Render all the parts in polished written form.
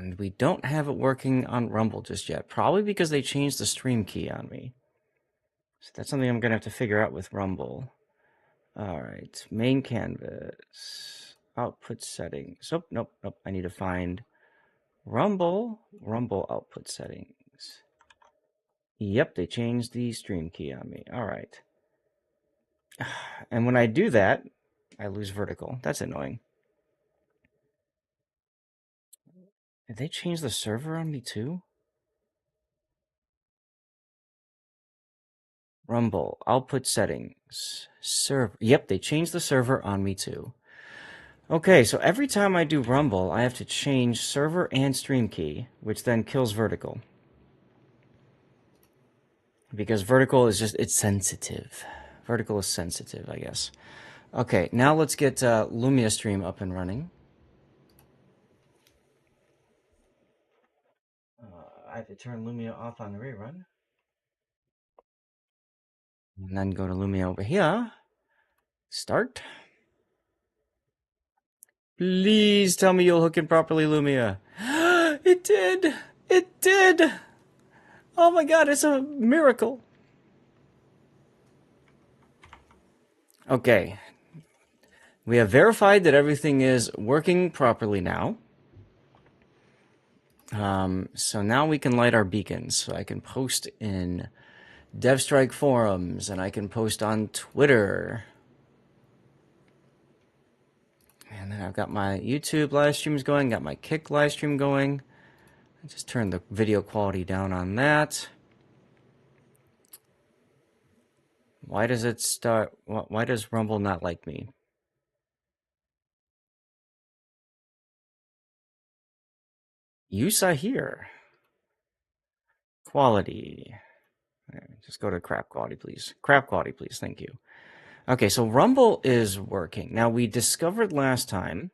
And we don't have it working on Rumble just yet. Probably because they changed the stream key on me. So that's something I'm going to have to figure out with Rumble. All right, main canvas, output settings. Oh, nope. I need to find Rumble output settings. Yep, they changed the stream key on me. All right. And when I do that, I lose vertical. That's annoying. Did they change the server on me too? Rumble, output settings, server. Yep, they changed the server on me too. Okay, so every time I do Rumble, I have to change server and stream key, which then kills vertical. Because vertical is just, it's sensitive. Vertical is sensitive, I guess. Okay, now let's get Lumia stream up and running. I have to turn Lumia off on the rerun. And then go to Lumia over here. Start. Please tell me you'll hook in properly, Lumia. It did! It did! Oh my god, it's a miracle. Okay. We have verified that everything is working properly now. So now we can light our beacons. So I can post in DevStrike forums, and I can post on Twitter. And then I've got my YouTube live streams going, got my Kick live stream going. I just turned the video quality down on that. Why does it start? Why does Rumble not like me? Use I hear. Quality. Just go to crap quality, please. Crap quality, please. Thank you. Okay, so Rumble is working. Now, we discovered last time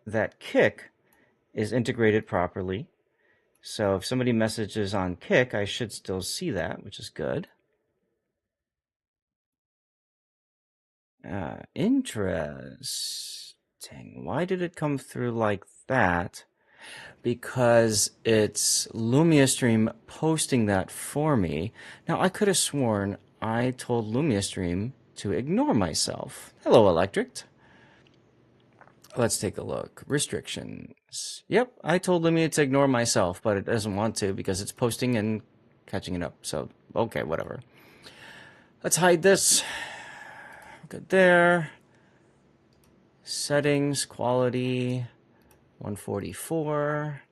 that Kick is integrated properly. So if somebody messages on Kick, I should still see that, which is good. Interesting. Why did it come through like that? Because it's Lumia Stream posting that for me. Now, I could have sworn I told Lumia Stream to ignore myself. Hello, Electric. Let's take a look. Restrictions. Yep, I told Lumia to ignore myself, but it doesn't want to because it's posting and catching it up. So, okay, whatever. Let's hide this. Good there. Settings, quality, 144.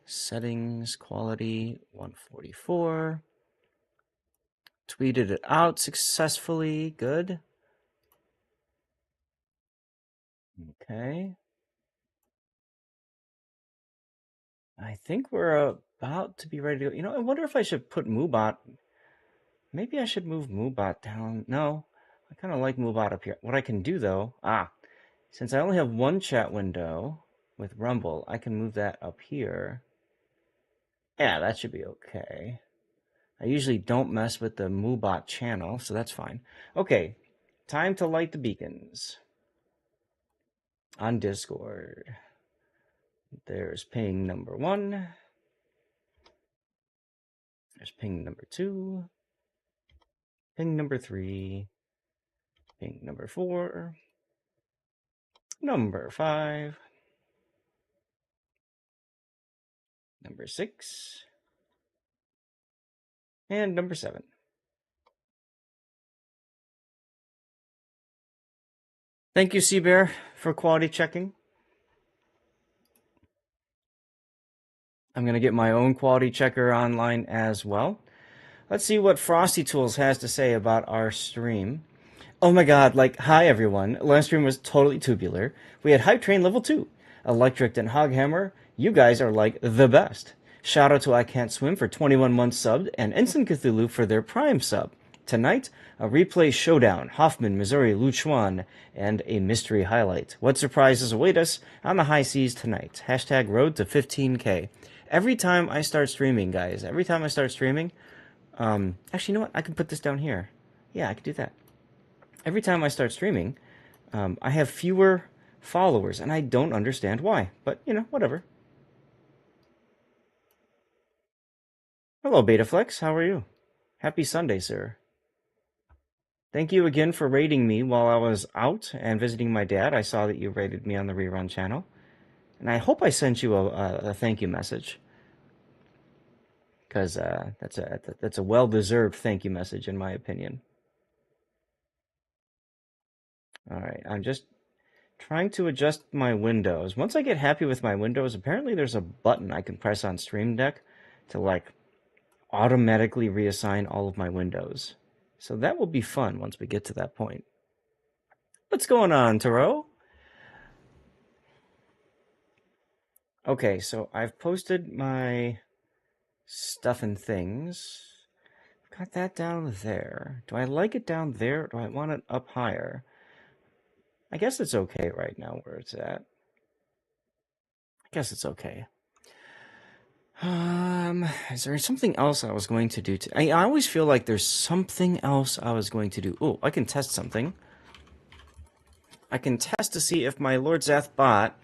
Settings, quality, 144. Tweeted it out successfully. Good. Okay. I think we're about to be ready to go. You know, I wonder if I should put Moobot. Maybe I should move Moobot down. No, I kind of like Moobot up here. What I can do, though, since I only have one chat window with Rumble, I can move that up here. Yeah, that should be okay. I usually don't mess with the Moobot channel, so that's fine. Okay, time to light the beacons on Discord. There's ping number 1. There's ping number 2. Ping number 3. Ping number 4. Number 5. Number 6. And number 7. Thank you, Seabear, for quality checking. I'm going to get my own quality checker online as well. Let's see what Frosty Tools has to say about our stream. Oh my god, like, hi everyone. Last stream was totally tubular. We had Hype Train level 2. Electric and Hoghammer, you guys are like the best. Shout out to I Can't Swim for 21 months subbed and Ensign Cthulhu for their Prime sub. Tonight, a replay showdown, Hoffmann, Missouri, Louchuan, and a mystery highlight. What surprises await us on the high seas tonight? Hashtag road to 15K. Every time I start streaming, guys, actually, you know what? I can put this down here. Yeah, I can do that. Every time I start streaming, I have fewer followers, and I don't understand why. But, whatever. Hello, Betaflex. How are you? Happy Sunday, sir. Thank you again for rating me while I was out and visiting my dad. I saw that you rated me on the rerun channel, and I hope I sent you a thank you message because that's a well-deserved thank you message in my opinion. All right, I'm just trying to adjust my windows. Once I get happy with my windows, apparently there's a button I can press on Stream Deck to like automatically reassign all of my windows. So that will be fun once we get to that point. What's going on, Taro? Okay, so I've posted my stuff and things. Got that down there. Do I like it down there or do I want it up higher? I guess it's okay right now where it's at. I guess it's okay. Is there something else I was going to do? I always feel like there's something else I was going to do. Oh, I can test something. I can test to see if my Lord Zath bot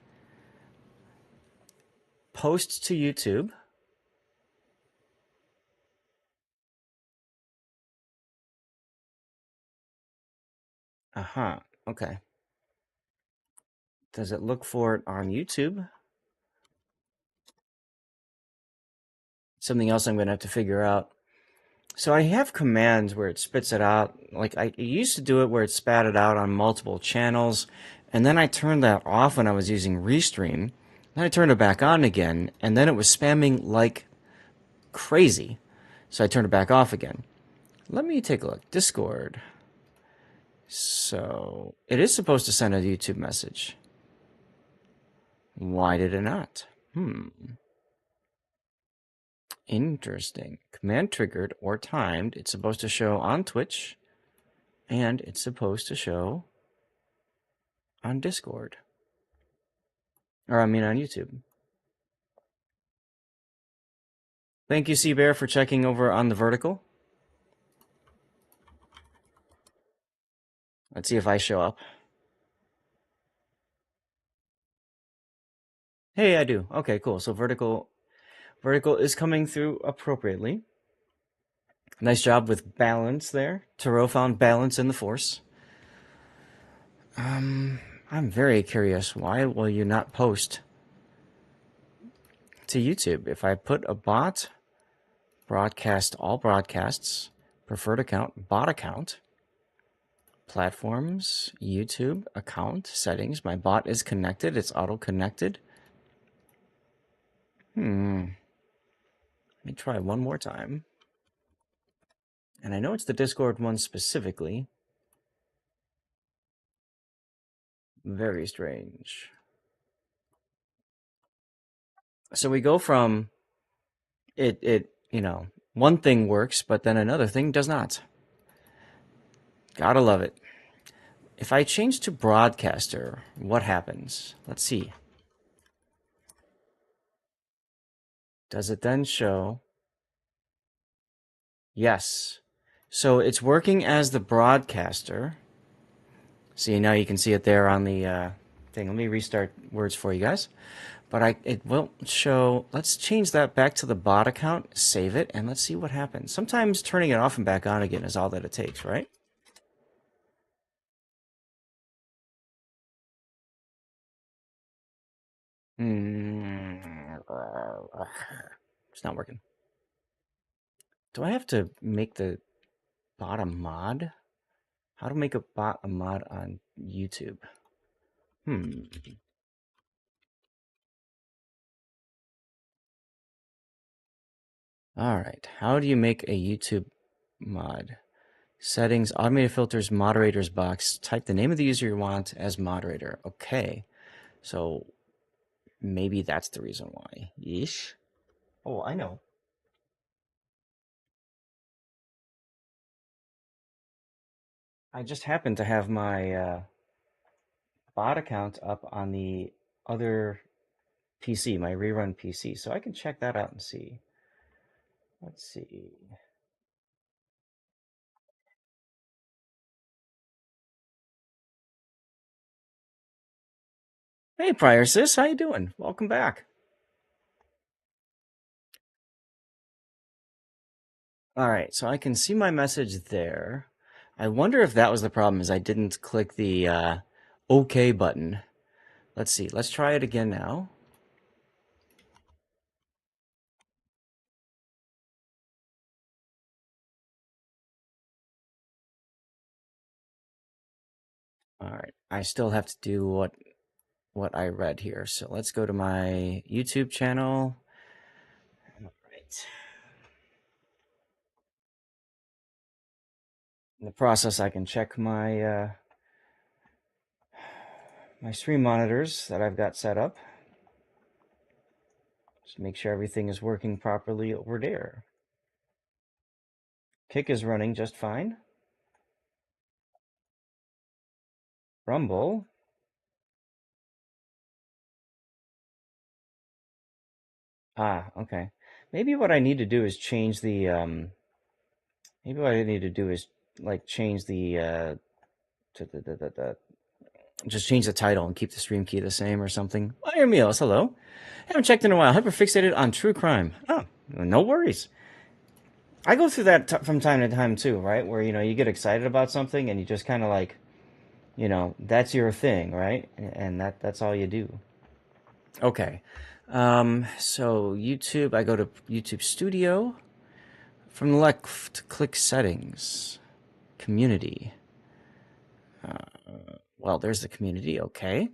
posts to YouTube. Aha, okay. Does it look for it on YouTube? Something else I'm going to have to figure out. So I have commands where it spits it out. Like I used to do it where it spat it out on multiple channels, and then I turned that off when I was using Restream. Then I turned it back on again, and then it was spamming like crazy. So I turned it back off again. Let me take a look. Discord. So it is supposed to send a YouTube message. Why did it not? Interesting. Command triggered or timed. It's supposed to show on Twitch, and it's supposed to show on Discord. Or I mean on YouTube. Thank you, Seabear, for checking over on the vertical. Let's see if I show up. Hey, I do. Okay, cool. So vertical is coming through appropriately. Nice job with balance there. Taro found balance in the force. I'm very curious. Why will you not post to YouTube? If I put a bot, broadcast all broadcasts, preferred account, bot account, platforms, YouTube, account, settings, my bot is connected, it's auto-connected. Let me try one more time. And I know it's the Discord one specifically. Very strange. So we go from one thing works, but then another thing does not. Gotta love it. If I change to broadcaster, what happens? Let's see. Does it then show? Yes. So it's working as the broadcaster. See, now you can see it there on the thing. Let me restart words for you guys. But it won't show. Let's change that back to the bot account, save it, and let's see what happens. Sometimes turning it off and back on again is all that it takes, right? It's not working. Do I have to make the bot a mod? How to make a bot a mod on YouTube? All right. How do you make a YouTube mod? Settings, automated filters, moderators box. Type the name of the user you want as moderator. Okay. So maybe that's the reason why. Yeesh. Oh, I know. I just happen to have my bot account up on the other PC, my rerun PC, so I can check that out and see. Let's see. Hey, Prior Sis, how you doing? Welcome back. All right, so I can see my message there. I wonder if that was the problem, is I didn't click the OK button. Let's see. Let's try it again now. All right. I still have to do what I read here. So let's go to my YouTube channel. All right. In the process, I can check my stream monitors that I've got set up. Just make sure everything is working properly over there. Kick is running just fine. Rumble. Ah, okay. Maybe what I need to do is change the maybe what I need to do is like change the just change the title and keep the stream key the same or something. Iron Meals, hello. Haven't checked in a while. Hyperfixated on true crime. Oh, no worries. I go through that from time to time too, right? Where you get excited about something and you just kind of like, that's your thing, right? And that's all you do. Okay. So YouTube, I go to YouTube Studio. From the left, click Settings, Community. Well, there's the community, okay.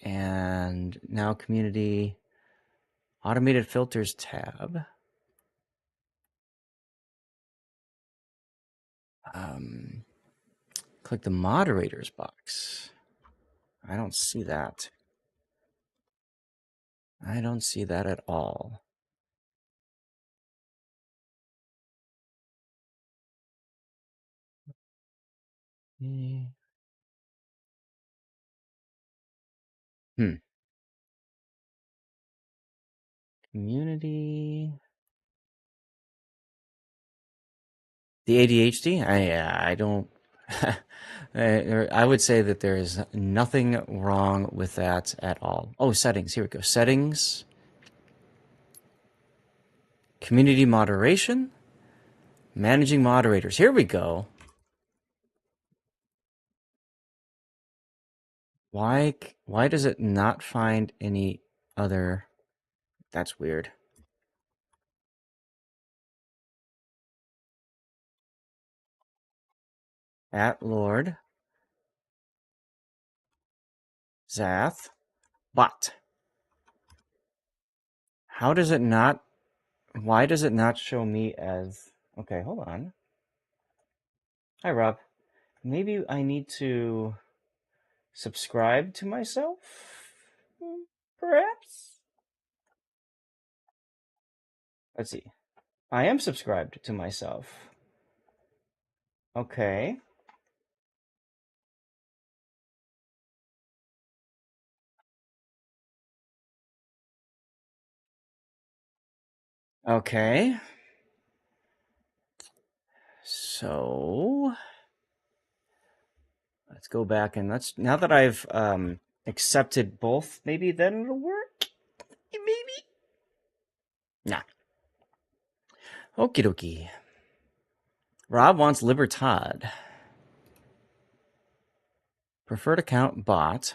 And now Community, Automated Filters tab. Click the Moderators box. I don't see that. I don't see that at all. Hmm. Community. The ADHD? I don't. I would say that there is nothing wrong with that at all. Oh, settings. Here we go. Settings. Community moderation. Managing moderators. Here we go. Why does it not find any other? That's weird. At Lord Zath Bot. How does it not? Why does it not show me as? Okay, hold on. Hi, Rob. Maybe I need to subscribe to myself? Perhaps? Let's see. I am subscribed to myself. Okay. Okay. So let's go back and now that I've accepted both, maybe then it'll work. Maybe. Nah. Okie dokie. Rob wants Libertad. Preferred account bot.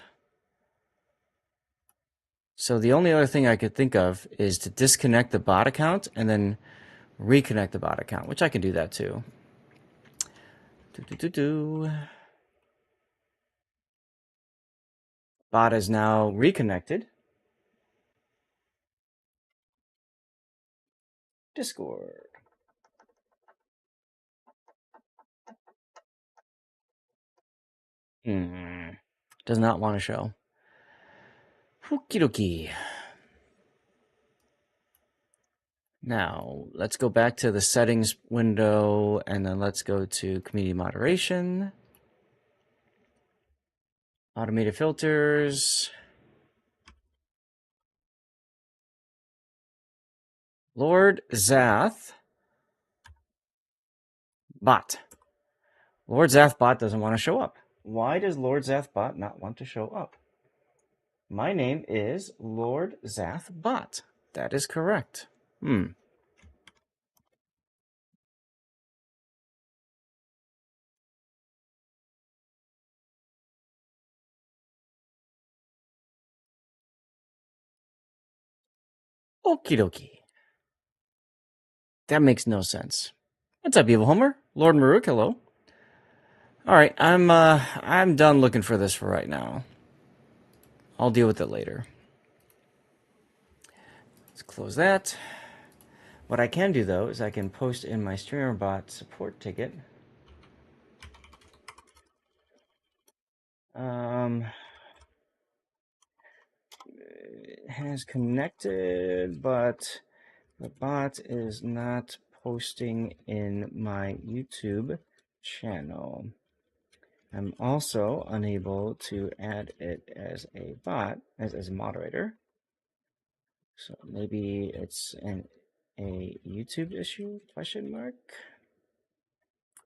So the only other thing I could think of is to disconnect the bot account and then reconnect the bot account, which I can do that too. Bot is now reconnected. Discord. Does not want to show. Okie dokie. Now, let's go back to the settings window and then let's go to community moderation. Automated filters. Lord Zath Bot. Lord Zath Bot doesn't want to show up. Why does Lord Zath Bot not want to show up? My name is Lord Zathbot. That is correct. Hmm. Okie dokie. That makes no sense. What's up, Evil Homer? Lord Maruk, hello. All right, I'm done looking for this for right now. I'll deal with it later. Let's close that. What I can do though is I can post in my StreamerBot support ticket. It has connected, but the bot is not posting in my YouTube channel. I'm also unable to add it as a bot, as a moderator. So maybe it's a YouTube issue, question mark?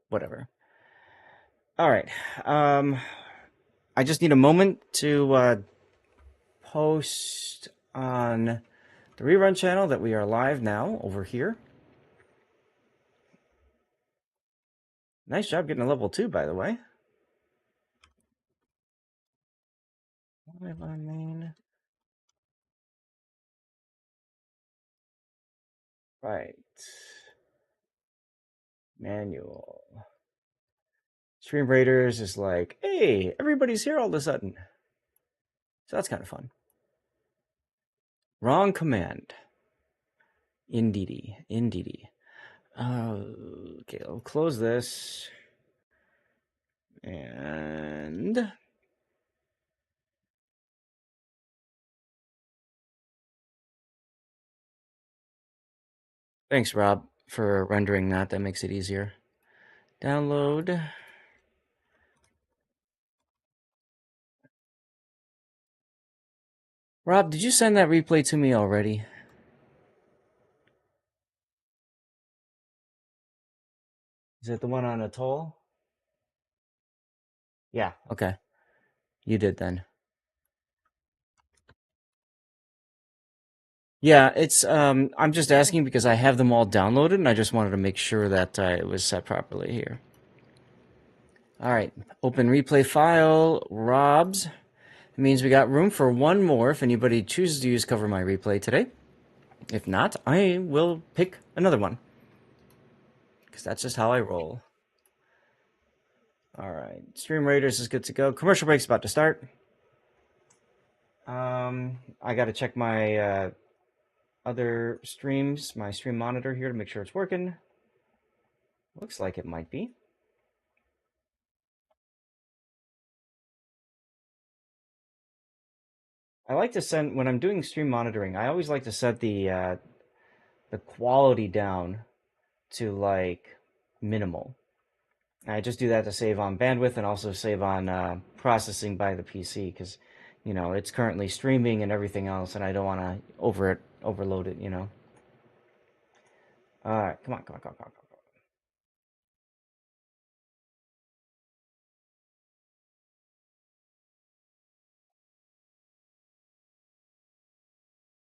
Whatever. All right. I just need a moment to post on the rerun channel that we are live now over here. Nice job getting a level 2, by the way. Live on main. Right. Manual. Stream Raiders is like, hey, everybody's here all of a sudden. So that's kind of fun. Wrong command. Indeedy. Indeedy. Okay, I'll close this. And thanks, Rob, for rendering that. That makes it easier. Download. Rob, did you send that replay to me already? Is it the one on Atoll? Yeah, okay. You did then. Yeah, it's I'm just asking because I have them all downloaded and I just wanted to make sure that it was set properly here. All right, open replay file, Rob's. It means we got room for one more if anybody chooses to use Cover My Replay today. If not, I will pick another one. Because that's just how I roll. All right, Stream Raiders is good to go. Commercial break's about to start. I got to check my other streams, my stream monitor here to make sure it's working. Looks like it might be. I like to send when I'm doing stream monitoring. I always like to set the quality down to like minimal. I just do that to save on bandwidth and also save on processing by the PC because, you know, it's currently streaming and everything else, and I don't want to overload it. You know. All right, come on, come on, come on, come on, come on.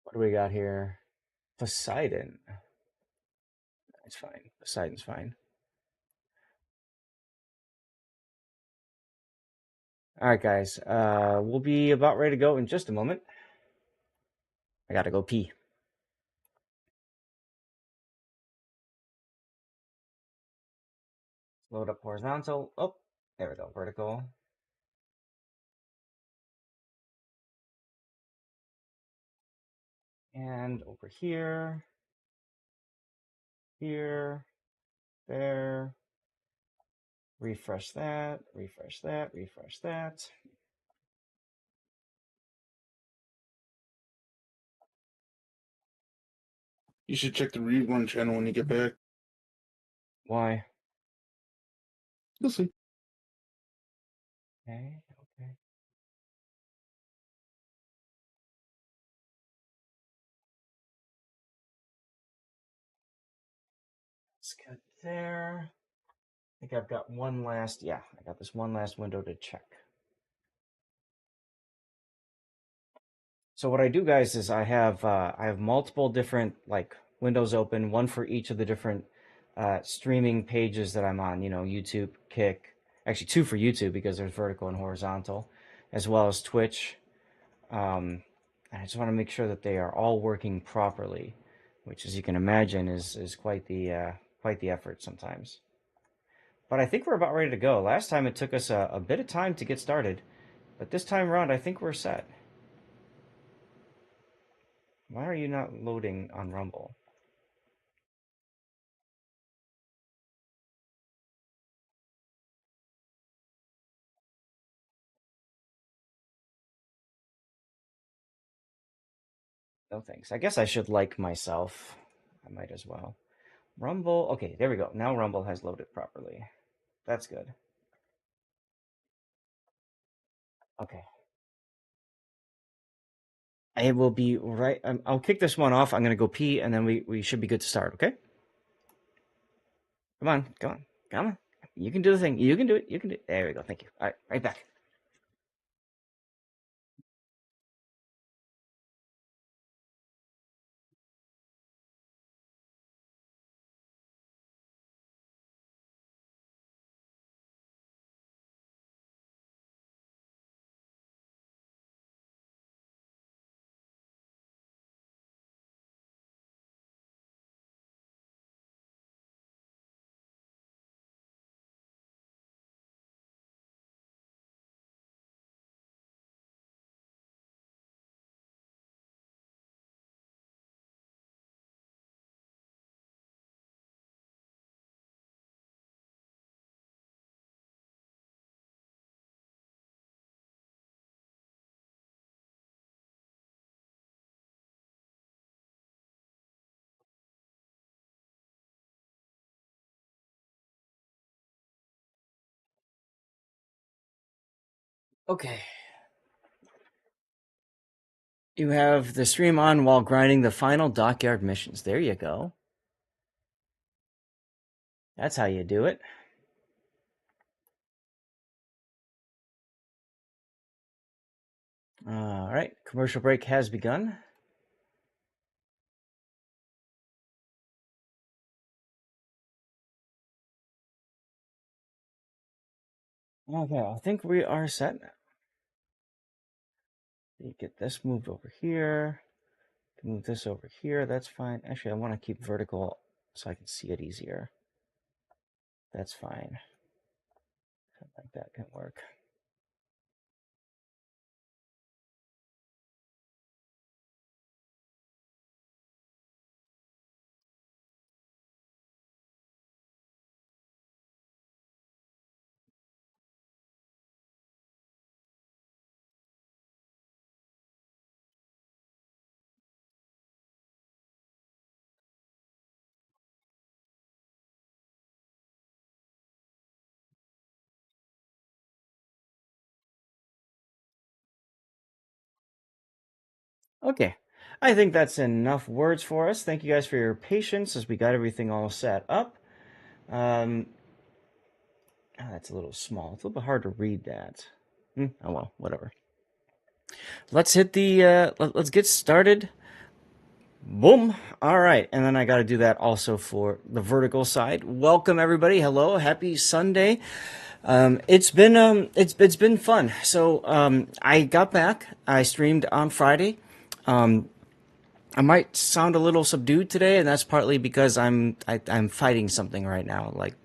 What do we got here? Poseidon. It's fine. Poseidon's fine. All right, guys. We'll be about ready to go in just a moment. I gotta go pee. Load up horizontal. Oh, there we go. Vertical. And over here, here, there. Refresh that, refresh that, refresh that. You should check the rerun channel when you get back. Why? You'll see. Okay, okay. Let's cut there. I think I've got one last, yeah, I got this one last window to check. So what I do, guys, is I have multiple different like windows open, one for each of the different streaming pages that I'm on. You know, YouTube, Kick, actually two for YouTube because there's vertical and horizontal, as well as Twitch. And I just want to make sure that they are all working properly, which, as you can imagine, is quite the effort sometimes. But I think we're about ready to go. Last time it took us a bit of time to get started, but this time around I think we're set. Why are you not loading on Rumble? No thanks. I guess I should like myself. I might as well. Rumble. Okay, there we go. Now Rumble has loaded properly. That's good. Okay. I will be right. I'll kick this one off. I'm gonna go pee, and then we should be good to start. Okay. Come on. Come on. Come on. You can do the thing. You can do it. You can do it. There we go. Thank you. All right. Right back. Okay. You have the stream on while grinding the final dockyard missions. There you go. That's how you do it. All right. Commercial break has begun. Okay, I think we are set. You get this moved over here. Move this over here. That's fine. Actually, I want to keep vertical so I can see it easier. That's fine. Something like that can work. Okay. I think that's enough words for us. Thank you guys for your patience as we got everything all set up. Um, that's a little small. It's a little bit hard to read that. Oh well, whatever. Let's hit the. Let's get started. Boom. All right, and then I got to do that also for the vertical side. Welcome everybody. Hello. Happy Sunday. It's been fun. So I got back. I streamed on Friday. Um, I might sound a little subdued today, and that's partly because I'm fighting something right now. Like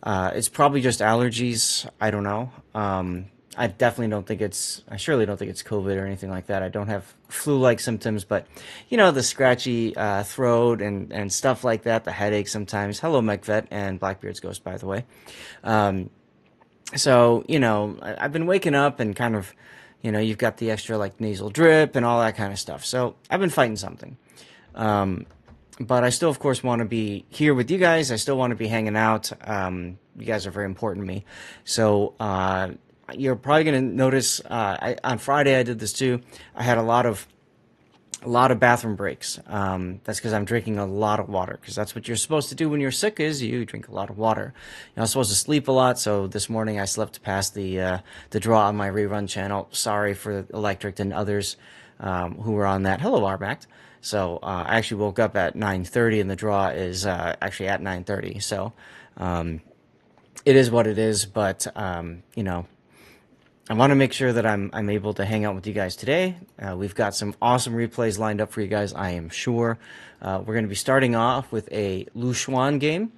it's probably just allergies. I don't know. I definitely don't think it's. I surely don't think it's COVID or anything like that. I don't have flu-like symptoms, but you know the scratchy throat and stuff like that. The headache sometimes. Hello, McVet and Blackbeard's Ghost, by the way. Um, so you know I've been waking up and kind of, you know, you've got the extra like nasal drip and all that kind of stuff. So I've been fighting something. Um, but I still, of course, want to be here with you guys. I still want to be hanging out. You guys are very important to me. So you're probably going to notice on Friday I did this too. I had a lot of A lot of bathroom breaks. That's because I'm drinking a lot of water. Because that's what you're supposed to do when you're sick is you drink a lot of water. You're not supposed to sleep a lot. So this morning I slept past the draw on my rerun channel. Sorry for Electric and others who were on that. Hello, Arbact. So I actually woke up at 9:30 and the draw is actually at 9:30. So it is what it is. But I want to make sure that I'm able to hang out with you guys today. We've got some awesome replays lined up for you guys, I am sure. We're going to be starting off with a Louchuan game.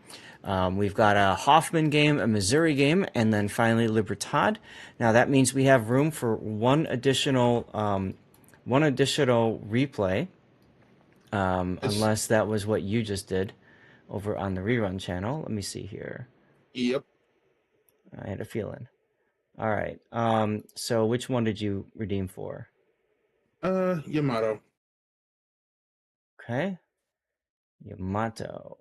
We've got a Hoffmann game, a Missouri game, and then finally Libertad. Now that means we have room for one additional replay, It's, unless that was what you just did over on the rerun channel. Let me see here. yep. I had a feeling. All right. So which one did you redeem for? Yamato. Okay. Yamato.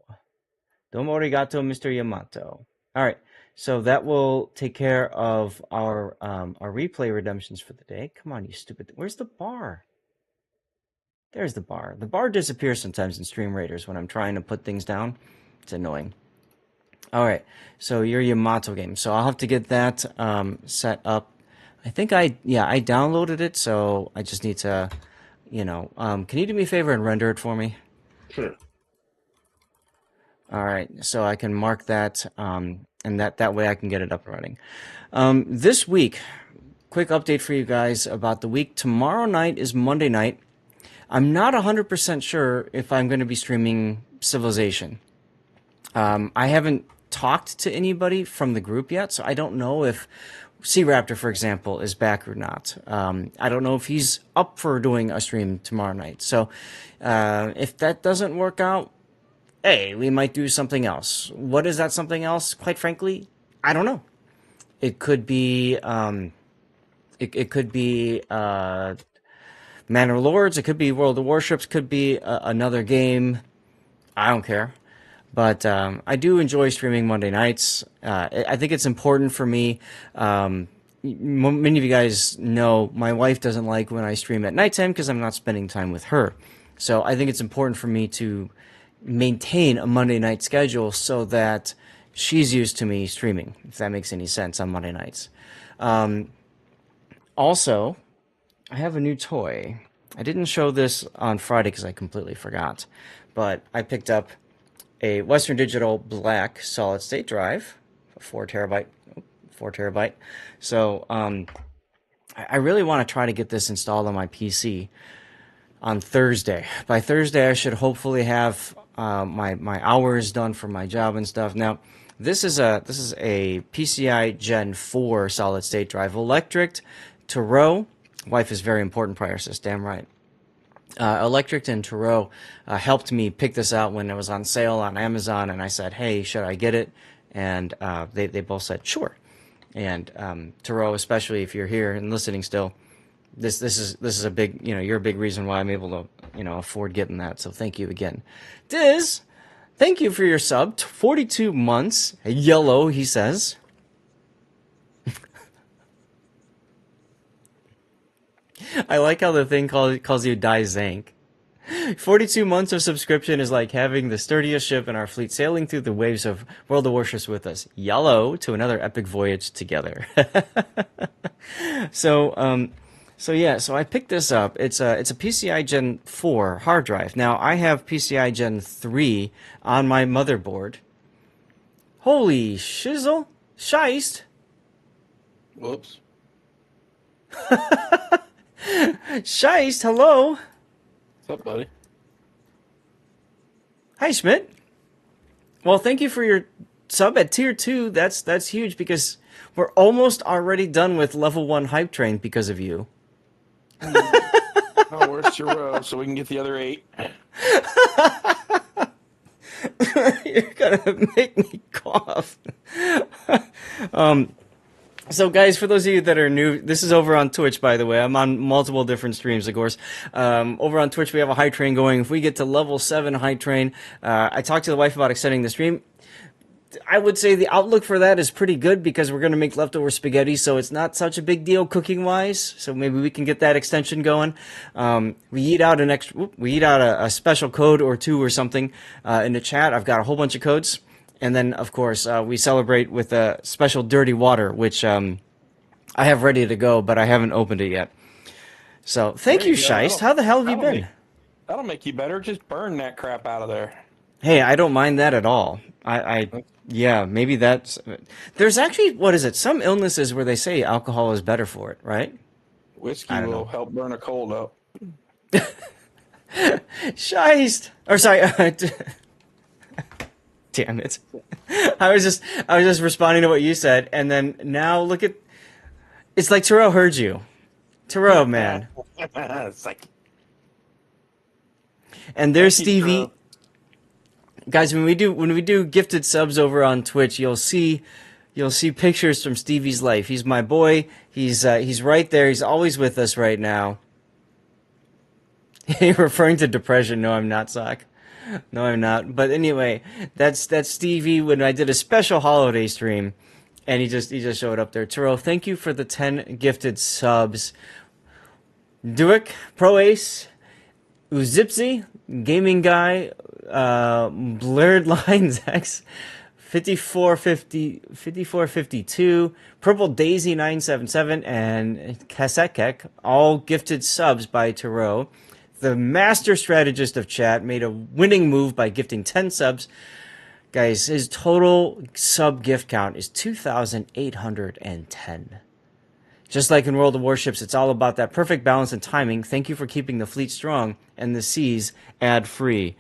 Domo arigato, Mr. Yamato. All right. So that will take care of our replay redemptions for the day. Come on, you stupid. Where's the bar? There's the bar. The bar disappears sometimes in Stream Raiders when I'm trying to put things down. It's annoying. All right. So your Yamato game. So I'll have to get that set up. I think I downloaded it, so I just need to, can you do me a favor and render it for me? Sure. All right, so I can mark that, and that way I can get it up and running. This week, quick update for you guys about the week. Tomorrow night is Monday night. I'm not 100% sure if I'm going to be streaming Civilization. I haven't talked to anybody from the group yet, so I don't know if Sea Raptor, for example, is back or not. I don't know if he's up for doing a stream tomorrow night. So if that doesn't work out, hey, we might do something else. What is that something else? Quite frankly, I don't know. It could be it could be Manor of Lords. It could be World of Warships. Could be another game. I don't care. But I do enjoy streaming Monday nights. I think it's important for me. Many of you guys know my wife doesn't like when I stream at nighttime because I'm not spending time with her. So I think it's important for me to maintain a Monday night schedule so that she's used to me streaming, if that makes any sense, on Monday nights. Also, I have a new toy. I didn't show this on Friday because I completely forgot. But I picked up a Western Digital black solid state drive, 4 terabyte, 4 terabyte. So I really want to try to get this installed on my PC on Thursday. By Thursday, I should hopefully have my hours done for my job and stuff. Now, this is a PCI Gen 4 solid state drive, electric to row. Wife is very important prior assist, damn right. Electric and Turo helped me pick this out when it was on sale on Amazon, and I said, "Hey, should I get it?" And they both said, "Sure." And Turo, especially if you're here and listening still, this is a big, you're a big reason why I'm able to afford getting that. So thank you again, Diz. Thank you for your sub. 42 months, yellow. He says. I like how the thing calls you Die Zank. 42 months of subscription is like having the sturdiest ship in our fleet sailing through the waves of World of Warships with us. Yellow to another epic voyage together. So, so I picked this up. It's a PCI Gen 4 hard drive. Now I have PCI Gen 3 on my motherboard. Holy shizzle, shiest. Whoops. Shiest, hello. What's up, buddy? Hi, Schmidt. Well, thank you for your sub at tier 2. That's huge because we're almost already done with level 1 hype train because of you. Oh, where's your row so we can get the other 8? You're gonna make me cough. So, guys, for those of you that are new, this is over on Twitch, by the way. I'm on multiple different streams, of course. Over on Twitch, we have a high train going. If we get to level 7 high train, I talked to the wife about extending the stream. I would say the outlook for that is pretty good because we're going to make leftover spaghetti, so it's not such a big deal cooking wise. So maybe we can get that extension going. We eat out a special code or two or something in the chat. I've got a whole bunch of codes, and then of course we celebrate with a special dirty water, which I have ready to go, but I haven't opened it yet. So thank There you, you go. Shiest. How the hell have you That'll make been? that'll make you better. Just burn that crap out of there. Hey, I don't mind that at all. Yeah, maybe that's. There's actually, what is it? Some illnesses where they say alcohol is better for it, right? Whiskey I don't will know. help burn a cold up. Shiest! Or sorry, damn it. I was just responding to what you said, and then now look at, it's like Terrell heard you. Terrell, man. It's like, And there's thank you, Stevie. Drew. Guys, when we do gifted subs over on Twitch, you'll see pictures from Stevie's life. He's my boy. He's right there. He's always with us right now. You're referring to depression. No, I'm not, Sock. No, I'm not. But anyway, that's Stevie when I did a special holiday stream, and he just showed up there. Turo, thank you for the 10 gifted subs. Duick, Pro Ace, Uzipsy, Gaming Guy, Blurred Lines X, 5452, Purple Daisy 977, and Kasekek, all gifted subs by Turo. The master strategist of chat made a winning move by gifting 10 subs. Guys, his total sub gift count is 2,810. Just like in World of Warships, it's all about that perfect balance and timing. Thank you for keeping the fleet strong and the seas ad-free.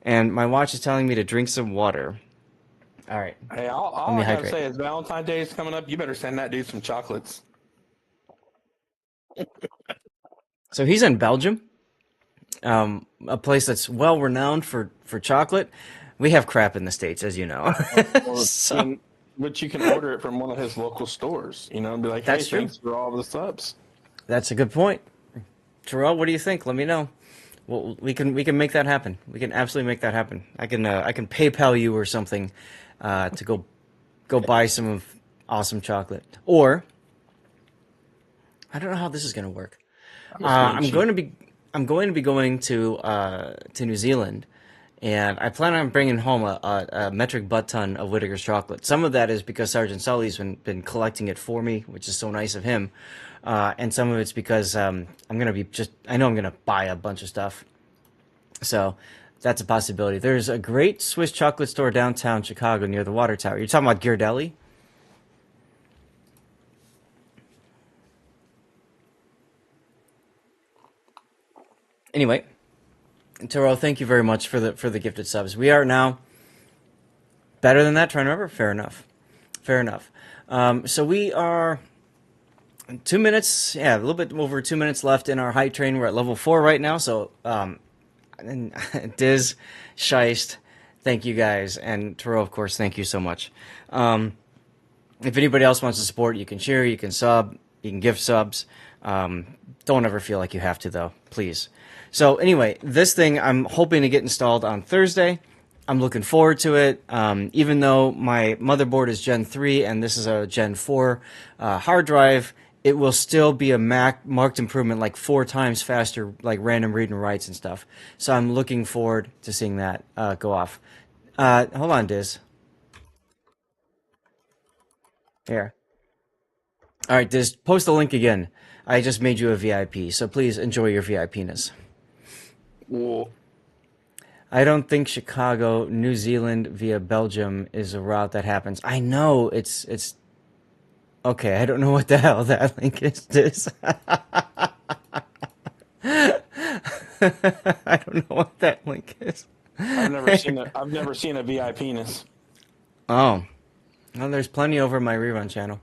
And my watch is telling me to drink some water. All right. Hey, Let all me I gotta hydrate. say is Valentine's Day is coming up. You better send that dude some chocolates. So he's in Belgium, a place that's well renowned for chocolate. We have crap in the States, as you know. So But you can order it from one of his local stores, and be like, hey, that's true. thanks for all the subs. That's a good point. Terrell, what do you think? Let me know. Well, we can make that happen. We can absolutely make that happen. I can PayPal you or something to go buy some of awesome chocolate. Or I don't know how this is going to work. I'm going to be going to New Zealand, and I plan on bringing home a metric butt ton of Whittaker's chocolate. Some of that is because Sergeant Sully's been collecting it for me, which is so nice of him. And some of it's because I know I'm going to buy a bunch of stuff. So that's a possibility. There's a great Swiss chocolate store downtown Chicago near the water tower. You're talking about Ghirardelli? Anyway, Taro, thank you very much for the gifted subs. We are now better than that. Trying to remember. Fair enough. Fair enough. So we are 2 minutes. Yeah, a little bit over 2 minutes left in our hype train. We're at level 4 right now. So and Diz, Scheist, thank you guys, and Taro, of course, thank you so much. If anybody else wants to support, you can share, you can sub, you can give subs. Don't ever feel like you have to, though, please. So anyway, this thing I'm hoping to get installed on Thursday. I'm looking forward to it. Even though my motherboard is Gen 3 and this is a Gen 4 hard drive, it will still be a marked improvement, like 4 times faster, like random read and writes and stuff. So I'm looking forward to seeing that go off. Hold on, Diz. Here. All right, Diz, post the link again. I just made you a VIP, so please enjoy your VIPness. Well, I don't think Chicago, New Zealand via Belgium is a route that happens. I know it's okay. I don't know what the hell that link is. This I don't know what that link is. I've never seen a VIPness. Oh, well, there's plenty over my rerun channel.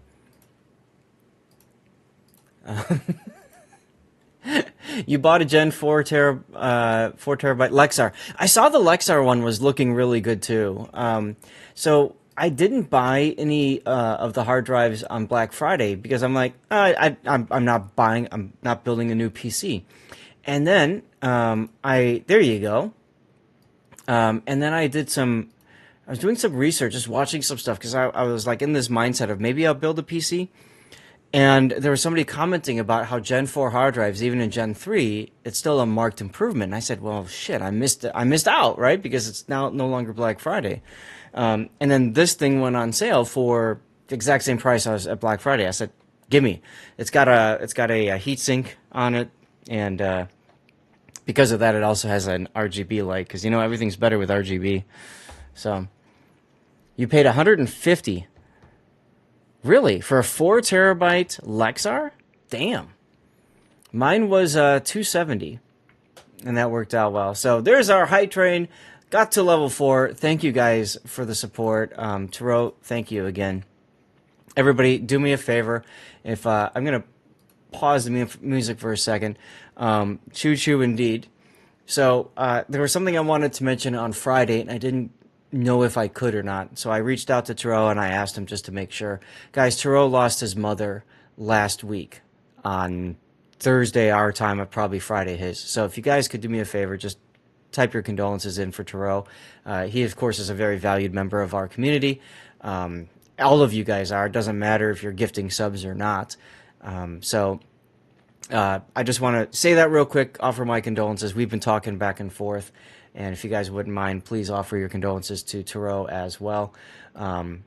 You bought a Gen 4 terabyte Lexar. I saw the Lexar one was looking really good too. So I didn't buy any of the hard drives on Black Friday because I'm like, I'm not buying, I'm not building a new PC. And then there you go. And then I did some I was doing some research, just watching some stuff because I was like in this mindset of maybe I'll build a PC. And there was somebody commenting about how Gen 4 hard drives, even in Gen 3, it's still a marked improvement. And I said, well, shit, I missed it. I missed out, right? Because it's now no longer Black Friday. And then this thing went on sale for the exact same price I was at Black Friday. I said, gimme. It's got a heat sink on it, and because of that, it also has an RGB light. Because everything's better with RGB. So you paid 150. Really? For a 4 terabyte Lexar? Damn. Mine was 270, and that worked out well. So there's our hype train. Got to level 4. Thank you guys for the support. Taro, thank you again. Everybody, do me a favor. If I'm going to pause the music for a second. Choo choo indeed. So there was something I wanted to mention on Friday, and I didn't know if I could or not. So I reached out to Taro and I asked him just to make sure. Guys, Taro lost his mother last week on Thursday our time, probably Friday his. So if you guys could do me a favor, just type your condolences in for Taro. He, of course, is a very valued member of our community. All of you guys are. It doesn't matter if you're gifting subs or not. I just want to say that real quick, offer my condolences. We've been talking back and forth. And if you guys wouldn't mind, please offer your condolences to Taro as well. I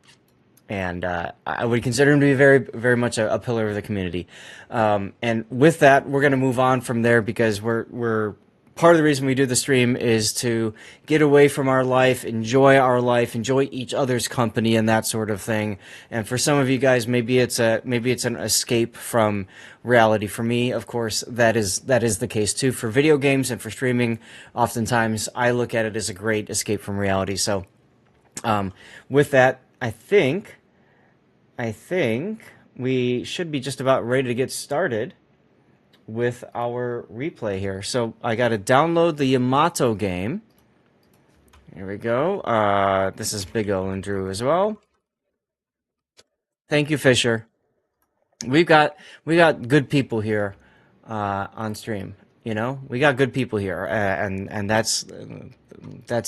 would consider him to be very, very much a pillar of the community. And with that, we're going to move on from there because we're part of the reason we do the stream is to get away from our life, enjoy each other's company and that sort of thing. And for some of you guys, maybe it's an escape from reality. For me, of course, that is the case too. For video games and for streaming, oftentimes I look at it as a great escape from reality. So, with that, I think we should be just about ready to get started with our replay here. So I got to download the Yamato game. Here we go. This is Big O and Drew as well. Thank you, Fisher. We got good people here on stream. We got good people here, and that's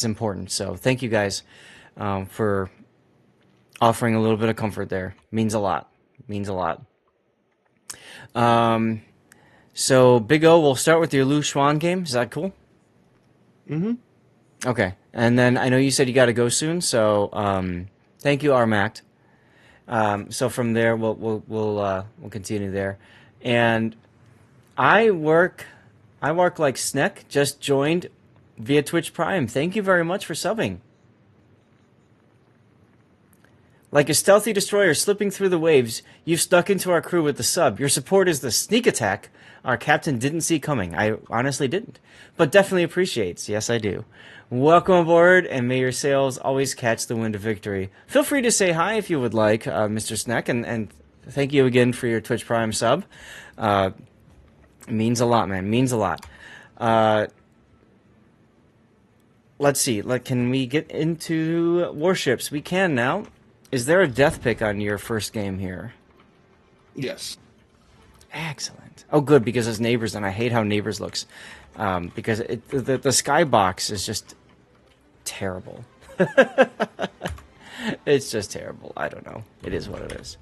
important. So thank you guys for offering a little bit of comfort there. Means a lot. So, Big O, we'll start with your Louchuan game. Is that cool? Mm-hmm. Okay. And then I know you said you got to go soon, so thank you, Armact. So from there, we'll continue there. And I work like Sneck, just joined via Twitch Prime. Thank you very much for subbing. Like a stealthy destroyer slipping through the waves, you've stuck into our crew with the sub. Your support is the sneak attack our captain didn't see coming. I honestly didn't, but definitely appreciates. Yes, I do. Welcome aboard, and may your sails always catch the wind of victory. Feel free to say hi if you would like, Mr. Sneck, and thank you again for your Twitch Prime sub. Means a lot, man. Means a lot. Let's see. Can we get into warships? We can now. Is there a death pick on your first game here? Yes. Excellent. Oh, good, because it's neighbors, and I hate how neighbors looks. Because the skybox is just terrible. It's just terrible. I don't know. It is what it is.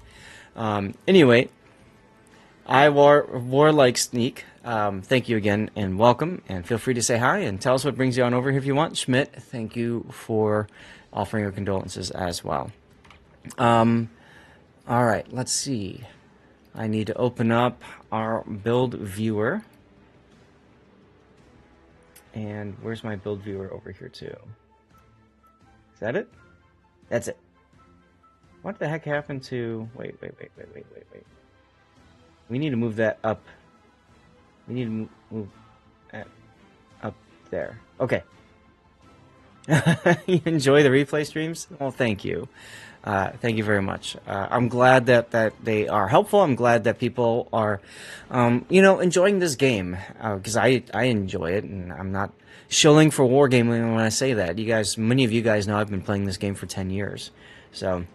Anyway, I wore like Sneak. Thank you again, and welcome, and feel free to say hi, and tell us what brings you on over here if you want. Schmidt, thank you for offering your condolences as well. All right, let's see. I need to open up our build viewer. And where's my build viewer over here too? Is that it? That's it. What the heck happened to... Wait. We need to move that up. We need to move that up there. Okay. You enjoy the replay streams? Well, thank you. Thank you very much. I'm glad that they are helpful. I'm glad that people are, enjoying this game, because I enjoy it, and I'm not shilling for wargaming when I say that. Many of you guys know I've been playing this game for 10 years, so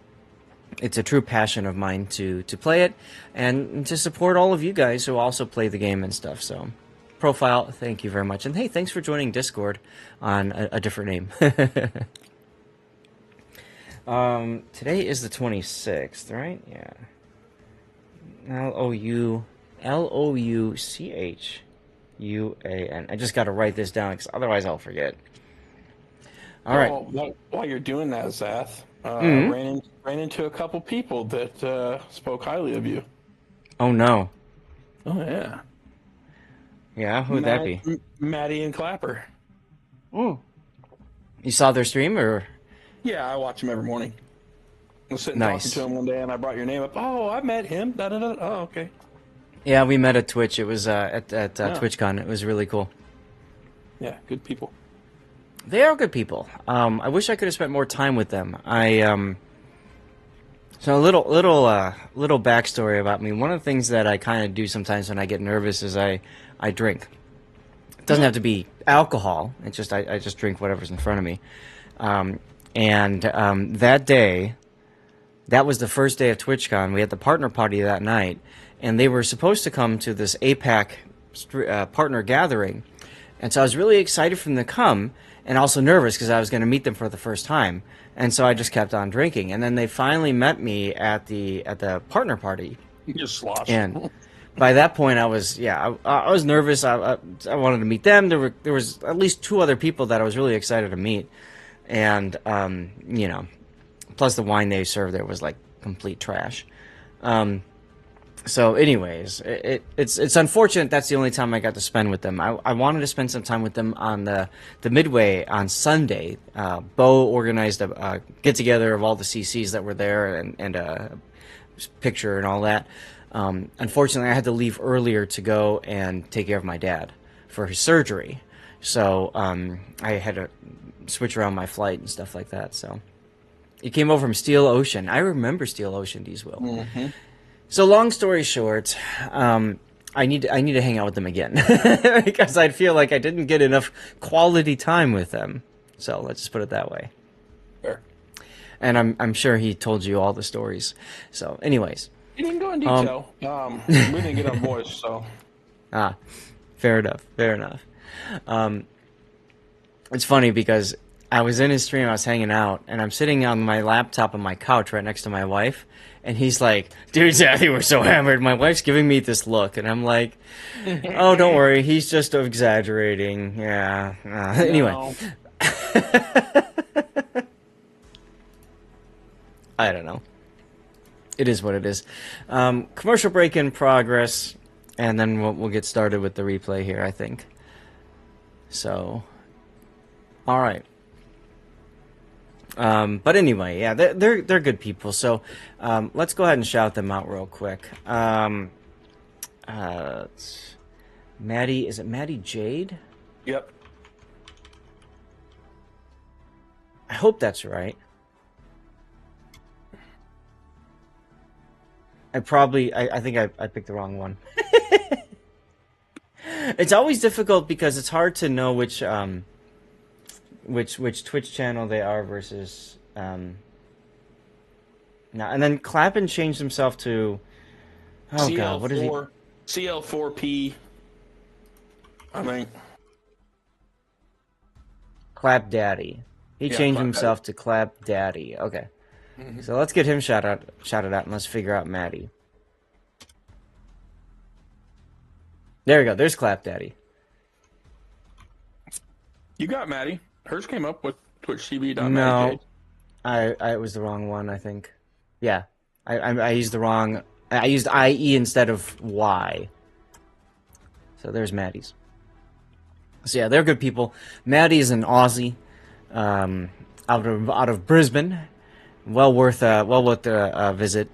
it's a true passion of mine to play it and to support all of you guys who also play the game and stuff. So, Profile, thank you very much, and hey, thanks for joining Discord on a different name. Today is the 26th, right? Yeah. Louchuan. I just got to write this down because otherwise I'll forget. All right. Well, while you're doing that, Zath, Hmm. ran into a couple people that spoke highly of you. Oh no. Oh yeah, Yeah, who would that be? Maddie and Clapper. Mm. You saw their stream or? Yeah, I watch them every morning. I was sitting talking to Nice. him one day, and I brought your name up. Oh, I met him. Da, da, da. Oh, okay. Yeah, we met at Twitch. It was at Yeah, TwitchCon. It was really cool. yeah, good people. They are good people. I wish I could have spent more time with them. So a little backstory about me. One of the things that I kind of do sometimes when I get nervous is I drink. It doesn't have to be alcohol. It's just I just drink whatever's in front of me. And that day, that was the first day of TwitchCon. We had the partner party that night, and they were supposed to come to this APAC partner gathering. And so I was really excited for them to come, and also nervous because I was going to meet them for the first time. And so I just kept on drinking. And then they finally met me at the partner party. You just sloshed. And by that point, I was nervous. I wanted to meet them. There was at least two other people that I was really excited to meet, and plus the wine they served there was like complete trash. So, anyways, it's unfortunate that's the only time I got to spend with them. I wanted to spend some time with them on the Midway on Sunday. Bo organized a get together of all the CCs that were there and a picture and all that. Unfortunately, I had to leave earlier to go and take care of my dad for his surgery. So I had to switch around my flight and stuff like that. So it came over from Steel Ocean. I remember Steel Ocean, Deesville. Mm-hmm. So long story short, I need to hang out with them again because I feel like I didn't get enough quality time with them. So let's just put it that way. Fair. And I'm sure he told you all the stories. So, anyways, He didn't go in detail. We didn't get on voice, so. ah, fair enough. Fair enough. It's funny because I was in his stream, I was hanging out, and I'm sitting on my laptop on my couch right next to my wife, and he's like, "Dude, Zathy, we're so hammered." My wife's giving me this look, and I'm like, "Oh, don't worry, he's just exaggerating." Yeah. Anyway, No. I don't know. It is what it is. Commercial break in progress, and then we'll get started with the replay here, I think. So, all right. But anyway, yeah, they're good people. So let's go ahead and shout them out real quick. Maddie, is it Maddie Jade? Yep. I hope that's right. I think I picked the wrong one. It's always difficult because it's hard to know which Twitch channel they are versus now. And then Clappin changed himself to God, what is he? CL4P. I think. Clap Daddy. He Yeah, changed Clap himself to Clap Daddy. Okay. Mm-hmm. So let's get him shouted out and let's figure out Maddie. There we go. There's Clap Daddy. You got Maddie. Hers came up with TwitchTV.MaddieJ. No, I was the wrong one, I think. Yeah. I used the wrong I used IE instead of Y. So there's Maddie's. So yeah, they're good people. Maddie is an Aussie, out of Brisbane. Well worth a visit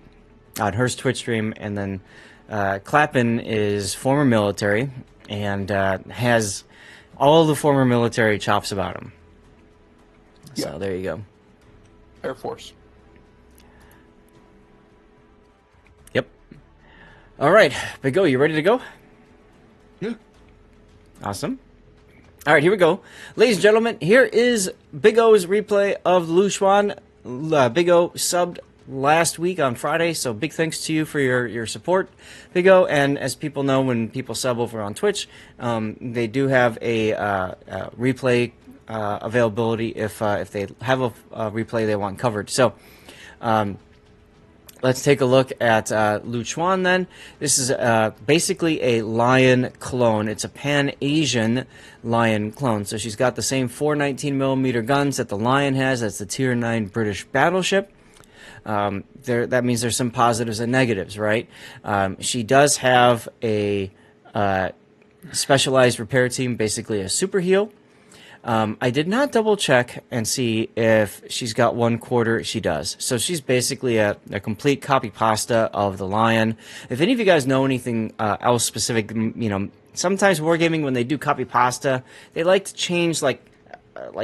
on her Twitch stream. And then Clappin is former military and has all the former military chops about him. So Yeah. there you go. Air Force. Yep. All right, Big O, you ready to go? Yeah. Awesome. All right, here we go. Ladies and gentlemen, here is Big O's replay of Louchuan. Big O subbed last week on Friday, so big thanks to you for your support, Big O. And as people know, when people sub over on Twitch, they do have a replay availability if they have a replay they want covered. So let's take a look at Louchuan then. This is basically a lion clone. It's a Pan-Asian lion clone. So she's got the same 419mm guns that the lion has. That's the Tier 9 British battleship. That means there's some positives and negatives, right? She does have a specialized repair team, basically a super heal. I did not double check and see if she's got 1/4. She does. So she's basically a complete copy pasta of the lion. If any of you guys know anything else specific, sometimes wargaming, when they do copy pasta, they like to change like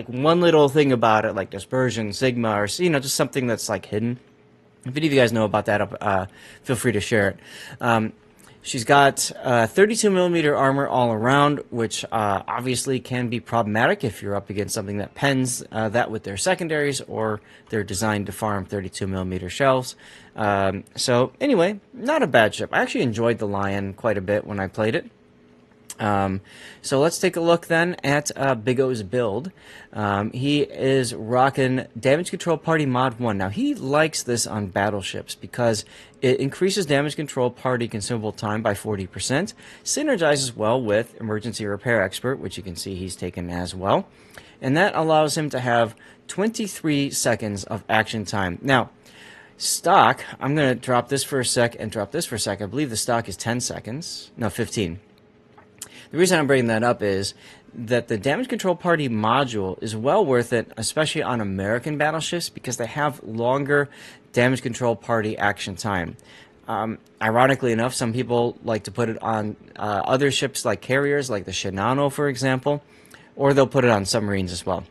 one little thing about it, like dispersion, sigma, or just something that's like hidden. If any of you guys know about that, feel free to share it. She's got 32mm armor all around, which obviously can be problematic if you're up against something that pens that with their secondaries, or they're designed to farm 32mm shells. So anyway, not a bad ship. I actually enjoyed the Lion quite a bit when I played it. So let's take a look then at Big O's build. He is rocking Damage Control Party Mod 1. Now, he likes this on battleships because it increases damage control party consumable time by 40%, synergizes well with Emergency Repair Expert, which you can see he's taken as well, and that allows him to have 23 seconds of action time. Now, stock, I'm going to drop this for a sec and drop this for a sec. I believe the stock is 10 seconds. No, 15. The reason I'm bringing that up is that the Damage Control Party module is well worth it, especially on American battleships, because they have longer Damage Control Party action time. Ironically enough, some people like to put it on other ships like carriers, like the Shinano, for example, or they'll put it on submarines as well.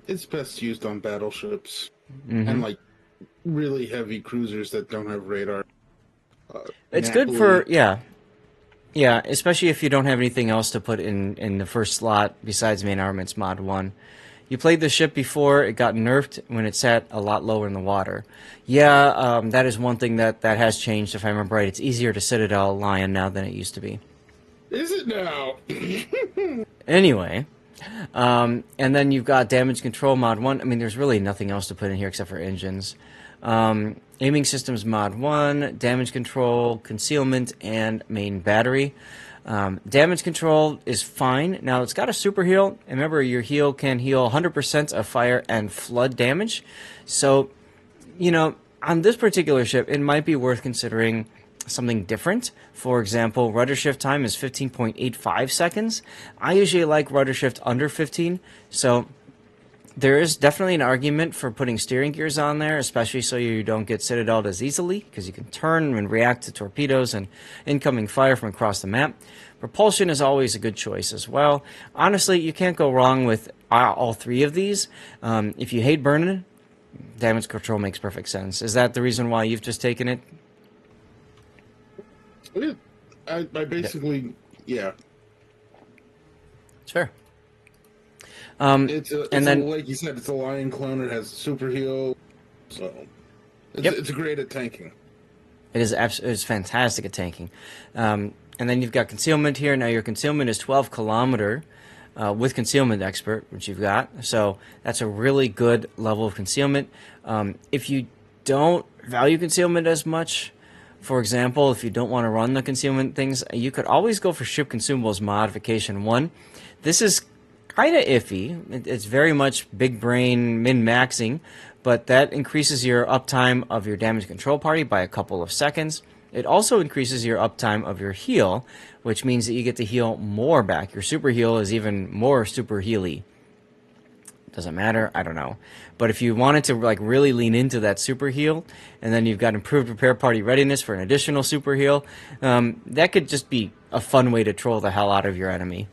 It's best used on battleships and like really heavy cruisers that don't have radar. It's good for, yeah, especially if you don't have anything else to put in the first slot besides main armaments mod 1. You played the ship before, it got nerfed when it sat a lot lower in the water. Yeah, that is one thing that has changed, if I remember right. It's easier to Citadel Lion now than it used to be. Is it now? Anyway, and then you've got Damage Control mod 1. I mean, there's really nothing else to put in here except for engines. Aiming Systems mod 1, Damage Control, Concealment, and Main Battery. Damage Control is fine. Now, it's got a super heal. And remember, your heal can heal 100% of fire and flood damage. So, on this particular ship, it might be worth considering something different. For example, rudder shift time is 15.85 seconds. I usually like rudder shift under 15, so there is definitely an argument for putting steering gears on there, especially so you don't get citadeled as easily, because you can turn and react to torpedoes and incoming fire from across the map. Propulsion is always a good choice as well. Honestly, you can't go wrong with all three of these. If you hate burning, damage control makes perfect sense. Is that the reason why you've just taken it? I basically, yeah. Sure. It's like you said, it's a Lion clone. It has super heal, so it's great at tanking. It is it's fantastic at tanking. And then you've got concealment here. Now your concealment is 12 kilometer with Concealment Expert, which you've got. So that's a really good level of concealment. If you don't value concealment as much, for example, if you don't want to run the concealment things, you could always go for Ship Consumables Modification 1. This is kind of iffy. It's very much big brain min-maxing, but that increases your uptime of your damage control party by a couple of seconds. It also increases your uptime of your heal, which means that you get to heal more back. Your super heal is even more super healy. Doesn't matter, I don't know. But if you wanted to really lean into that super heal, and then you've got improved repair party readiness for an additional super heal, that could just be a fun way to troll the hell out of your enemy.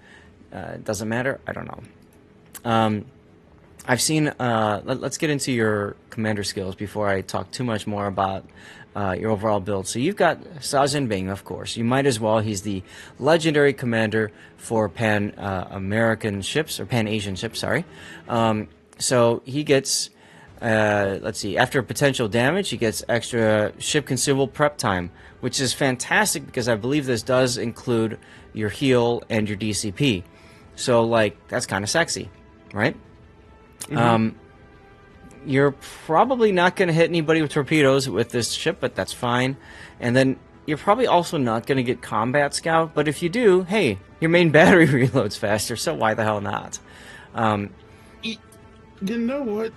Doesn't matter, I don't know. I've seen, let's get into your commander skills before I talk too much more about your overall build. So you've got Sa Jinbing, of course. You might as well. He's the legendary commander for Pan-American ships, or Pan-Asian ships, sorry. So he gets, let's see, after potential damage, he gets extra ship consumable prep time, which is fantastic because I believe this does include your heal and your DCP. So, like, that's kind of sexy, right? You're probably not going to hit anybody with torpedoes with this ship, but that's fine. And then you're probably also not going to get combat scout, but if you do, hey, your main battery reloads faster, so why the hell not? You know what?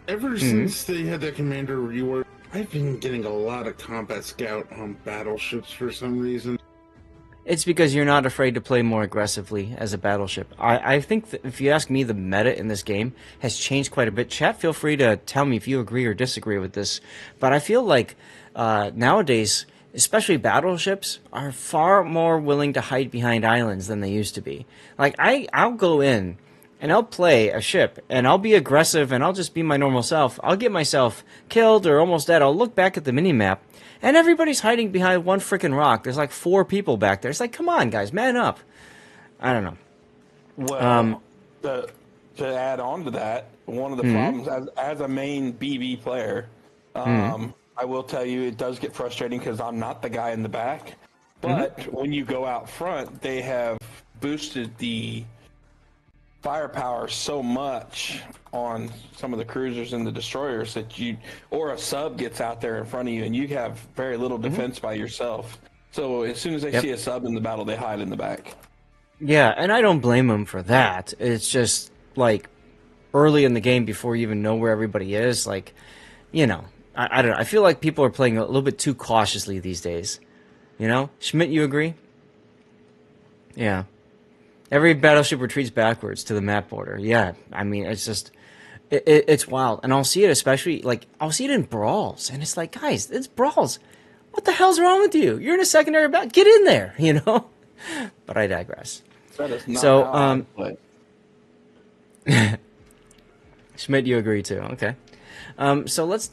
Ever since they had that commander rework, I've been getting a lot of combat scout on battleships for some reason. It's because you're not afraid to play more aggressively as a battleship. I think that if you ask me, the meta in this game has changed quite a bit. Chat, feel free to tell me if you agree or disagree with this. But I feel like nowadays, especially battleships, are far more willing to hide behind islands than they used to be. Like, I'll go in and I'll play a ship and I'll be aggressive and I'll just be my normal self. I'll get myself killed or almost dead. I'll look back at the minimap and everybody's hiding behind one freaking rock. There's like 4 people back there. It's like, come on, guys, man up. I don't know. Well, to add on to that, one of the problems as a main BB player, I will tell you it does get frustrating because I'm not the guy in the back. But when you go out front, they have boosted the firepower so much on some of the cruisers and the destroyers that or a sub gets out there in front of you and you have very little defense by yourself. So as soon as they see a sub in the battle, they hide in the back. Yeah, and I don't blame them for that. It's just like early in the game before you even know where everybody is. Like, you know, I don't know. I feel like people are playing a little bit too cautiously these days. You know, Schmidt, you agree? Yeah. Every battleship retreats backwards to the map border. Yeah, I mean, it's just, it's wild. And I'll see it especially, like, I'll see it in brawls. And it's like, guys, it's brawls. What the hell's wrong with you? You're in a secondary battle. Get in there, you know? But I digress. That is not how I play. Schmidt, you agree too. Okay. So let's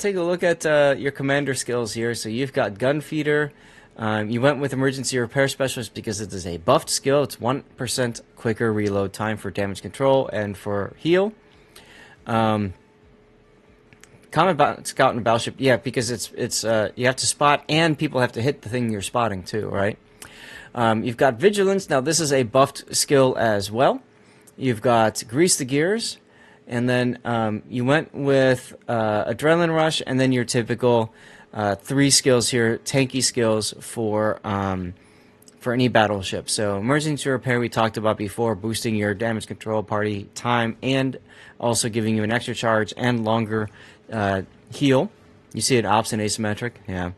take a look at your commander skills here. So you've got gun feeder. You went with Emergency Repair Specialist because it is a buffed skill. It's 1% quicker reload time for damage control and for heal. Combat Scout and Battleship, yeah, because it's you have to spot and people have to hit the thing you're spotting too, right? You've got Vigilance. Now this is a buffed skill as well. You've got Grease the Gears, and then you went with Adrenaline Rush, and then your typical 3 skills here, tanky skills for any battleship. So emergency repair we talked about before, boosting your damage control party time and also giving you an extra charge and longer heal. You see it ops and asymmetric, yeah.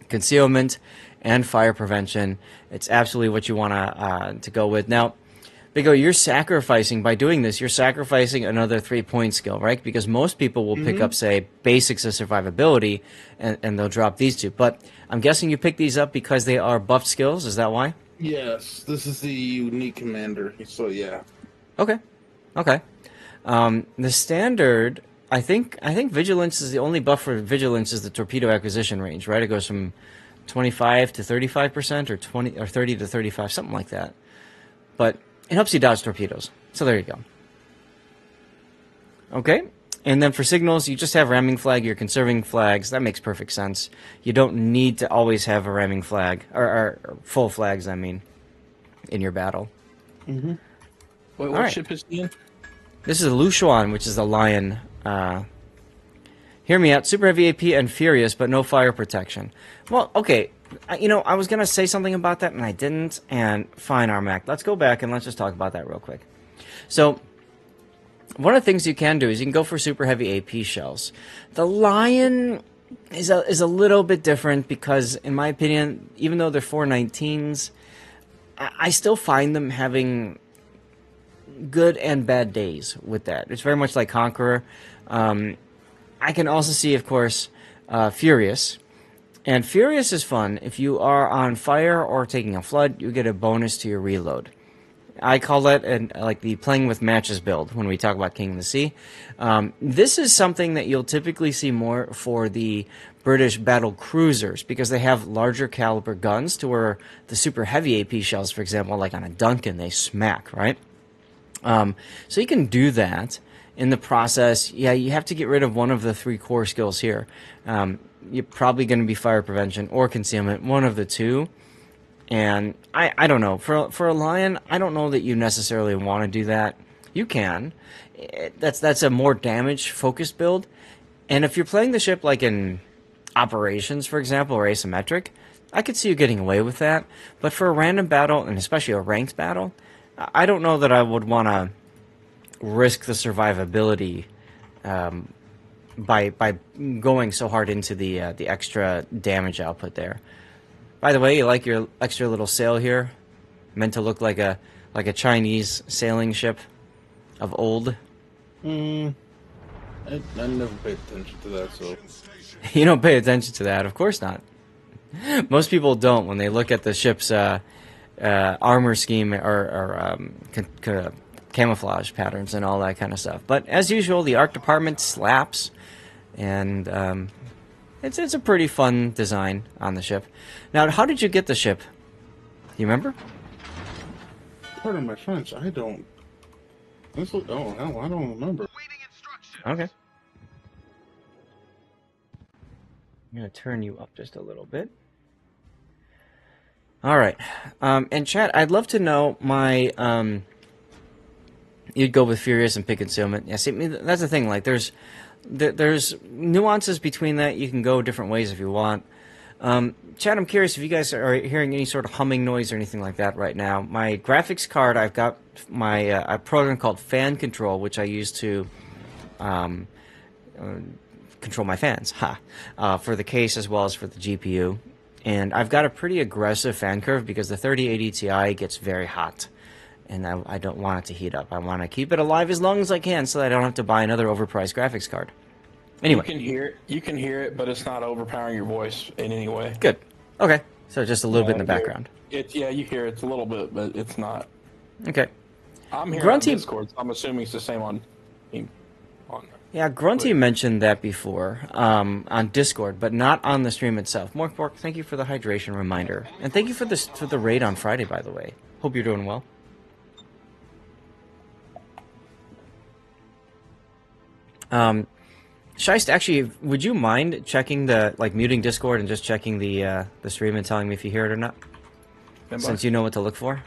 Concealment and fire prevention. It's absolutely what you want to go with. Now, Big O, you're sacrificing, by doing this, you're sacrificing another 3-point skill, right? Because most people will pick up, say, basics of survivability, and they'll drop these 2. But I'm guessing you picked these up because they are buffed skills, is that why? Yes, this is the unique commander, so yeah. Okay. The standard, I think Vigilance is the only buff for Vigilance is the torpedo acquisition range, right? It goes from 25 to 35% or 20 or 30 to 35, something like that. But it helps you dodge torpedoes. So there you go. Okay. And then for signals, you just have ramming flag. You're conserving flags. That makes perfect sense. You don't need to always have a ramming flag. Or full flags, I mean, in your battle. Wait, what ship is he in? This is a Louchuan, which is the Lion. Hear me out. Super heavy AP and furious, but no fire protection. Well, okay. You know, I was going to say something about that, and I didn't. And fine, Armac. Let's go back, and let's just talk about that real quick. So, one of the things you can do is you can go for super heavy AP shells. The Lion is a little bit different because, in my opinion, even though they're 419s, I still find them having good and bad days with that. It's very much like Conqueror. I can also see, of course, Furious. And Furious is fun. If you are on fire or taking a flood, you get a bonus to your reload. I call that like the playing with matches build when we talk about King of the Sea. This is something that you'll typically see more for the British battle cruisers because they have larger caliber guns to where the super heavy AP shells, for example, like on a Duncan, they smack, right? So you can do that. In the process, yeah, you have to get rid of one of the 3 core skills here. You're probably going to be fire prevention or concealment, one of the 2. And I don't know. For a lion, I don't know that you necessarily want to do that. You can. That's a more damage focused build. And if you're playing the ship like in operations, for example, or asymmetric, I could see you getting away with that. But for a random battle, and especially a ranked battle, I don't know that I would want to risk the survivability by going so hard into the extra damage output there. By the way, you like your extra little sail here, meant to look like a Chinese sailing ship of old. I never paid attention to that, so. You don't pay attention to that, of course not. Most people don't when they look at the ship's armor scheme or camouflage patterns and all that kind of stuff. But as usual, the art department slaps, and it's a pretty fun design on the ship. Now, how did you get the ship? Do you remember? Pardon my French, I don't. Oh hell, I don't remember. Okay. I'm going to turn you up just a little bit. All right. And chat, I'd love to know my... you'd go with Furious and pick concealment. Yeah, see, that's the thing. Like, there's nuances between that. You can go different ways if you want. Chat, I'm curious if you guys are hearing any sort of humming noise or anything like that right now. My graphics card, I've got my a program called Fan Control, which I use to control my fans, for the case as well as for the GPU. And I've got a pretty aggressive fan curve because the 3080 Ti gets very hot. And I don't want it to heat up. I want to keep it alive as long as I can so that I don't have to buy another overpriced graphics card. Anyway. You can hear it, but it's not overpowering your voice in any way. Good. Okay. So just a little bit in the background. Yeah, you hear it. It's a little bit, but it's not. Okay. I'm hearing Grunty, on Discord, so I'm assuming it's the same on. Yeah, Grunty mentioned that before on Discord, but not on the stream itself. Mork, thank you for the hydration reminder, and thank you for the raid on Friday. By the way, hope you're doing well. Scheist, actually, would you mind checking muting Discord and just checking the stream and telling me if you hear it or not? Since you know what to look for,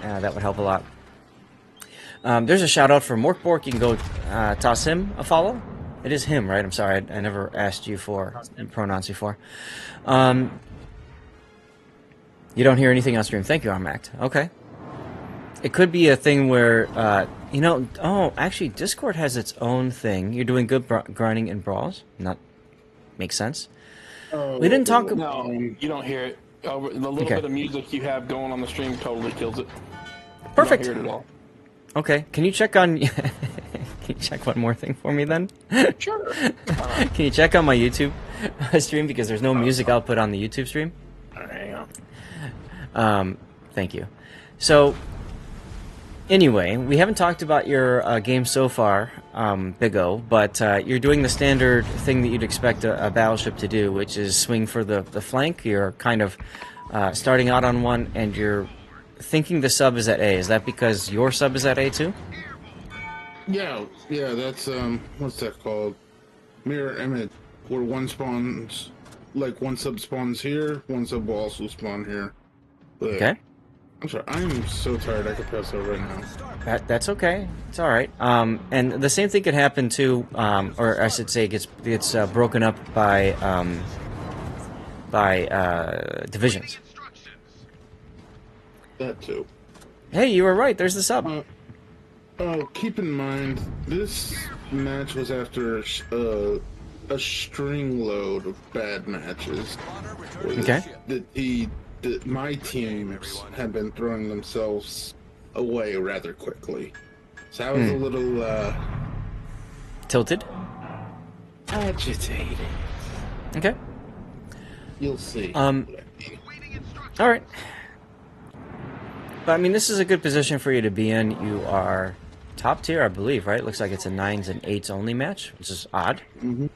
that would help a lot. There's a shout out for Morkbork. You can go toss him a follow. It is him, right? I'm sorry, I never asked you for pronouns before. You don't hear anything on stream. Thank you, Armact. Okay. It could be a thing where, actually, Discord has its own thing. You're doing good grinding in brawls. Makes sense. We didn't talk about... No, you don't hear it. The little bit of music you have going on the stream totally kills it. Perfect. You don't hear it at all. Okay, can you check on... Can you check one more thing for me, then? Sure. Can you check on my YouTube stream, because there's no music output on the YouTube stream? Hang on. Thank you. So... Anyway, we haven't talked about your game so far, Big O, but you're doing the standard thing that you'd expect a battleship to do, which is swing for the flank. You're kind of starting out on one, and you're thinking the sub is at A. Is that because your sub is at A too? Yeah, that's, what's that called? Mirror image, where one spawns, like one sub spawns here, one sub will also spawn here. But okay. I'm sorry, I'm so tired I could pass out right now. That's okay. It's all right. And the same thing could happen too, or I should say, it gets broken up by divisions. That too. Hey, you were right. There's the sub. Keep in mind, this match was after a string load of bad matches. Okay. My teams have been throwing themselves away rather quickly. So I was a little, tilted? Agitated. Okay. You'll see. Alright. But, I mean, this is a good position for you to be in. You are top tier, I believe, right? Looks like it's a 9s and 8s only match, which is odd. Mm-hmm.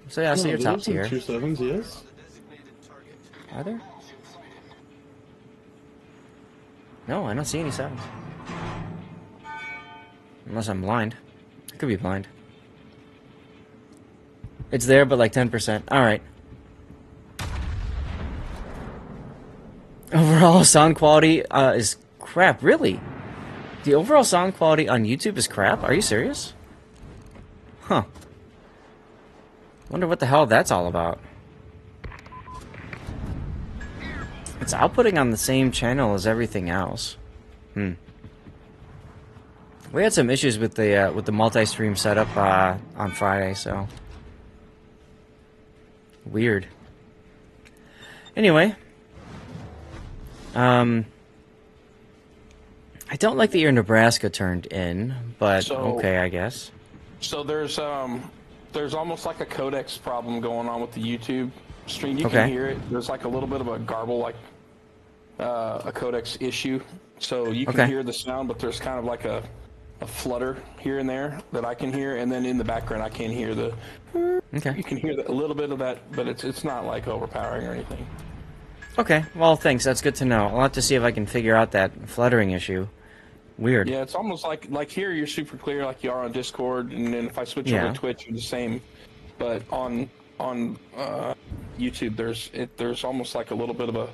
So, yeah, so you're top tier. 2 7s, yes. Are there? No, I don't see any 7s. Unless I'm blind. I could be blind. It's there, but like 10%. Alright. Overall sound quality is crap. Really? The overall sound quality on YouTube is crap? Are you serious? Huh. Wonder what the hell that's all about. It's outputting on the same channel as everything else. We had some issues with the multi-stream setup on Friday, so weird. Anyway, I don't like that your Nebraska turned in, but okay, I guess. So there's almost like a codex problem going on with the YouTube stream. You can hear it. There's like a little bit of a garble, like a codex issue. So you can hear the sound, but there's kind of like a flutter here and there that I can hear, and then in the background I can hear the. Okay. You can hear a little bit of that, but it's not like overpowering or anything. Okay. Well, thanks. That's good to know. I'll have to see if I can figure out that fluttering issue. Weird. Yeah, it's almost like here you're super clear, like you are on Discord, and then if I switch over to Twitch, you're the same. But on YouTube, there's almost like a little bit of a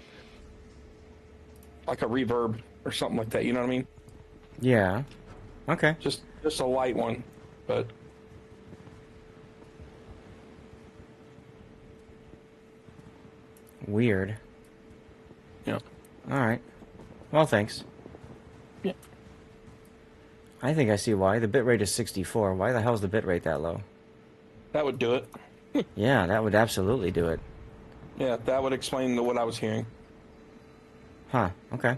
reverb or something like that. You know what I mean? Yeah. Okay. Just a light one, but. Weird. Yeah. All right. Well, thanks. Yeah. I think I see why. The bitrate is 64. Why the hell is the bitrate that low? That would do it. Yeah, that would absolutely do it. Yeah, that would explain what I was hearing. Huh. Okay.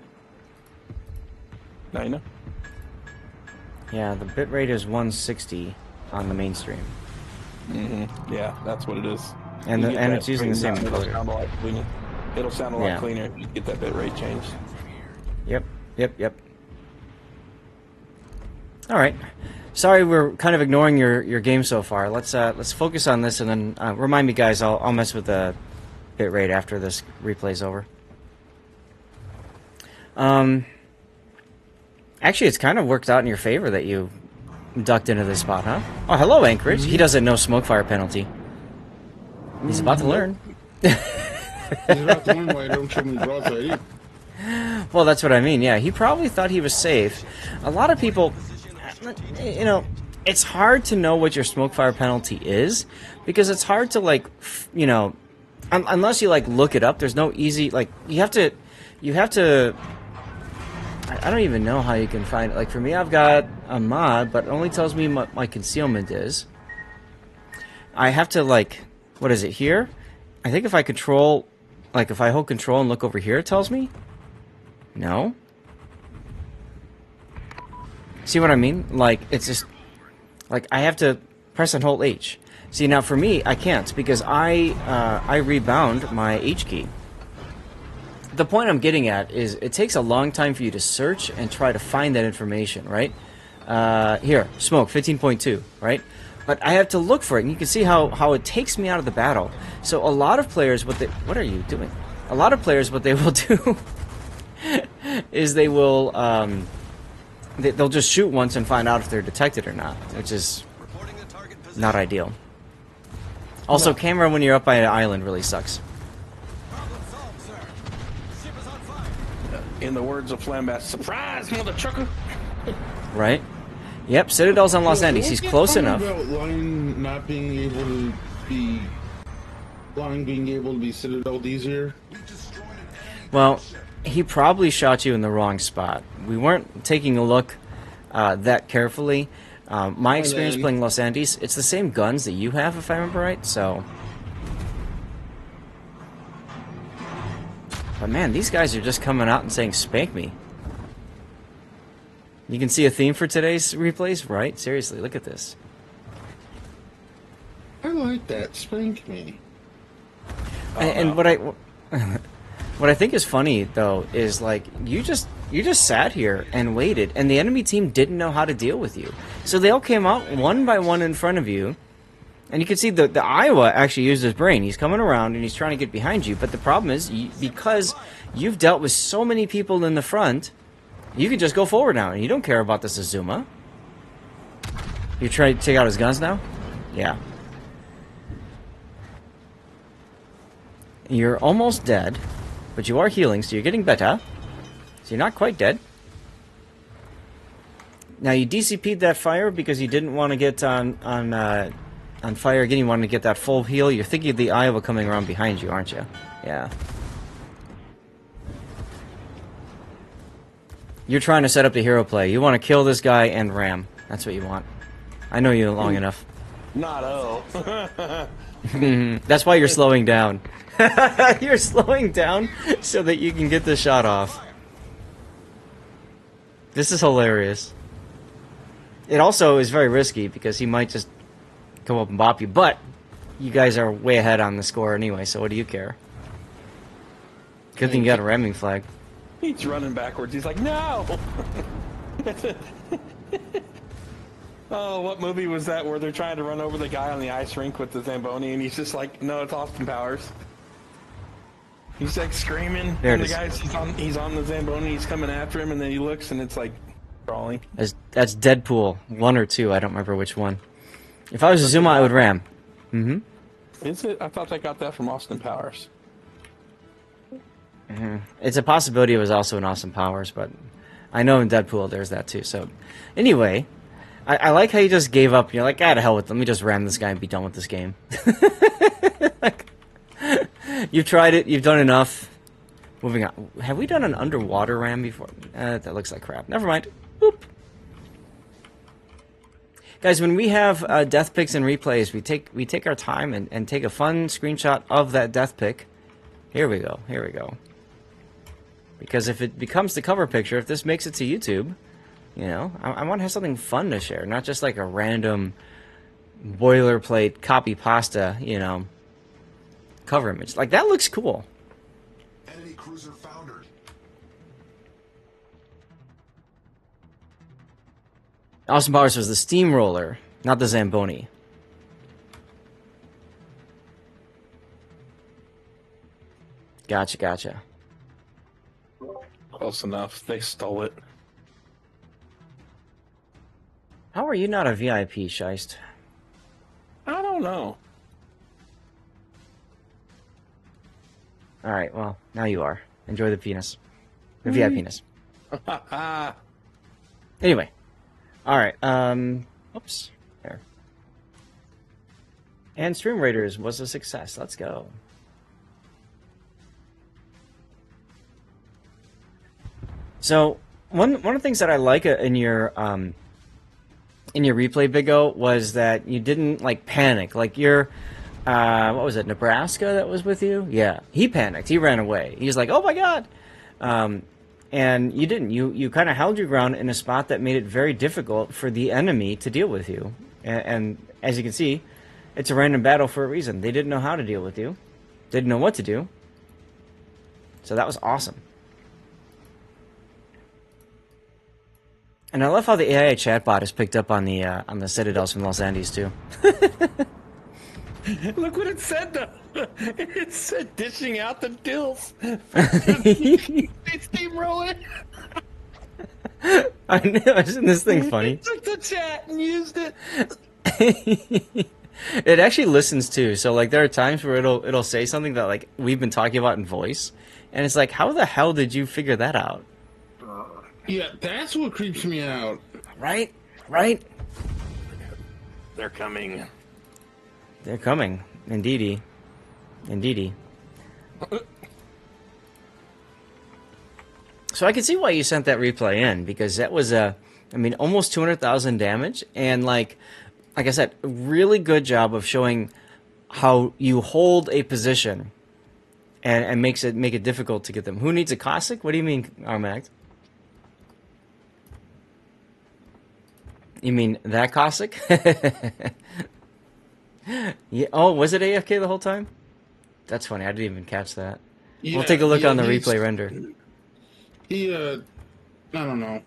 Now you know. Yeah, the bitrate is 160 on the mainstream. Mm-hmm. Yeah, that's what it is. And it's using the same encoder. It'll sound a lot cleaner if you get that bit rate changed. Yep. All right. Sorry, we're kind of ignoring your game so far. Let's focus on this, and then remind me, guys. I'll mess with the bit rate after this replay's over. Actually, it's kind of worked out in your favor that you ducked into this spot, huh? Oh, hello, Anchorage. He doesn't know smoke fire penalty. He's about to learn. He's about to learn why don't show me broadside. Well, that's what I mean. Yeah, he probably thought he was safe. A lot of people, you know, it's hard to know what your smoke fire penalty is because it's hard to unless you look it up. There's no easy you have to. I don't even know how you can find it. For me, I've got a mod, but it only tells me what my concealment is. I have to what is it here? I think if I control, if I hold control and look over here, it tells me. No. See what I mean? It's just I have to press and hold H. See, now for me, I can't because I rebound my H key. The point I'm getting at is it takes a long time for you to search and try to find that information, right? Here, smoke, 15.2, right? But I have to look for it, and you can see how it takes me out of the battle. So a lot of players, what are you doing? A lot of players, what they will do is they will, they'll just shoot once and find out if they're detected or not, which is not ideal. Also, camera when you're up by an island really sucks. In the words of Flambast, surprise, mother trucker! Right? Yep, Citadel's on Los Andes. He's close enough. About Lion not being able to be... Lion being able to be Citadel'd easier? Well, he probably shot you in the wrong spot. We weren't taking a look that carefully. My experience playing Los Andes, it's the same guns that you have, if I remember right, so... But man, these guys are just coming out and saying, spank me. You can see a theme for today's replays, right? Seriously, look at this. I like that. Spank me. And what I think is funny though is you just sat here and waited, and the enemy team didn't know how to deal with you. So they all came out one by one in front of you, and you can see the Iowa actually used his brain. He's coming around and he's trying to get behind you. But the problem is because you've dealt with so many people in the front, you can just go forward now, and you don't care about the Suzuma. You try to take out his guns now? Yeah. You're almost dead. But you are healing, so you're getting better. So you're not quite dead. Now you DCP'd that fire because you didn't want to get on fire again. You wanted to get that full heal. You're thinking of the Iowa coming around behind you, aren't you? Yeah. You're trying to set up the hero play. You want to kill this guy and ram. That's what you want. I know you long enough. Not That's why you're slowing down. You're slowing down so that you can get the shot off. This is hilarious. It also is very risky because he might just come up and bop you, but you guys are way ahead on the score anyway, so what do you care? Good thing you got a ramming flag. He's running backwards. He's like, no! Oh, what movie was that where they're trying to run over the guy on the ice rink with the Zamboni, and he's just like, no, it's Austin Powers. He's like screaming, there and it the is. guy's he's on the Zamboni, he's coming after him, and then he looks, and it's like crawling. That's Deadpool 1 or 2, I don't remember which one. If I was a Zuma, I would ram. Is it? I thought I got that from Austin Powers. It's a possibility it was also in Austin Powers, but I know in Deadpool there's that too. So, anyway, I like how you just gave up. You're like, ah, to hell with it. Let me just ram this guy and be done with this game. Like, you've tried it. You've done enough. Moving on. Have we done an underwater ram before? That looks like crap. Never mind. Boop. Guys, when we have death picks and replays, we take our time and take a fun screenshot of that death pick. Here we go. Here we go. Because if it becomes the cover picture, if this makes it to YouTube, you know, I want to have something fun to share, not just like a random boilerplate copy pasta, you know, cover image. Like, that looks cool. Enemy cruiser foundered. Austin Powers was the steamroller, not the Zamboni. Gotcha, gotcha. Close enough. They stole it. How are you not a VIP, Scheist? I don't know. Alright, well, now you are. Enjoy the penis. The VIP penis. Anyway. Alright, oops. There. And Stream Raiders was a success. Let's go. So, one of the things that I like in your replay, Big O, was that you didn't, like, panic. Like, your, what was it, Nebraska that was with you? Yeah, he panicked. He ran away. He was like, oh my god! And you didn't. You kind of held your ground in a spot that made it very difficult for the enemy to deal with you. And as you can see, it's a random battle for a reason. They didn't know how to deal with you. They didn't know what to do. So that was awesome. And I love how the AI chatbot is picked up on the Citadels from Los Andes too. Look what it said though. It said dishing out the dills. It's steamrolling. I know, isn't this thing funny? It took the chat and used it. It actually listens too. So like there are times where it'll say something that like we've been talking about in voice, and it's like, how the hell did you figure that out? Yeah, that's what creeps me out. Right? Right? They're coming. They're coming. Indeedy. Indeedy. So I can see why you sent that replay in, because that was almost 200,000 damage, and like I said, really good job of showing how you hold a position and make it difficult to get them. Who needs a Cossack? What do you mean, Armact? You mean that Cossack? Yeah. Oh, was it AFK the whole time? That's funny. I didn't even catch that. Yeah, we'll take a look on the he's- replay render. He, I don't know.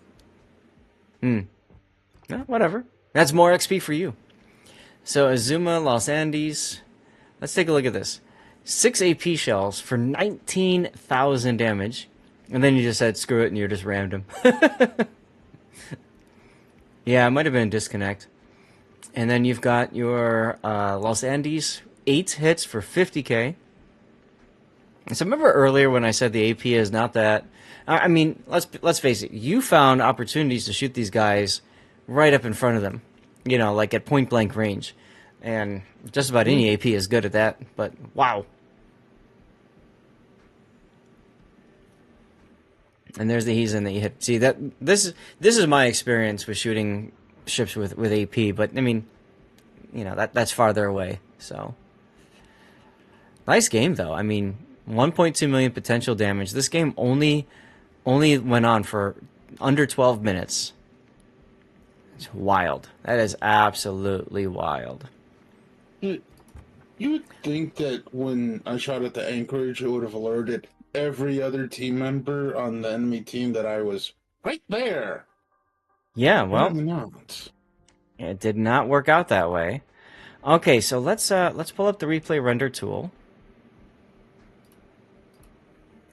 No, whatever. That's more XP for you. So Azuma, Los Andes. Let's take a look at this. 6 AP shells for 19,000 damage. And then you just said screw it and you just rammed him. Yeah, it might have been a disconnect. And then you've got your Los Andes, 8 hits for 50k. So remember earlier when I said the AP is not that. I mean, let's face it. You found opportunities to shoot these guys right up in front of them, like at point blank range, and just about any AP is good at that. But wow. And there's the He's in that you hit. See that this is my experience with shooting ships with AP. But I mean, that's farther away. So nice game though. I mean, 1.2 million potential damage. This game only went on for under 12 minutes. It's wild. That is absolutely wild. You would think that when I shot at the anchorage, it would have alerted every other team member on the enemy team that I was right there. Yeah, well, Apparently not. it did not work out that way. Okay, so let's pull up the replay render tool.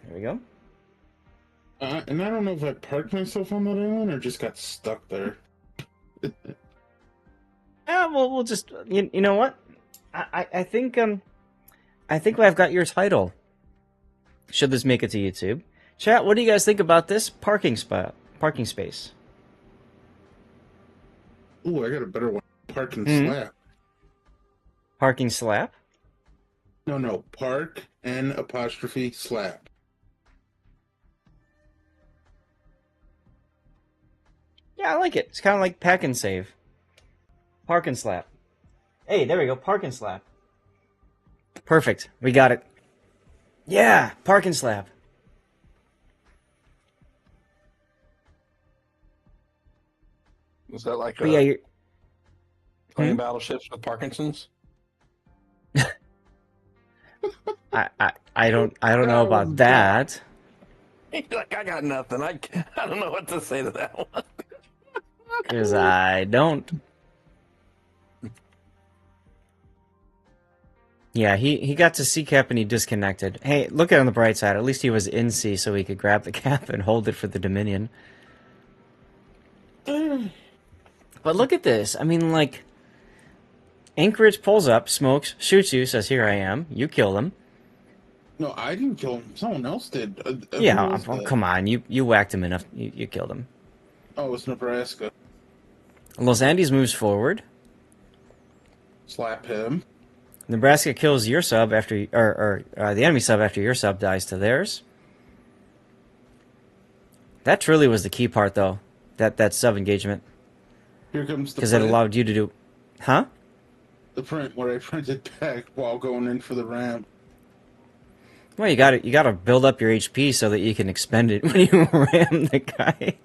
There we go. And I don't know if I parked myself on that island or just got stuck there. Yeah, well, we'll just you know what? I think I've got your title. Should this make it to YouTube? Chat, what do you guys think about this parking space? Ooh, I got a better one. Park and slap. Parking slap? No. Park and apostrophe slap. Yeah, I like it. It's kind of like pack and save. Park and slap. Hey, there we go. Park and slap. Perfect. We got it. Yeah, park and slap. Was that like But yeah, you're... playing battleships with Parkinson's? I don't know about that. Like, I got nothing. I don't know what to say to that one. Because I don't. Yeah, he got to sea cap and he disconnected. Hey, look at it on the bright side. At least he was in sea so he could grab the cap and hold it for the Dominion. But look at this. I mean, like, Anchorage pulls up, smokes, shoots you, says, "Here I am." You kill him. No, I didn't kill him. Someone else did. Yeah, come on. You whacked him enough. You killed him. Oh, it's Nebraska. Los Andes moves forward. Slap him. Nebraska kills your sub after, or the enemy sub after your sub dies to theirs. That truly was the key part, though. That sub engagement. Here comes the because it allowed you to do, huh? The print where I printed back while going in for the ramp. Well, you got to build up your HP so that you can expend it when you ram the guy.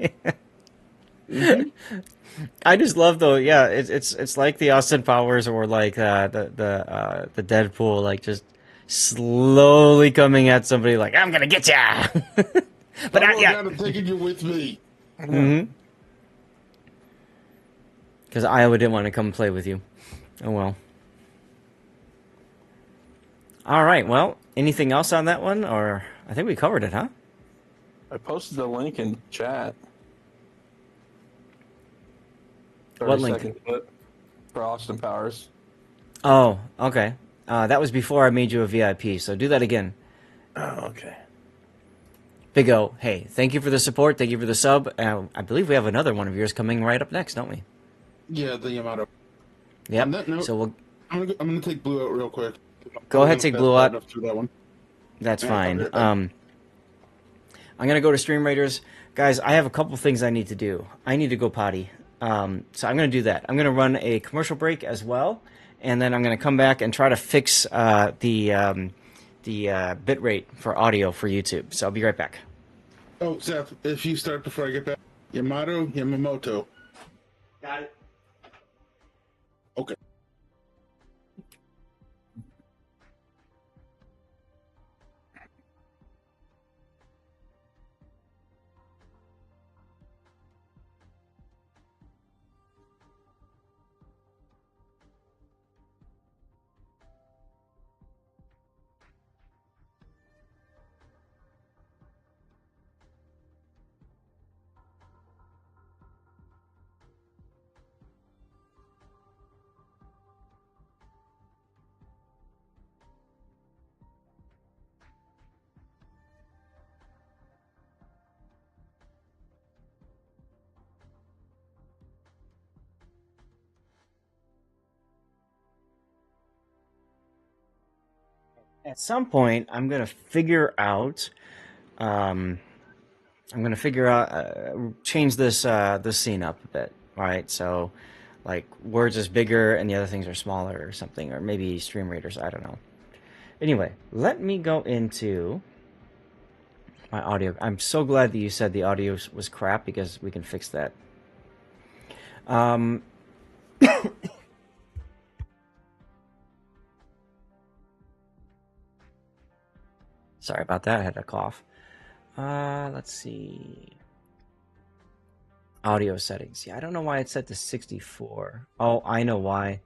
I just love though. Yeah, it's like the Austin Powers or like the Deadpool, like just slowly coming at somebody like I'm gonna get ya. But not yet. I'm taking you with me. Because Iowa didn't want to come play with you. Oh well. All right. Well, anything else on that one, or I think we covered it, huh? I posted the link in chat. What link? 30-second clip for Austin Powers. Oh, okay. That was before I made you a VIP, so do that again. Oh, okay. Big O, hey, thank you for the support. Thank you for the sub. I believe we have another one of yours coming right up next, don't we? Yeah, the Yamato. Yep. On that note, So I'm gonna take Blue out real quick. Go ahead, take Blue out. Through that one. That's Yeah, fine. I'll be right back. I'm gonna go to Stream Raiders, guys. I have a couple things I need to do. I need to go potty. So I'm gonna do that. I'm gonna run a commercial break as well, and then I'm gonna come back and try to fix the bit rate for audio for YouTube. So I'll be right back. Oh, Seth, if you start before I get back, Yamamoto. Got it. Okay. At some point, I'm gonna figure out. Change this scene up a bit. All right, so like words is bigger and the other things are smaller or something, or maybe stream readers. I don't know. Anyway, let me go into my audio. I'm so glad that you said the audio was crap because we can fix that. Um, sorry about that. I had a cough. Let's see. Audio settings. Yeah, I don't know why it's set to 64. Oh, I know why.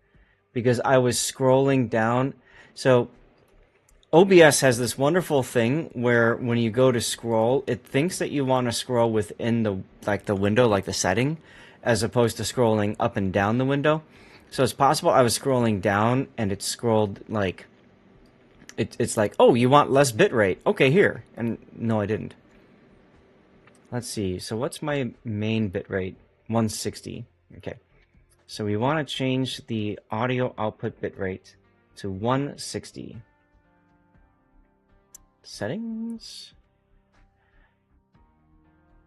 Because I was scrolling down. So OBS has this wonderful thing where when you go to scroll, it thinks that you want to scroll within the window, like the setting, as opposed to scrolling up and down the window. So it's possible I was scrolling down and it scrolled like it's like, oh, you want less bitrate? Okay, here. And no, I didn't. Let's see. So what's my main bitrate? 160. Okay. So we want to change the audio output bitrate to 160. Settings.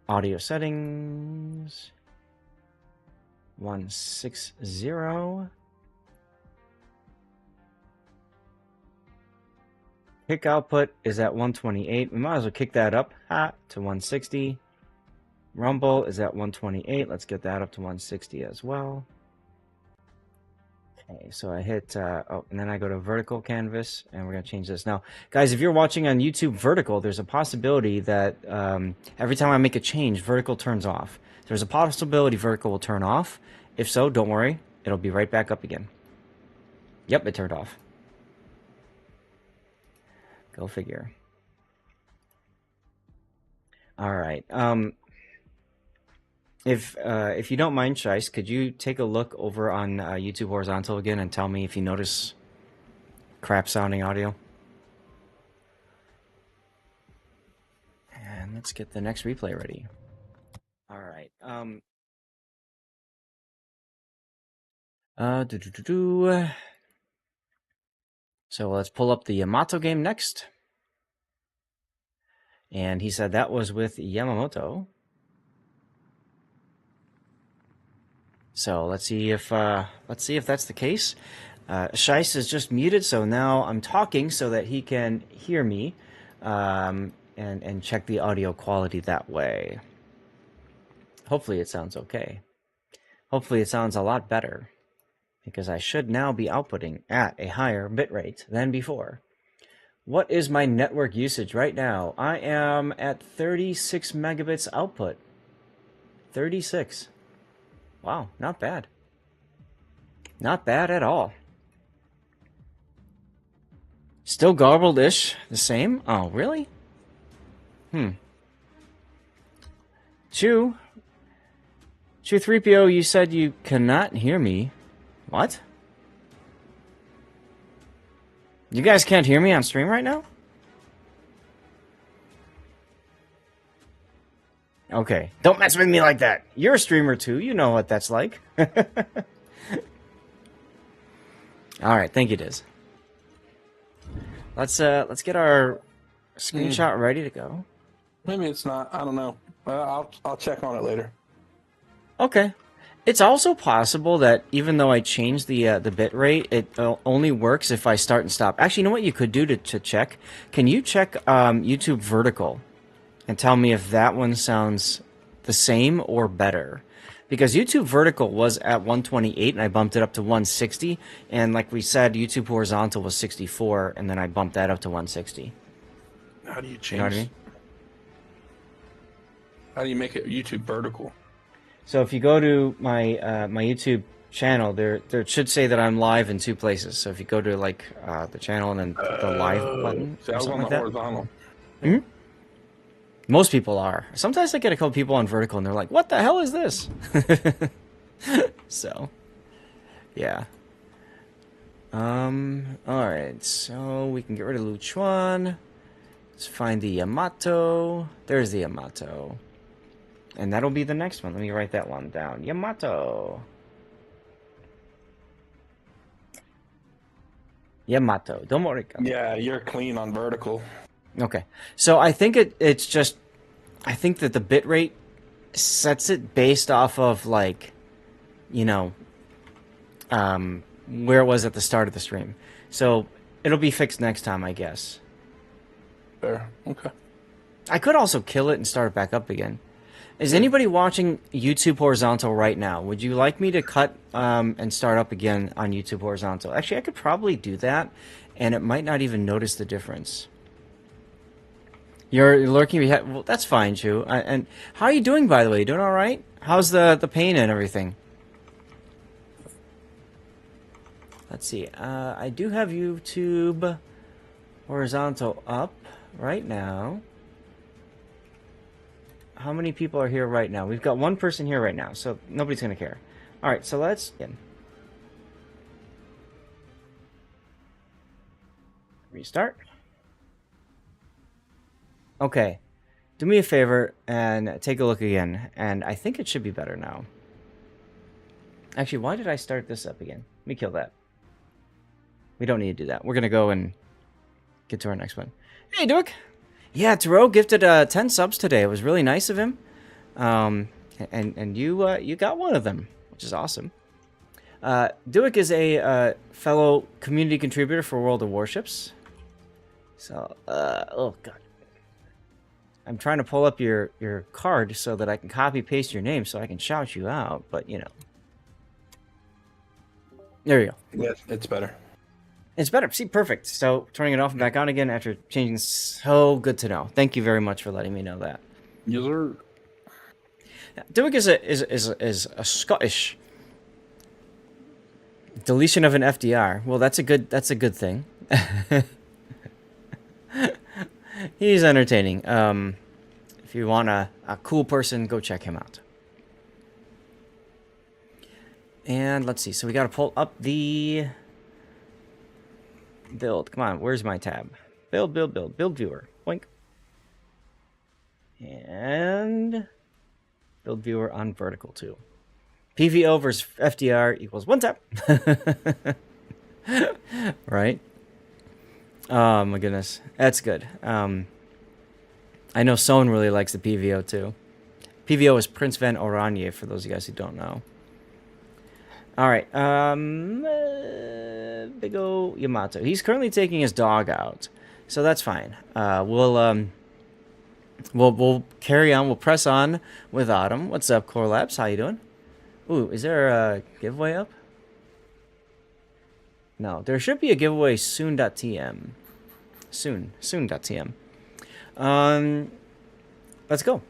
Audio settings. 160. Kick output is at 128. We might as well kick that up to 160. Rumble is at 128. Let's get that up to 160 as well. Okay, so I hit, and then I go to vertical canvas, and we're going to change this. Now, guys, if you're watching on YouTube vertical, there's a possibility that every time I make a change, vertical turns off. There's a possibility vertical will turn off. If so, don't worry. It'll be right back up again. Yep, it turned off. Go figure. All right. If you don't mind, Shice, could you take a look over on YouTube Horizontal again and tell me if you notice crap sounding audio? And let's get the next replay ready. All right. So let's pull up the Yamato game next. And he said that was with Yamamoto. So let's see if that's the case. Shice is just muted, so now I'm talking so that he can hear me, and check the audio quality that way. Hopefully it sounds okay. Hopefully it sounds a lot better, because I should now be outputting at a higher bitrate than before. What is my network usage right now? I am at 36 megabits output. 36. Wow, not bad. Not bad at all. Still garbled-ish, the same? Oh, really? Chew 3PO, you said you cannot hear me. What? You guys can't hear me on stream right now? Okay, don't mess with me like that. You're a streamer too. You know what that's like. All right, thank you, Diz. Let's get our screenshot ready to go. Maybe it's not. I don't know. I'll check on it later. Okay. It's also possible that even though I changed the bit rate, it only works if I start and stop. Actually, you know what you could do to check? Can you check YouTube vertical and tell me if that one sounds the same or better? Because YouTube vertical was at 128 and I bumped it up to 160. And like we said, YouTube horizontal was 64 and then I bumped that up to 160. How do you change? You know what I mean? How do you make it YouTube vertical? So if you go to my my YouTube channel, there should say that I'm live in two places. So if you go to like the channel and then the live button So I or was something on like the that. horizontal. Mm-hmm. Most people are. Sometimes I get a couple people on vertical and they're like, "What the hell is this?" So, yeah. All right. So we can get rid of Louchuan. Let's find the Yamato. There's the Yamato. And that'll be the next one. Let me write that one down. Yamato. Yamato. Domorika. Yeah, you're clean on vertical. Okay. So I think it's just I think that the bitrate sets it based off of like, you know, where it was at the start of the stream. So it'll be fixed next time, I guess. Fair. Okay. I could also kill it and start it back up again. Is anybody watching YouTube Horizontal right now? Would you like me to cut and start up again on YouTube Horizontal? Actually, I could probably do that, and it might not even notice the difference. You're lurking behind. Well, that's fine, Chu. And how are you doing, by the way? You doing all right? How's the pain and everything? Let's see. I do have YouTube Horizontal up right now. How many people are here right now? We've got one person here right now, so nobody's going to care. All right, so let's... Restart. Okay. Do me a favor and take a look again, and I think it should be better now. Actually, why did I start this up again? Let me kill that. We don't need to do that. We're going to go and get to our next one. Hey, Duke! Yeah, Taro gifted 10 subs today. It was really nice of him. And you got one of them, which is awesome. Duick is a fellow community contributor for World of Warships. So, oh god. I'm trying to pull up your card so that I can copy paste your name so I can shout you out, but you know. There you go. Yeah, it's better. It's better. See, perfect. So turning it off and back on again after changing. So good to know. Thank you very much for letting me know that. User. Duick is a Scottish deletion of an FDR. Well, that's a good thing. He's entertaining. If you want a cool person, go check him out. And let's see. So we got to pull up the build. Come on, where's my tab? Build viewer. Boink. And build viewer on vertical too. PVO versus FDR equals 1 tap. Right? Oh my goodness. That's good. I know Sohn really likes the PVO too. PVO is Prince Van Oranje for those of you guys who don't know. Alright, Big O Yamato. He's currently taking his dog out, so that's fine. We'll carry on. We'll press on with Autumn. What's up, Core Labs? How you doing? Ooh, is there a giveaway up? No, there should be a giveaway soon.tm. Soon.tm. Let's go.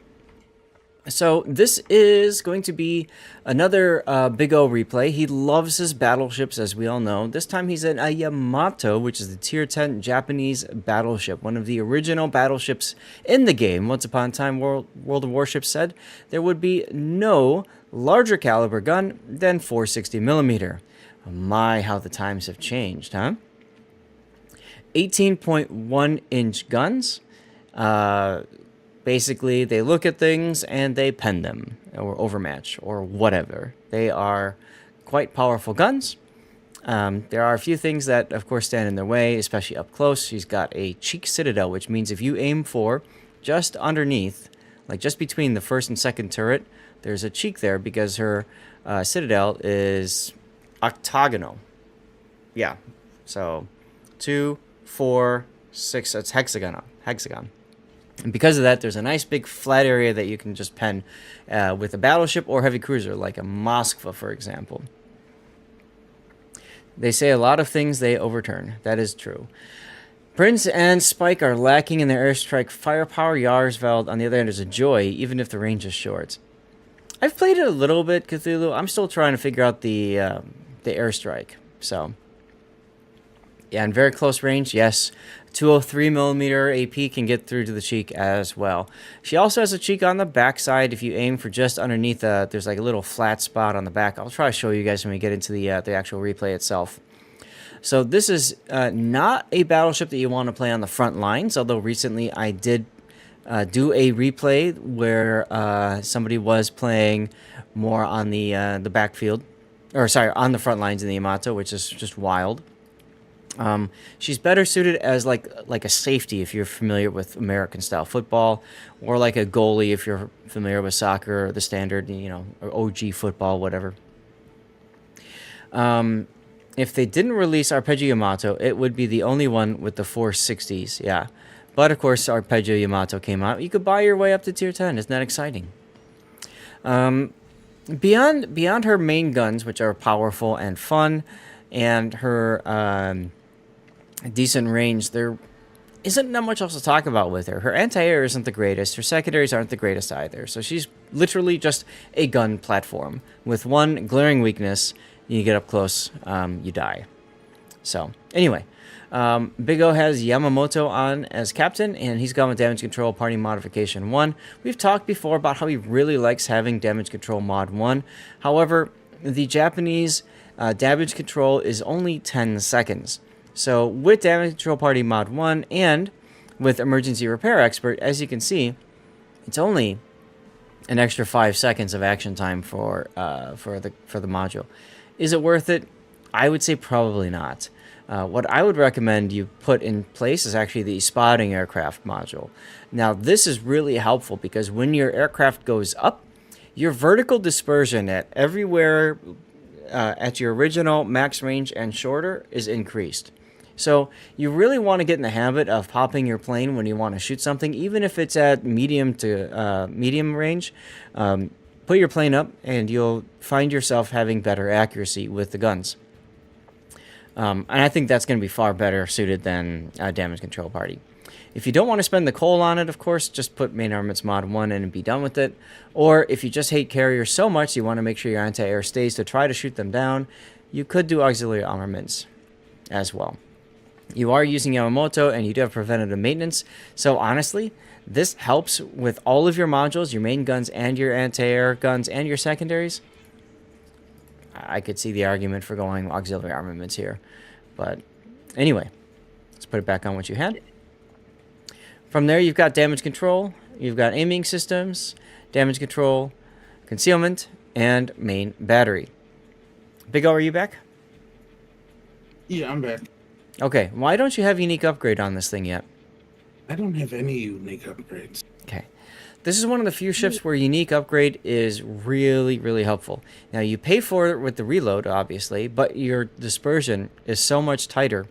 So this is going to be another Big O replay. He loves his battleships, as we all know. This time he's in a Yamato, which is the Tier 10 Japanese battleship, one of the original battleships in the game. Once upon a time, World of Warships said there would be no larger caliber gun than 460mm. My, how the times have changed, huh? 18.1-inch guns. Basically, they look at things and they pen them, or overmatch, or whatever. They are quite powerful guns. There are a few things that, of course, stand in their way, especially up close. She's got a cheek citadel, which means if you aim for just underneath, like just between the first and second turret, there's a cheek there because her citadel is octagonal. Yeah, so 2, 4, 6, that's hexagon. And because of that, there's a nice big flat area that you can just pen with a battleship or heavy cruiser, like a Moskva, for example. They say a lot of things they overturn. That is true. Prince and Spike are lacking in their airstrike firepower. Yarsveld, on the other hand, is a joy, even if the range is short. I've played it a little bit, Cthulhu. I'm still trying to figure out the airstrike. So, yeah, in very close range, yes. 203mm AP can get through to the cheek as well. She also has a cheek on the backside. If you aim for just underneath, there's like a little flat spot on the back. I'll try to show you guys when we get into the actual replay itself. So this is not a battleship that you want to play on the front lines, although recently I did do a replay where somebody was playing more on the backfield, or sorry, on the front lines in the Yamato, which is just wild. She's better suited as like a safety if you're familiar with American style football, or like a goalie if you're familiar with soccer or the standard, or OG football, whatever. If they didn't release Arpeggio Yamato, it would be the only one with the 460s, yeah. But of course, Arpeggio Yamato came out. You could buy your way up to tier 10. Isn't that exciting? Beyond her main guns, which are powerful and fun, and her decent range, there isn't that much else to talk about with her. Her anti-air isn't the greatest. Her secondaries aren't the greatest either. So she's literally just a gun platform with one glaring weakness. You get up close, you die. So, anyway, Big O has Yamamoto on as captain, and he's gone with Damage Control Party Modification 1. We've talked before about how he really likes having Damage Control Mod 1. However, the Japanese damage control is only 10 seconds. So, with Damage Control Party Mod 1 and with Emergency Repair Expert, as you can see, it's only an extra 5 seconds of action time for the module. Is it worth it? I would say probably not. What I would recommend you put in place is actually the spotting aircraft module. Now, this is really helpful because when your aircraft goes up, your vertical dispersion at everywhere at your original max range and shorter is increased. So you really want to get in the habit of popping your plane when you want to shoot something, even if it's at medium to medium range. Put your plane up, and you'll find yourself having better accuracy with the guns. And I think that's going to be far better suited than Damage Control Party. If you don't want to spend the coal on it, of course, just put Main Armaments Mod 1 in and be done with it. Or if you just hate carriers so much you want to make sure your anti-air stays to try to shoot them down, you could do Auxiliary Armaments as well. You are using Yamamoto, and you do have preventative maintenance. So honestly, this helps with all of your modules, your main guns and your anti-air guns and your secondaries. I could see the argument for going auxiliary armaments here. But anyway, let's put it back on what you had. From there, you've got damage control, you've got aiming systems, damage control, concealment, and main battery. Big O, are you back? Yeah, I'm back. Okay, why don't you have unique upgrade on this thing yet? I don't have any unique upgrades. Okay. This is one of the few ships where unique upgrade is really, really helpful. Now, you pay for it with the reload, obviously, but your dispersion is so much tighter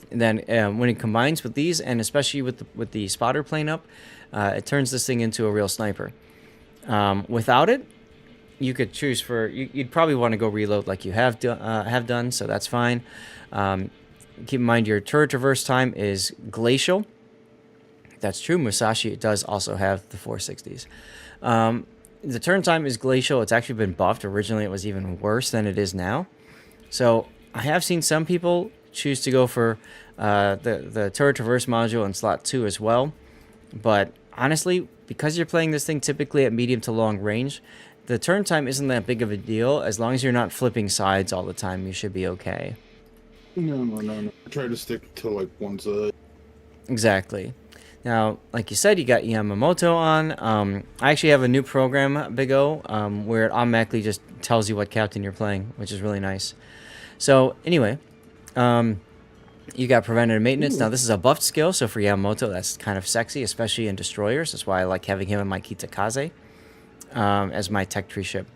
than when it combines with these, and especially with the spotter plane up, it turns this thing into a real sniper. Without it, you could choose for... You'd probably want to go reload like you have done, so that's fine. Keep in mind your turret traverse time is glacial. That's true. Musashi does also have the 460s. The turn time is glacial. It's actually been buffed. Originally, it was even worse than it is now. So I have seen some people choose to go for the turret traverse module in slot 2 as well. But honestly, because you're playing this thing typically at medium to long range, the turn time isn't that big of a deal. As long as you're not flipping sides all the time, you should be okay. No. I try to stick to like one side. Exactly. Now, like you said, you got Yamamoto on. I actually have a new program, Big O, where it automatically just tells you what captain you're playing, which is really nice. So, anyway, you got preventative maintenance. Now, this is a buffed skill, so for Yamamoto, that's kind of sexy, especially in destroyers. That's why I like having him in my Kitakaze as my tech tree ship.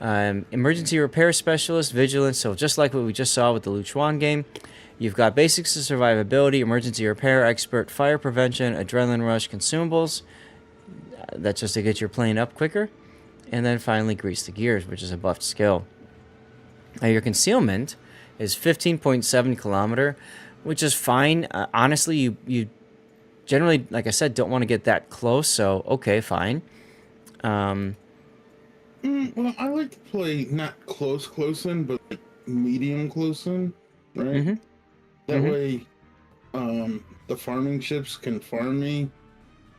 Emergency repair specialist, vigilance. So just like what we just saw with the Louchuan game, you've got basics to survivability, emergency repair expert, fire prevention, adrenaline rush, consumables. That's just to get your plane up quicker. And then finally grease the gears, which is a buffed skill. Now your concealment is 15.7 kilometer, which is fine. Honestly, you generally, like I said, don't want to get that close. So okay, fine. Well, I like to play not close in, but like medium close in, right? Mm-hmm. That way, the farming ships can farm me,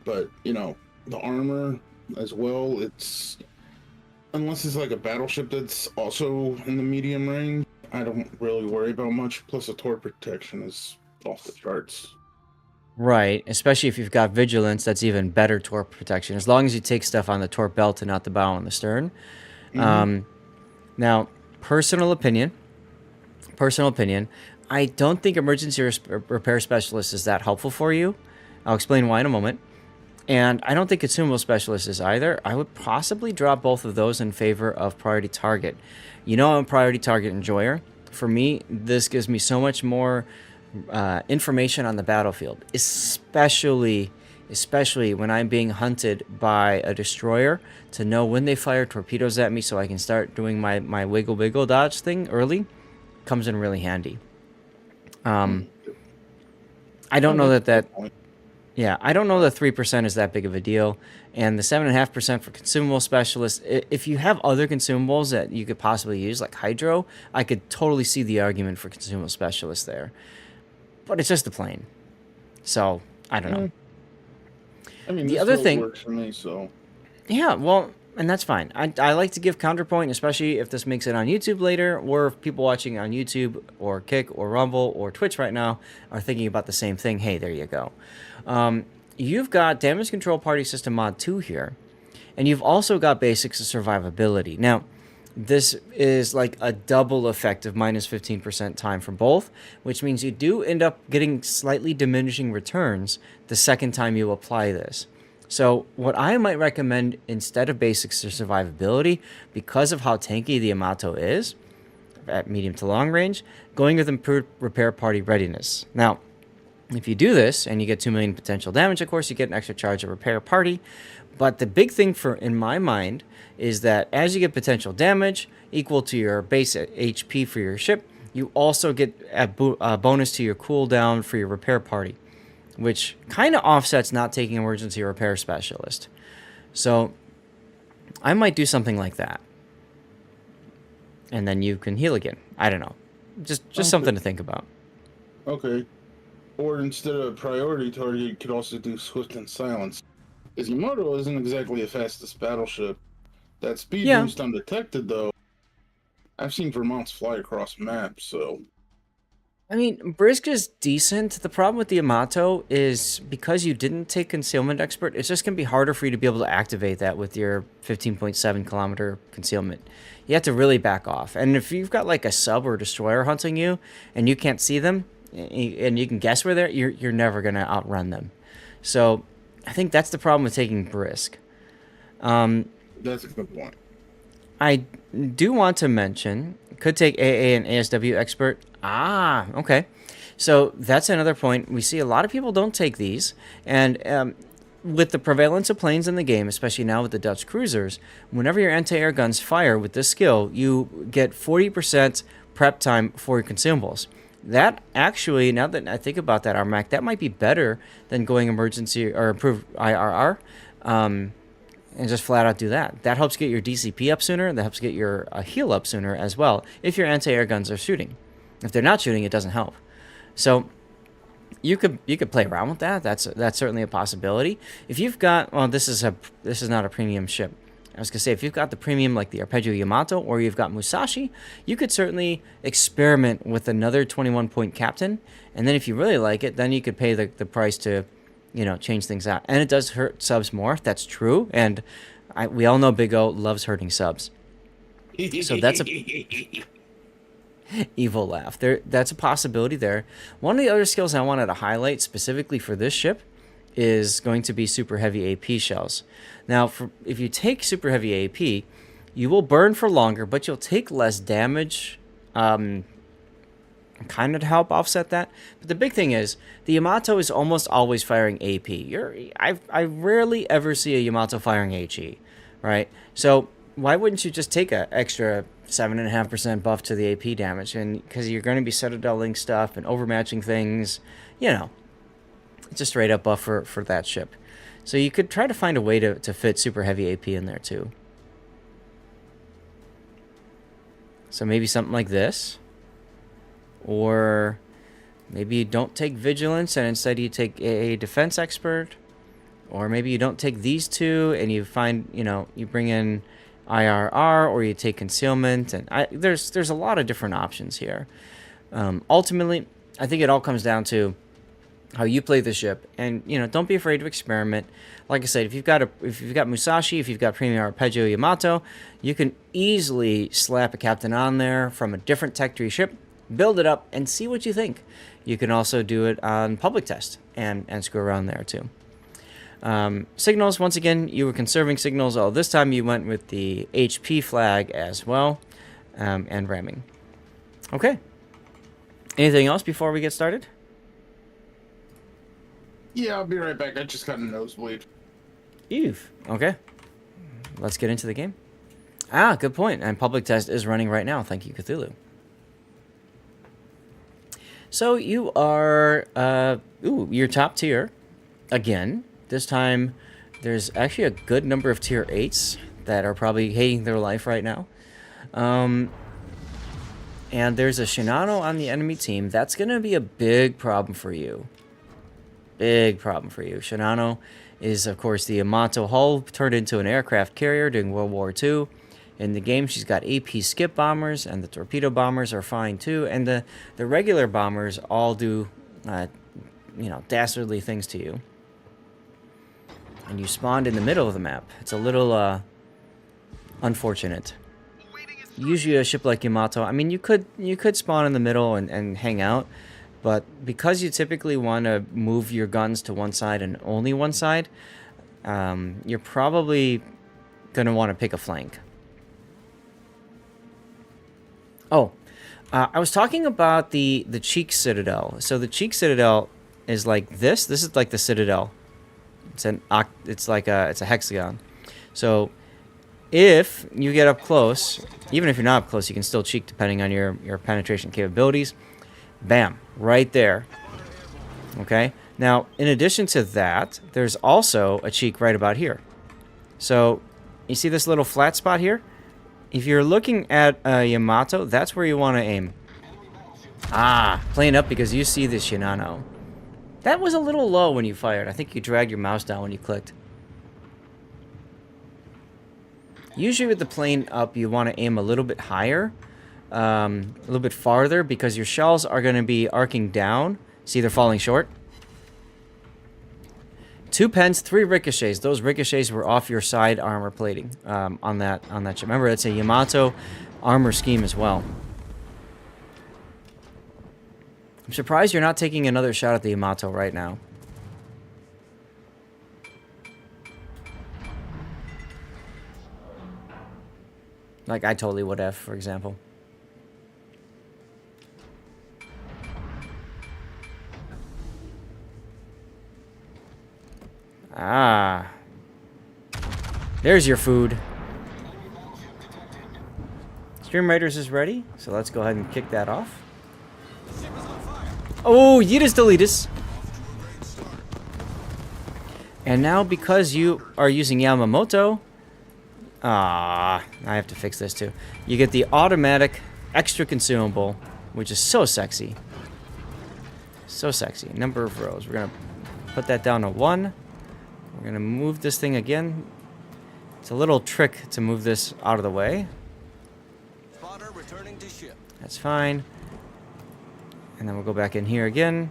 but the armor as well. It's unless it's like a battleship that's also in the medium range, I don't really worry about much. Plus, the torp protection is off the charts. Right, especially if you've got vigilance, that's even better torp protection, as long as you take stuff on the torp belt and not the bow and the stern. Now, personal opinion, I don't think emergency repair specialist is that helpful for you. I'll explain why in a moment. And I don't think consumable specialist is either. I would possibly drop both of those in favor of priority target. You know, I'm a priority target enjoyer. For me, this gives me so much more information on the battlefield, especially when I'm being hunted by a destroyer, to know when they fire torpedoes at me so I can start doing my wiggle dodge thing early comes in really handy. I don't know that yeah, I don't know that 3% is that big of a deal. And the 7.5% for consumable specialists, if you have other consumables that you could possibly use, like hydro, I could totally see the argument for consumable specialists there. But it's just the plane. So, I don't know. I mean, the other thing works for me, so. Yeah, well, and that's fine. I like to give counterpoint, especially if this makes it on YouTube later, or if people watching on YouTube or Kick or Rumble or Twitch right now are thinking about the same thing. Hey, there you go. You've got Damage Control Party System Mod 2 here, and you've also got Basics of Survivability. Now, this is like a double effect of minus 15% time for both, which means you do end up getting slightly diminishing returns the second time you apply this. So what I might recommend instead of Basics of Survivability, because of how tanky the Yamato is at medium to long range, going with Improved Repair Party Readiness. Now, if you do this and you get 2 million potential damage, of course, you get an extra charge of Repair Party. But the big thing in my mind is that as you get potential damage equal to your base HP for your ship, you also get a bonus to your cooldown for your Repair Party, which kind of offsets not taking Emergency Repair Specialist. So I might do something like that. And then you can heal again. I don't know. Just something to think about. Okay. Or instead of priority target, you could also do Swift and Silence. Because Yamato isn't exactly the fastest battleship. That speed boost undetected, though, I've seen Vermonts fly across maps, so... I mean, Brisk is decent. The problem with the Yamato is because you didn't take Concealment Expert, it's just going to be harder for you to be able to activate that with your 15.7 kilometer concealment. You have to really back off. And if you've got like a sub or destroyer hunting you and you can't see them and you can guess where they're, you're never going to outrun them. So I think that's the problem with taking Brisk. That's a good point. I do want to mention, could take AA and ASW Expert. Ah, okay. So that's another point. We see a lot of people don't take these. And with the prevalence of planes in the game, especially now with the Dutch cruisers, whenever your anti-air guns fire with this skill, you get 40% prep time for your consumables. That actually, now that I think about that, RMAC, that might be better than going emergency or improved IRR. And just flat out do that. That helps get your DCP up sooner. That helps get your heal up sooner as well, if your anti-air guns are shooting. If they're not shooting, it doesn't help. So you could play around with that. That's certainly a possibility. If you've got, well, this is not a premium ship. I was gonna say, if you've got the premium like the Arpeggio Yamato or you've got Musashi, you could certainly experiment with another 21-point captain. And then if you really like it, then you could pay the price to, change things out. And it does hurt subs more. That's true. And we all know Big O loves hurting subs. So that's a evil laugh. That's a possibility there. One of the other skills I wanted to highlight specifically for this ship is going to be super heavy AP shells. Now, if you take super heavy AP, you will burn for longer, but you'll take less damage. Kind of to help offset that. But the big thing is the Yamato is almost always firing AP. I rarely ever see a Yamato firing HE, right? So why wouldn't you just take an extra 7.5% buff to the AP damage? And because you're going to be citadeling stuff and overmatching things, it's a straight up buff for that ship. So you could try to find a way to fit super heavy AP in there too. So maybe something like this. Or maybe you don't take Vigilance and instead you take a Defense Expert. Or maybe you don't take these two and you find, you bring in IRR or you take Concealment. And there's a lot of different options here. Ultimately, I think it all comes down to how you play the ship. And, don't be afraid to experiment. Like I said, if you've got Musashi, if you've got Premium Arpeggio Yamato, you can easily slap a captain on there from a different tech tree ship. build it up, and see what you think. You can also do it on public test and screw around there too. Signals, once again, you were conserving signals. Oh, this time you went with the HP flag as well, and ramming. Okay. Anything else before we get started? Yeah, I'll be right back. I just got a nosebleed. Eve. Okay. Let's get into the game. Ah, good point. And public test is running right now. Thank you, Cthulhu. So you are, you're top tier again. This time, there's actually a good number of tier 8s that are probably hating their life right now. And there's a Shinano on the enemy team. That's going to be a big problem for you. Big problem for you. Shinano is, of course, the Yamato hull turned into an aircraft carrier during World War II. In the game, she's got AP skip bombers, and the torpedo bombers are fine too. And the regular bombers all do, dastardly things to you. And you spawned in the middle of the map. It's a little unfortunate. Usually a ship like Yamato, I mean, you could spawn in the middle and hang out, but because you typically want to move your guns to one side and only one side, you're probably going to want to pick a flank. Oh, I was talking about the Cheek Citadel. So the Cheek Citadel is like this. This is like the Citadel. It's a hexagon. So if you get up close, even if you're not up close, you can still cheek depending on your penetration capabilities. Bam, right there. Okay. Now, in addition to that, there's also a cheek right about here. So you see this little flat spot here? If you're looking at Yamato, that's where you want to aim. Ah, playing up because you see the Shinano. That was a little low when you fired. I think you dragged your mouse down when you clicked. Usually with the plane up, you want to aim a little bit higher, a little bit farther, because your shells are going to be arcing down. See, they're falling short. 2 pens, 3 ricochets. Those ricochets were off your side armor plating on that ship. Remember, it's a Yamato armor scheme as well. I'm surprised you're not taking another shot at the Yamato right now. Like I totally would have, for example. Ah. There's your food. Stream Raiders is ready, so let's go ahead and kick that off. Oh, Yeetus Deletus. And now, because you are using Yamamoto, I have to fix this too. You get the automatic extra consumable, which is so sexy. So sexy. Number of rows. We're going to put that down to 1. We're going to move this thing again. It's a little trick to move this out of the way. Spotter returning to ship. That's fine. And then we'll go back in here again.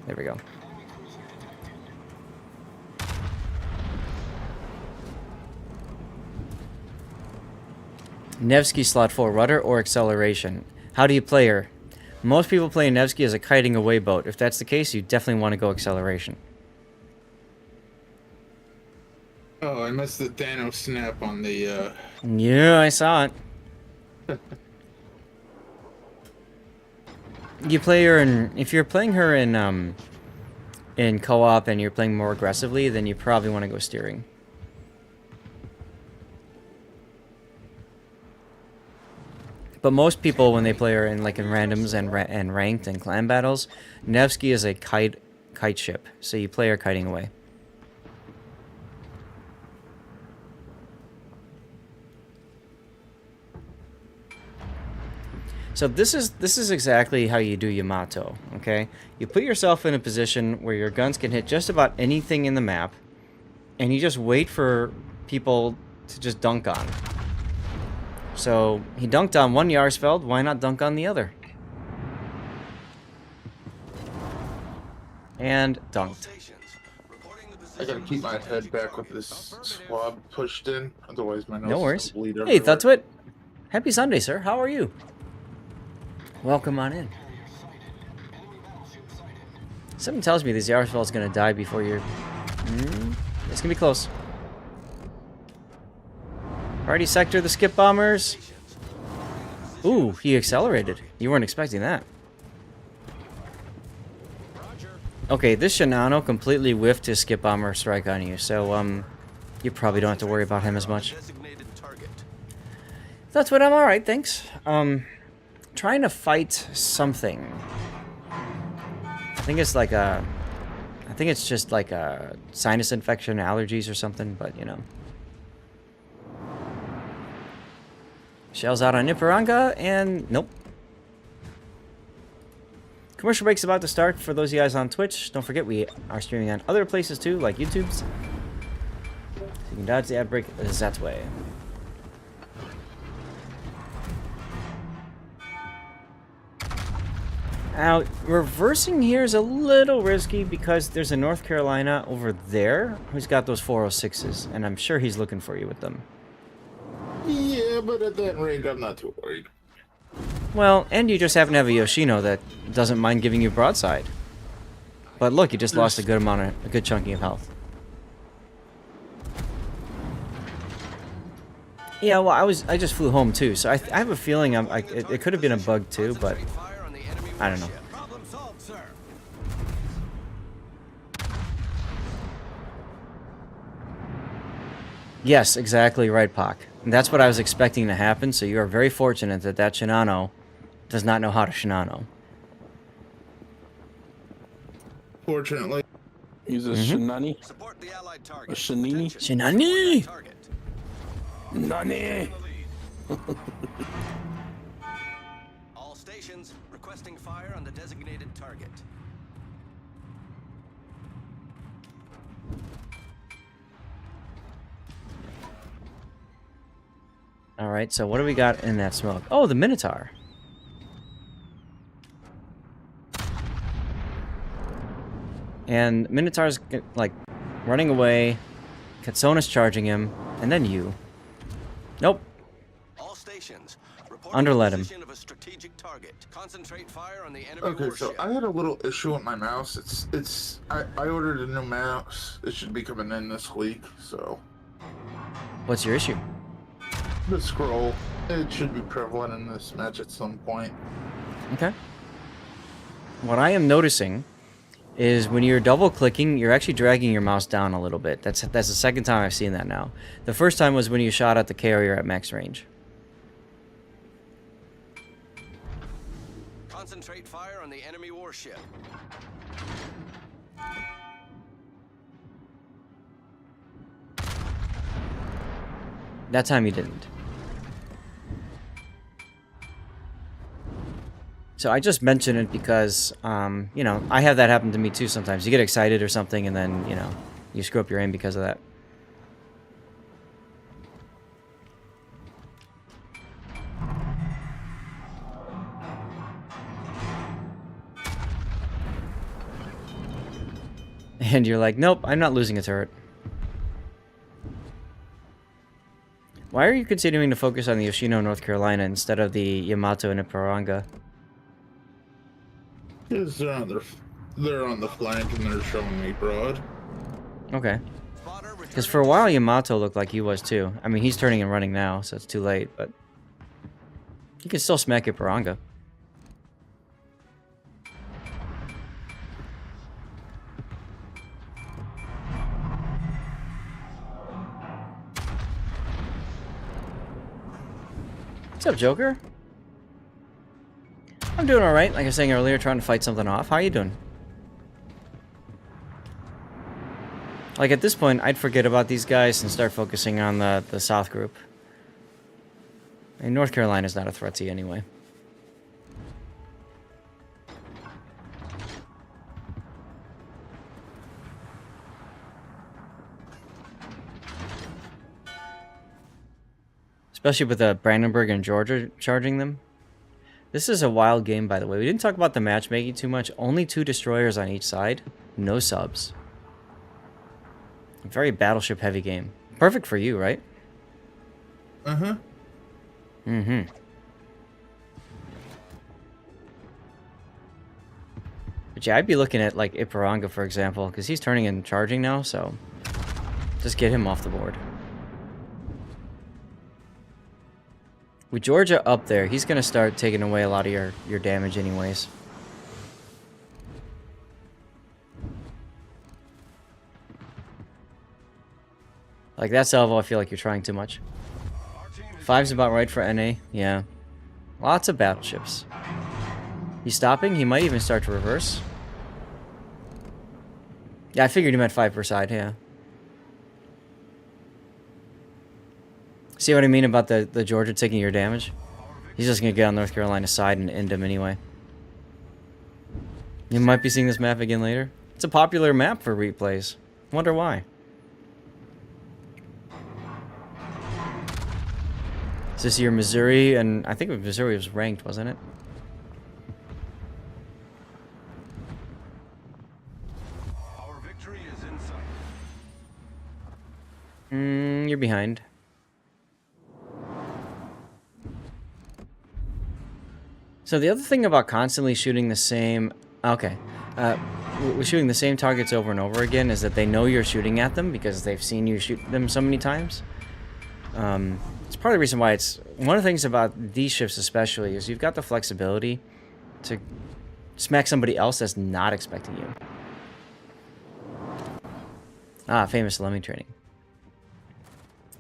There we go. Nevsky slot 4, rudder or acceleration. How do you play her? Most people play Nevsky as a kiting away boat. If that's the case, you definitely want to go acceleration. Oh, I missed the Thanos snap on the, Yeah, I saw it. You play her in... If you're playing her in co-op and you're playing more aggressively, then you probably want to go steering. But most people, when they play her in randoms and ranked and clan battles, Nevsky is a kite ship, so you play her kiting away. So this is exactly how you do Yamato, okay? You put yourself in a position where your guns can hit just about anything in the map, and you just wait for people to just dunk on. So he dunked on one Yarsfeld, why not dunk on the other? And dunked. I gotta keep my head back with this swab pushed in, otherwise my nose No worries. will bleed Hey, everywhere. Thutswit. Happy Sunday, sir. How are you? Welcome on in. Something tells me this Yaroslav is going to die before you're... it's going to be close. Priority sector, the skip bombers. Ooh, he accelerated. You weren't expecting that. Okay, this Shinano completely whiffed his skip bomber strike on you, so, you probably don't have to worry about him as much. That's what I'm alright, thanks. Trying to fight something. I think it's like a... I think it's just like a sinus infection, allergies or something, but, you know. Shells out on Niparanga, and nope. Commercial break's about to start for those of you guys on Twitch. Don't forget, we are streaming on other places too, like YouTube's. So you can dodge the ad break that way. Now, reversing here is a little risky because there's a North Carolina over there who's got those 406s, and I'm sure he's looking for you with them. Yeah, but at that range, I'm not too worried. Well, and you just happen to have a Yoshino that doesn't mind giving you broadside. But look, you just lost a good chunking of health. Yeah, well, I just flew home too, so I have a feeling it could have been a bug too, but I don't know. Yes, exactly right, Pac. And that's what I was expecting to happen, so you are very fortunate that that Shinano does not know how to Shinano. Fortunately. He's a Shinani. Support the allied target. A Shinini. Shinani! Nani! All stations requesting fire on the designated target. Alright, so what do we got in that smoke? Oh, the Minotaur. And Minotaur's, like, running away. Katsuna's charging him. And then you. Nope. All stations Underlet him. position of a strategic target. Concentrate fire on the enemy Okay, so warship. I had a little issue with my mouse. I ordered a new mouse. It should be coming in this week, so. What's your issue? The scroll. It should be prevalent in this match at some point. Okay. What I am noticing is when you're double clicking, you're actually dragging your mouse down a little bit. That's the second time I've seen that now. The first time was when you shot at the carrier at max range. Concentrate fire on the enemy warship. That time you didn't. So I just mention it because, you know, I have that happen to me too sometimes. You get excited or something and then, you know, you screw up your aim because of that. And you're like, nope, I'm not losing a turret. Why are you continuing to focus on the Yoshino, North Carolina, instead of the Yamato and Ipiranga? Because they're on the flank and they're showing me broad. Okay. Because for a while, Yamato looked like he was too. I mean, he's turning and running now, so it's too late, but... You can still smack Ipiranga. What's up, Joker? I'm doing alright, like I was saying earlier, trying to fight something off. How you doing? Like, at this point, I'd forget about these guys and start focusing on the South group. And North Carolina's not a threat to you anyway. Especially with Brandenburg and Georgia charging them. This is a wild game, by the way. We didn't talk about the matchmaking too much. Only 2 destroyers on each side. No subs. Very battleship-heavy game. Perfect for you, right? Uh-huh. Mm-hmm. But yeah, I'd be looking at like Iparanga, for example, because he's turning and charging now, so just get him off the board. With Georgia up there, he's going to start taking away a lot of your damage anyways. Like, that salvo, I feel like you're trying too much. 5's about right for NA, yeah. Lots of battleships. He's stopping, he might even start to reverse. Yeah, I figured he meant 5 per side, yeah. See what I mean about the Georgia taking your damage? He's just going to get on North Carolina's side and end him anyway. You might be seeing this map again later. It's a popular map for replays. Wonder why. Is this your Missouri? And I think Missouri was ranked, wasn't it? Our victory is in sight. You're behind. So the other thing about constantly shooting the same... Okay. With shooting the same targets over and over again is that they know you're shooting at them because they've seen you shoot them so many times. It's part of the reason why it's... One of the things about these ships especially is you've got the flexibility to smack somebody else that's not expecting you. Ah, famous lemming training.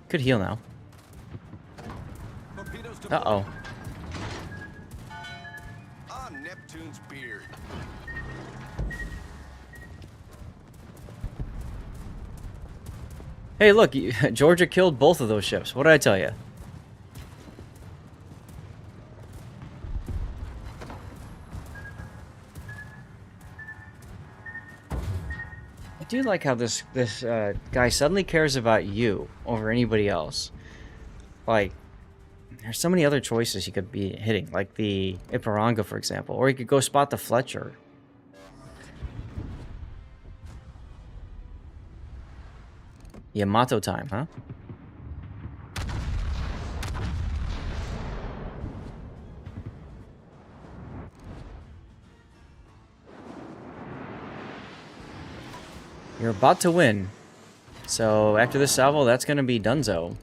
Could heal now. Uh-oh. On Neptune's beard. Hey, look, Georgia killed both of those ships. What did I tell you? I do like how this guy suddenly cares about you over anybody else. Like, there's so many other choices he could be hitting, like the Iparanga, for example, or he could go spot the Fletcher. Yamato time, huh? You're about to win. So after this salvo, that's going to be Dunzo.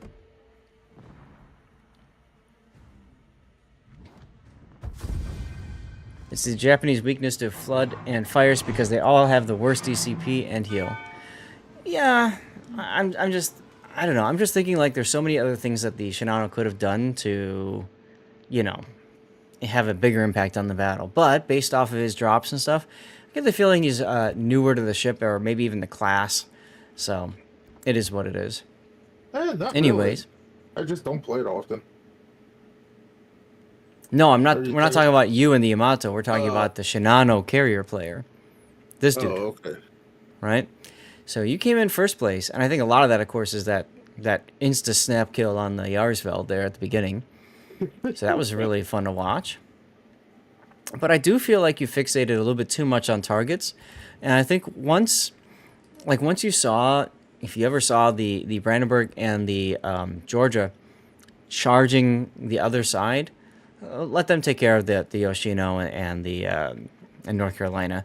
It's the Japanese weakness to flood and fires because they all have the worst DCP and heal. Yeah, I'm just, I don't know. I'm just thinking like there's so many other things that the Shinano could have done to, you know, have a bigger impact on the battle. But based off of his drops and stuff, I get the feeling he's newer to the ship or maybe even the class. So it is what it is. Not Anyways. really. I just don't play it often. No, I'm not. We're not talking about you and the Yamato. We're talking about the Shinano carrier player. This dude. Oh, okay. Right? So you came in first place, and I think a lot of that, of course, is that insta snap kill on the Yarsfeld there at the beginning. So that was really fun to watch. But I do feel like you fixated a little bit too much on targets, and I think once you saw, if you ever saw the Brandenburg and the Georgia charging the other side, let them take care of the Yoshino and the and North Carolina.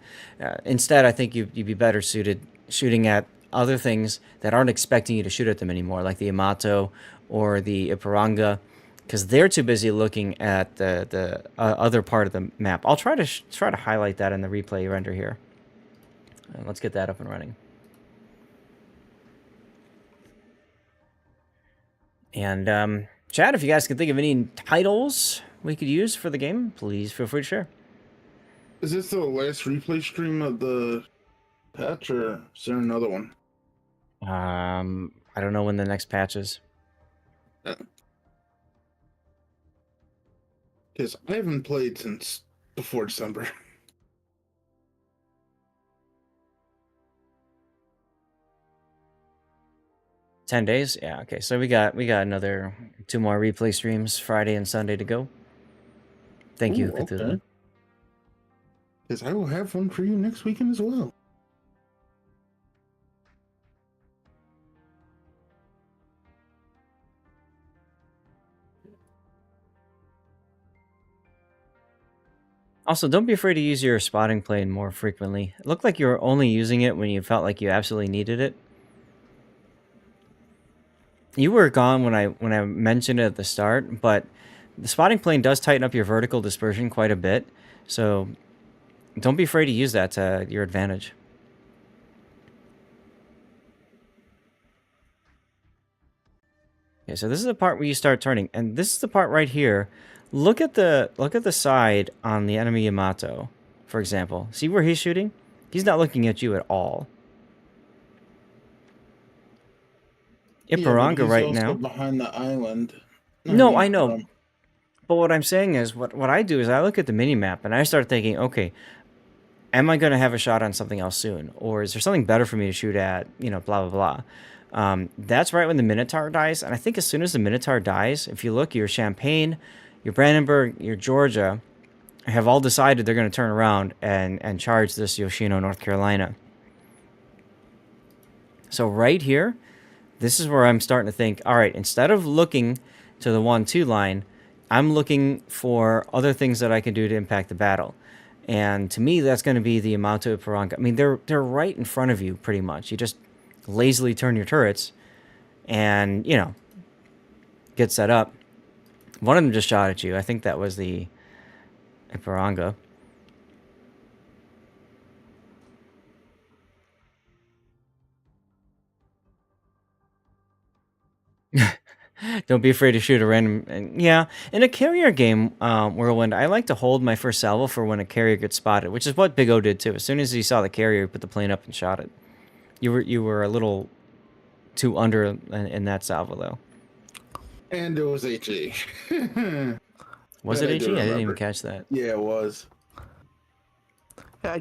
Instead, I think you'd be better suited shooting at other things that aren't expecting you to shoot at them anymore, like the Yamato or the Iparanga, because they're too busy looking at the other part of the map. I'll try to highlight that in the replay render here. Let's get that up and running. And chat, if you guys can think of any titles we could use for the game, please feel free to share. Is this the last replay stream of the patch, or is there another one? I don't know when the next patch is. Because I haven't played since before December. $10? Yeah, okay. So we got another 2 more replay streams, Friday and Sunday to go. Thank you, Cthulhu. Okay. Because I will have one for you next weekend as well. Also, don't be afraid to use your spotting plane more frequently. It looked like you were only using it when you felt like you absolutely needed it. You were gone when I mentioned it at the start, but the spotting plane does tighten up your vertical dispersion quite a bit, so don't be afraid to use that to your advantage. Okay, so this is the part where you start turning, and this is the part right here. Look at the side on the enemy Yamato, for example. See where he's shooting? He's not looking at you at all. Yeah, but Iparanga he's right also now. behind the island. No, I know. But what I'm saying is, what I do is I look at the mini map and I start thinking, okay, am I going to have a shot on something else soon, or is there something better for me to shoot at? You know, blah blah blah. That's right when the Minotaur dies, and I think as soon as the Minotaur dies, if you look, your Champagne, your Brandenburg, your Georgia, have all decided they're going to turn around and charge this Yoshino, North Carolina. So right here, this is where I'm starting to think, all right, instead of looking to the 1-2 line, I'm looking for other things that I can do to impact the battle. And to me, that's going to be the Yamato Iparanga. I mean, they're right in front of you, pretty much. You just lazily turn your turrets and, you know, get set up. One of them just shot at you. I think that was the Iparanga. Don't be afraid to shoot a random. And yeah, in a carrier game, Whirlwind, I like to hold my first salvo for when a carrier gets spotted, which is what Big O did too. As soon as he saw the carrier, he put the plane up and shot it. You were a little too under in that salvo though. And it was HE. Was That it I do HE? I didn't even remember. catch that. Yeah, it was. Yeah,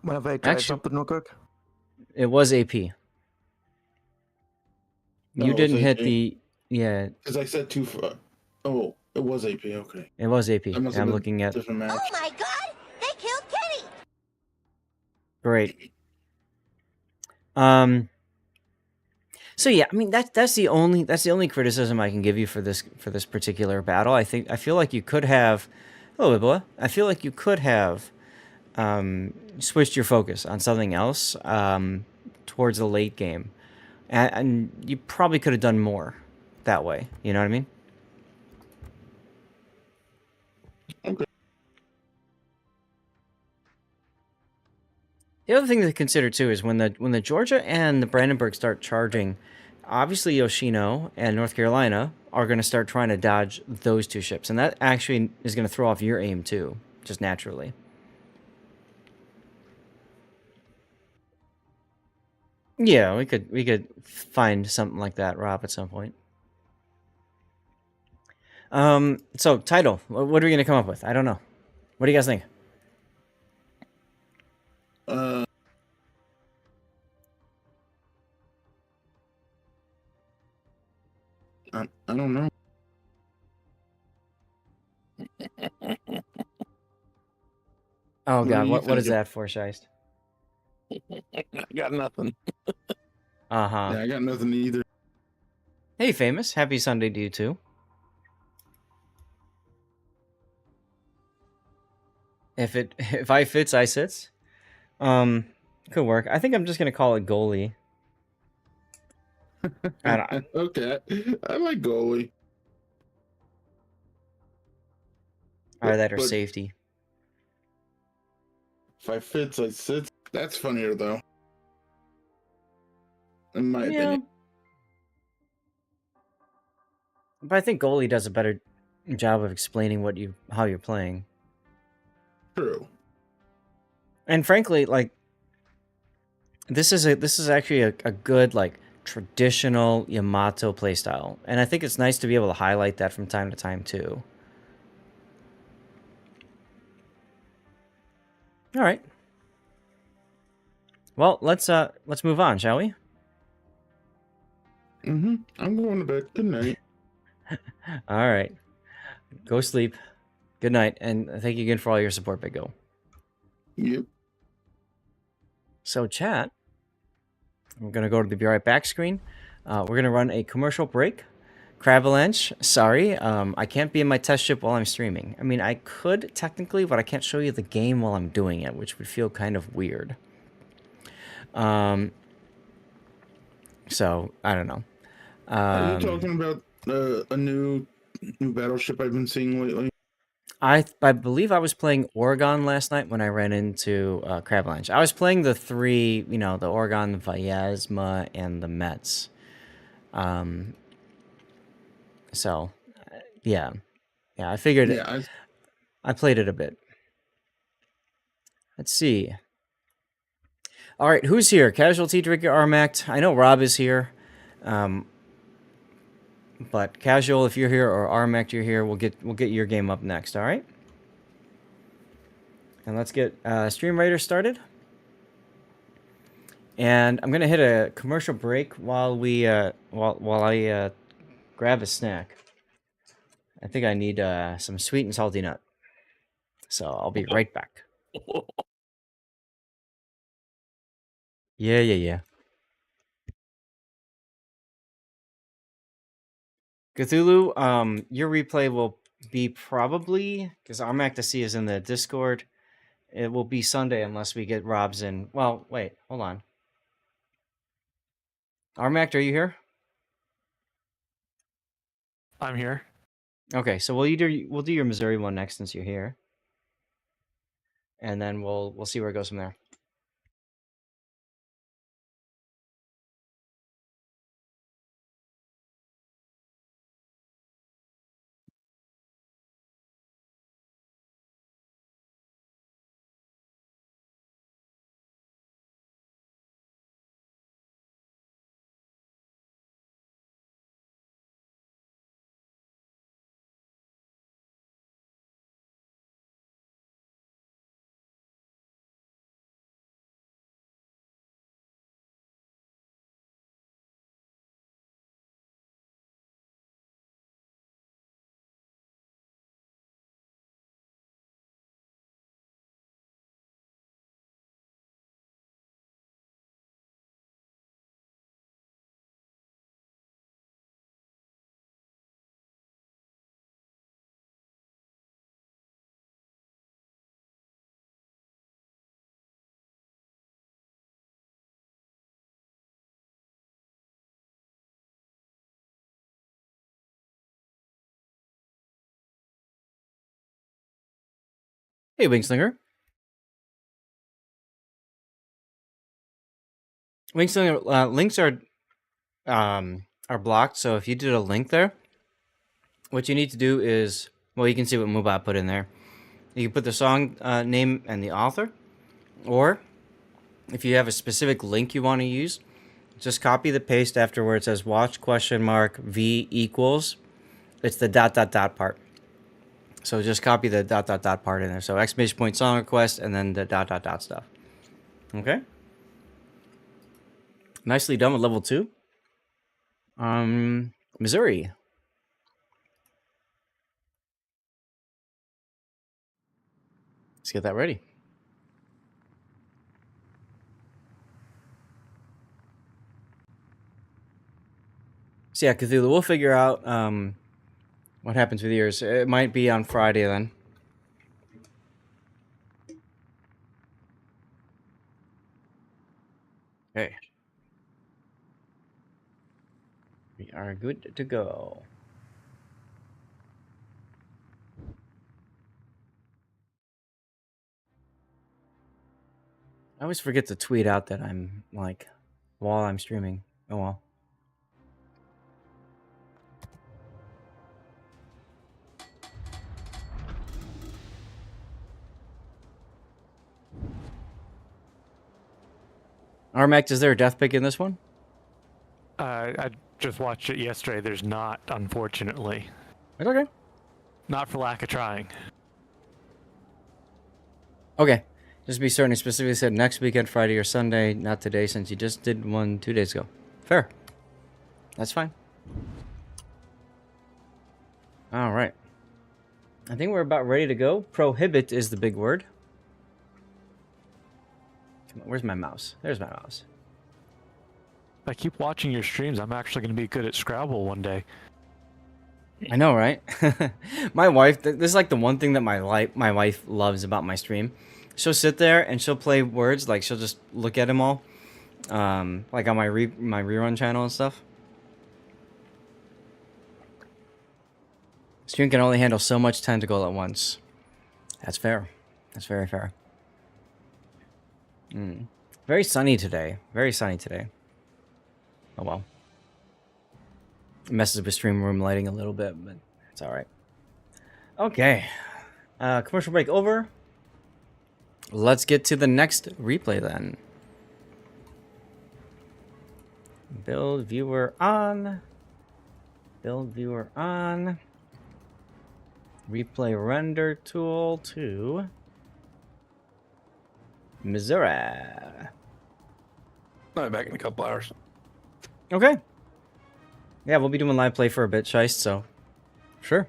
whenever I try Actually- something real quick. It was AP. No, You it was didn't hit AP. the. Yeah, Because I said too far. Oh, it was AP. Okay. it was AP. That must have I'm been looking a at. different match. Oh my god! They killed Kenny! Great. So yeah, I mean that's the only criticism I can give you for this particular battle. I feel like you could have, hello boy. I feel like you could have switched your focus on something else towards the late game, and you probably could have done more that way. You know what I mean? Okay. The other thing to consider too is when the Georgia and the Brandenburg start charging, obviously Yoshino and North Carolina are going to start trying to dodge those two ships, and that actually is going to throw off your aim too, just naturally. Yeah, we could find something like that, Rob, at some point. So title, what are we going to come up with? I don't know. What do you guys think? I don't know. Oh What God, are you what is thinking? that for, Scheist? I got nothing. Uh-huh. Yeah, I got nothing either. Hey, Famous. Happy Sunday to you, too. If I fits, I sits. Could work. I think I'm just going to call it goalie. Okay, I like goalie. Or that or But safety. if I fits, I sits. That's funnier though, in my Yeah. opinion. But I think goalie does a better job of explaining how you're playing. True. And frankly, like this is actually a good like traditional Yamato playstyle. And I think it's nice to be able to highlight that from time to time too. All right. Well, let's move on, shall we? I'm going to bed. Good night. All right. Go sleep. Good night, and thank you again for all your support, Big O. Yep. So, chat, we're going to go to the Be Right Back screen. We're going to run a commercial break. Cravalanche, sorry, I can't be in my test ship while I'm streaming. I mean, I could technically, but I can't show you the game while I'm doing it, which would feel kind of weird. So I don't know. Are you talking about a new battleship I've been seeing lately? I believe I was playing Oregon last night when I ran into Cravalanche. I was playing the three, the Oregon, the Vyazma, and the Mets. So, yeah. Yeah, I figured Yeah, I played it a bit. Let's see. All right, who's here? Casualty Drinker Armact. I know Rob is here. But Casual, if you're here, or Armact, you're here, we'll get your game up next, all right? And let's get Stream Raider started. And I'm gonna hit a commercial break while we while I grab a snack. I think I need some sweet and salty nut. So I'll be right back. Yeah. Cthulhu, your replay will be probably, because Armactasy is in the Discord, it will be Sunday unless we get Rob's in. Well, wait, hold on. Armact, are you here? I'm here. Okay, so we'll do your Missouri one next since you're here. And then we'll see where it goes from there. Hey, Wingslinger. Wingslinger, links are blocked, so if you did a link there, what you need to do is, well, you can see what Mubot put in there. You can put the song name and the author, or if you have a specific link you want to use, just copy the paste after where it says watch $V equals. It's the ... part. So just copy the ... part in there. So exclamation point song request and then the ... stuff. Okay. Nicely done with level 2. Missouri. Let's get that ready. So yeah, Cthulhu, we'll figure out what happens with yours. It might be on Friday then. Okay. We are good to go. I always forget to tweet out that I'm while I'm streaming. Oh well. Armact, is there a death pick in this one? I just watched it yesterday. There's not, unfortunately. It's okay. Not for lack of trying. Okay. Just be certain. He specifically said next weekend, Friday or Sunday, not today, since you just did one 2 days ago. Fair. That's fine. All right. I think we're about ready to go. Prohibit is the big word. Come on, where's my mouse? There's my mouse. If I keep watching your streams, I'm actually going to be good at Scrabble one day. I know, right? My wife, this is like the one thing that my wife loves about my stream. She'll sit there and she'll play words, like she'll just look at them all, like on my rerun channel and stuff. Stream can only handle so much tentacle at once. That's fair. That's very fair. Very sunny today. Very sunny today. Oh well. It messes with stream room lighting a little bit, but it's all right. Okay. Commercial break over. Let's get to the next replay then. Build viewer on. Build viewer on. Replay render tool to Missouri. I'll be back in a couple hours. Okay. Yeah, we'll be doing live play for a bit, Shiest, so sure.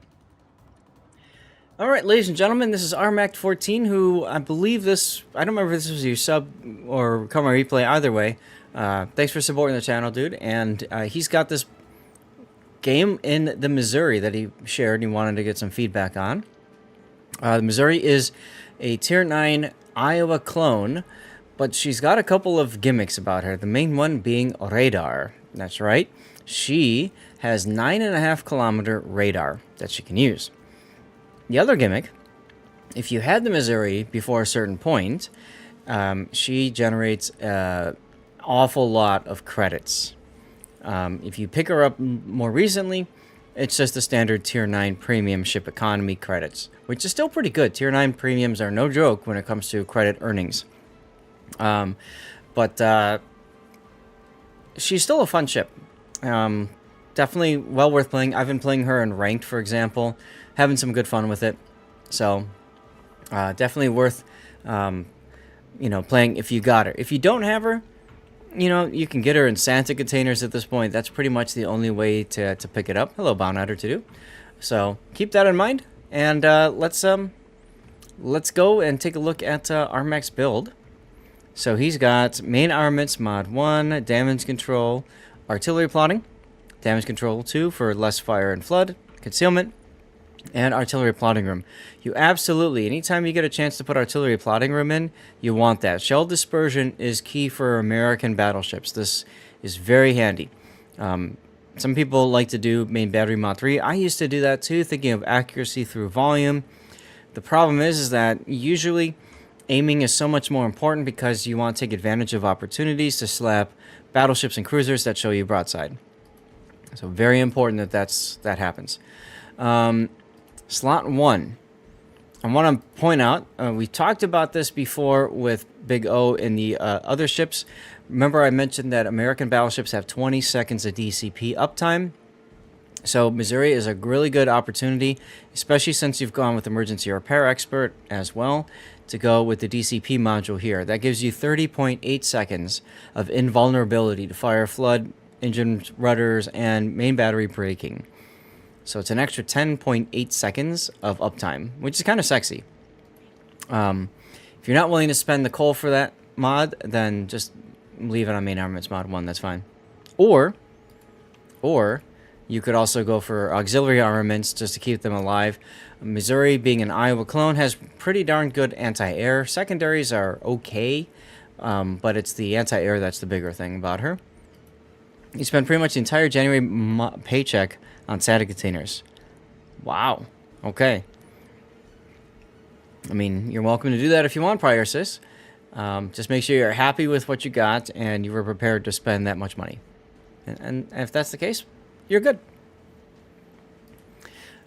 All right, ladies and gentlemen, this is Armact14, who I believe this... I don't remember if this was your sub or come on replay, either way. Thanks for supporting the channel, dude. And he's got this game in the Missouri that he shared and he wanted to get some feedback on. The Missouri is a Tier 9 Iowa clone, but she's got a couple of gimmicks about her. The main one being radar. That's right. She has 9.5 kilometer radar that she can use. The other gimmick, if you had the Missouri before a certain point, she generates an awful lot of credits. If you pick her up more recently, it's just the standard Tier 9 Premium Ship Economy credits, which is still pretty good. Tier 9 Premiums are no joke when it comes to credit earnings. But she's still a fun ship. Definitely well worth playing. I've been playing her in Ranked, for example, having some good fun with it. So, definitely worth, playing if you got her. If you don't have her, you can get her in Santa containers at this point. That's pretty much the only way to pick it up. Hello, Bounouter to do. So keep that in mind, and let's go and take a look at Armac's build. So he's got main armaments mod 1, damage control, artillery plotting, damage control 2 for less fire and flood, concealment, and artillery plotting room. You absolutely, anytime you get a chance to put artillery plotting room in, you want that. Shell dispersion is key for American battleships. This is very handy. Some people like to do main battery mod 3. I used to do that too, thinking of accuracy through volume. The problem is that usually aiming is so much more important because you want to take advantage of opportunities to slap battleships and cruisers that show you broadside. So very important that happens. Slot 1. I want to point out, we talked about this before with Big O in the other ships. Remember I mentioned that American battleships have 20 seconds of DCP uptime. So Missouri is a really good opportunity, especially since you've gone with Emergency Repair Expert as well, to go with the DCP module here. That gives you 30.8 seconds of invulnerability to fire, flood, engine rudders, and main battery braking. So it's an extra 10.8 seconds of uptime, which is kind of sexy. If you're not willing to spend the coal for that mod, then just leave it on main armaments mod 1, that's fine. Or you could also go for auxiliary armaments just to keep them alive. Missouri, being an Iowa clone, has pretty darn good anti-air. Secondaries are okay, but it's the anti-air that's the bigger thing about her. You spend pretty much the entire January paycheck on Santa containers. Wow. Okay. I mean, you're welcome to do that if you want, Prior Sis. Just make sure you're happy with what you got and you were prepared to spend that much money. And if that's the case, you're good.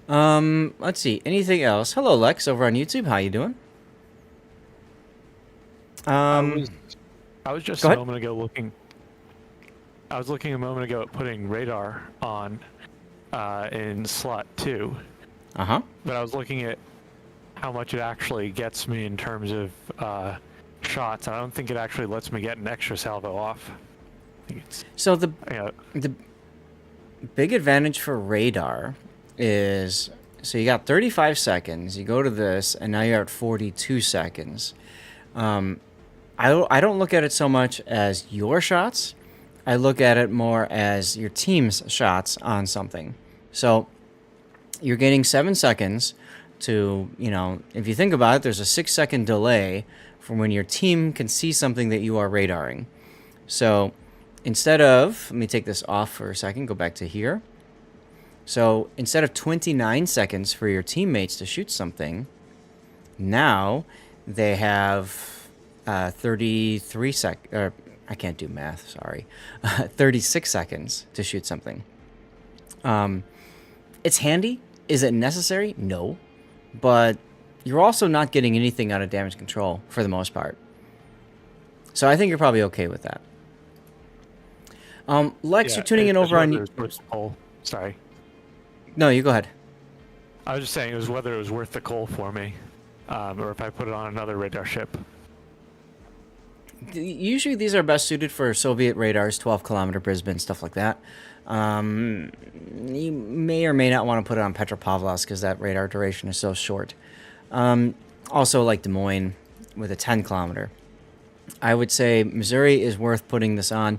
Let's see. Anything else? Hello, Lex, over on YouTube. How you doing? I was just Go a ahead. moment ago looking. I was looking a moment ago at putting radar on in slot 2. Uh-huh. But I was looking at how much it actually gets me in terms of shots. I don't think it actually lets me get an extra salvo off. I think it's, So the you know, big advantage for radar is, so you got 35 seconds, you go to this, and now you're at 42 seconds. I don't look at it so much as your shots. I look at it more as your team's shots on something. So you're getting 7 seconds to, if you think about it, there's a 6-second delay from when your team can see something that you are radaring. So instead of, let me take this off for a second, go back to here. So instead of 29 seconds for your teammates to shoot something, now they have 33 seconds, I can't do math, sorry, 36 seconds to shoot something. It's handy. Is it necessary? No. But you're also not getting anything out of damage control for the most part. So I think you're probably okay with that. Lex, you're tuning in over on... Sorry. No, you go ahead. I was just saying it was whether it was worth the coal for me, or if I put it on another radar ship. Usually these are best suited for Soviet radars, 12-kilometer Brisbane, stuff like that. You may or may not want to put it on Petropavlovsk because that radar duration is so short. Also, like Des Moines with a 10-kilometer. I would say Missouri is worth putting this on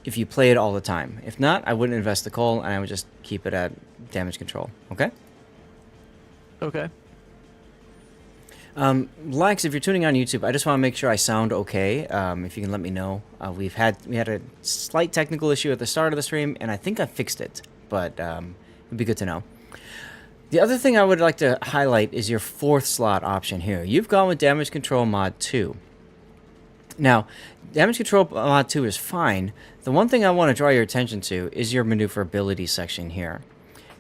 if you play it all the time. If not, I wouldn't invest the coal, and I would just keep it at damage control. Okay? Okay. Lex, if you're tuning on YouTube, I just want to make sure I sound okay. If you can let me know. We had a slight technical issue at the start of the stream, and I think I fixed it, but it'd be good to know. The other thing I would like to highlight is your 4th slot option here. You've gone with Damage Control Mod 2. Now, Damage Control Mod 2 is fine. The one thing I want to draw your attention to is your maneuverability section here.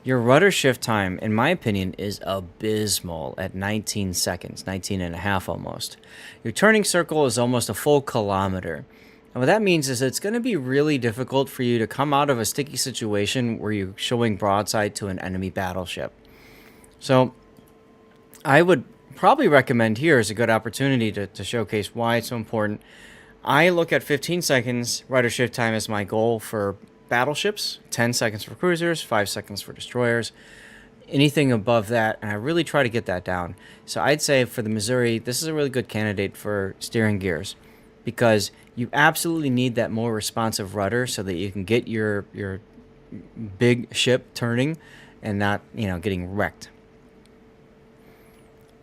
Your rudder shift time, in my opinion, is abysmal at 19 seconds, 19 and a half almost. Your turning circle is almost a full kilometer. And what that means is it's going to be really difficult for you to come out of a sticky situation where you're showing broadside to an enemy battleship. So I would probably recommend here is a good opportunity to showcase why it's so important. I look at 15 seconds rudder shift time as my goal for battleships, 10 seconds for cruisers, 5 seconds for destroyers, anything above that, and I really try to get that down. So I'd say for the Missouri, this is a really good candidate for steering gears because you absolutely need that more responsive rudder so that you can get your big ship turning and not, getting wrecked.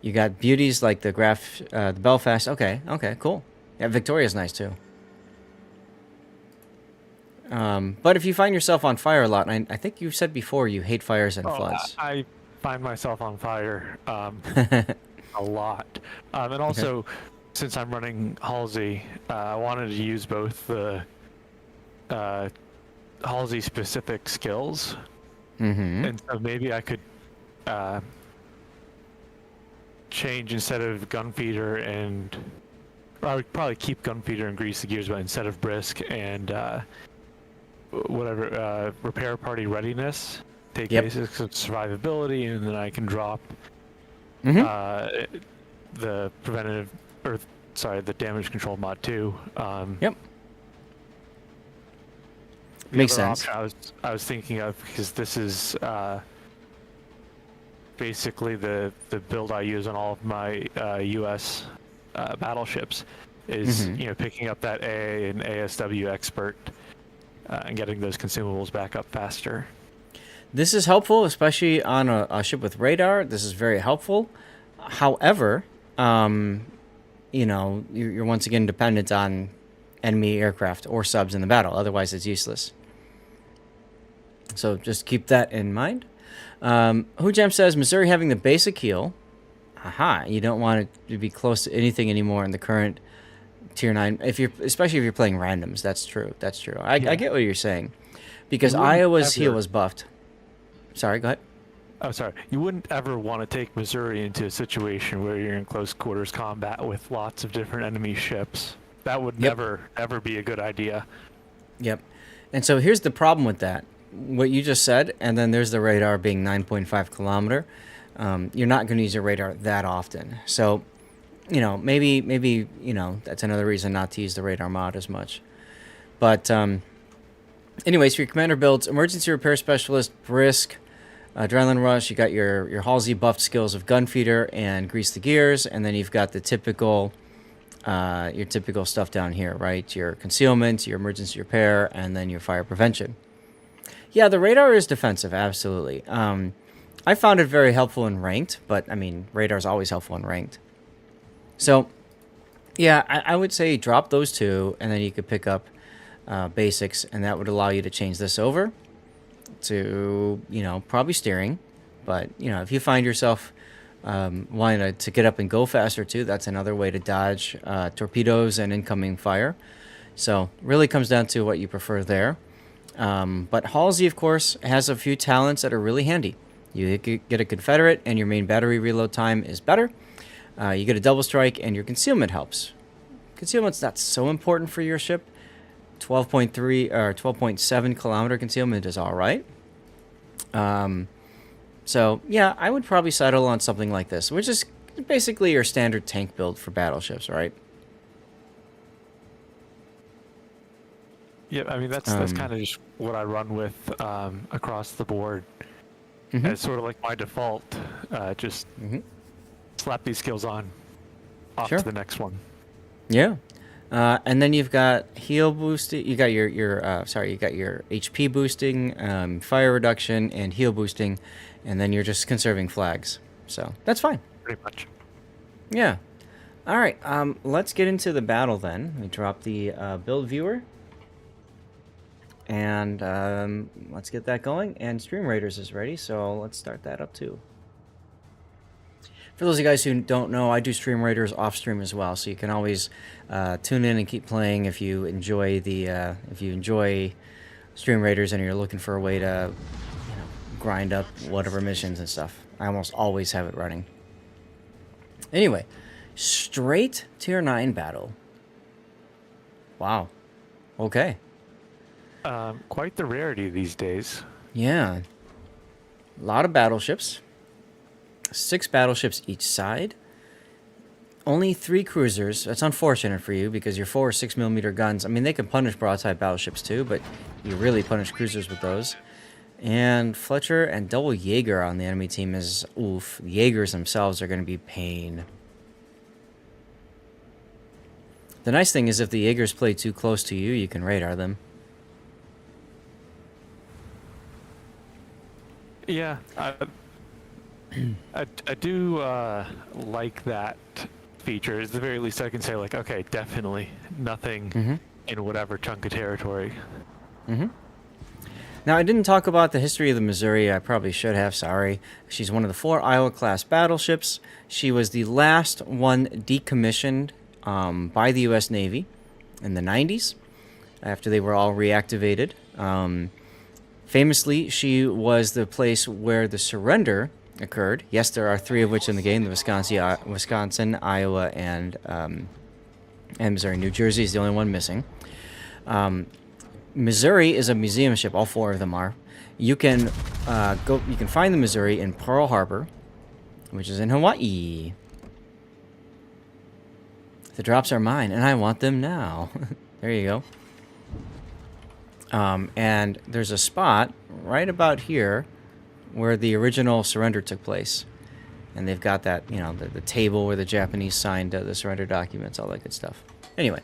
You got beauties like the the Belfast. Okay, cool. Yeah, Victoria's nice too. But if you find yourself on fire a lot, and I think you said before you hate fires and floods. I find myself on fire a lot. And also, since I'm running Halsey, I wanted to use both the Halsey-specific skills. Mm-hmm. And so maybe I could change instead of Gunfeeder and... I would probably keep Gunfeeder and Grease the Gears, but instead of Brisk and... repair party readiness, take basics of survivability, and then I can drop the the damage control mod 2. Makes sense. I was thinking of, because this is basically the build I use on all of my US battleships is picking up that AA and ASW expert. And getting those consumables back up faster. This is helpful, especially on a ship with radar. This is very helpful. However, you're once again dependent on enemy aircraft or subs in the battle. Otherwise, it's useless. So just keep that in mind. Hujam says, Missouri having the basic heal. Aha, you don't want it to be close to anything anymore in the current Tier 9, especially if you're playing randoms. That's true. I get what you're saying. Because Iowa's heal was buffed. Sorry, go ahead. Oh, sorry. You wouldn't ever want to take Missouri into a situation where you're in close quarters combat with lots of different enemy ships. That would never, ever be a good idea. Yep. And so here's the problem with that. What you just said, and then there's the radar being 9.5 kilometer. You're not going to use your radar that often. So... maybe that's another reason not to use the radar mod as much. But anyways, for your commander builds, emergency repair specialist, brisk, adrenaline rush. You got your Halsey buffed skills of Gunfeeder and Grease the Gears, and then you've got the typical your typical stuff down here, right? Your concealment, your emergency repair, and then your fire prevention. Yeah, the radar is defensive, absolutely. I found it very helpful in ranked, but I mean, radar's always helpful in ranked. So, yeah, I would say drop those two, and then you could pick up basics, and that would allow you to change this over to, you know, probably steering. But, you know, if you find yourself wanting to get up and go faster too, that's another way to dodge torpedoes and incoming fire. So, really comes down to what you prefer there. But Halsey, of course, has a few talents that are really handy. You get a Confederate, and your main battery reload time is better. You get a double strike, and your concealment helps. Concealment's not so important for your ship. 12.3 or 12.7 kilometer concealment is all right. So yeah, I would probably settle on something like this, which is basically your standard tank build for battleships, right? Yeah, I mean that's kind of just what I run with across the board. It's sort of like my default. Just slap these skills on, off to the next one. Yeah, and then you've got heal boosting. You got your you got your HP boosting, fire reduction, and heal boosting, and then you're just conserving flags. So that's fine. Pretty much. Yeah. All right. Let's get into the battle then. We drop the build viewer. And let's get that going. And Stream Raiders is ready, so let's start that up too. For those of you guys who don't know, I do Stream Raiders off stream as well, so you can always tune in and keep playing if you enjoy Stream Raiders and you're looking for a way to, you know, grind up whatever missions and stuff. I almost always have it running. Anyway, straight tier 9 battle. Wow. Okay. Quite the rarity these days. Yeah. A lot of battleships. 6 battleships each side. Only 3 cruisers. That's unfortunate for you because your 4 or 6mm guns, I mean, they can punish broadside battleships too, but you really punish cruisers with those. And Fletcher and double Jaeger on the enemy team is oof. The Jaegers themselves are going to be pain. The nice thing is if the Jaegers play too close to you, you can radar them. Yeah, I do like that feature. At the very least, I can say, like, okay, definitely nothing in whatever chunk of territory. Now, I didn't talk about the history of the Missouri. I probably should have, sorry. She's one of the 4 Iowa-class battleships. She was the last one decommissioned by the U.S. Navy in the 90s after they were all reactivated. Famously, she was the place where the surrender occurred. Yes, there are 3 of which in the game: the Wisconsin, Iowa, and Missouri. New Jersey is the only one missing. Missouri is a museum ship. All 4 of them are. You can You can find the Missouri in Pearl Harbor, which is in Hawaii. The drops are mine, and I want them now. There you go. And there's a spot right about here where the original surrender took place. And they've got that, you know, the table where the Japanese signed the surrender documents, all that good stuff. Anyway.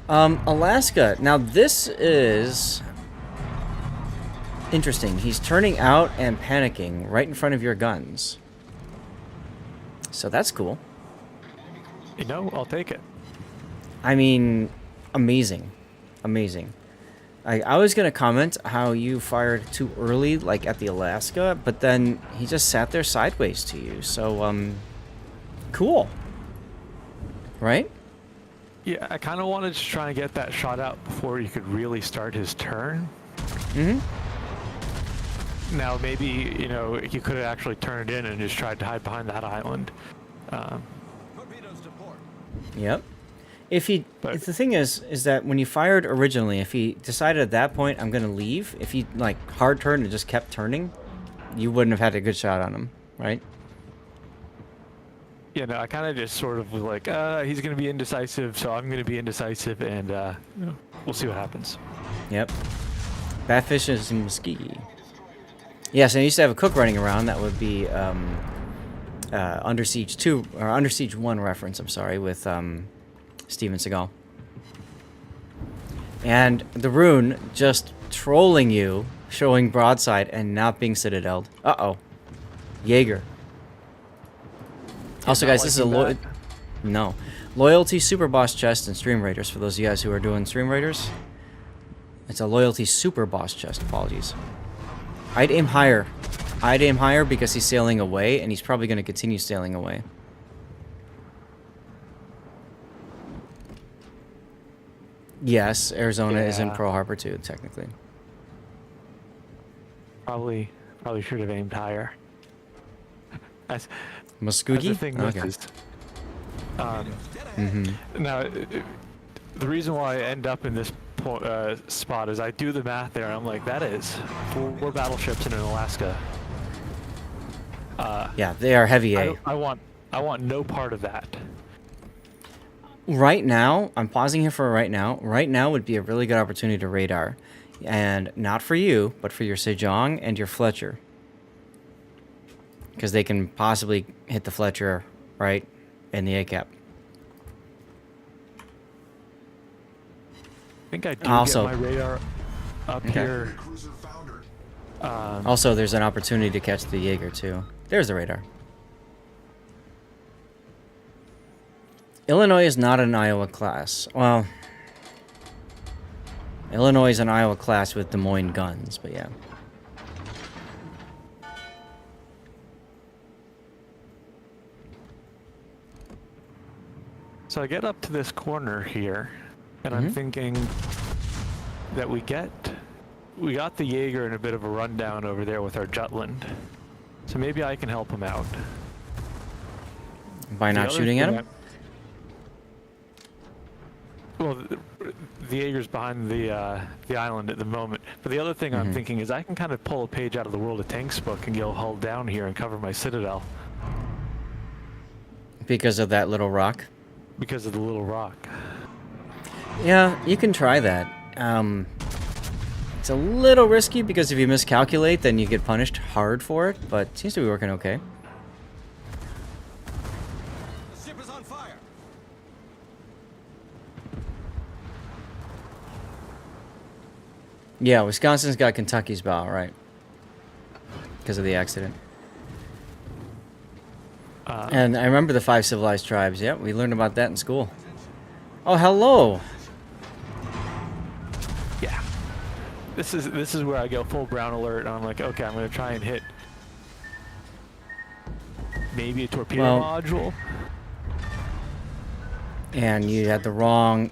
Alaska. Now, this is interesting. He's turning out and panicking right in front of your guns. So that's cool. You know, I'll take it. I mean, amazing. Amazing. I was going to comment how you fired too early, like at the Alaska, but then he just sat there sideways to you. So, cool. Right? Yeah, I kind of wanted to try and get that shot out before he could really start his turn. Now, maybe, you know, you could have actually turned in and just tried to hide behind that island. Yep. If the thing is that when you fired originally, if he decided at that point, I'm going to leave, if he, like, hard turned and just kept turning, you wouldn't have had a good shot on him, right? Yeah, no, I kind of just sort of was like, he's going to be indecisive, so I'm going to be indecisive, and you know, we'll see what happens. Yep. Batfish is Muskegee. Yes, and I used to have a cook running around that would be Under Siege 2, or Under Siege 1 reference, I'm sorry, with Steven Seagal. And the rune just trolling you, showing broadside and not being citadeled. Uh-oh. Jaeger. Also, guys, this is a no loyalty super boss chest and stream raiders for those of you guys who are doing stream raiders. It's a loyalty super boss chest. Apologies. I'd aim higher. I'd aim higher because he's sailing away, and he's probably going to continue sailing away. Yes, Arizona is in Pearl Harbor too, technically. Probably should have aimed higher. Muskogee? The thing Okay. is, now, the reason why I end up in this spot is I do the math there, and I'm like, that is 4 battleships in Alaska. Yeah, they are heavy A. I want no part of that. Right now, I'm pausing here for right now. Right now would be a really good opportunity to radar. And not for you, but for your Sejong and your Fletcher. Because they can possibly hit the Fletcher, right, in the A-cap. I think I do Also, get my radar up here. Cruiser foundered. Also, there's an opportunity to catch the Jaeger, too. There's the radar. Illinois is not an Iowa class. Well, Illinois is an Iowa class with Des Moines guns, but yeah. So I get up to this corner here, and I'm thinking that we got the Jaeger in a bit of a rundown over there with our Jutland. So maybe I can help him out. By not shooting at him? Well, the Jaeger's behind the island at the moment. But the other thing I'm thinking is I can kind of pull a page out of the World of Tanks book and go hull down here and cover my citadel. Because of that little rock? Because of the little rock. Yeah, you can try that. It's a little risky because if you miscalculate, then you get punished hard for it, but it seems to be working okay. The ship is on fire. Yeah, Wisconsin's got Kentucky's bow, right? Because of the accident. And I remember the 5 civilized tribes. Yep, we learned about that in school. Oh, hello! Yeah. This is where I go full brown alert, and I'm like, okay, I'm gonna try and hit maybe a torpedo module. And you have the wrong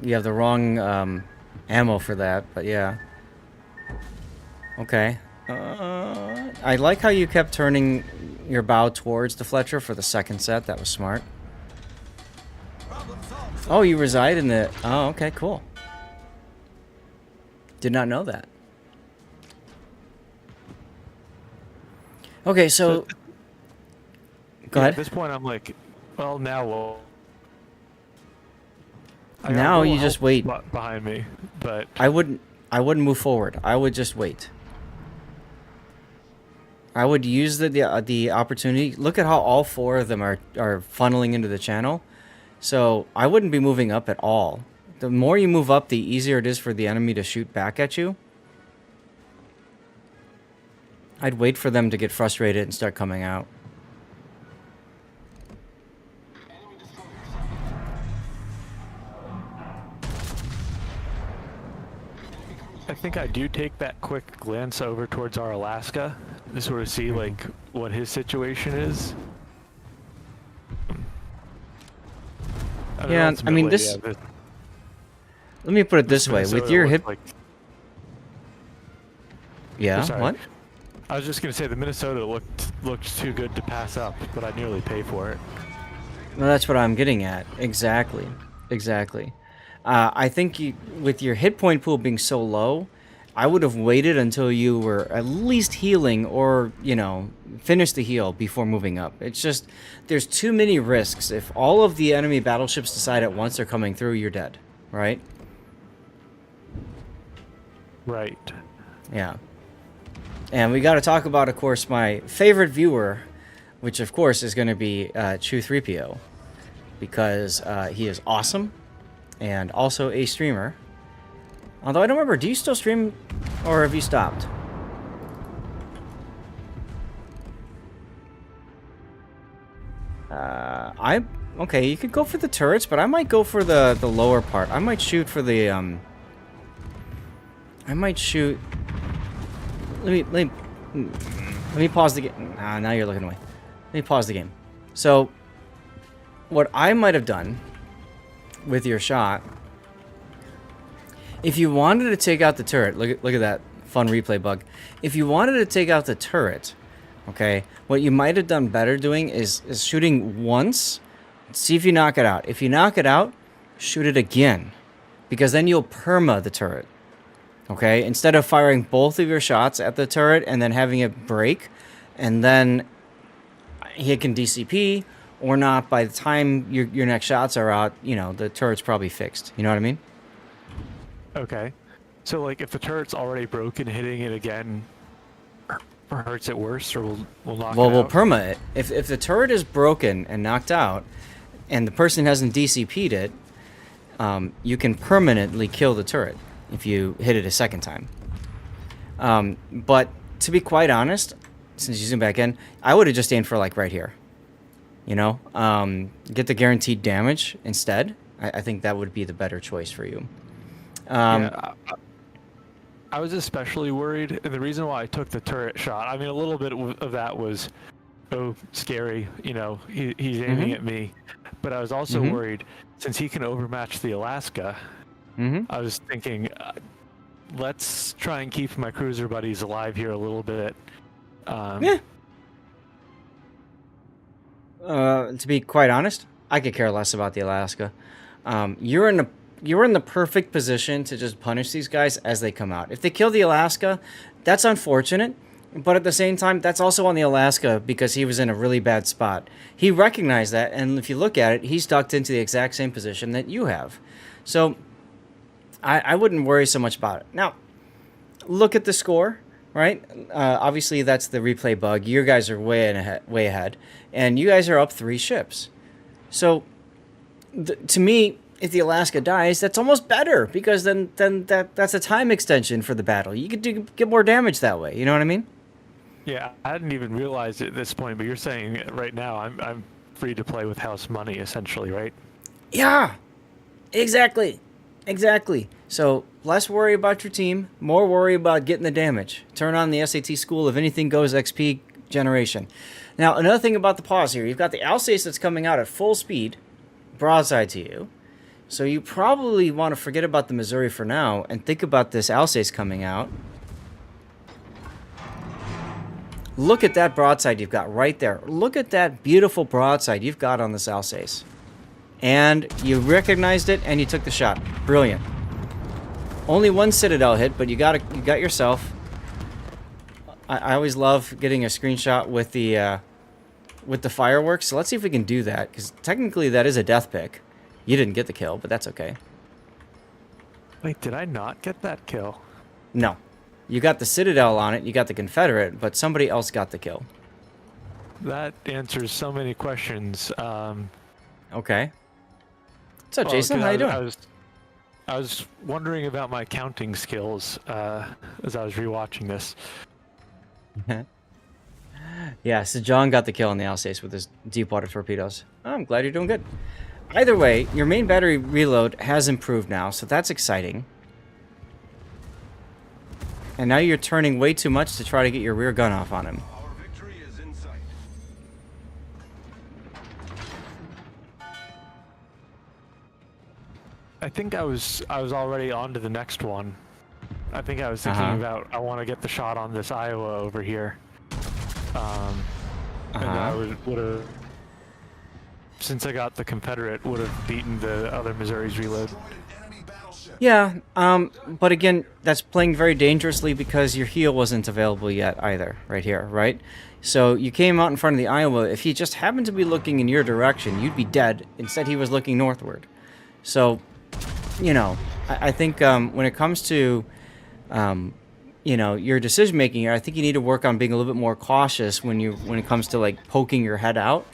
ammo for that, but yeah. Okay. I like how you kept turning your bow towards the Fletcher for the second set. That was smart. Oh, you reside in the... Oh, okay, cool. Did not know that. Okay, so... Go ahead. At this point, I'm like, well, now we'll... Now you just wait. Behind me, but... I wouldn't move forward. I would just wait. I would use the opportunity. Look at how all 4 of them are funneling into the channel. So I wouldn't be moving up at all. The more you move up, the easier it is for the enemy to shoot back at you. I'd wait for them to get frustrated and start coming out. I think I do take that quick glance over towards our Alaska to sort of see like what his situation is. Yeah, I mean this. Let me put it this way: with your hip. Yeah. What? I was just gonna say the Minnesota looked too good to pass up, but I'd nearly pay for it. Well, that's what I'm getting at. Exactly. Exactly. I think with your hit point pool being so low, I would have waited until you were at least healing or, you know, finish the heal before moving up. It's just, there's too many risks. If all of the enemy battleships decide at once they're coming through, you're dead, right? Right. Yeah. And we got to talk about, of course, my favorite viewer, which, of course, is going to be Chew3PO, because he is awesome. And also a streamer. Although I don't remember, do you still stream or have you stopped? Okay, you could go for the turrets, but I might go for the lower part. I might shoot for the I might shoot. Let me pause the game. Ah, now you're looking away. Let me pause the game. So, what I might have done with your shot, if you wanted to take out the turret, look at that fun replay bug. If you wanted to take out the turret, okay, what you might have done better doing is shooting once, see if you knock it out. If you knock it out, shoot it again, because then you'll perma the turret. Okay, instead of firing both of your shots at the turret and then having it break, and then he can DCP or not, by the time your next shots are out, you know, the turret's probably fixed. You know what I mean? Okay. So, like, if the turret's already broken, hitting it again hurts it worse, or will knock it out? Well, we'll perma it. If the turret is broken and knocked out, and the person hasn't DCP'd it, you can permanently kill the turret if you hit it a second time. But to be quite honest, since you zoom back in, I would have just aimed for, like, right here. You know? Get the guaranteed damage instead. I think that would be the better choice for you. Yeah, I was especially worried, and the reason why I took the turret shot, I mean, a little bit of that was, oh, scary, you know, he's aiming at me. But I was also worried, since he can overmatch the Alaska, I was thinking, let's try and keep my cruiser buddies alive here a little bit. To be quite honest, I could care less about the Alaska. You're in the perfect position to just punish these guys as they come out. If they kill the Alaska, that's unfortunate, but at the same time, that's also on the Alaska because he was in a really bad spot. He recognized that, and if you look at it, he's ducked into the exact same position that you have. So I wouldn't worry so much about it. Now, look at the score, right? Obviously, that's the replay bug. You guys are way ahead, and you guys are up 3 ships. So, to me, if the Alaska dies, that's almost better, because then that's a time extension for the battle. You could get more damage that way. You know what I mean? Yeah, I hadn't even realized it at this point, but you're saying right now I'm free to play with house money, essentially, right? Yeah, exactly. So less worry about your team, more worry about getting the damage. Turn on the SAT School of Anything Goes XP generation. Now, another thing about the pause here, you've got the Alsace that's coming out at full speed, broadside to you. So you probably want to forget about the Missouri for now and think about this Alsace coming out. Look at that broadside you've got right there. Look at that beautiful broadside you've got on this Alsace. And you recognized it and you took the shot. Brilliant. Only one Citadel hit, but you got yourself. I always love getting a screenshot with the fireworks. So let's see if we can do that, because technically that is a death pick. You didn't get the kill, but that's okay. Wait, did I not get that kill? No. You got the Citadel on it, you got the Confederate, but somebody else got the kill. That answers so many questions. Okay. What's up, Jason? How you doing? I was wondering about my counting skills as I was rewatching this. Yeah, so John got the kill on the Alsace with his deep water torpedoes. Oh, I'm glad you're doing good. Either way, your main battery reload has improved now, so that's exciting. And now you're turning way too much to try to get your rear gun off on him. Our victory is in sight. I think I was already on to the next one. I think I was thinking about, I want to get the shot on this Iowa over here. And I would have, since I got the Confederate, would have beaten the other Missouri's reload. Yeah, but again, that's playing very dangerously because your heal wasn't available yet either, right here, right? So you came out in front of the Iowa. If he just happened to be looking in your direction, you'd be dead. Instead, he was looking northward. So, you know, I think when it comes to, you know, your decision making here, I think you need to work on being a little bit more cautious when it comes to like poking your head out.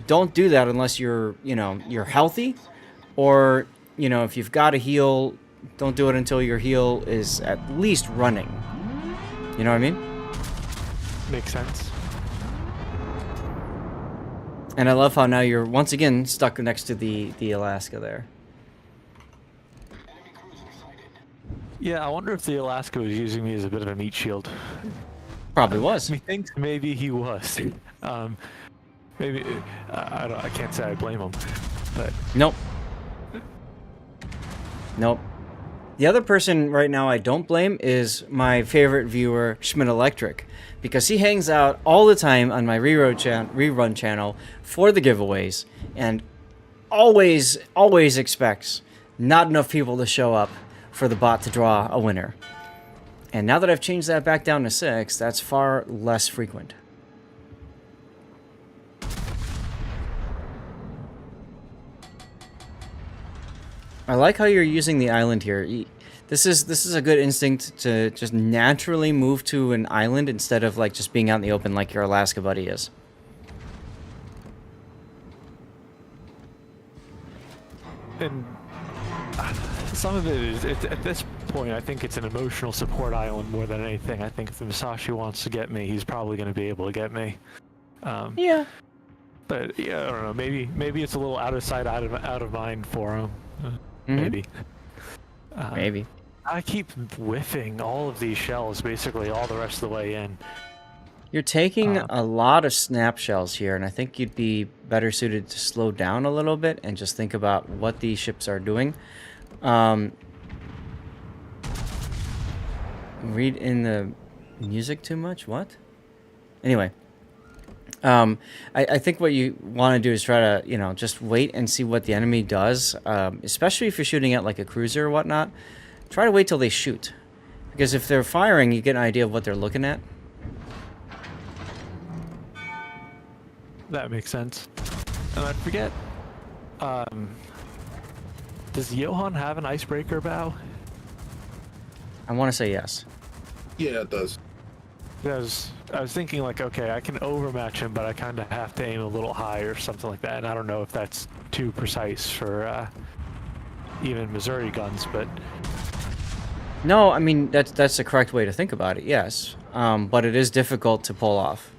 Don't do that unless you're, you know, you're healthy, or, you know, if you've got a heal, don't do it until your heal is at least running. You know what I mean? Makes sense. And I love how now you're once again stuck next to the Alaska there. Yeah, I wonder if the Alaska was using me as a bit of a meat shield. Probably was. Methinks maybe he was. Maybe I can't say I blame him, but Nope. Nope. The other person right now I don't blame is my favorite viewer, Schmidt Electric, because he hangs out all the time on my rerun channel for the giveaways, and always expects not enough people to show up for the bot to draw a winner. And now that I've changed that back down to 6, that's far less frequent. I like how you're using the island here. This is a good instinct to just naturally move to an island instead of like just being out in the open like your Alaska buddy is. and some of it is at this point. I think it's an emotional support island more than anything. I think if the Musashi wants to get me, he's probably going to be able to get me. Yeah. But yeah, I don't know. Maybe it's a little out of sight, out of mind for him. Maybe. Maybe. I keep whiffing all of these shells basically all the rest of the way in. You're taking a lot of snap shells here, and I think you'd be better suited to slow down a little bit and just think about what these ships are doing. Read in the music too much? What? Anyway. I think what you want to do is try to, just wait and see what the enemy does, especially if you're shooting at like a cruiser or whatnot. Try to wait till they shoot, because if they're firing, you get an idea of what they're looking at. That makes sense. And I forget, does Johan have an icebreaker bow? I want to say yes. Yeah, it does. Because I was thinking like, okay, I can overmatch him, but I kind of have to aim a little high or something like that. And I don't know if that's too precise for even Missouri guns, but... No, I mean, that's the correct way to think about it, yes. But it is difficult to pull off.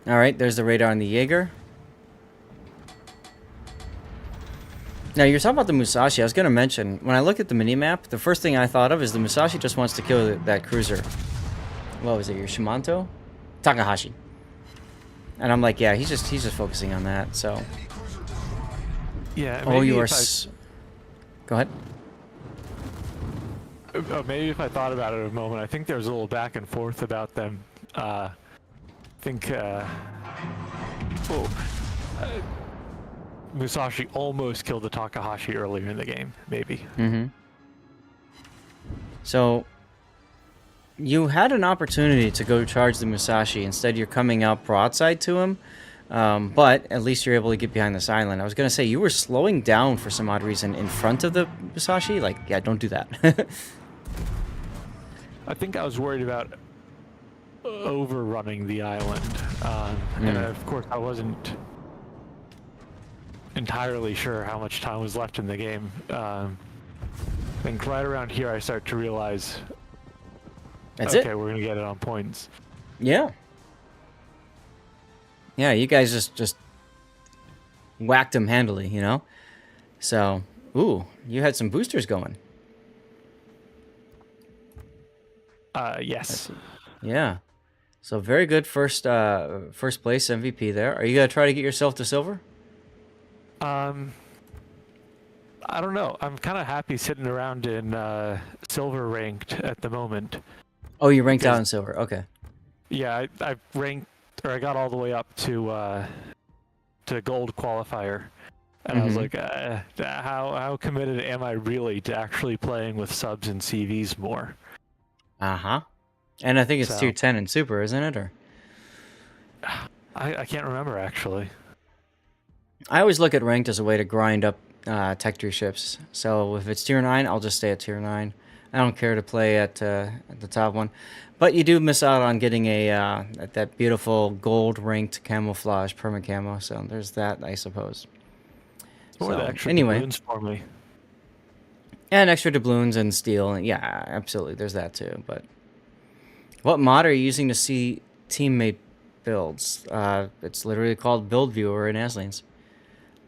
Alright, there's the radar on the Jaeger. Now, you're talking about the Musashi. I was going to mention, when I look at the minimap, the first thing I thought of is the Musashi just wants to kill that cruiser. What was it, your Shimanto? Takahashi. And I'm like, yeah, he's just focusing on that, so... Yeah, oh, you are... Go ahead. Maybe if I thought about it a moment, I think there was a little back and forth about them. I think... Musashi almost killed the Takahashi earlier in the game, maybe. So, you had an opportunity to go charge the Musashi. Instead, you're coming out broadside to him. But at least you're able to get behind this island. I was going to say, you were slowing down for some odd reason in front of the Musashi. Like, yeah, don't do that. I think I was worried about overrunning the island. And of course, I wasn't entirely sure how much time was left in the game. I think right around here I start to realize, okay, we're gonna get it on points. Yeah. Yeah, you guys just whacked him handily, So, ooh, you had some boosters going. Yes. Yeah. So very good first place MVP there. Are you gonna try to get yourself to silver? I don't know. I'm kind of happy sitting around in silver ranked at the moment. Oh, you ranked out in silver. Okay. Yeah, I ranked, or I got all the way up to gold qualifier, and I was like, how committed am I really to actually playing with subs and CVs more? And I think it's tier 10 in super, isn't it? Or I can't remember actually. I always look at ranked as a way to grind up tech tier ships. So if it's tier 9, I'll just stay at tier 9. I don't care to play at the top one. But you do miss out on getting that beautiful gold ranked camouflage perma camo. So there's that, I suppose. Or so, the extra anyway, doubloons for me. And extra doubloons and steel. Yeah, absolutely. There's that too. But what mod are you using to see teammate builds. It's literally called Build Viewer in Asline's.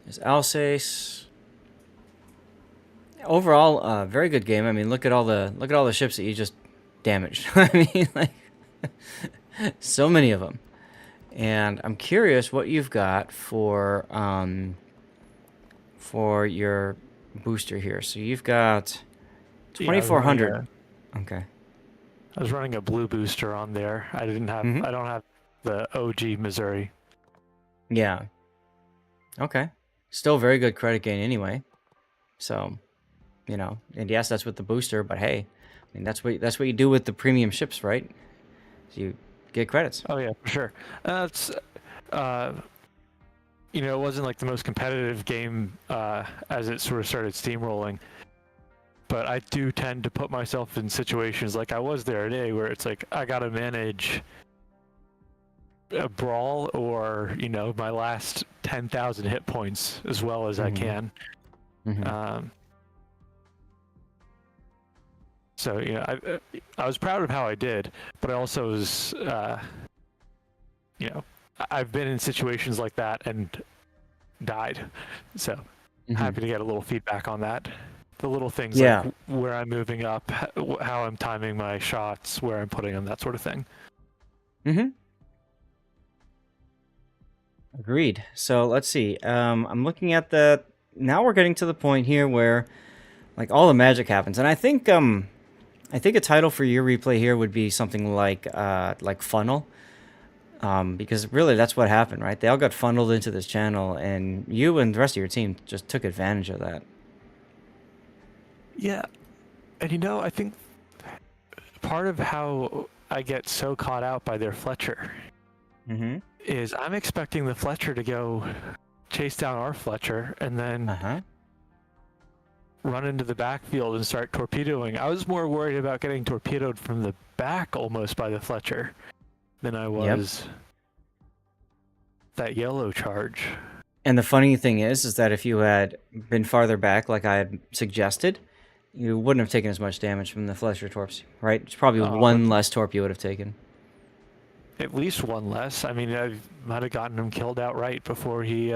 There's Alsace. Overall, very good game. I mean, look at all the ships that you just damaged. I mean, like so many of them. And I'm curious what you've got for your booster here. So you've got 2,400. Okay. I was running a blue booster on there. I didn't have. I don't have the OG Missouri. Yeah. Okay. Still very good credit gain anyway. So, and yes, that's with the booster. But hey, I mean that's what you do with the premium ships, right? So you get credits. Oh yeah, for sure. It's it wasn't like the most competitive game as it sort of started steamrolling. But I do tend to put myself in situations like I was there today where it's like I gotta manage a brawl or, my last 10,000 hit points as well as I can. So, I was proud of how I did, but I also was, I've been in situations like that and died. So happy to get a little feedback on that. The little things like where I'm moving up, how I'm timing my shots, where I'm putting them, that sort of thing. Agreed. So let's see. I'm looking at now we're getting to the point here where like all the magic happens. And I think a title for your replay here would be something like Funnel. Because really that's what happened, right? They all got funneled into this channel and you and the rest of your team just took advantage of that. Yeah. And I think part of how I get so caught out by their Fletcher is I'm expecting the Fletcher to go chase down our Fletcher and then run into the backfield and start torpedoing. I was more worried about getting torpedoed from the back almost by the Fletcher than I was that yellow charge. And the funny thing is that if you had been farther back like I had suggested, you wouldn't have taken as much damage from the Fletcher torps, right? It's probably one less torp you would have taken. At least one less. I mean, I might have gotten him killed outright before he...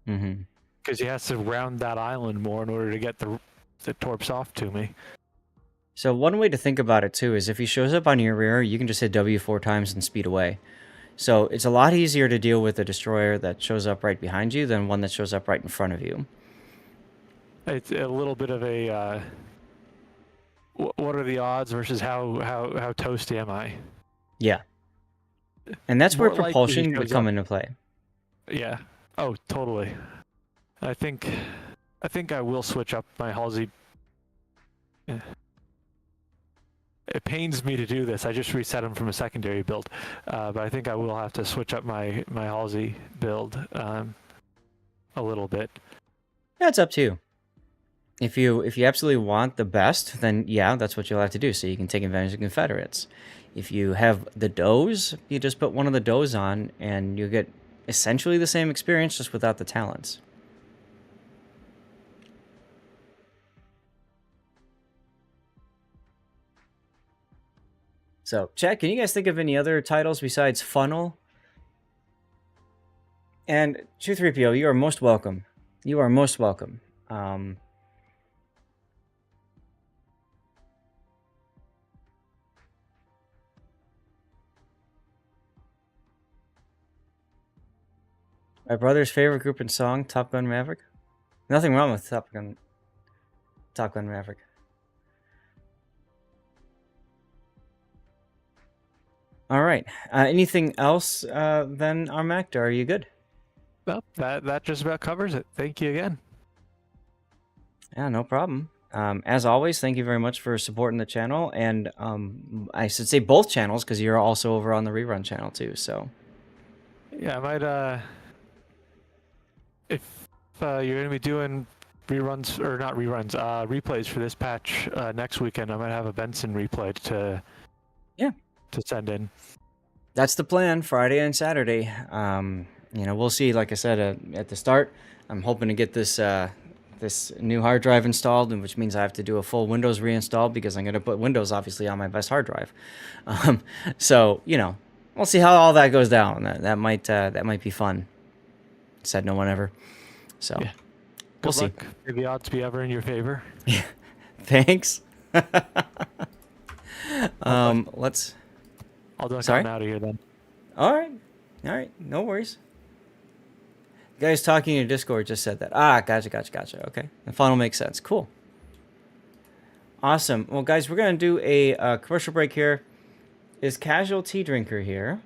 Because he has to round that island more in order to get the torps off to me. So one way to think about it, too, is if he shows up on your rear, you can just hit W 4 times and speed away. So it's a lot easier to deal with a destroyer that shows up right behind you than one that shows up right in front of you. It's a little bit of a what are the odds versus how toasty am I? Yeah. And that's where More propulsion would come into play. Yeah. Oh, totally. I think I will switch up my Halsey. Yeah. It pains me to do this. I just reset him from a secondary build, but I think I will have to switch up my Halsey build a little bit. Yeah, it's up to you. If you absolutely want the best, then yeah, that's what you'll have to do, so you can take advantage of Confederates. If you have the does, you just put one of the does on, and you get essentially the same experience, just without the talents. So, chat, can you guys think of any other titles besides Funnel? And 23PO, you are most welcome. You are most welcome. My brother's favorite group and song, Top Gun Maverick. Nothing wrong with Top Gun Maverick. All right. Anything else then, Armac? Are you good? Well, that just about covers it. Thank you again. Yeah, no problem. As always, thank you very much for supporting the channel, and I should say both channels because you're also over on the rerun channel too. So yeah, I might if you're gonna be doing reruns or not reruns, replays for this patch next weekend, I might have a Benson replay to send in. That's the plan, Friday and Saturday. We'll see. Like I said at the start, I'm hoping to get this this new hard drive installed, and which means I have to do a full Windows reinstall because I'm going to put Windows obviously on my best hard drive. So We'll see how all that goes down. That might be fun. Said no one ever. So Yeah. we'll Good see. luck. May the odds be ever in your favor. Thanks. Let's. I'll duck Sorry? on out of here then. All right. No worries. Guys talking in Discord just said that. Ah, gotcha. Okay, the funnel makes sense. Cool. Awesome. Well, guys, we're gonna do a commercial break here. Is Casual Tea Drinker here?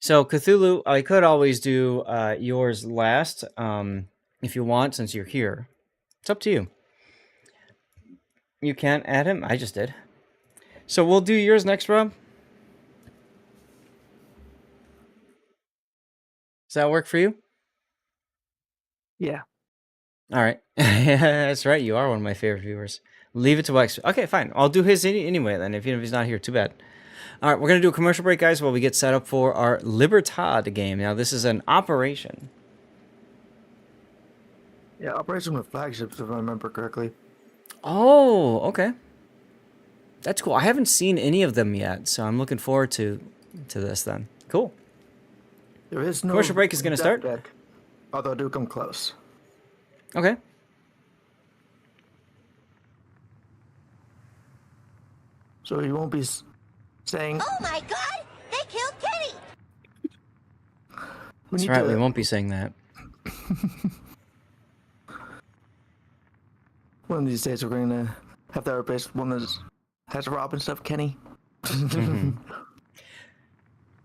So Cthulhu, I could always do yours last, if you want, since you're here. It's up to you. You can't add him. I just did. So we'll do yours next, Rob. Does that work for you? Yeah. All right. That's right. You are one of my favorite viewers. Leave it to Wax. Okay, fine. I'll do his anyway then, if he's not here. Too bad. All right, we're going to do a commercial break, guys, while we get set up for our Libertad game. Now, this is an operation. Yeah, Operation with flagships, if I remember correctly. Oh, okay. That's cool. I haven't seen any of them yet, so I'm looking forward to this then. Cool. There is no Commercial break is gonna deck start? deck, although do come close. Okay. So you won't be saying. Oh my god! They killed Kenny! That's right. We won't be saying that. One of these days we're going to have that replaced one that has Rob and stuff, Kenny.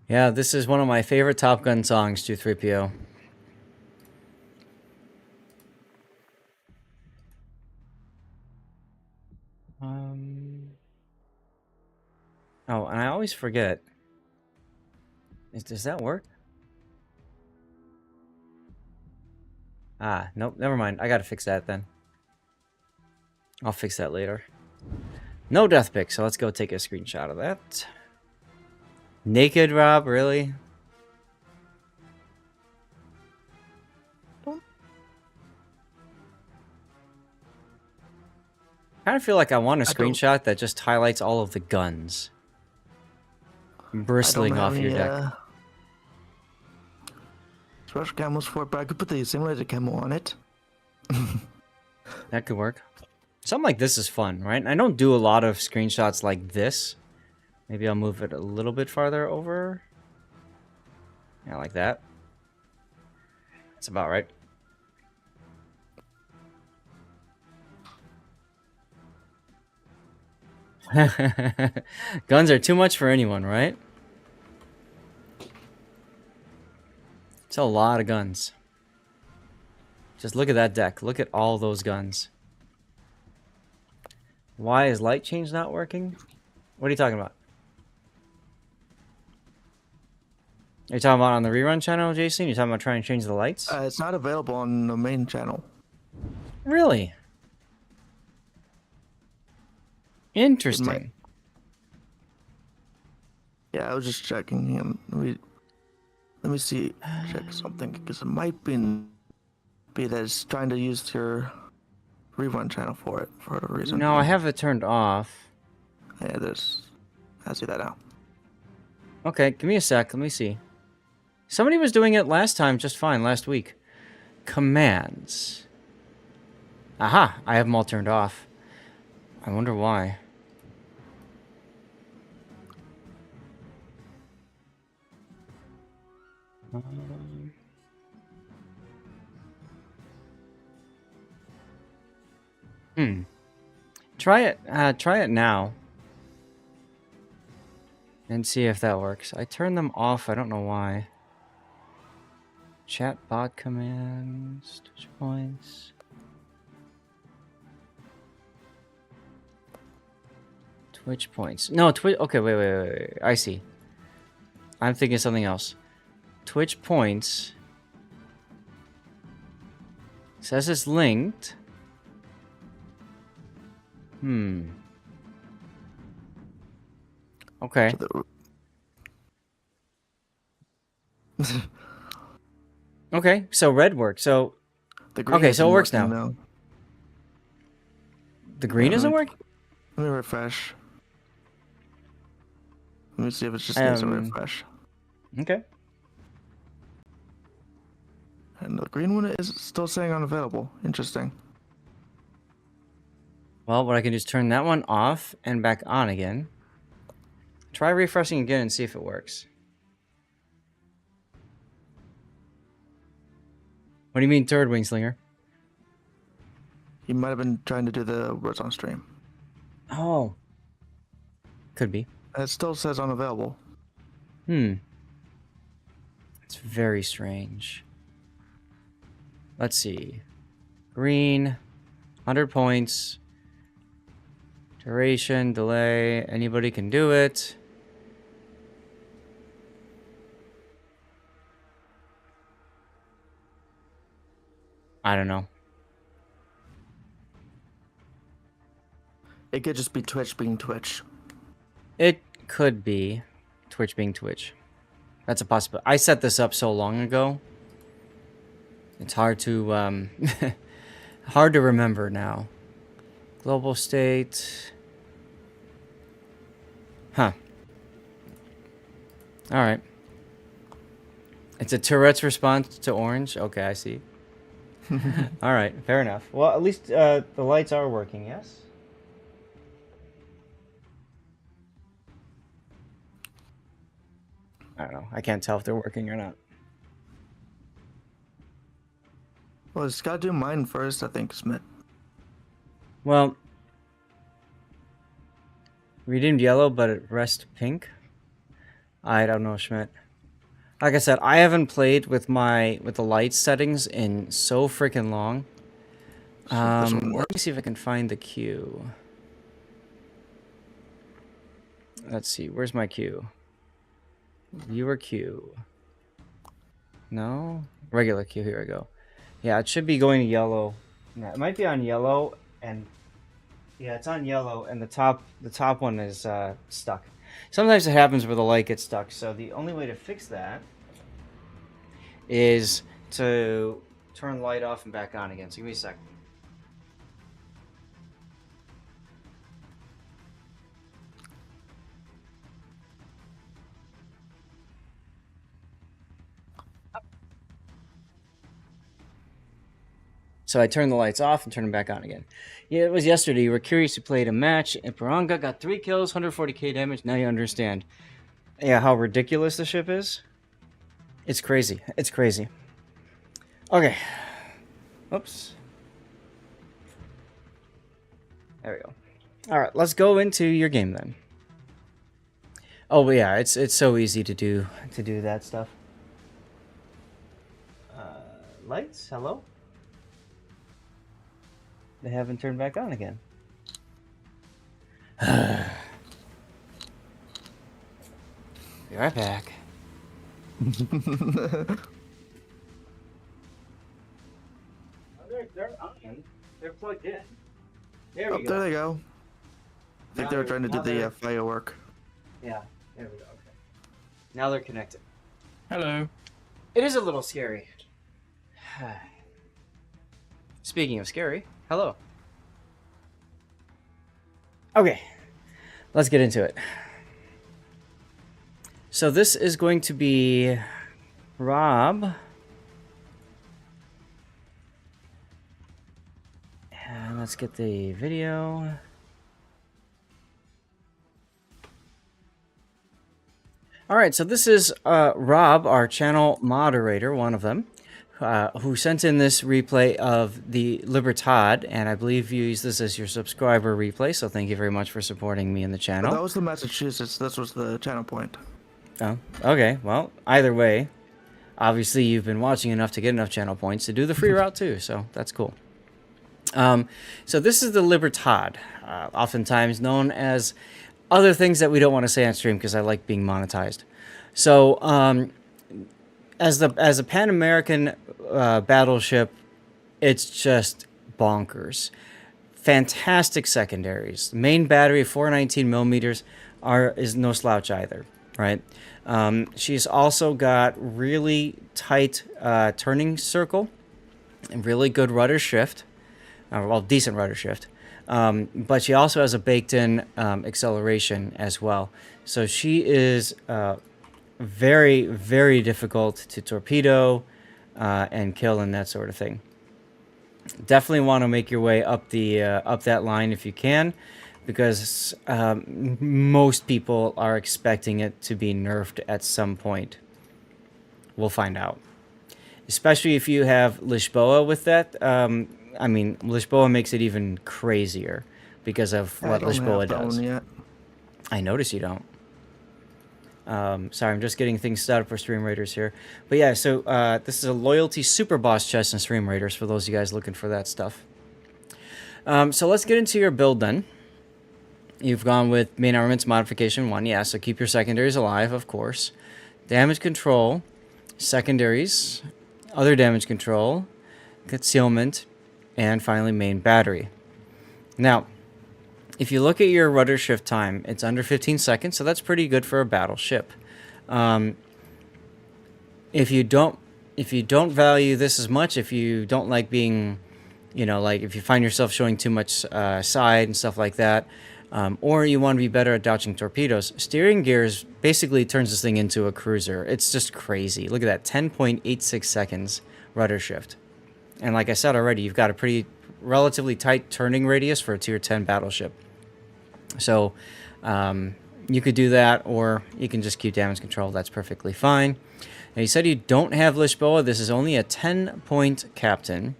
Yeah, this is one of my favorite Top Gun songs, 2-3PO. Oh, and I always forget. Does that work? Ah, nope, never mind. I gotta fix that then. I'll fix that later. No death pick, so let's go take a screenshot of that. Naked Rob, really? I kind of feel like I want a screenshot that just highlights all of the guns bristling off your deck. Special camos for it, but I could put the simulated camo on it. That could work. Something like this is fun, right? I don't do a lot of screenshots like this. Maybe I'll move it a little bit farther over. Yeah, like that. That's about right. Guns are too much for anyone, right? It's a lot of guns. Just look at that deck. Look at all those guns. Why is light change not working? What are you talking about? Are you talking about on the rerun channel, Jason? You're talking about trying to change the lights? It's not available on the main channel. Really? Interesting. Yeah, I was just checking him. Let me see. Check something because it might be that it's trying to use your rerun channel for it for whatever reason. No, I have it turned off. Yeah, I see that now. Okay, give me a sec. Let me see. Somebody was doing it last time just fine, last week. Commands. Aha, I have them all turned off. I wonder why. Try it now. And see if that works. I turned them off, I don't know why. Chat bot commands, touch points. Twitch points. No, okay, wait. I see. I'm thinking something else. Twitch points. Says it's linked. Okay. Okay, so red worked. So The green okay, so it isn't works working now. The green isn't working? Let me refresh. Let me see if it just needs a refresh. Okay. And the green one is still saying unavailable. Interesting. Well, what I can do is turn that one off and back on again. Try refreshing again and see if it works. What do you mean, third wing slinger? You might have been trying to do the words on stream. Oh. Could be. And it still says unavailable. It's very strange. Let's see. Green, 100 points. Duration, delay, anybody can do it. I don't know. It could just be Twitch being Twitch. It could be Twitch being Twitch. That's a possibility. I set this up so long ago. It's hard to hard to remember now. Global state. Huh. All right. It's a Tourette's response to orange. Okay, I see. All right, fair enough. Well, at least the lights are working, yes? I don't know. I can't tell if they're working or not. Well, it's got to do mine first, I think, Smith. Well, redeemed yellow, but it rest pink. I don't know, Schmidt. Like I said, I haven't played with the light settings in so freaking long. Let me see if I can find the queue. Let's see, where's my queue? Viewer queue. No? Regular queue, here we go. Yeah, it should be going to yellow. Yeah, it might be on yellow, and yeah, it's on yellow, and the top one is stuck. Sometimes it happens where the light gets stuck, so the only way to fix that is to turn the light off and back on again. So give me a second. So I turned the lights off and turned them back on again. Yeah, it was yesterday. You were curious. You played a match. And Paranga got 3 kills, 140k damage. Now you understand. Yeah, how ridiculous the ship is. It's crazy. It's crazy. Okay. Oops. There we go. All right, let's go into your game then. Oh yeah, it's so easy to do that stuff. Lights, hello. They haven't turned back on again. Be right back. They're on. They're plugged in. There we go. There they go. I think they were trying to do the firework. Yeah, there we go. Okay. Now they're connected. Hello. It is a little scary. Speaking of scary, hello. Okay, let's get into it. So this is going to be Rob. And let's get the video. All right, so this is Rob, our channel moderator, one of them, who sent in this replay of the Libertad, and I believe you use this as your subscriber replay, so thank you very much for supporting me in the channel. That was the Massachusetts. This was the channel point. Oh, okay. Well, either way, obviously you've been watching enough to get enough channel points to do the free route too, so that's cool. So this is the Libertad, oftentimes known as other things that we don't want to say on stream because I like being monetized. So, as a Pan-American battleship, it's just bonkers. Fantastic secondaries. The main battery, 419 millimeters, is no slouch either, right? She's also got really tight turning circle and really good rudder shift. Well, decent rudder shift. But she also has a baked-in acceleration as well. So she is very, very difficult to torpedo and kill and that sort of thing. Definitely want to make your way up that line if you can, because most people are expecting it to be nerfed at some point. We'll find out. Especially if you have Lisboa with that. I mean, Lisboa makes it even crazier because of what Lisboa does. Yet. I notice you don't. Sorry, I'm just getting things set up for Stream Raiders here. But yeah, so this is a Loyalty Super Boss chest in Stream Raiders for those of you guys looking for that stuff. So let's get into your build then. You've gone with main armaments modification 1, yeah, so keep your secondaries alive, of course. Damage control, secondaries, other damage control, concealment, and finally main battery. Now, if you look at your rudder shift time, it's under 15 seconds, so that's pretty good for a battleship. If you don't value this as much, if you don't like being, like if you find yourself showing too much side and stuff like that, or you want to be better at dodging torpedoes, steering gears basically turns this thing into a cruiser. It's just crazy. Look at that, 10.86 seconds rudder shift. And like I said already, you've got a pretty relatively tight turning radius for a tier 10 battleship. So you could do that, or you can just keep damage control. That's perfectly fine. Now, you said you don't have Lisboa. This is only a 10-point captain.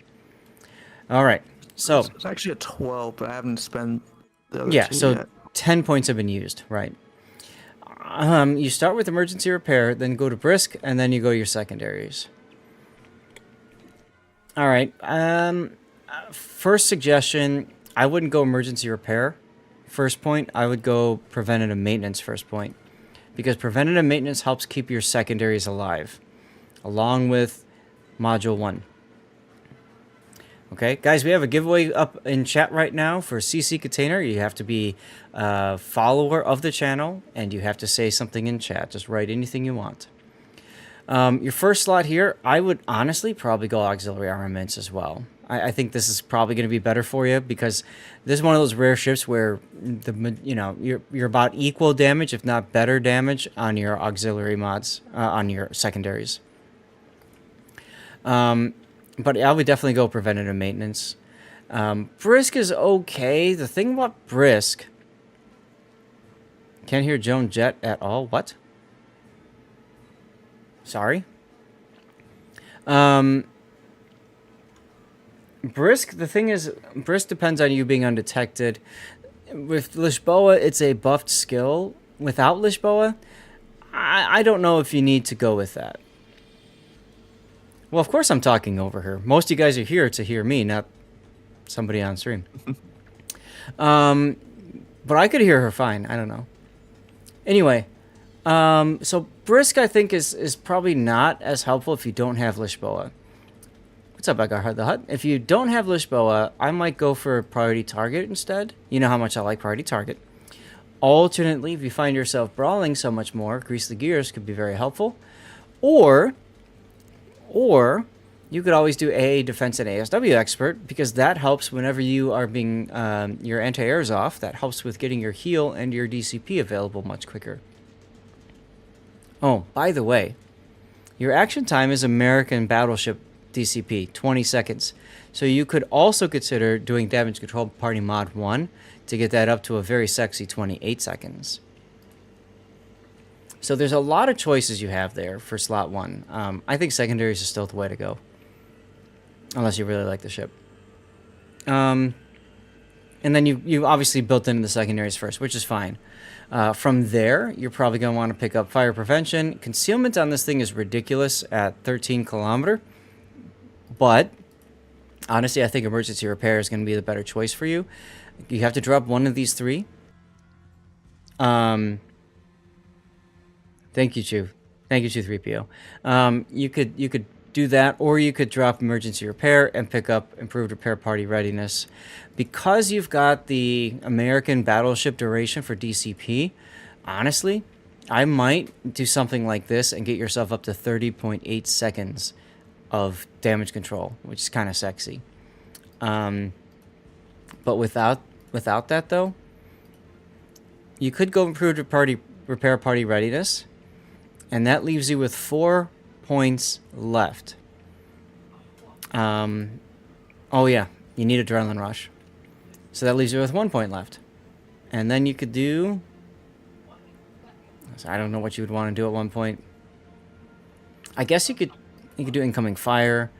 All right. So it's actually a 12, but I haven't spent the other two so yet. 10 points have been used, right? You start with emergency repair, then go to brisk, and then you go your secondaries. All right. First suggestion, I wouldn't go emergency repair first point. I would go preventative maintenance first point, because preventative maintenance helps keep your secondaries alive, along with module 1. Okay, guys, we have a giveaway up in chat right now for CC Container. You have to be a follower of the channel, and you have to say something in chat. Just write anything you want. Your first slot here, I would honestly probably go auxiliary armaments as well. I think this is probably going to be better for you, because this is one of those rare ships where you're about equal damage, if not better damage, on your auxiliary mods, on your secondaries. But I would definitely go preventative maintenance. Brisk is okay. The thing about Brisk... Can't hear Joan Jett at all. What? Sorry? Brisk, the thing is, Brisk depends on you being undetected. With Lisboa, it's a buffed skill. Without Lisboa, I don't know if you need to go with that. Well, of course I'm talking over her. Most of you guys are here to hear me, not somebody on stream. But I could hear her fine. I don't know. Anyway, so Brisk, I think, is probably not as helpful if you don't have Lisboa. What's up, I got the Hut? If you don't have Lisboa, I might go for Priority Target instead. You know how much I like Priority Target. Alternately, if you find yourself brawling so much more, Grease the Gears could be very helpful. Or you could always do AA Defense and ASW Expert, because that helps whenever you are being your anti-airs off. That helps with getting your heal and your DCP available much quicker. Oh, by the way, your action time is American Battleship DCP, 20 seconds. So you could also consider doing Damage Control Party Mod 1 to get that up to a very sexy 28 seconds. So there's a lot of choices you have there for slot 1. I think secondaries is still the way to go, unless you really like the ship. And then you obviously built in the secondaries first, which is fine. From there, you're probably going to want to pick up fire prevention. Concealment on this thing is ridiculous at 13 kilometer, but honestly, I think emergency repair is going to be the better choice for you. You have to drop one of these 3. Thank you, Chew. Thank you, Chew 3PO. You could do that, or you could drop emergency repair and pick up improved repair party readiness. Because you've got the American battleship duration for DCP, honestly, I might do something like this and get yourself up to 30.8 seconds of damage control, which is kind of sexy. But without without that, though. You could go improve repair party readiness, and that leaves you with 4 points left. Oh yeah, you need Adrenaline Rush. So that leaves you with 1 point left. And then you could do... I don't know what you would want to do at one point. I guess you could do Incoming Fire.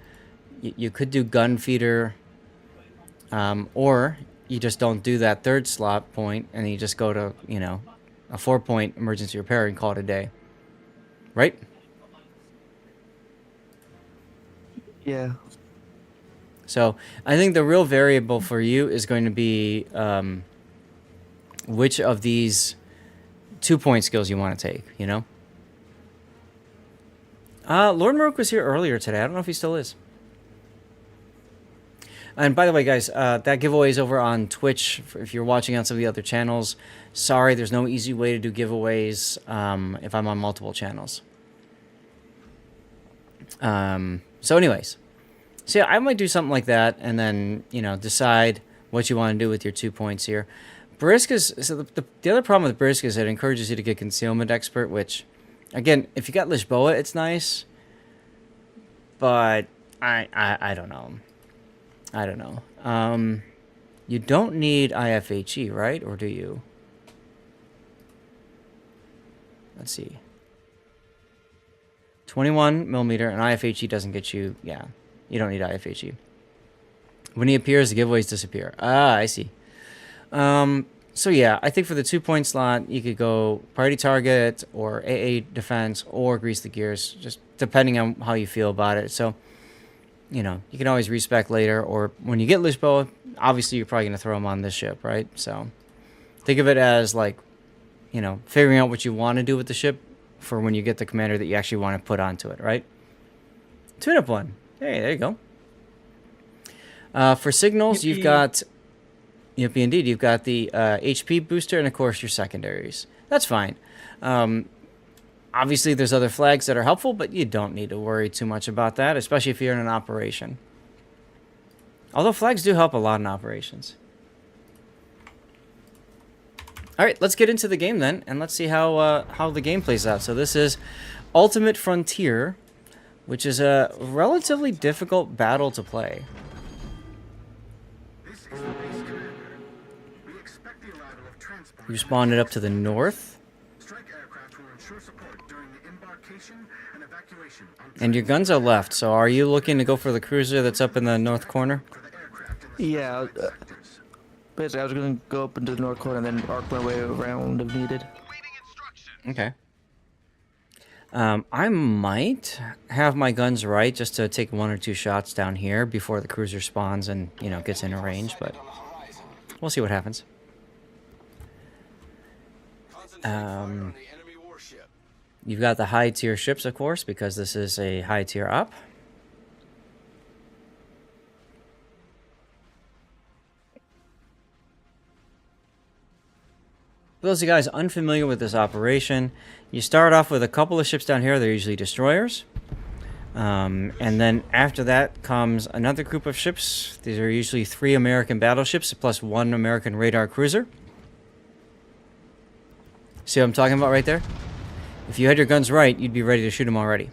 You could do Gun Feeder. Or you just don't do that 3rd slot point, and you just go to, you know, a 4-point emergency repair and call it a day. Right? Yeah. So I think the real variable for you is going to be which of these 2-point skills you want to take, you know? Lord Maruk was here earlier today. I don't know if he still is. And by the way, guys, that giveaway is over on Twitch if you're watching on some of the other channels. Sorry, there's no easy way to do giveaways if I'm on multiple channels. So anyways. So yeah, I might do something like that, and then, you know, decide what you want to do with your 2 points here. Brisk is... So the other problem with Brisk is it encourages you to get Concealment Expert, which, again, if you got Lisboa, it's nice. But I don't know. I don't know. You don't need IFHE, right? Or do you? Let's see. 21 millimeter, and IFHE doesn't get you... Yeah. You don't need IFHE. When he appears, the giveaways disappear. Ah, I see. So yeah, I think for the 2-point slot, you could go Priority Target or AA Defense or Grease the Gears, just depending on how you feel about it. So, you know, you can always respec later, or when you get Lisboa, obviously you're probably going to throw them on this ship, right? So think of it as like, you know, figuring out what you want to do with the ship for when you get the commander that you actually want to put onto it, right? Tune-up one. Hey, there you go. For signals, you've got... Yep, indeed. You've got the HP booster and, of course, your secondaries. That's fine. Obviously, there's other flags that are helpful, but you don't need to worry too much about that, especially if you're in an operation. Although flags do help a lot in operations. All right, let's get into the game then, and let's see how the game plays out. So this is Ultimate Frontier, which is a relatively difficult battle to play. You spawned it up to the north. And your guns are left, so are you looking to go for the cruiser that's up in the north corner? Yeah. Basically, I was going to go up into the north corner and then arc my way around if needed. Okay. I might have my guns right just to take 1 or 2 shots down here before the cruiser spawns and, you know, gets in range, but we'll see what happens. You've got the high tier ships, of course, because this is a high tier op. For those of you guys unfamiliar with this operation, you start off with a couple of ships down here. They're usually destroyers. And then after that comes another group of ships. These are usually 3 American battleships plus 1 American radar cruiser. See what I'm talking about right there? If you had your guns right, you'd be ready to shoot them already.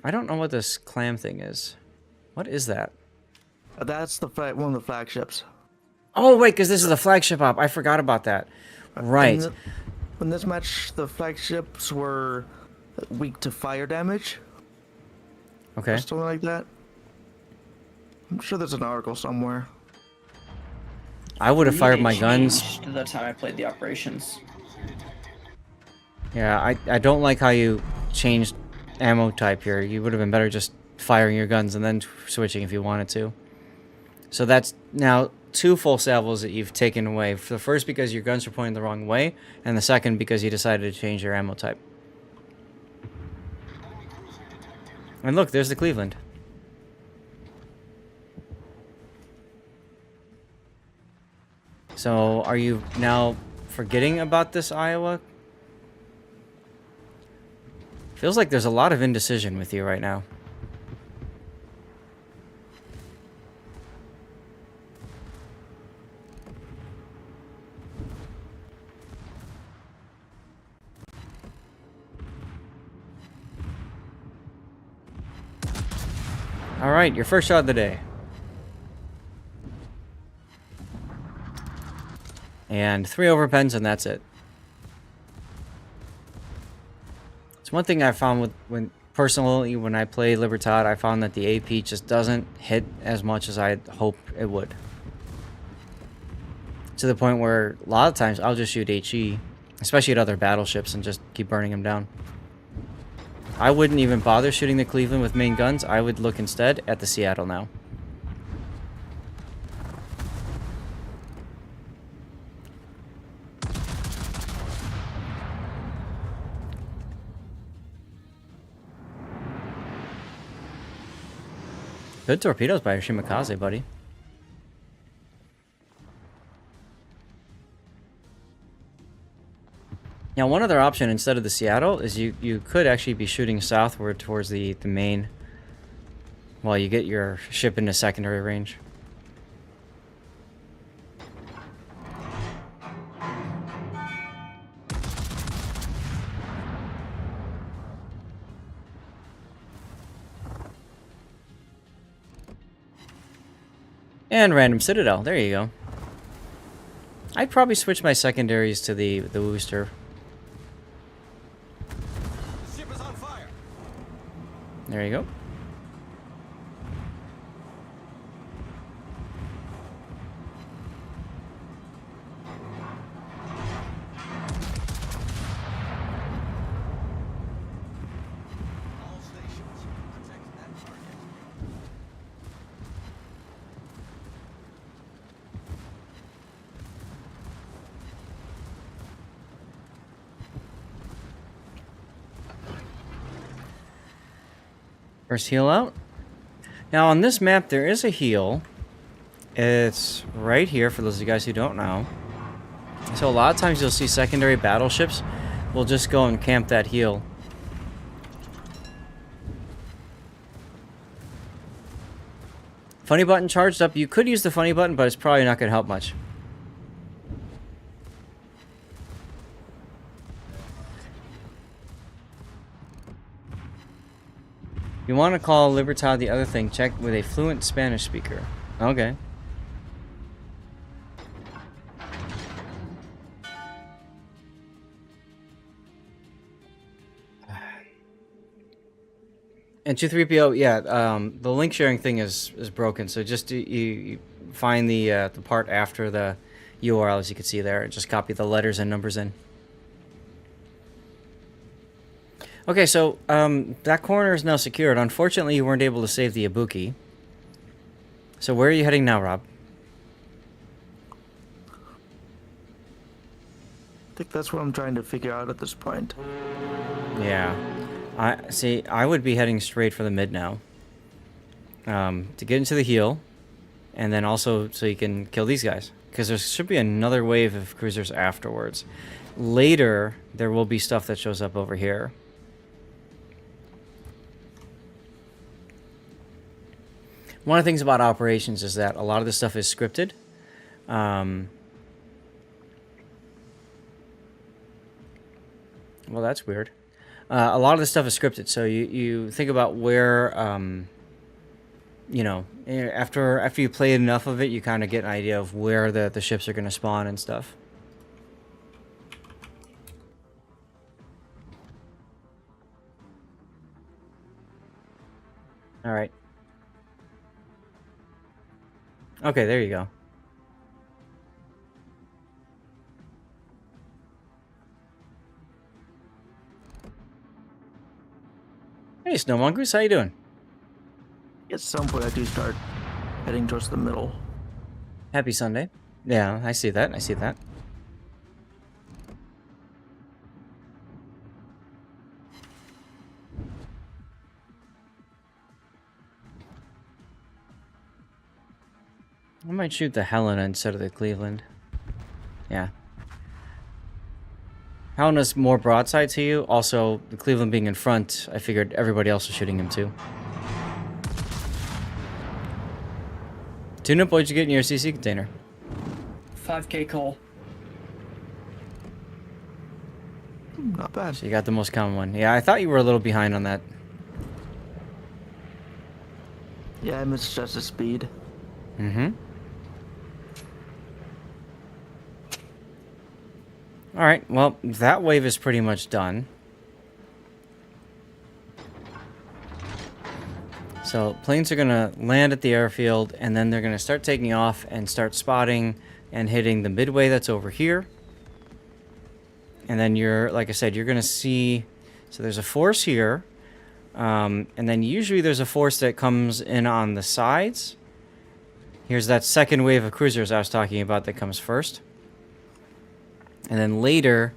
I don't know what this clam thing is. What is that? That's the one of the flagships. Oh, wait, because this is a flagship op. I forgot about that. Right. When this match, the flagships were weak to fire damage. Okay. Or something like that. I'm sure there's an article somewhere. I would have fired my guns. The time I played the operations. Yeah, I don't like how you changed ammo type here. You would have been better just firing your guns and then switching if you wanted to. So that's now 2 full salvos that you've taken away. The first because your guns were pointing the wrong way, and the second because you decided to change your ammo type. And look, there's the Cleveland. So are you now forgetting about this Iowa? Feels like there's a lot of indecision with you right now. Alright, your first shot of the day. And 3 overpens, and that's it. It's one thing I found personally when I play Libertad, I found that the AP just doesn't hit as much as I hope it would. To the point where a lot of times I'll just shoot HE, especially at other battleships, and just keep burning them down. I wouldn't even bother shooting the Cleveland with main guns. I would look instead at the Seattle now. Good torpedoes by your Shimakaze, buddy. Now, one other option instead of the Seattle is you could actually be shooting southward towards the main while you get your ship into secondary range. And random citadel. There you go. I'd probably switch my secondaries to the Worcester. Ship is on fire. There you go. All stations, protect that target. First heal out. Now on this map there is a heal. It's right here for those of you guys who don't know. So a lot of times you'll see secondary battleships will just go and camp that heal. Funny button charged up. You could use the funny button, but it's probably not going to help much. You want to call Libertad the other thing, check with a fluent Spanish speaker. Okay. And 23PO, yeah, the link sharing thing is broken, so just you find the part after the URL, as you can see there, and just copy the letters and numbers in. Okay, so that corner is now secured. Unfortunately, you weren't able to save the Ibuki. So where are you heading now, Rob? I think that's what I'm trying to figure out at this point. Yeah. I would be heading straight for the mid now. To get into the heel, and then also so you can kill these guys. Because there should be another wave of cruisers afterwards. Later, there will be stuff that shows up over here. One of the things about operations is that a lot of this stuff is scripted. Well, that's weird. A lot of this stuff is scripted, so you think about where, you know, after you play enough of it, you kind of get an idea of where the ships are going to spawn and stuff. All right. Okay, there you go. Hey, Snow Mongoose, how you doing? At some point, I do start heading towards the middle. Happy Sunday. Yeah, I see that. I see that. I might shoot the Helena instead of the Cleveland. Yeah. Helena's more broadside to you. Also, the Cleveland being in front, I figured everybody else was shooting him too. Tune-up, what'd you get in your CC container? 5K coal. Not bad. So you got the most common one. Yeah, I thought you were a little behind on that. Yeah, it's just the speed. Mm-hmm. Alright, well, that wave is pretty much done. So, planes are going to land at the airfield, and then they're going to start taking off and start spotting and hitting the midway that's over here. And then like I said, you're going to see... So there's a force here. And then usually there's a force that comes in on the sides. Here's that second wave of cruisers I was talking about that comes first. And then later,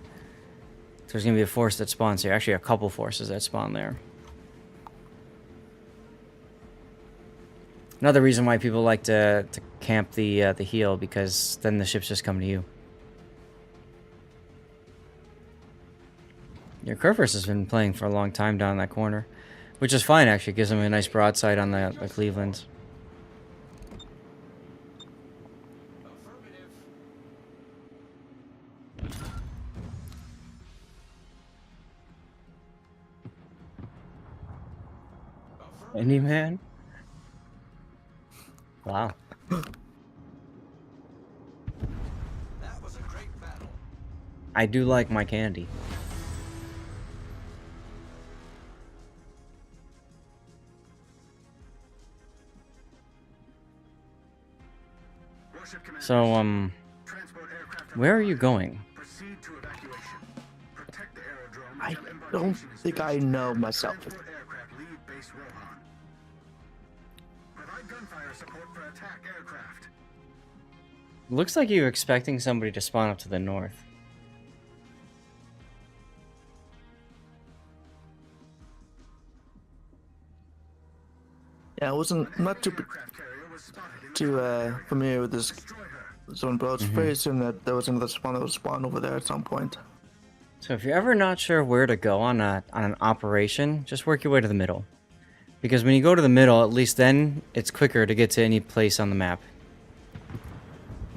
there's going to be a force that spawns here. Actually, a couple forces that spawn there. Another reason why people like to camp the heel, because then the ships just come to you. Your Kerfurs has been playing for a long time down in that corner, which is fine, actually. It gives them a nice broadside on the Clevelands. Any man? Wow. That was a great battle. I do like my candy. So, where are you going? I don't think I know myself. Looks like you're expecting somebody to spawn up to the north. Yeah, I'm not too familiar with this zone, but it's very soon that there was another spawn that was spawned over there at some point. So if you're ever not sure where to go on an operation, just work your way to the middle. Because when you go to the middle, at least then it's quicker to get to any place on the map.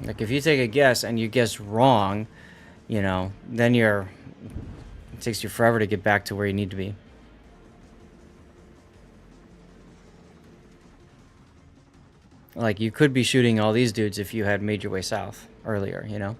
Like if you take a guess and you guess wrong, you know, then it takes you forever to get back to where you need to be. Like you could be shooting all these dudes if you had made your way south earlier, you know?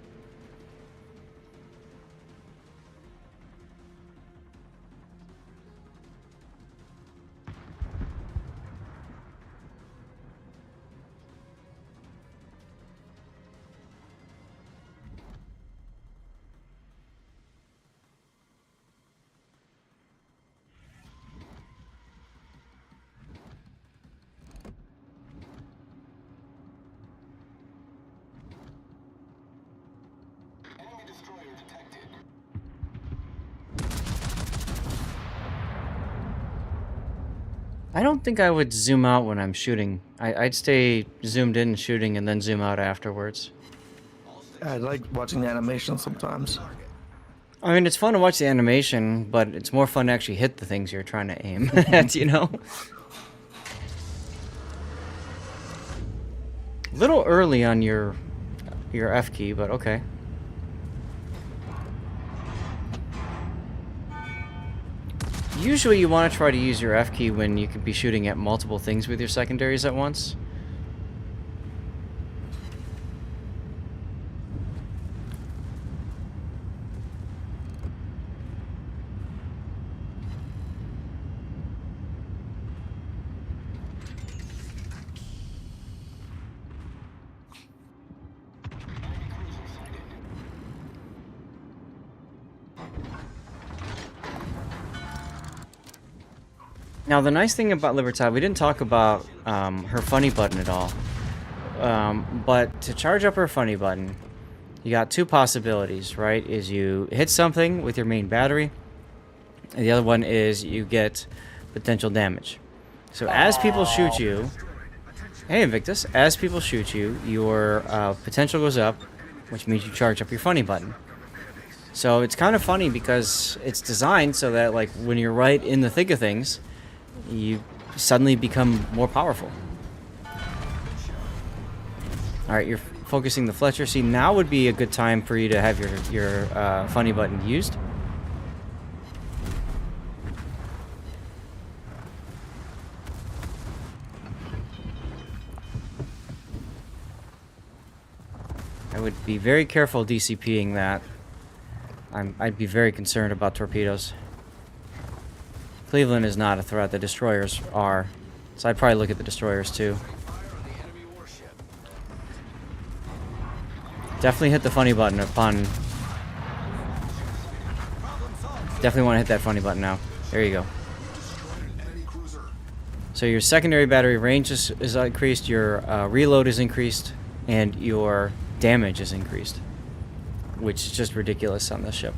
I don't think I would zoom out when I'm shooting. I'd stay zoomed in shooting and then zoom out afterwards. I like watching the animation sometimes. I mean, it's fun to watch the animation, but it's more fun to actually hit the things you're trying to aim at, you know? A little early on your F key, but okay. Usually you want to try to use your F key when you could be shooting at multiple things with your secondaries at once. Now, the nice thing about Libertad, we didn't talk about her funny button at all. But to charge up her funny button, you got two possibilities, right? Is you hit something with your main battery, and the other one is you get potential damage. So as people shoot you, hey Invictus, as people shoot you, your potential goes up, which means you charge up your funny button. So it's kind of funny because it's designed so that like when you're right in the thick of things, you suddenly become more powerful. Alright, you're focusing the Fletcher. See, now would be a good time for you to have your funny button used. I would be very careful DCPing that. I'd be very concerned about torpedoes. Cleveland is not a threat. The destroyers are. So I'd probably look at the destroyers too. Definitely hit the funny button upon... Definitely want to hit that funny button now. There you go. So your secondary battery range is increased, your reload is increased, and your damage is increased. Which is just ridiculous on this ship.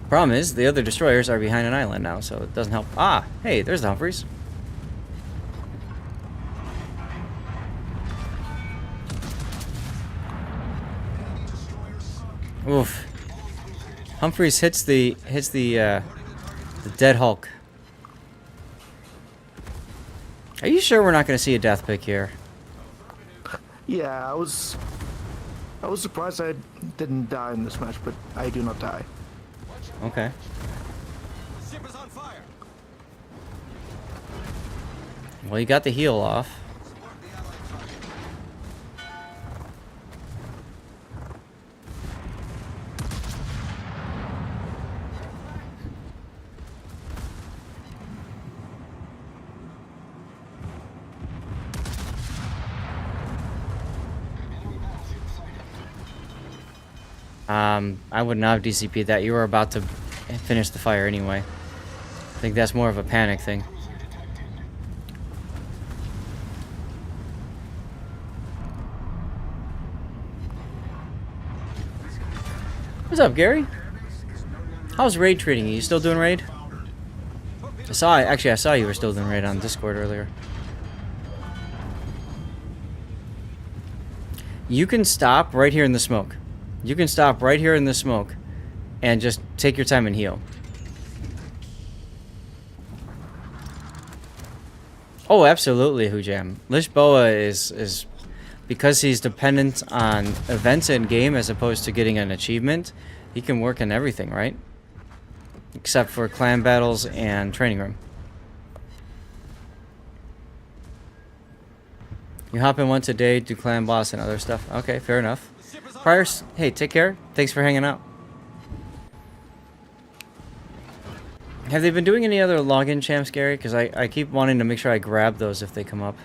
Problem is, the other destroyers are behind an island now, so it doesn't help. Ah, hey, there's the Humphreys. Oof. Humphreys hits the dead Hulk. Are you sure we're not going to see a death pick here? Yeah, I was surprised I didn't die in this match, but I do not die. Okay. Ship is on fire. Well, you got the heal off. Support the allied target. I would not have DCP'd that. You were about to finish the fire anyway. I think that's more of a panic thing. What's up, Gary? How's raid treating you? You still doing raid? I saw you were still doing raid on Discord earlier. You can stop right here in the smoke. You can stop right here in the smoke and just take your time and heal. Oh, absolutely, Hujam. Lishboa is because he's dependent on events in game as opposed to getting an achievement. He can work in everything, right? Except for clan battles and training room. You hop in once a day, do clan boss and other stuff. Okay, fair enough. Priors, hey, take care. Thanks for hanging out. Have they been doing any other login champs, Gary? Because I keep wanting to make sure I grab those if they come up.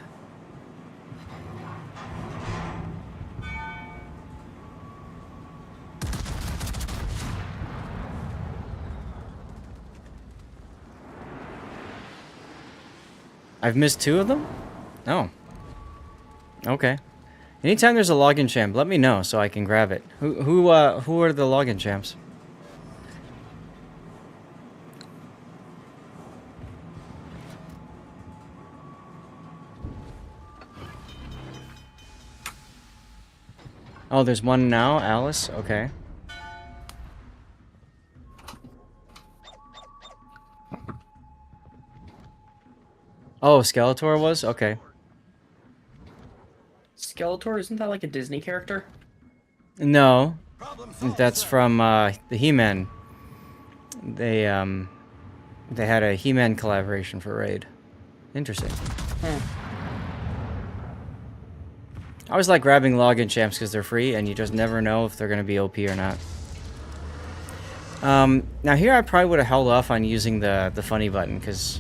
I've missed 2 of them? Oh. Okay. Anytime there's a login champ, let me know so I can grab it. Who are the login champs? Oh, there's one now, Alice? Okay. Oh, Skeletor was? Okay. Skeletor, isn't that like a Disney character? No. That's from the He-Man. They had a He-Man collaboration for Raid. Interesting. I always like grabbing login champs because they're free and you just never know if they're going to be OP or not. Now here I probably would have held off on using the funny button because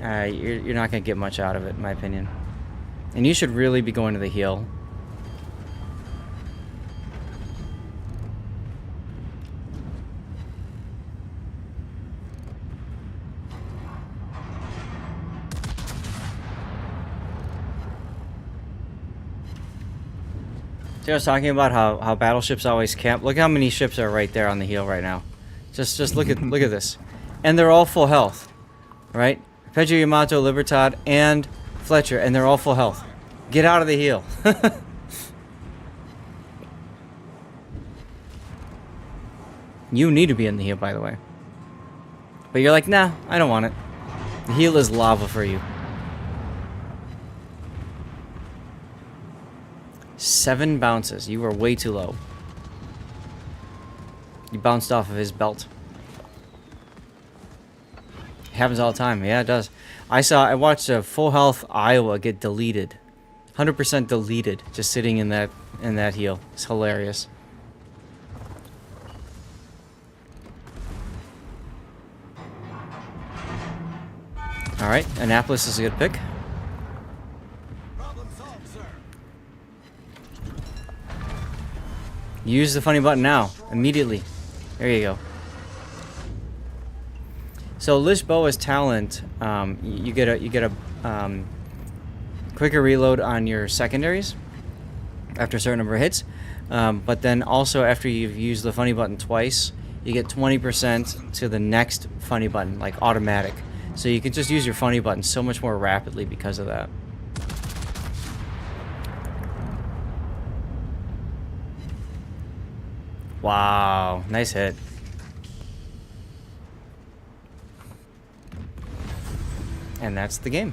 you're not going to get much out of it, in my opinion. And you should really be going to the heal. See, I was talking about how battleships always camp. Look how many ships are right there on the heel right now. Just look at this, and they're all full health, right? Pedro Yamato, Libertad, and Fletcher, and they're all full health. Get out of the heel. You need to be in the heel, by the way. But you're like, nah, I don't want it. The heel is lava for you. 7 bounces. You were way too low. You bounced off of his belt. It happens all the time. Yeah, it does. I watched a full health Iowa get deleted 100% deleted, just sitting in that heal. It's hilarious. All right, Annapolis is a good pick. Problem solved, sir. Use the funny button now, immediately. There you go. So Lich Boa's talent, you get a quicker reload on your secondaries after a certain number of hits, but then also after you've used the funny button twice, you get 20% to the next funny button, like automatic. So you can just use your funny button so much more rapidly because of that. Wow, nice hit. And that's the game.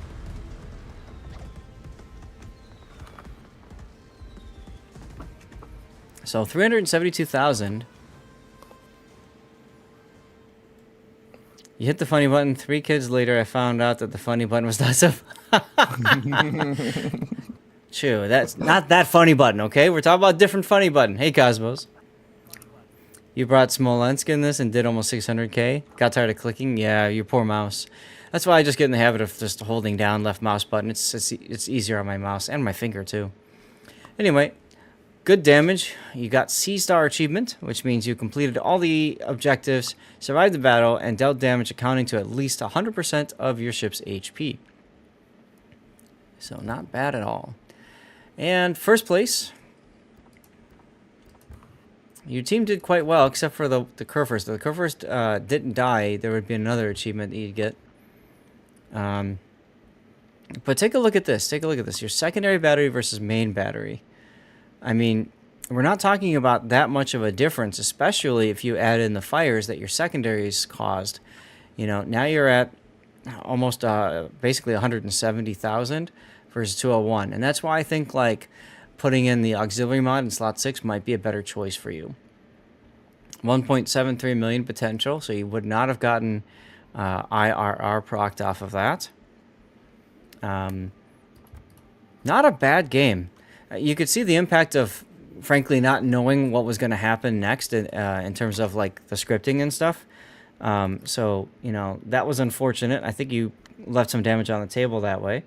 So 372,000. You hit the funny button. 3 kids later, I found out that the funny button was not so. True, that's not that funny button, okay? We're talking about a different funny button. Hey, Cosmos. You brought Smolensk in this and did almost 600k. Got tired of clicking? Yeah, your poor mouse. That's why I just get in the habit of just holding down left mouse button. It's easier on my mouse and my finger too. Anyway, good damage. You got C-Star achievement, which means you completed all the objectives, survived the battle, and dealt damage accounting to at least 100% of your ship's HP. So not bad at all. And first place. Your team did quite well, except for the Kerfurs. The Kerfurs didn't die. There would be another achievement that you'd get. But take a look at this. Take a look at this. Your secondary battery versus main battery. I mean, we're not talking about that much of a difference, especially if you add in the fires that your secondaries caused. You know, now you're at almost basically 170,000 versus 201. And that's why I think, like, putting in the auxiliary mod in slot 6 might be a better choice for you. 1.73 million potential, so you would not have gotten IRR procced off of that. Not a bad game. You could see the impact of, frankly, not knowing what was going to happen next in terms of, like, the scripting and stuff. So, you know, that was unfortunate. I think you left some damage on the table that way.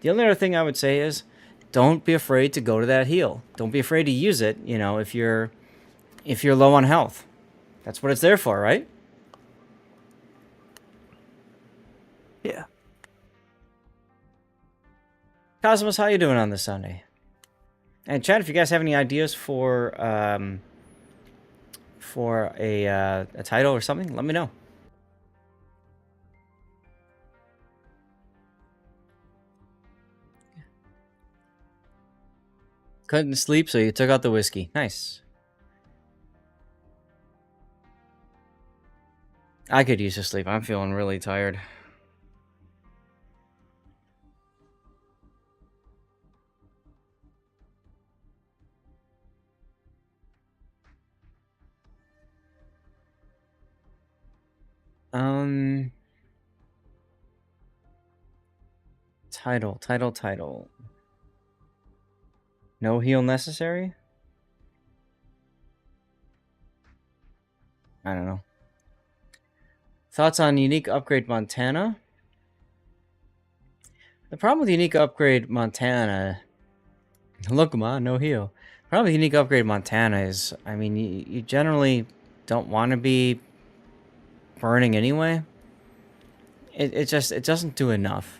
The only other thing I would say is, don't be afraid to go to that heal. Don't be afraid to use it, you know, if you're low on health. That's what it's there for, right? Yeah. Cosmos, how you doing on this Sunday? And chat, if you guys have any ideas for a title or something, let me know. Couldn't sleep, so you took out the whiskey. Nice. I could use a sleep. I'm feeling really tired. Title. No heal necessary? I don't know. Thoughts on Unique Upgrade Montana? The problem with Unique Upgrade Montana... Look, man, no heal. The problem with Unique Upgrade Montana is, I mean, you generally don't want to be burning anyway. It doesn't do enough.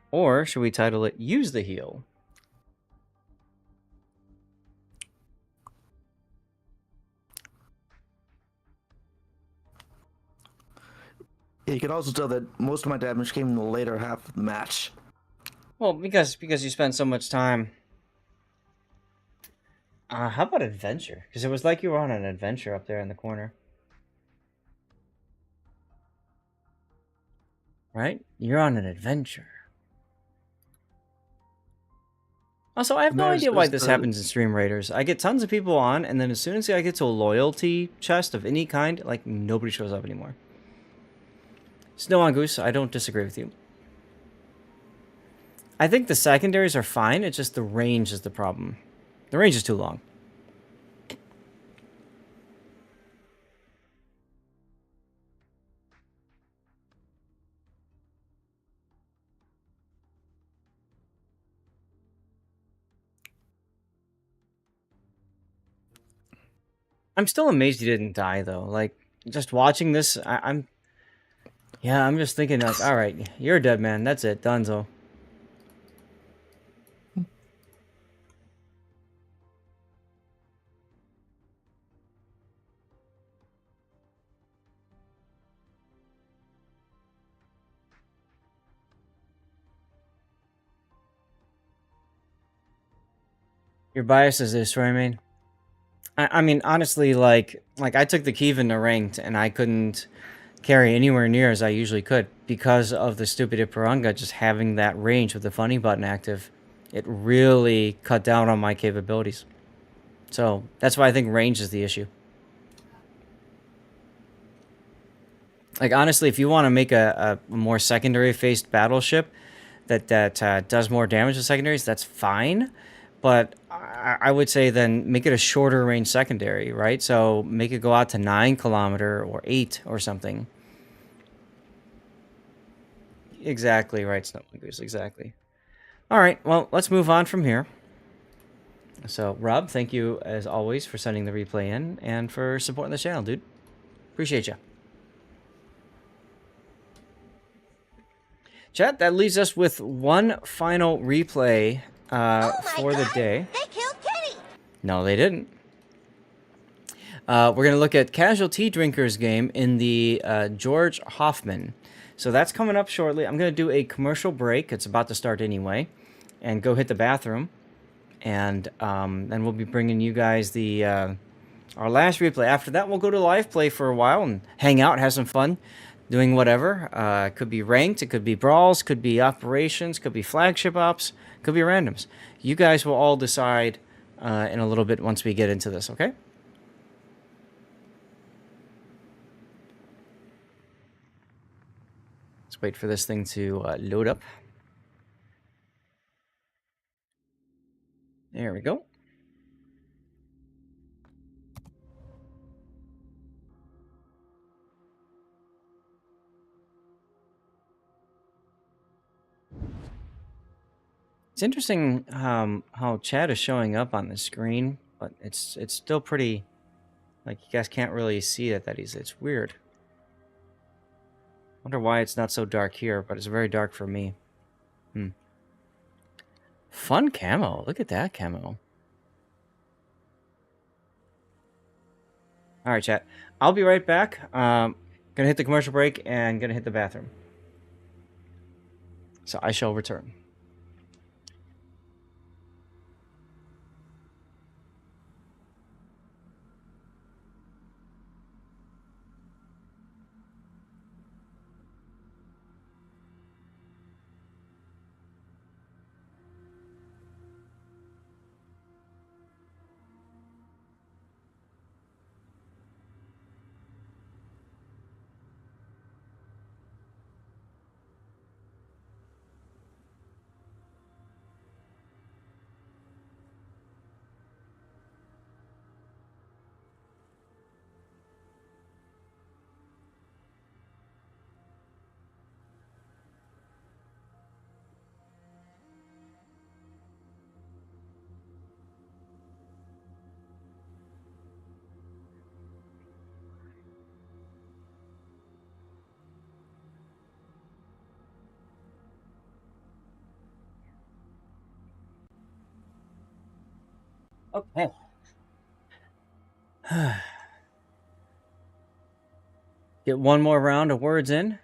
Or should we title it Use the Heal? Yeah, you can also tell that most of my damage came in the later half of the match. Well, because you spent so much time. How about adventure? Because it was like you were on an adventure up there in the corner. Right? You're on an adventure. Also, I have no There's idea why just this the- happens in Stream Raiders. I get tons of people on, and then as soon as I get to a loyalty chest of any kind, like, nobody shows up anymore. Snow on Goose, I don't disagree with you. I think the secondaries are fine, it's just the range is the problem. The range is too long. I'm still amazed he didn't die, though. Like, just watching this, I'm... Yeah, I'm just thinking, like, alright, you're a dead man. That's it. Dunzo. Your bias is this, Raymain. I mean, honestly, like I took the Kevin to ranked, and I couldn't carry anywhere near as I usually could because of the stupid Iparanga just having that range with the funny button active. It really cut down on my capabilities. So that's why I think range is the issue. Like, honestly, if you want to make a more secondary-faced battleship that does more damage to secondaries, that's fine. But I would say then make it a shorter range secondary, right? So make it go out to 9 kilometer or 8 or something. Exactly right, Snow Goose, exactly. All right, well, let's move on from here. So, Rob, thank you, as always, for sending the replay in and for supporting the channel, dude. Appreciate you. Chat, that leaves us with one final replay for the day. They killed Kenny! No, they didn't. We're going to look at Casual Tea Drinkers game in the George Hoffmann. So that's coming up shortly. I'm going to do a commercial break. It's about to start anyway. And go hit the bathroom. And then we'll be bringing you guys the our last replay. After that, we'll go to live play for a while and hang out, have some fun, doing whatever. It could be ranked, it could be brawls, could be operations, could be flagship ops, could be randoms. You guys will all decide in a little bit once we get into this, okay? Let's wait for this thing to load up. There we go. It's interesting how chat is showing up on the screen, but it's still pretty, like, you guys can't really see it that easy. It's weird. Wonder why it's not so dark here, but it's very dark for me. Fun camo. Look at that camo. All right, chat. I'll be right back. Gonna hit the commercial break and gonna hit the bathroom. So I shall return. Okay. Get one more round of words in.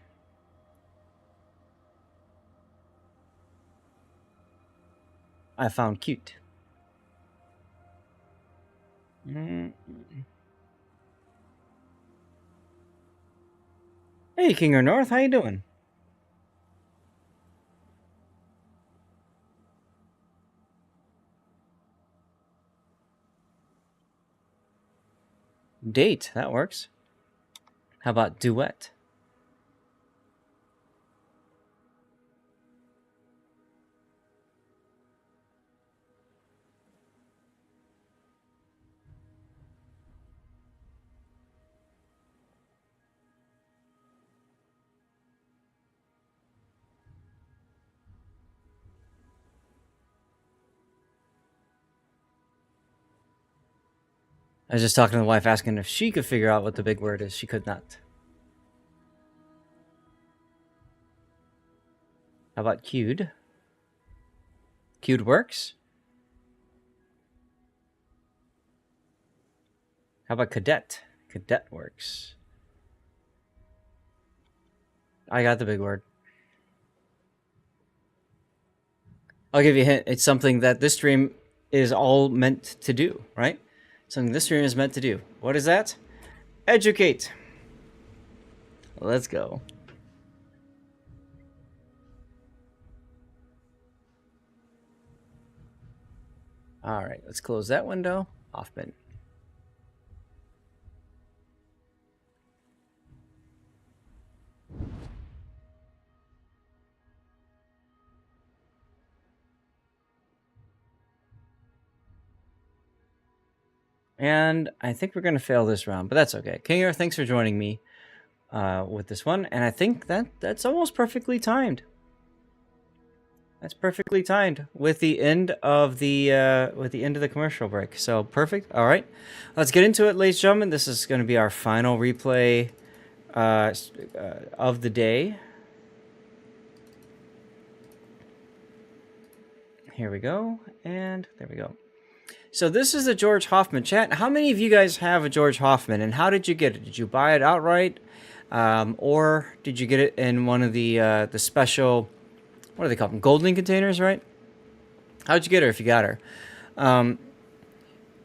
I found cute. Hey, King or North, how you doing? date. That works. How about duet? I was just talking to the wife asking if she could figure out what the big word is. She could not. How about queued? Queued works. How about cadet? Cadet works. I got the big word. I'll give you a hint. It's something that this stream is all meant to do, right? Something this stream is meant to do. What is that? Educate. Let's go. All right, let's close that window. Hoffmann. And I think we're going to fail this round, but that's okay. Kinger, thanks for joining me with this one. And I think that's almost perfectly timed. That's perfectly timed with the end of the commercial break. So perfect. All right, let's get into it, ladies and gentlemen. This is going to be our final replay of the day. Here we go, and there we go. So this is the George Hoffmann chat. How many of you guys have a George Hoffmann, and how did you get it? Did you buy it outright, or did you get it in one of the special, what do they call them, golden containers, right? How'd you get her if you got her?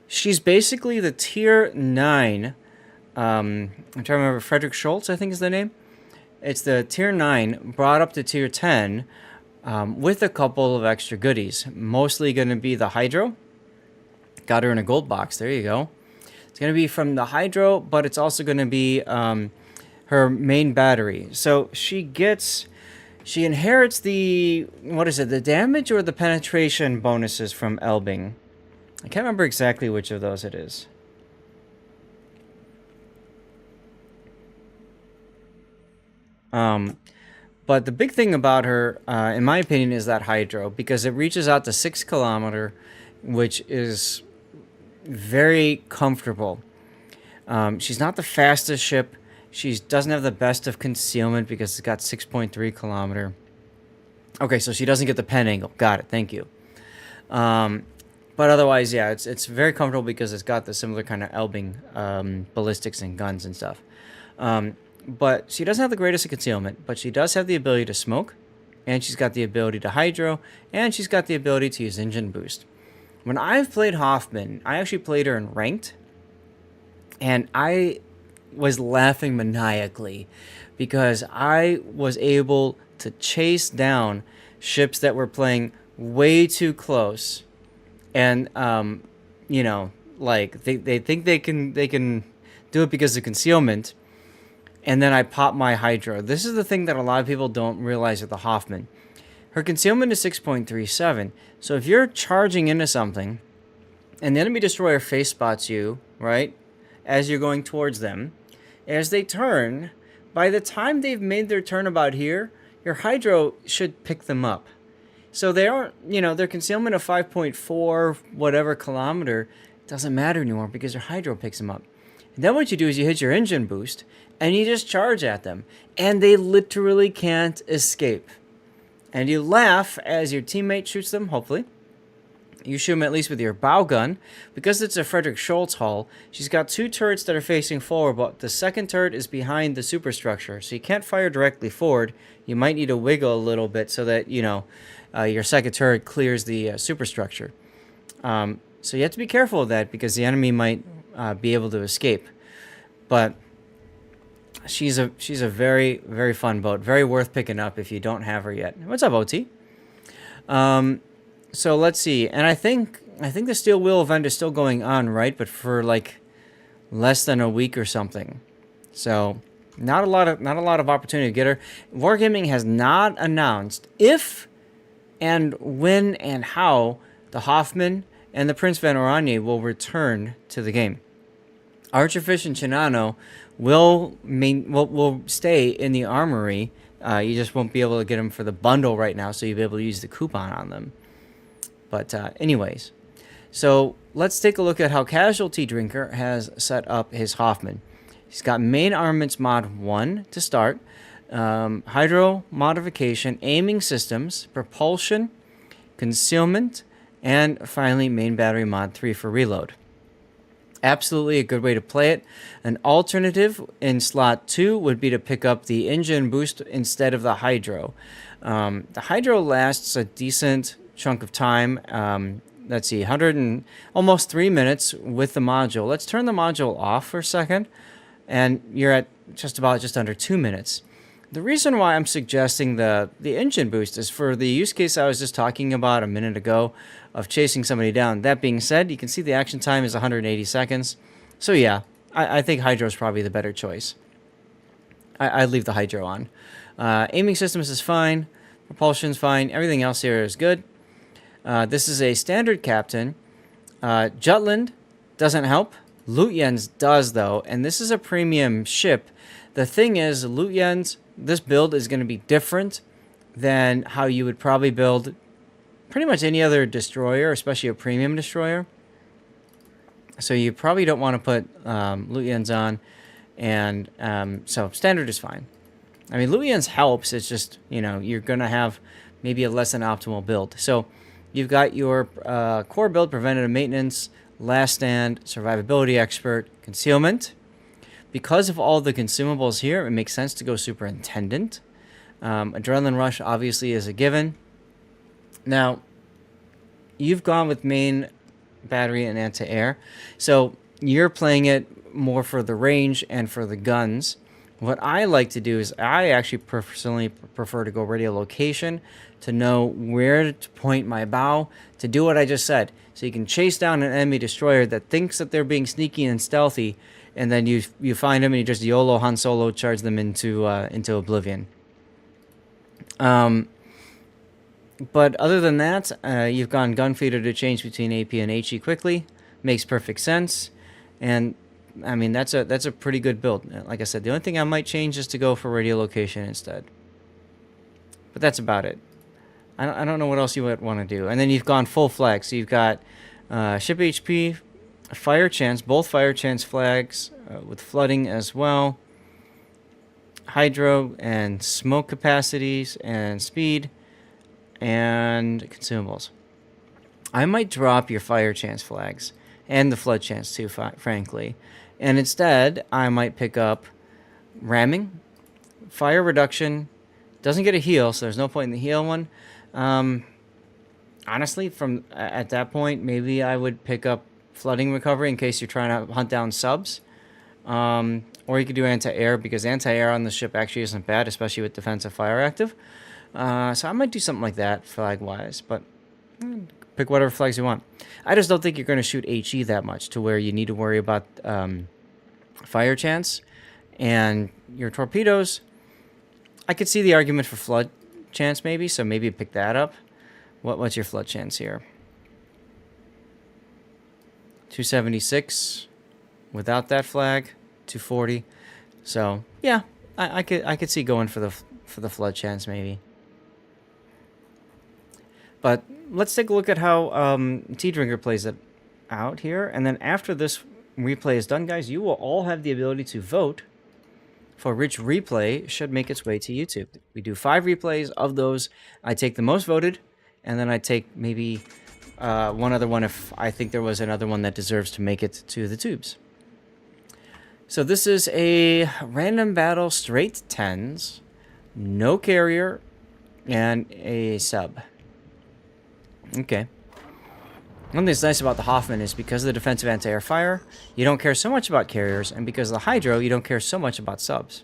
She's basically the tier 9. I'm trying to remember, Frederick Schultz, I think is the name. It's the tier 9 brought up to tier 10 with a couple of extra goodies. Mostly going to be the Hydro. Got her in a gold box. There you go. It's going to be from the Hydro, but it's also going to be her main battery. So she inherits the, what is it, the damage or the penetration bonuses from Elbing. I can't remember exactly which of those it is. But the big thing about her, in my opinion, is that Hydro, because it reaches out to 6 kilometer, which is very comfortable. She's not the fastest ship. She doesn't have the best of concealment because it's got 6.3 kilometer. Okay, so she doesn't get the pen angle. Got it. Thank you. But otherwise, yeah, it's very comfortable because it's got the similar kind of Elbing ballistics and guns and stuff. But she doesn't have the greatest of concealment, but she does have the ability to smoke, and she's got the ability to Hydro, and she's got the ability to use engine boost. When I've played Hoffmann, I actually played her in ranked, and I was laughing maniacally because I was able to chase down ships that were playing way too close, and you know, like they think they can do it because of concealment, and then I pop my Hydro. This is the thing that a lot of people don't realize with the Hoffmann. Her concealment is 6.37, so if you're charging into something, and the enemy destroyer face spots you, right, as you're going towards them, as they turn, by the time they've made their turn about here, your Hydro should pick them up. So they aren't, you know, their concealment of 5.4 whatever kilometer doesn't matter anymore because your Hydro picks them up. And then what you do is you hit your engine boost, and you just charge at them, and they literally can't escape. And you laugh as your teammate shoots them, hopefully. You shoot them at least with your bow gun. Because it's a Frederick Schultz hull, she's got 2 turrets that are facing forward, but the second turret is behind the superstructure. So you can't fire directly forward. You might need to wiggle a little bit so that, you know, your second turret clears the superstructure. So you have to be careful of that because the enemy might be able to escape. But she's a very, very fun boat. Very worth picking up if you don't have her yet. What's up, OT? So let's see. And I think the Steel Wheel event is still going on, right? But for like less than a week or something. So not a lot of opportunity to get her. Wargaming has not announced if and when and how the Hoffmann and the Prince Van Oranje will return to the game. Archerfish and Chinano will stay in the armory. You just won't be able to get them for the bundle right now, so you'll be able to use the coupon on them. But anyways, so let's take a look at how Casualty Drinker has set up his Hoffmann. He's got main armaments mod 1 to start, hydro modification, aiming systems, propulsion, concealment, and finally main battery mod 3 for reload. Absolutely a good way to play it. An alternative in slot 2 would be to pick up the engine boost instead of the hydro. The hydro lasts a decent chunk of time. Let's see, almost 3 minutes with the module. Let's turn the module off for a second, and you're at just under 2 minutes. The reason why I'm suggesting the engine boost is for the use case I was just talking about a minute ago of chasing somebody down. That being said, you can see the action time is 180 seconds. So yeah, I think Hydro is probably the better choice. I'd leave the Hydro on. Aiming systems is fine. Propulsion's fine. Everything else here is good. This is a standard captain. Jutland doesn't help. Louchuan's does, though. And this is a premium ship. The thing is, Louchuan's, this build is going to be different than how you would probably build pretty much any other destroyer, especially a premium destroyer. So you probably don't want to put Louchuan's on. And so standard is fine. I mean, Louchuan's helps. It's just, you're going to have maybe a less than optimal build. So you've got your core build, preventative maintenance, last stand, survivability expert, concealment. Because of all the consumables here, it makes sense to go superintendent. Adrenaline rush obviously is a given. Now, you've gone with main battery and anti-air. So you're playing it more for the range and for the guns. What I like to do is I actually personally prefer to go radio location to know where to point my bow to do what I just said. So you can chase down an enemy destroyer that thinks that they're being sneaky and stealthy, and then you find them and you just YOLO Han Solo charge them into oblivion. But other than that, you've gone Gunfeeder to change between AP and HE quickly. Makes perfect sense. And I mean, that's a pretty good build. Like I said, the only thing I might change is to go for radio location instead. But that's about it. I don't know what else you would want to do. And then you've gone full flag. So you've got ship HP, fire chance, both fire chance flags with flooding as well. Hydro and smoke capacities and speed and consumables. I might drop your fire chance flags and the flood chance too, frankly. And instead, I might pick up ramming, fire reduction. Doesn't get a heal, so there's no point in the heal one. Honestly, at that point, maybe I would pick up flooding recovery in case you're trying to hunt down subs. Or you could do anti-air, because anti-air on the ship actually isn't bad, especially with defensive fire active. So I might do something like that flag-wise, but pick whatever flags you want. I just don't think you're going to shoot HE that much to where you need to worry about fire chance. And your torpedoes, I could see the argument for flood chance maybe, so maybe pick that up. What's your flood chance here? 276 without that flag, 240. So yeah, I could see going for the flood chance maybe. But let's take a look at how Tea Drinker plays it out here, and then after this replay is done, guys, you will all have the ability to vote for which replay should make its way to YouTube. We do 5 replays. Of those, I take the most voted, and then I take maybe one other one if I think there was another one that deserves to make it to the tubes. So this is a random battle, straight 10s, no carrier, and a sub. Okay. One thing that's nice about the Hoffmann is because of the defensive anti-air fire, you don't care so much about carriers, and because of the Hydro, you don't care so much about subs.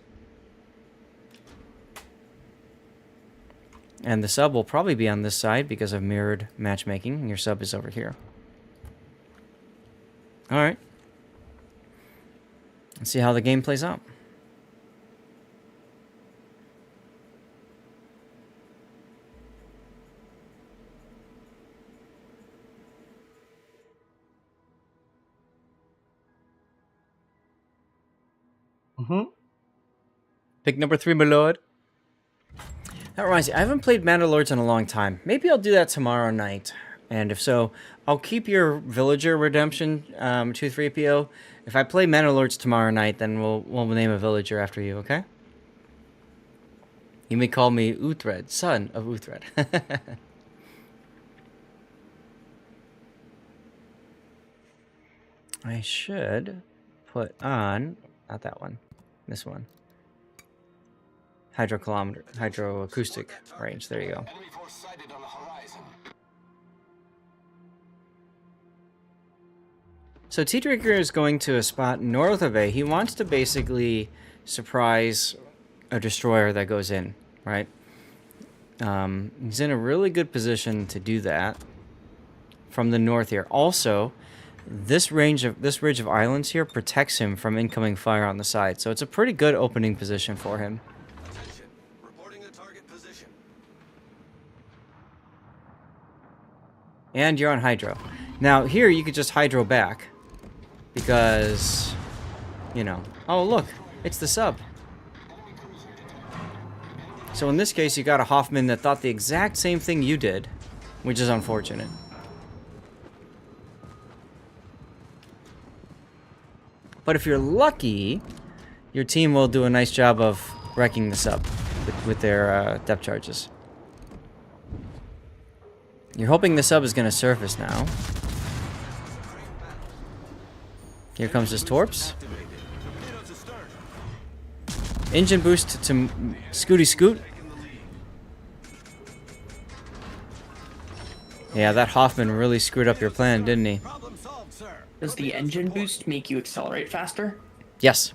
And the sub will probably be on this side because of mirrored matchmaking, and your sub is over here. Alright. Let's see how the game plays out. Pick number 3, my lord. That reminds me, I haven't played Mandalords in a long time. Maybe I'll do that tomorrow night. And if so, I'll keep your villager redemption 2-3PO. If I play Mandalords tomorrow night, then we'll name a villager after you, okay? You may call me Uthred, son of Uthred. I should put on, not that one, this one. Hydroacoustic range, there you go. Enemy force sighted on the horizon. So T-Drinker is going to a spot north of A. He wants to basically surprise a destroyer that goes in, right? He's in a really good position to do that from the north here. Also, this ridge of islands here protects him from incoming fire on the side, so it's a pretty good opening position for him. Attention. Reporting the target position. And you're on hydro. Now here you could just hydro back, because, you know. Oh look, it's the sub. So in this case, you got a Hoffmann that thought the exact same thing you did, which is unfortunate. But if you're lucky, your team will do a nice job of wrecking this up with their depth charges. You're hoping the sub is going to surface now. Here comes his torps. Engine boost to Scooty Scoot. Yeah, that Hoffmann really screwed up your plan, didn't he? Problem solved, sir. Does the engine boost make you accelerate faster? Yes.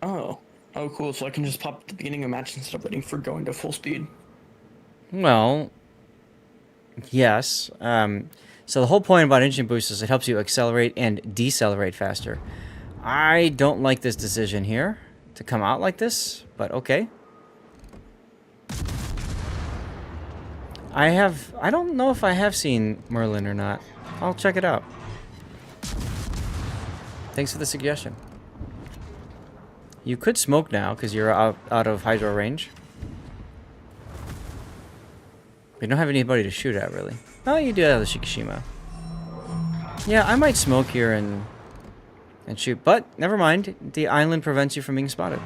Oh. Oh, cool. So I can just pop at the beginning of a match instead of waiting for going to full speed. Well, yes. So the whole point about engine boost is it helps you accelerate and decelerate faster. I don't like this decision here to come out like this, but okay. I don't know if I have seen Merlin or not. I'll check it out. Thanks for the suggestion. You could smoke now because you're out of hydro range. We don't have anybody to shoot at, really. Oh, you do have the Shikishima. Yeah, I might smoke here and shoot, but never mind. The island prevents you from being spotted.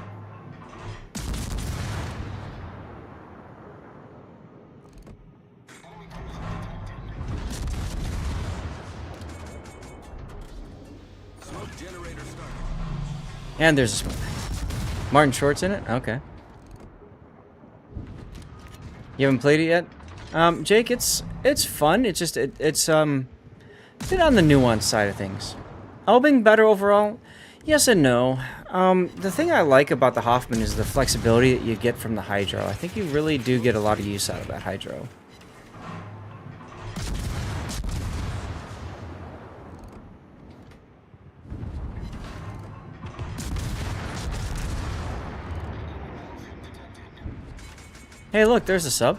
Smoke generator started. And there's a smoke. Martin Short's in it? Okay. You haven't played it yet? Jake, it's fun. It's just it's a bit on the nuanced side of things. Elbing better overall? Yes and no. The thing I like about the Hoffmann is the flexibility that you get from the hydro. I think you really do get a lot of use out of that hydro. Hey, look, there's a sub.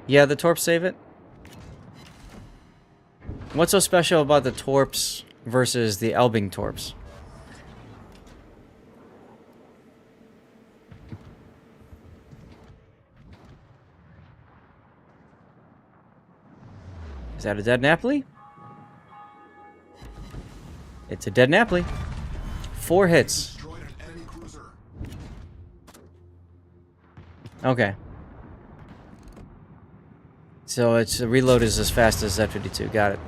Yeah, the torps save it. What's so special about the torps versus the Elbing torps? Is that a dead Napoli? It's a dead Napoli. 4 hits. Destroyed an enemy cruiser. Okay. So its reload is as fast as Z-52. Got it.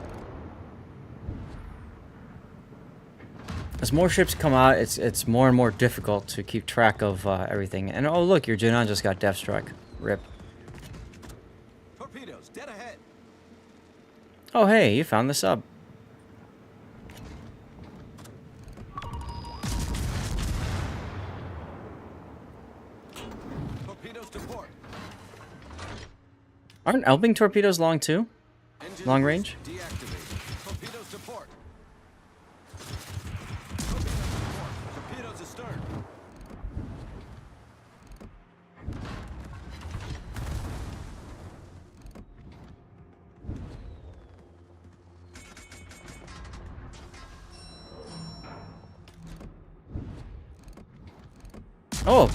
As more ships come out, it's more and more difficult to keep track of everything. And oh look, your Junon just got death struck. Rip. Torpedoes dead ahead. Oh hey, you found the sub. Torpedoes to port. Aren't Elbing torpedoes long too? Engine Long boost range? Deactivated. Oh.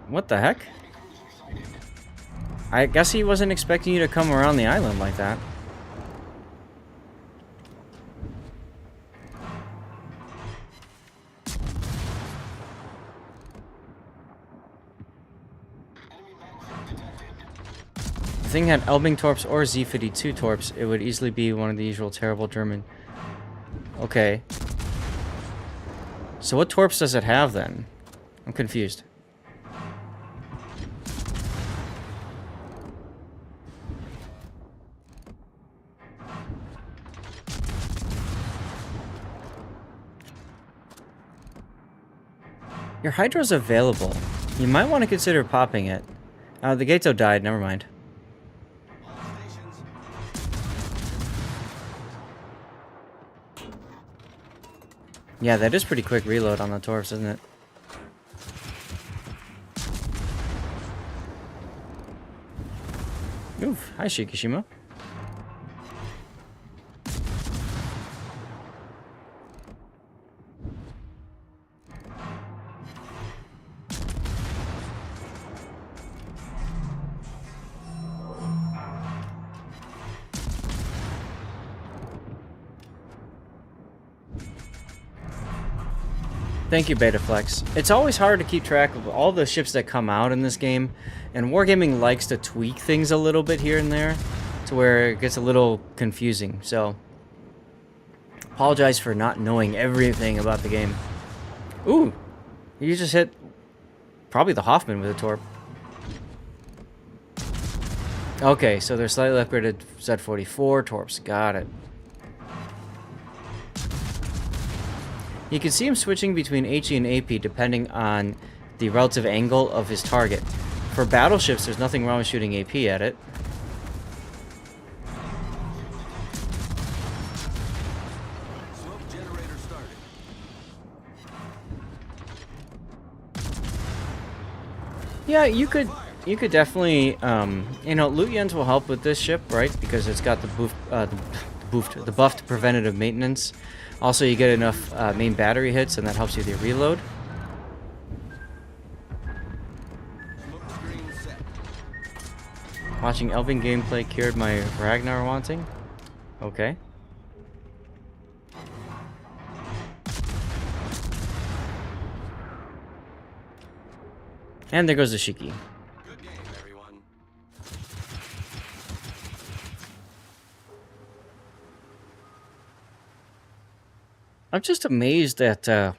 What the heck? I guess he wasn't expecting you to come around the island like that. If the thing had Elbing Torps or Z-52 Torps, it would easily be one of the usual terrible German. Okay. So what Torps does it have then? I'm confused. Your Hydra's available. You might want to consider popping it. The Gato died, never mind. Yeah, that is pretty quick reload on the Torps, isn't it? Oof, hi Shikishima. Thank you, Betaflex. It's always hard to keep track of all the ships that come out in this game, and Wargaming likes to tweak things a little bit here and there, to where it gets a little confusing, so apologize for not knowing everything about the game. Ooh, you just hit probably the Hoffmann with a Torp. Okay, so they're slightly upgraded Z-44 Torps, got it. You can see him switching between HE and AP depending on the relative angle of his target. For battleships, there's nothing wrong with shooting AP at it. Smoke generator started. Yeah, you could definitely, you know, Louchuans will help with this ship, right? Because it's got the buffed preventative maintenance. Also, you get enough main battery hits, and that helps you with your reload. Smoke screen set. Watching Elving gameplay cured my Ragnar wanting. Okay. And there goes the Shiki. Good game, everyone. I'm just amazed that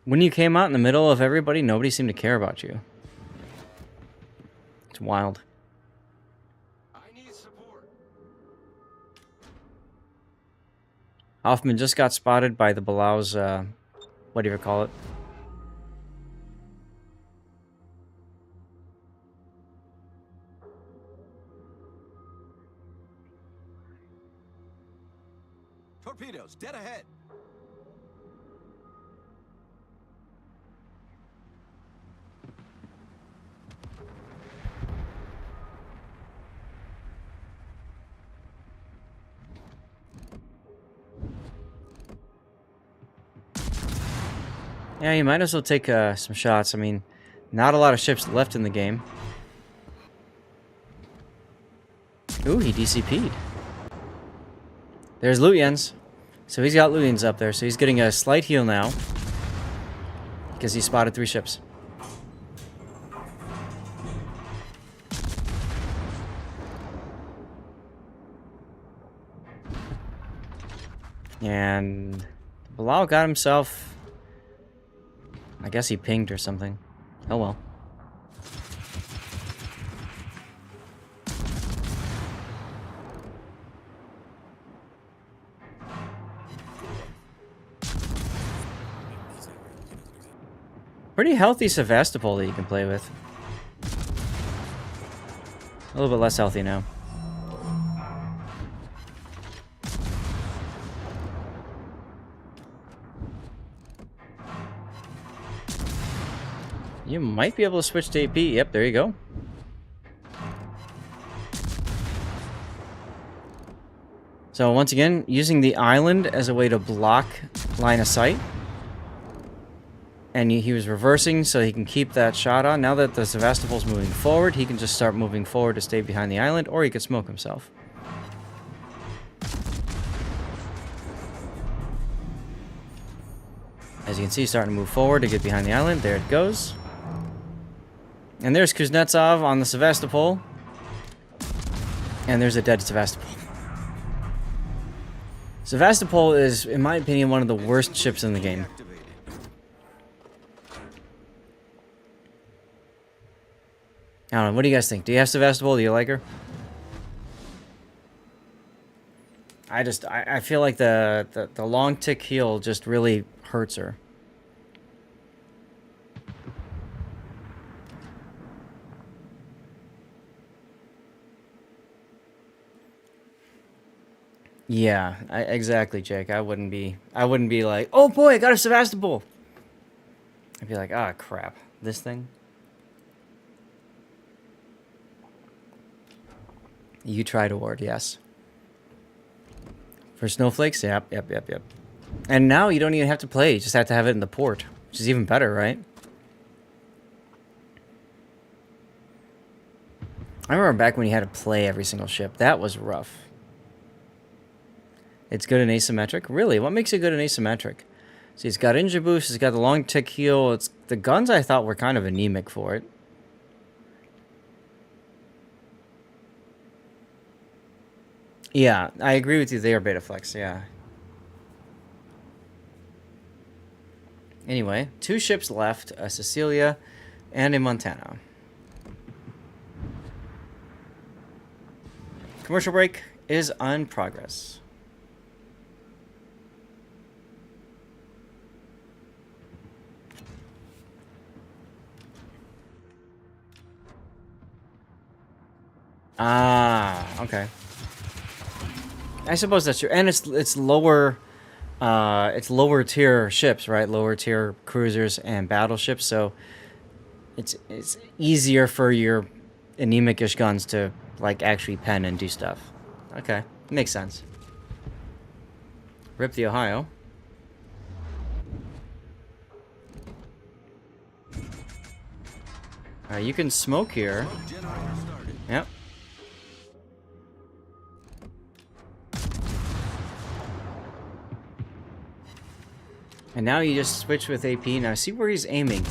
when you came out in the middle of everybody, nobody seemed to care about you. It's wild. I need support. Hoffmann just got spotted by the Balau's, what do you call it? Torpedoes, dead ahead. Yeah, you might as well take some shots. I mean, not a lot of ships left in the game. Ooh, he DCP'd. There's Louchuans. So he's got Louchuans up there, so he's getting a slight heal now. Because he spotted 3 ships. And Balau got himself... I guess he pinged or something. Oh well. Pretty healthy Sevastopol that you can play with. A little bit less healthy now. You might be able to switch to AP. Yep, there you go. So once again, using the island as a way to block line of sight. And he was reversing so he can keep that shot on. Now that the Sevastopol's moving forward, he can just start moving forward to stay behind the island, or he could smoke himself. As you can see, he's starting to move forward to get behind the island. There it goes. And there's Kuznetsov on the Sevastopol. And there's a dead Sevastopol. Sevastopol is, in my opinion, one of the worst ships in the game. I don't know. What do you guys think? Do you have Sevastopol? Do you like her? I feel like the long tick heel just really hurts her. Yeah, exactly, Jake. I wouldn't be like, oh boy, I got a Sevastopol. I'd be like, ah, crap, this thing. You tried award, yes. For snowflakes, yep. And now you don't even have to play; you just have to have it in the port, which is even better, right? I remember back when you had to play every single ship. That was rough. It's good in asymmetric? Really? What makes it good in asymmetric? See, it's got engine boost, it's got the long tick heel. It's the guns I thought were kind of anemic for it. Yeah, I agree with you. They are beta flex, yeah. Anyway, 2 ships left, a Cecilia and a Montana. Commercial break is on progress. Ah, okay. I suppose that's true, and it's lower tier ships, right? Lower tier cruisers and battleships, so it's easier for your anemic-ish guns to like actually pen and do stuff. Okay, makes sense. Rip the Ohio. You can smoke here. Yep. And now you just switch with AP. Now see where he's aiming.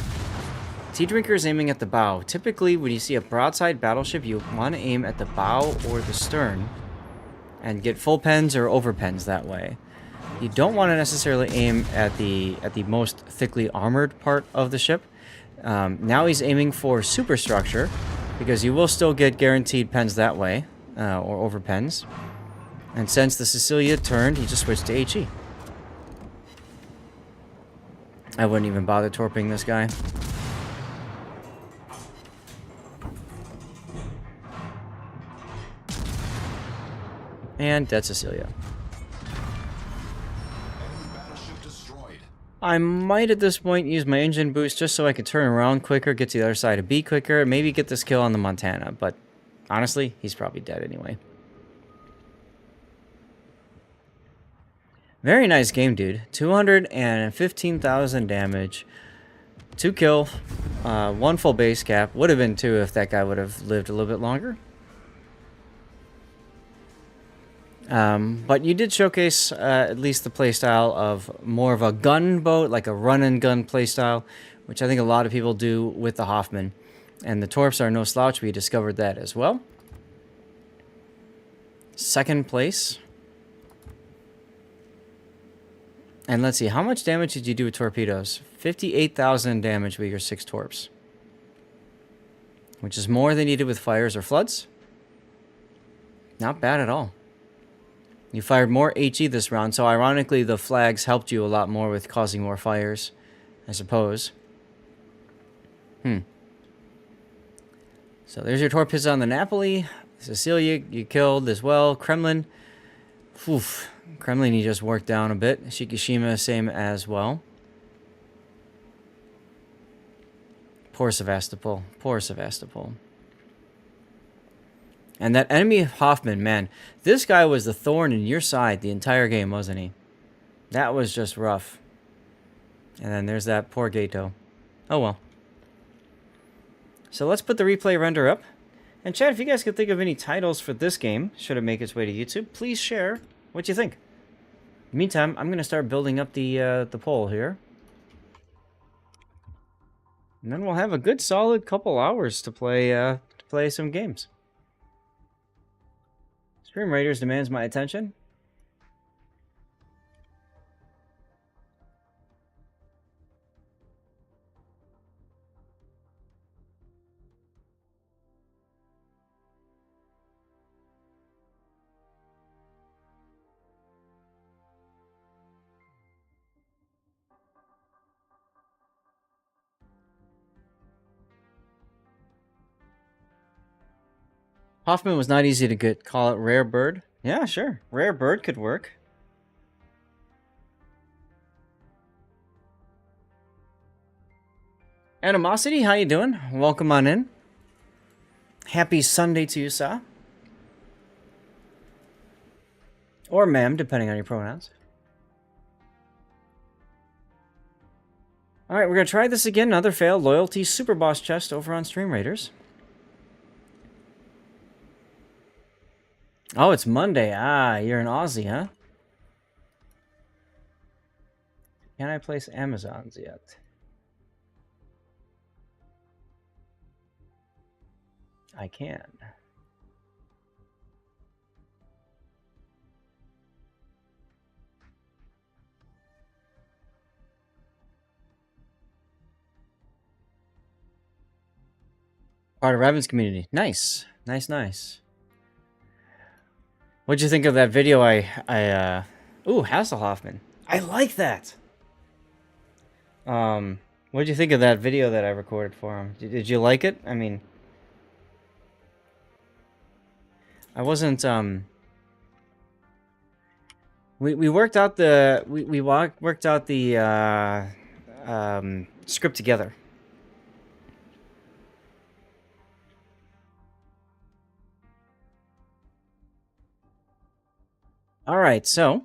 Tea Drinker is aiming at the bow. Typically, when you see a broadside battleship, you want to aim at the bow or the stern and get full pens or over pens that way. You don't want to necessarily aim at the most thickly armored part of the ship. Now he's aiming for superstructure because you will still get guaranteed pens that way or over pens. And since the Cecilia turned, he just switched to HE. I wouldn't even bother torping this guy. And dead Cecilia. I might at this point use my engine boost just so I can turn around quicker, get to the other side of B quicker, maybe get this kill on the Montana, but honestly, he's probably dead anyway. Very nice game, dude. 215,000 damage. 2 kill. 1 full base cap. Would have been 2 if that guy would have lived a little bit longer. But you did showcase at least the playstyle of more of a gunboat, like a run-and-gun playstyle, which I think a lot of people do with the Hoffmann. And the torps are no slouch. We discovered that as well. Second place. And let's see, how much damage did you do with torpedoes? 58,000 damage with your 6 torps. Which is more than you did with fires or floods. Not bad at all. You fired more HE this round, so ironically the flags helped you a lot more with causing more fires, I suppose. So there's your torpedoes on the Napoli. Cecilia, you killed as well. Kremlin. Oof. Kremlin, you just worked down a bit. Shikishima, same as well. Poor Sevastopol. Poor Sevastopol. And that enemy Hoffmann, man, this guy was the thorn in your side the entire game, wasn't he? That was just rough. And then there's that poor Gato. Oh well. So let's put the replay render up. And chat, if you guys could think of any titles for this game, should it make its way to YouTube, please share what you think. Meantime, I'm going to start building up the poll here. And then we'll have a good solid couple hours to play some games. Stream Raiders demands my attention. Hoffmann was not easy to get. Call it Rare Bird. Yeah, sure. Rare Bird could work. Animosity, how you doing? Welcome on in. Happy Sunday to you, sir. Or ma'am, depending on your pronouns. Alright, we're going to try this again. Another fail. Loyalty Super Boss chest over on Stream Raiders. Oh, it's Monday. Ah, you're an Aussie, huh? Can I place Amazons yet? I can. Part of Raven's community. Nice. Nice, nice. What'd you think of that video Ooh, Hasselhoffman. I like that! What'd you think of that video that I recorded for him? Did you like it? I mean... I wasn't, We worked out the... We worked out the, script together. Alright, so...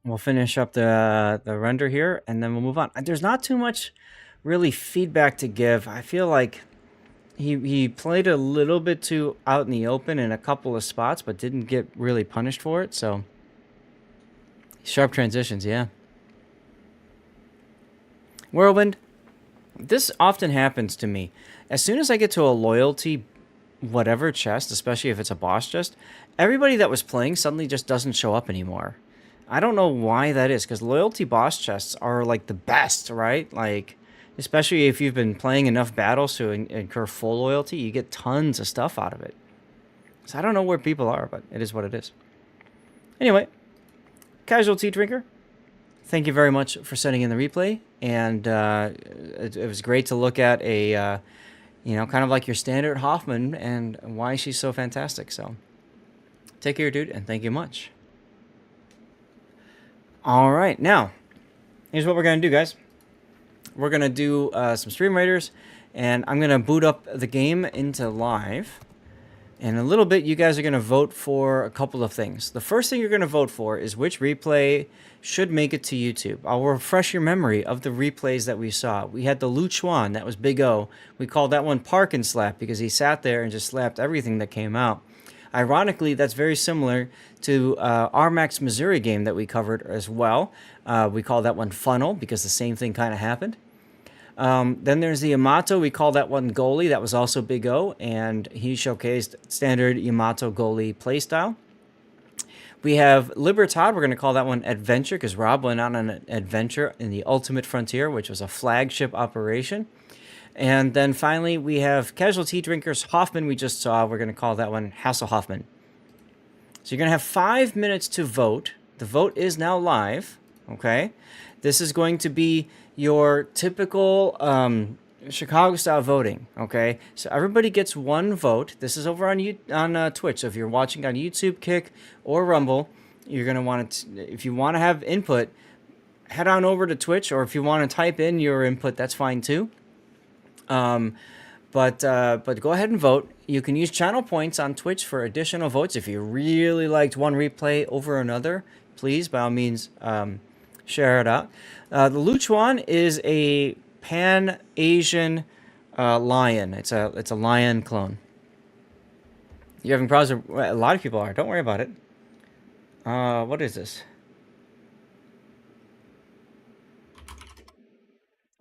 We'll finish up the render here, and then we'll move on. There's not too much, really, feedback to give. I feel like he played a little bit too out in the open in a couple of spots, but didn't get really punished for it, so... Sharp transitions, yeah. Whirlwind, this often happens to me. As soon as I get to a loyalty whatever chest, especially if it's a boss chest, everybody that was playing suddenly just doesn't show up anymore. I don't know why that is, because loyalty boss chests are, like, the best, right? Like, especially if you've been playing enough battles to incur full loyalty, you get tons of stuff out of it. So I don't know where people are, but it is what it is. Anyway, Casual Tea Drinker, thank you very much for sending in the replay, and it was great to look at a, you know, kind of like your standard Hoffmann and why she's so fantastic, so take care, dude, and thank you much. All right, now, here's what we're going to do, guys. We're going to do some Stream Raiders, and I'm going to boot up the game into live. In a little bit, you guys are going to vote for a couple of things. The first thing you're going to vote for is which replay should make it to YouTube. I'll refresh your memory of the replays that we saw. We had the Louchuan, that was Big O. We called that one Park and Slap because he sat there and just slapped everything that came out. Ironically, that's very similar to our Max Missouri game that we covered as well. We call that one Funnel because the same thing kind of happened. Then there's the Yamato. We call that one Goalie. That was also Big O, and he showcased standard Yamato Goalie playstyle. We have Libertad. We're going to call that one Adventure because Rob went on an adventure in the Ultimate Frontier, which was a flagship operation. And then finally, we have Casual Tea Drinkers Hoffmann we just saw. We're going to call that one Hasselhoffmann. So you're going to have 5 minutes to vote. The vote is now live, okay? This is going to be your typical Chicago-style voting, okay? So everybody gets one vote. This is over on Twitch. So if you're watching on YouTube, Kick, or Rumble, you're going to want to, if you want to have input, head on over to Twitch, or if you want to type in your input, that's fine too. But go ahead and vote. You can use channel points on Twitch for additional votes. If you really liked one replay over another, please, by all means, share it out. The Louchuan is a Pan-Asian lion. It's a lion clone. You're having problems with, a lot of people are. Don't worry about it. What is this?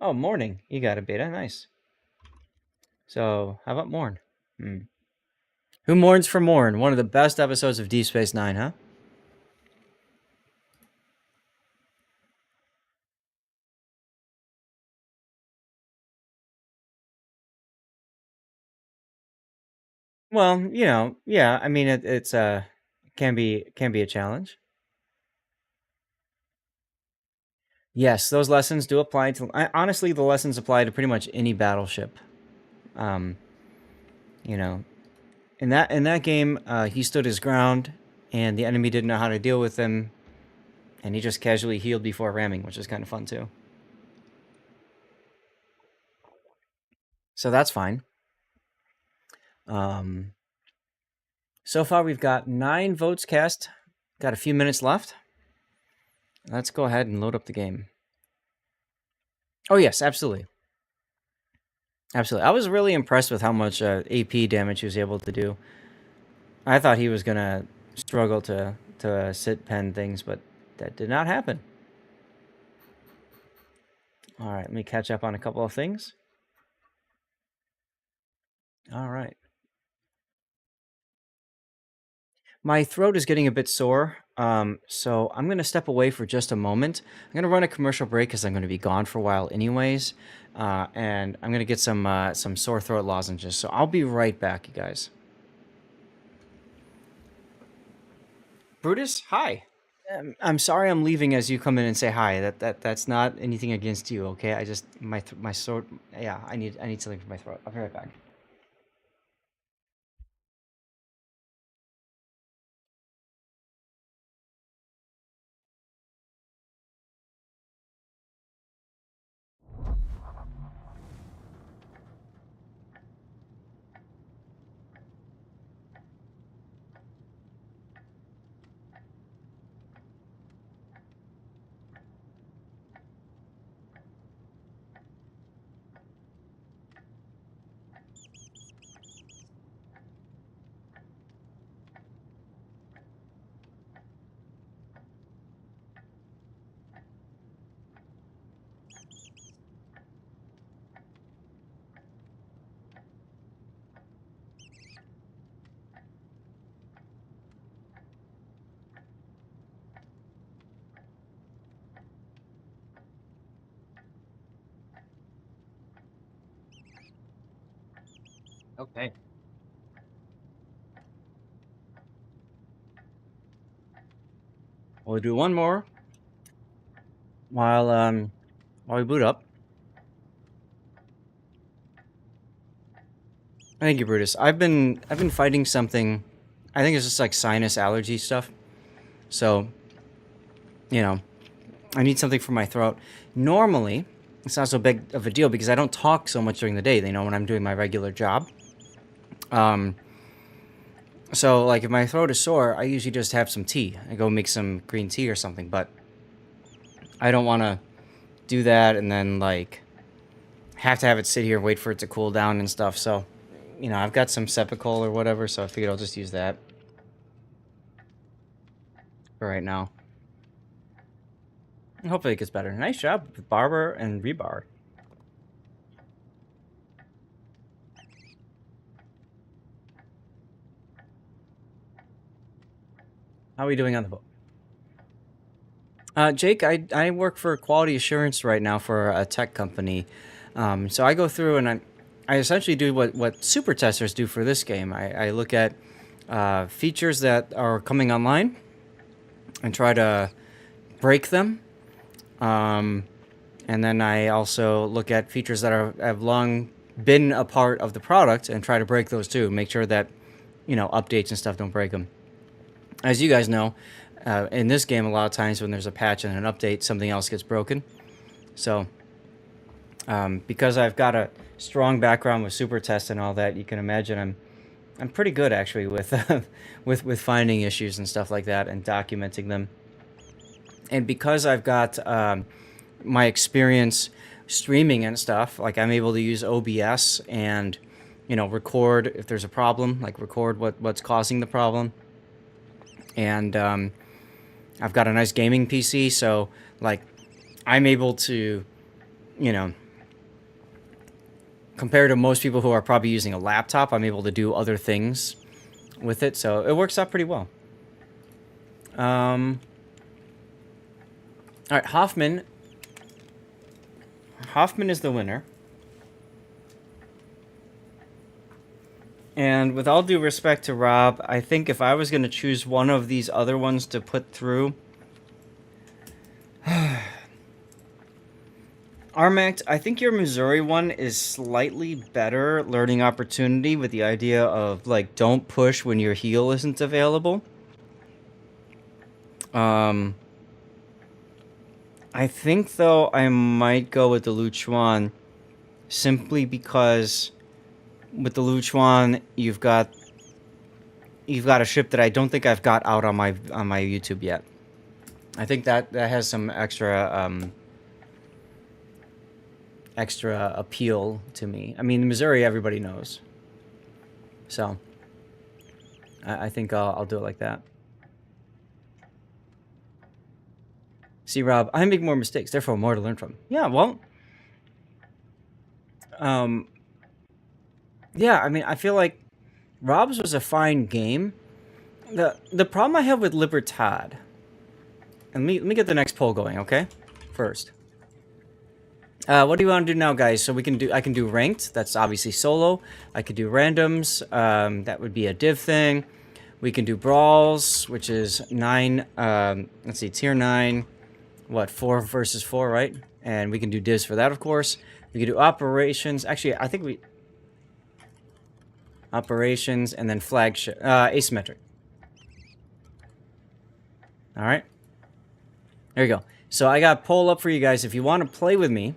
Oh, Morning. You got a beta. Nice. So, how about Morn? Who mourns for Morn? One of the best episodes of Deep Space Nine, huh? Well, you know, yeah. I mean, it's can be a challenge. Yes, those lessons do apply to. Honestly, the lessons apply to pretty much any battleship. You know, in that game, he stood his ground, and the enemy didn't know how to deal with him, and he just casually healed before ramming, which is kind of fun too. So that's fine. So far we've got 9 votes cast. Got a few minutes left. Let's go ahead and load up the game. Oh yes, absolutely. Absolutely. I was really impressed with how much AP damage he was able to do. I thought he was gonna struggle to sit pen things, but that did not happen. All right, let me catch up on a couple of things. All right. My throat is getting a bit sore, so I'm going to step away for just a moment. I'm going to run a commercial break because I'm going to be gone for a while anyways, and I'm going to get some sore throat lozenges. So I'll be right back, you guys. Brutus, hi. I'm sorry I'm leaving as you come in and say hi. That's not anything against you, okay? I just my throat. Yeah, I need something for my throat. I'll be right back. Okay. We'll do one more while we boot up. Thank you, Brutus. I've been fighting something. I think it's just like sinus allergy stuff. So, you know, I need something for my throat. Normally, it's not so big of a deal because I don't talk so much during the day. You know, when I'm doing my regular job. So like if my throat is sore, I usually just have some tea. I go make some green tea or something. But I don't want to do that and then like have to have it sit here and wait for it to cool down and stuff. So, you know, I've got some Cepacol or whatever, so I figured I'll just use that for right now. And hopefully it gets better. Nice job with Barber and Rebar. How are we doing on the boat? Jake, I work for quality assurance right now for a tech company. So I go through and I essentially do what super testers do for this game. I look at features that are coming online and try to break them. And then I also look at features that have long been a part of the product and try to break those too. Make sure that, you know, updates and stuff don't break them. As you guys know, in this game, a lot of times when there's a patch and an update, something else gets broken. So, because I've got a strong background with super tests and all that, you can imagine I'm I'm pretty good actually with with finding issues and stuff like that and documenting them. And because I've got my experience streaming and stuff, like I'm able to use OBS and record if there's a problem, like record what's causing the problem. And I've got a nice gaming PC, so like I'm able to, compared to most people who are probably using a laptop, I'm able to do other things with it, so it works out pretty well. All right, Hoffmann. Hoffmann is the winner. And with all due respect to Rob, I think if I was going to choose one of these other ones to put through, Armact, I think your Missouri one is slightly better learning opportunity with the idea of, like, don't push when your heal isn't available. I think, though, I might go with the Louchuan simply because with the Louchuan, you've got a ship that I don't think I've got out on my YouTube yet. I think that has some extra appeal to me. I mean, Missouri, everybody knows. So, I think I'll do it like that. See, Rob, I make more mistakes, therefore more to learn from. Yeah, well, yeah, I mean, I feel like Rob's was a fine game. The problem I have with Libertad, and let me get the next poll going, okay? First. What do you want to do now, guys? So I can do ranked. That's obviously solo. I could do randoms. That would be a div thing. We can do brawls, which is 9. Let's see, tier 9. What, 4 versus 4, right? And we can do divs for that, of course. We can do operations. Actually, I think operations and then flagship, asymmetric. All right. There you go. So I got a poll up for you guys. If you want to play with me,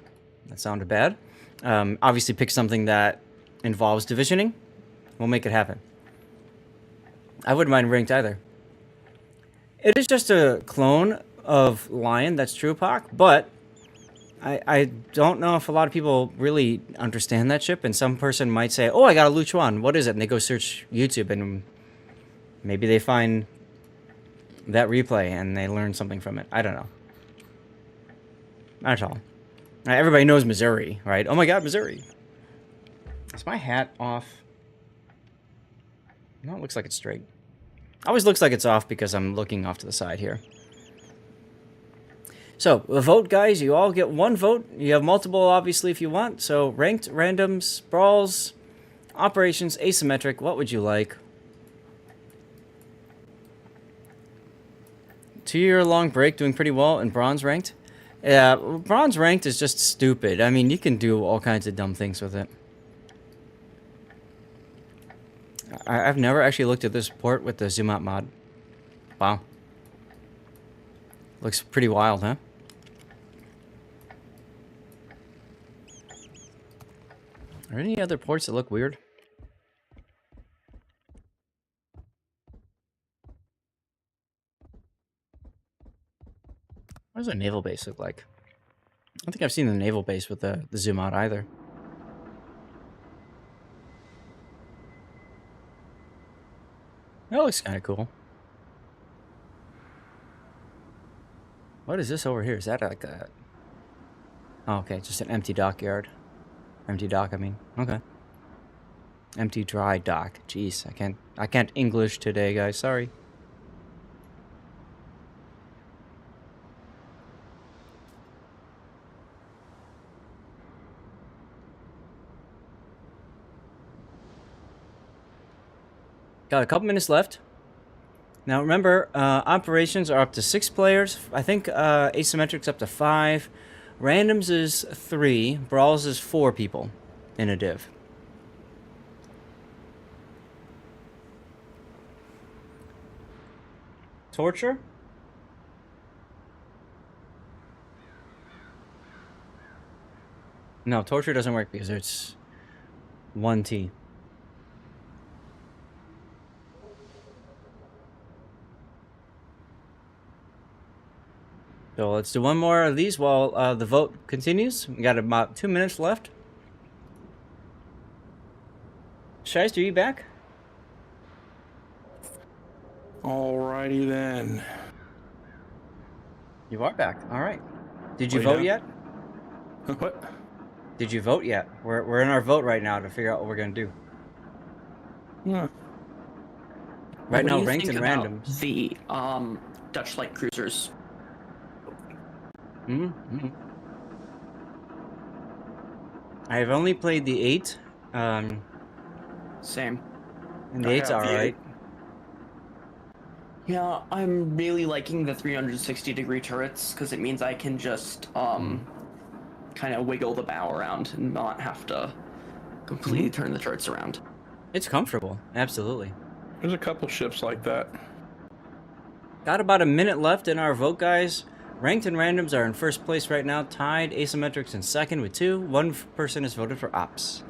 that sounded bad. Obviously, pick something that involves divisioning. We'll make it happen. I wouldn't mind ranked either. It is just a clone of Lion, that's true, Pac, but I don't know if a lot of people really understand that ship, and some person might say, oh, I got a Louchuan, what is it? And they go search YouTube, and maybe they find that replay, and they learn something from it. I don't know. Not at all. Everybody knows Missouri, right? Oh my god, Missouri. Is my hat off? No, it looks like it's straight. Always looks like it's off because I'm looking off to the side here. So, the vote, guys. You all get one vote. You have multiple, obviously, if you want. So, ranked, randoms, brawls, operations, asymmetric. What would you like? 2-year-long break, doing pretty well in bronze ranked. Yeah, bronze ranked is just stupid. I mean, you can do all kinds of dumb things with it. I've never actually looked at this port with the zoom out mod. Wow. Looks pretty wild, huh? Are there any other ports that look weird? What does a naval base look like? I don't think I've seen the naval base with the zoom out either. That looks kind of cool. What is this over here? Is that like a... Oh, okay, just an empty dockyard. Empty dock, I mean. Okay. Empty dry dock. Jeez, I can't English today, guys. Sorry. Got a couple minutes left. Now remember, operations are up to 6 players. I think asymmetric's up to 5. Randoms is 3. Brawls is 4 people in a div. Torture? No, torture doesn't work because it's 1T. So let's do one more of these while the vote continues. We got about 2 minutes left. Shice, are you back? Alrighty then. You are back. All right. Did you Way vote down. yet? What? Did you vote yet? We're in our vote right now to figure out what we're gonna do. Yeah. Right What now, do you ranked think and about random. the Dutch light cruisers? Mm-hmm. I have only played the 8. Same. And the I 8's have the alright. Yeah, I'm really liking the 360-degree turrets because it means I can just kind of wiggle the bow around and not have to completely turn the turrets around. It's comfortable. Absolutely. There's a couple ships like that. Got about a minute left in our vote, guys. Ranked and randoms are in first place right now, tied. Asymmetrics in second with 2. One person has voted for ops.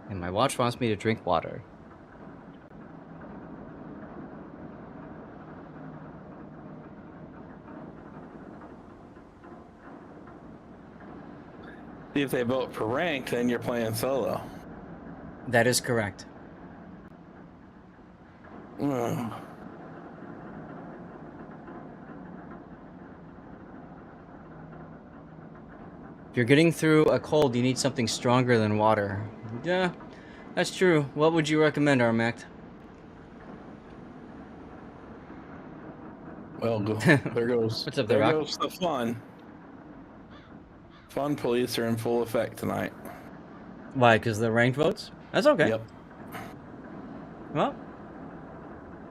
And my watch wants me to drink water. See, if they vote for ranked, then you're playing solo. That is correct. Ugh. If you're getting through a cold, you need something stronger than water. Yeah, that's true. What would you recommend, Armact? Well, there goes. What's up there there, Rock? goes the fun. Fun police are in full effect tonight. Why? Because the ranked votes? That's okay. Yep. Well,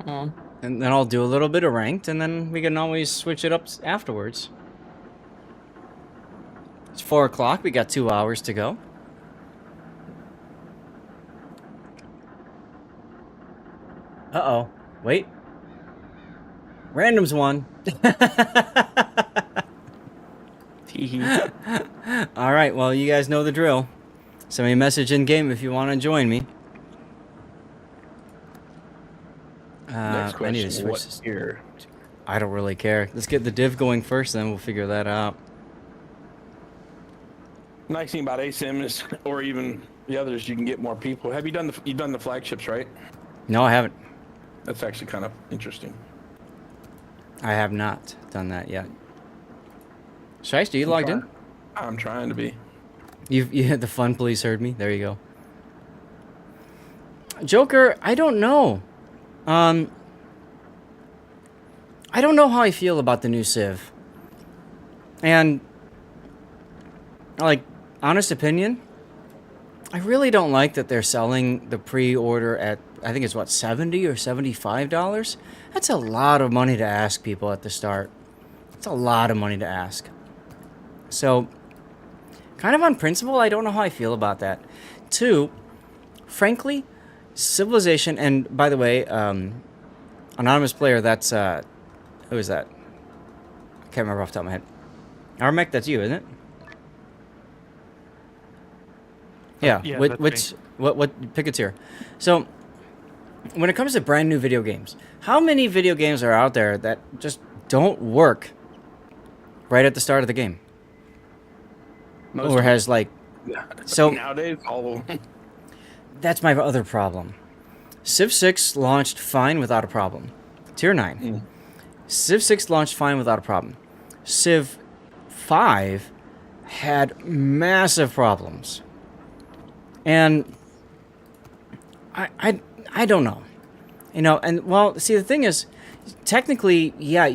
and then I'll do a little bit of ranked, and then we can always switch it up afterwards. It's 4 o'clock. We got 2 hours to go. Uh-oh. Wait. Random's won. All right. Well, you guys know the drill. Send me a message in game if you want to join me. Next question. I need to switch What this. year? I don't really care. Let's get the div going first, then we'll figure that out. Nice thing about ASIM is, or even the others, you can get more people. Have you done you've done the flagships, right? No, I haven't. That's actually kind of interesting. I have not done that yet. Shice, are you logged in? I'm trying to be. You the fun police heard me. There you go. Joker, I don't know. I don't know how I feel about the new Civ. And like, honest opinion, I really don't like that they're selling the pre-order at, I think it's what, $70 or $75? That's a lot of money to ask people at the start. It's a lot of money to ask. So, kind of on principle, I don't know how I feel about that. 2, frankly, Civilization, and by the way, anonymous player, that's, who is that? I can't remember off the top of my head. Armec, that's you, isn't it? Yeah, Yeah, which, that's what pick a tier. So, when it comes to brand new video games, how many video games are out there that just don't work right at the start of the game? Most Or has like, so Nowadays, all of them. that's my other problem. Civ 6 launched fine without a problem. Tier 9. Civ 6 launched fine without a problem. Civ 5 had massive problems. And I don't know. You know, and well, see, the thing is, technically, yeah,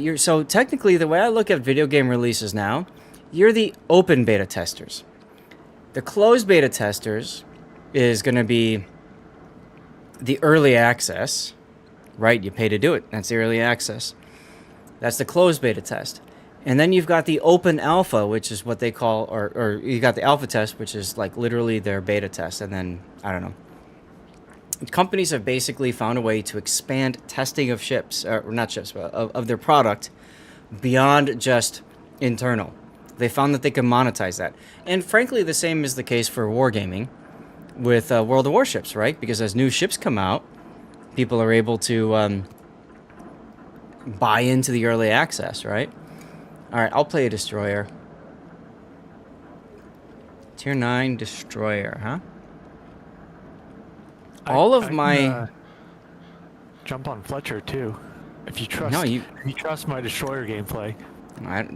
technically the way I look at video game releases now, you're the open beta testers. The closed beta testers is going to be the early access, right? You pay to do it. That's the early access. That's the closed beta test. And then you've got the open alpha, which is what they call, or you got the alpha test, which is like literally their beta test. And then, I don't know. Companies have basically found a way to expand testing of ships, or not ships, but of their product beyond just internal. They found that they can monetize that. And frankly, the same is the case for wargaming with World of Warships, right? Because as new ships come out, people are able to buy into the early access, right? All right, I'll play a destroyer. Tier 9 destroyer, huh? I can, jump on Fletcher too, if you trust. No, you trust my destroyer gameplay.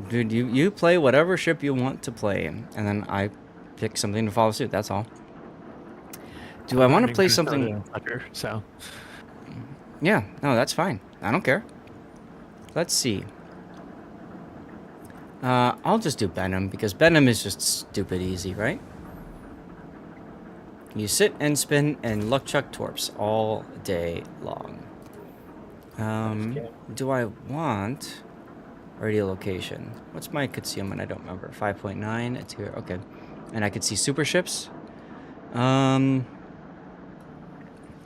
dude, you play whatever ship you want to play, and then I pick something to follow suit. That's all. Do I want to play something? Fletcher, so. Yeah, no, that's fine. I don't care. Let's see. I'll just do Benham, because Benham is just stupid easy, right? You sit and spin and luck chuck torps all day long. Do I want radiolocation? What's my concealment? I don't remember. 5.9. It's here. Okay. And I could see super ships. I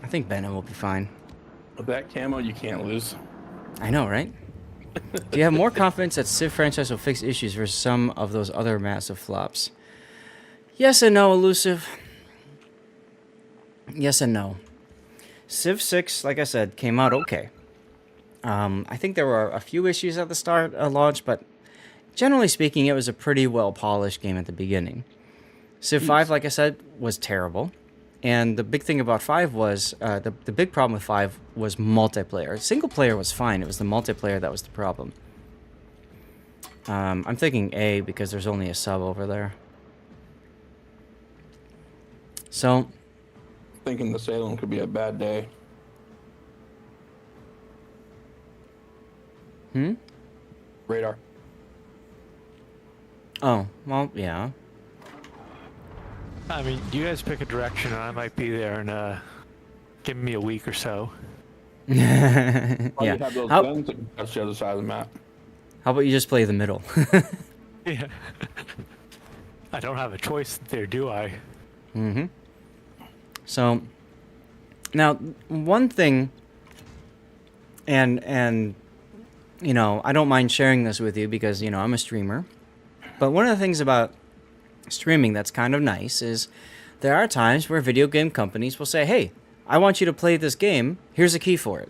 think Benham will be fine. With that camo, you can't lose. I know, right? Do you have more confidence that Civ franchise will fix issues versus some of those other massive flops? Yes and no, Elusive. Yes and no. Civ 6, like I said, came out okay. I think there were a few issues at the start of launch, but generally speaking, it was a pretty well-polished game at the beginning. Civ 5, like I said, was terrible. And the big thing about 5 was, the big problem with 5 was multiplayer. Single player was fine, it was the multiplayer that was the problem. I'm thinking A because there's only a sub over there. So... Thinking the Salem could be a bad day. Radar. Oh, well, yeah. I mean, you guys pick a direction, and I might be there in give me a week or so. Yeah. You have those guns that can touch the other side of the map. How about you just play the middle? Yeah. I don't have a choice there, do I? Mm-hmm. So, now, one thing, and you know, I don't mind sharing this with you because, you know, I'm a streamer. But one of the things about streaming that's kind of nice is there are times where video game companies will say, hey, I want you to play this game. Here's a key for it.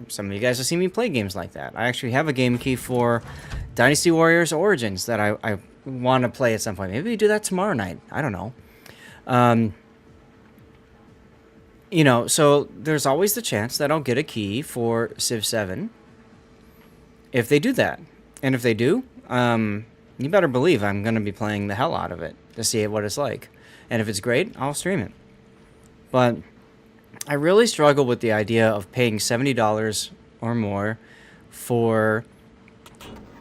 Some of you guys have seen me play games like that. I actually have a game key for Dynasty Warriors Origins that I want to play at some point. Maybe we do that tomorrow night. I don't know. You know, so there's always the chance that I'll get a key for Civ 7 if they do that. And if they do, you better believe I'm going to be playing the hell out of it to see what it's like. And if it's great, I'll stream it. But I really struggle with the idea of paying $70 or more for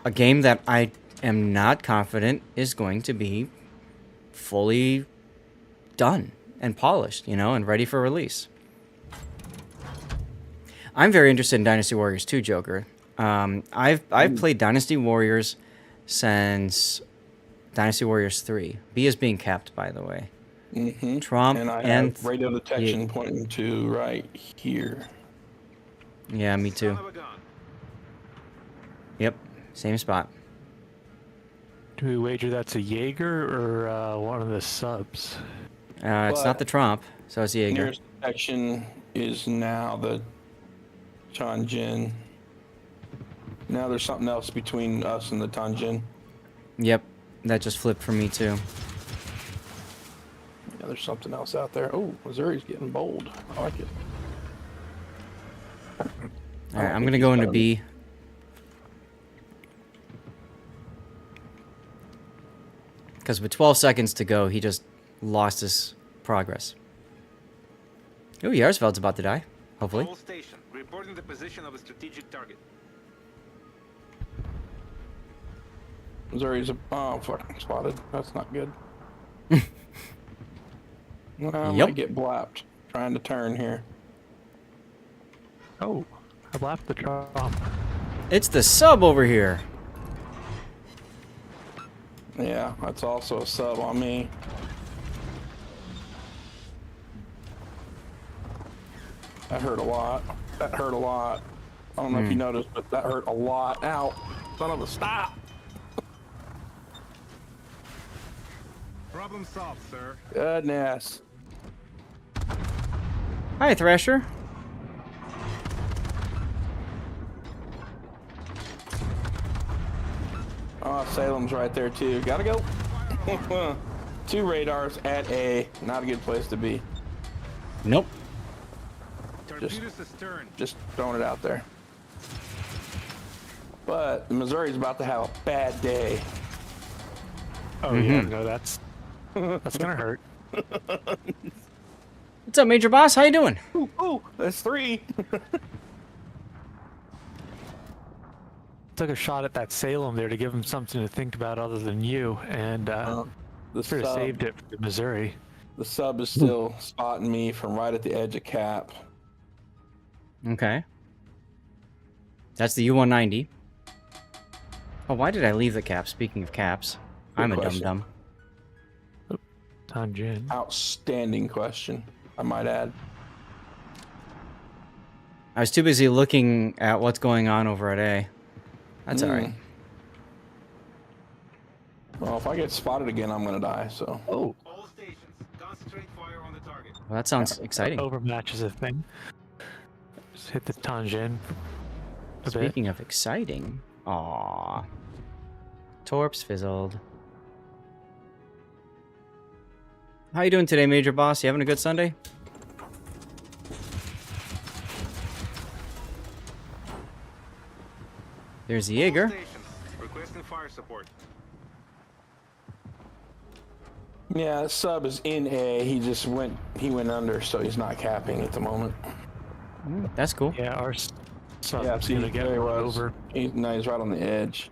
a game that I am not confident is going to be fully done and polished, you know, and ready for release. I'm very interested in Dynasty Warriors 2, Joker. I've played Dynasty Warriors since Dynasty Warriors 3. B is being capped, by the way. Mm-hmm. Trump and I have radio detection pointing to right here. Yeah, me too. Yep, same spot. Do we wager that's a Jaeger or one of the subs? It's not the Trump, so it's Jaeger. Nearest detection is now the Tianjin. Now there's something else between us and the Tianjin. Yep, that just flipped for me too. Yeah, there's something else out there. Oh, Missouri's getting bold. I like it. Alright, I'm gonna go into B. Because with 12 seconds to go, he just lost his progress. Ooh, Yarsveld's about to die. Hopefully. All station, reporting the position of a strategic target. Missouri's fucking spotted. That's not good. I might get blapped trying to turn here. Oh, I blapped the Trump. It's the sub over here. Yeah, that's also a sub on me. That hurt a lot. That hurt a lot. I don't know if you noticed, but that hurt a lot. Ow. Son of a stop. Problem solved, sir. Goodness. Hi, Thrasher. Oh, Salem's right there too. Gotta go. 2 radars at A. Not a good place to be. Nope. Torpedoes astern. Just throwing it out there. But Missouri's about to have a bad day. Oh yeah, no, that's gonna hurt. What's up, Major Boss? How you doing? Ooh, that's 3. Took a shot at that Salem there to give him something to think about other than you, and The sort of sub, saved it for Missouri. the sub is still spotting me from right at the edge of cap. Okay. That's the U-190. Oh, why did I leave the cap? Speaking of caps, I'm a question. dum-dum. Tanjin. Outstanding question, I might add. I was too busy looking at what's going on over at A. That's alright. Well, if I get spotted again, I'm gonna die. So. Oh, All stations, concentrate fire on the target. Well, that sounds exciting. overmatch is a thing. Just hit the Tanjin a bit. Speaking of exciting, aww. Torps fizzled. How you doing today, Major Boss? You having a good Sunday? There's the All Jaeger. stations, requesting fire support. Yeah, sub is in A. He went under, so he's not capping at the moment. That's cool. Yeah, our sub Yeah, is see, gonna get there he run was. over. He's right on the edge.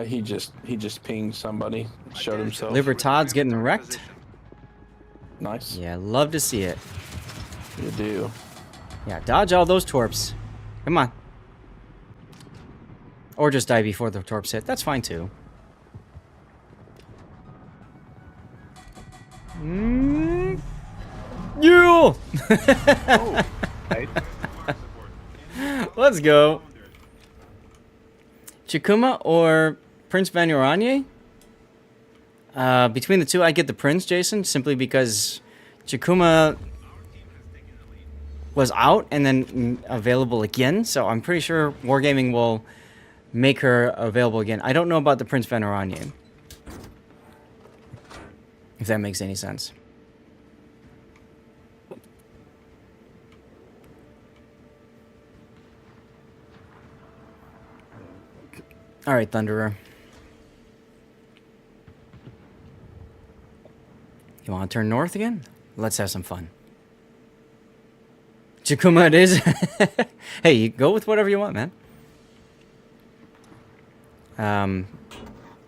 He just pinged somebody, showed himself. Liver Todd's getting wrecked. Nice. Yeah, love to see it. You do. Yeah, dodge all those torps. Come on. Or just die before the torps hit. That's fine too. You! Let's go. Chikuma or Prince Vanuranye? Between the two, I get the Prince, Jason, simply because Chikuma was out and then available again, so I'm pretty sure Wargaming will make her available again. I don't know about the Prince Vanuranye. If that makes any sense. All right, Thunderer. You want to turn north again? Let's have some fun. Chikuma it is. Hey, you go with whatever you want, man.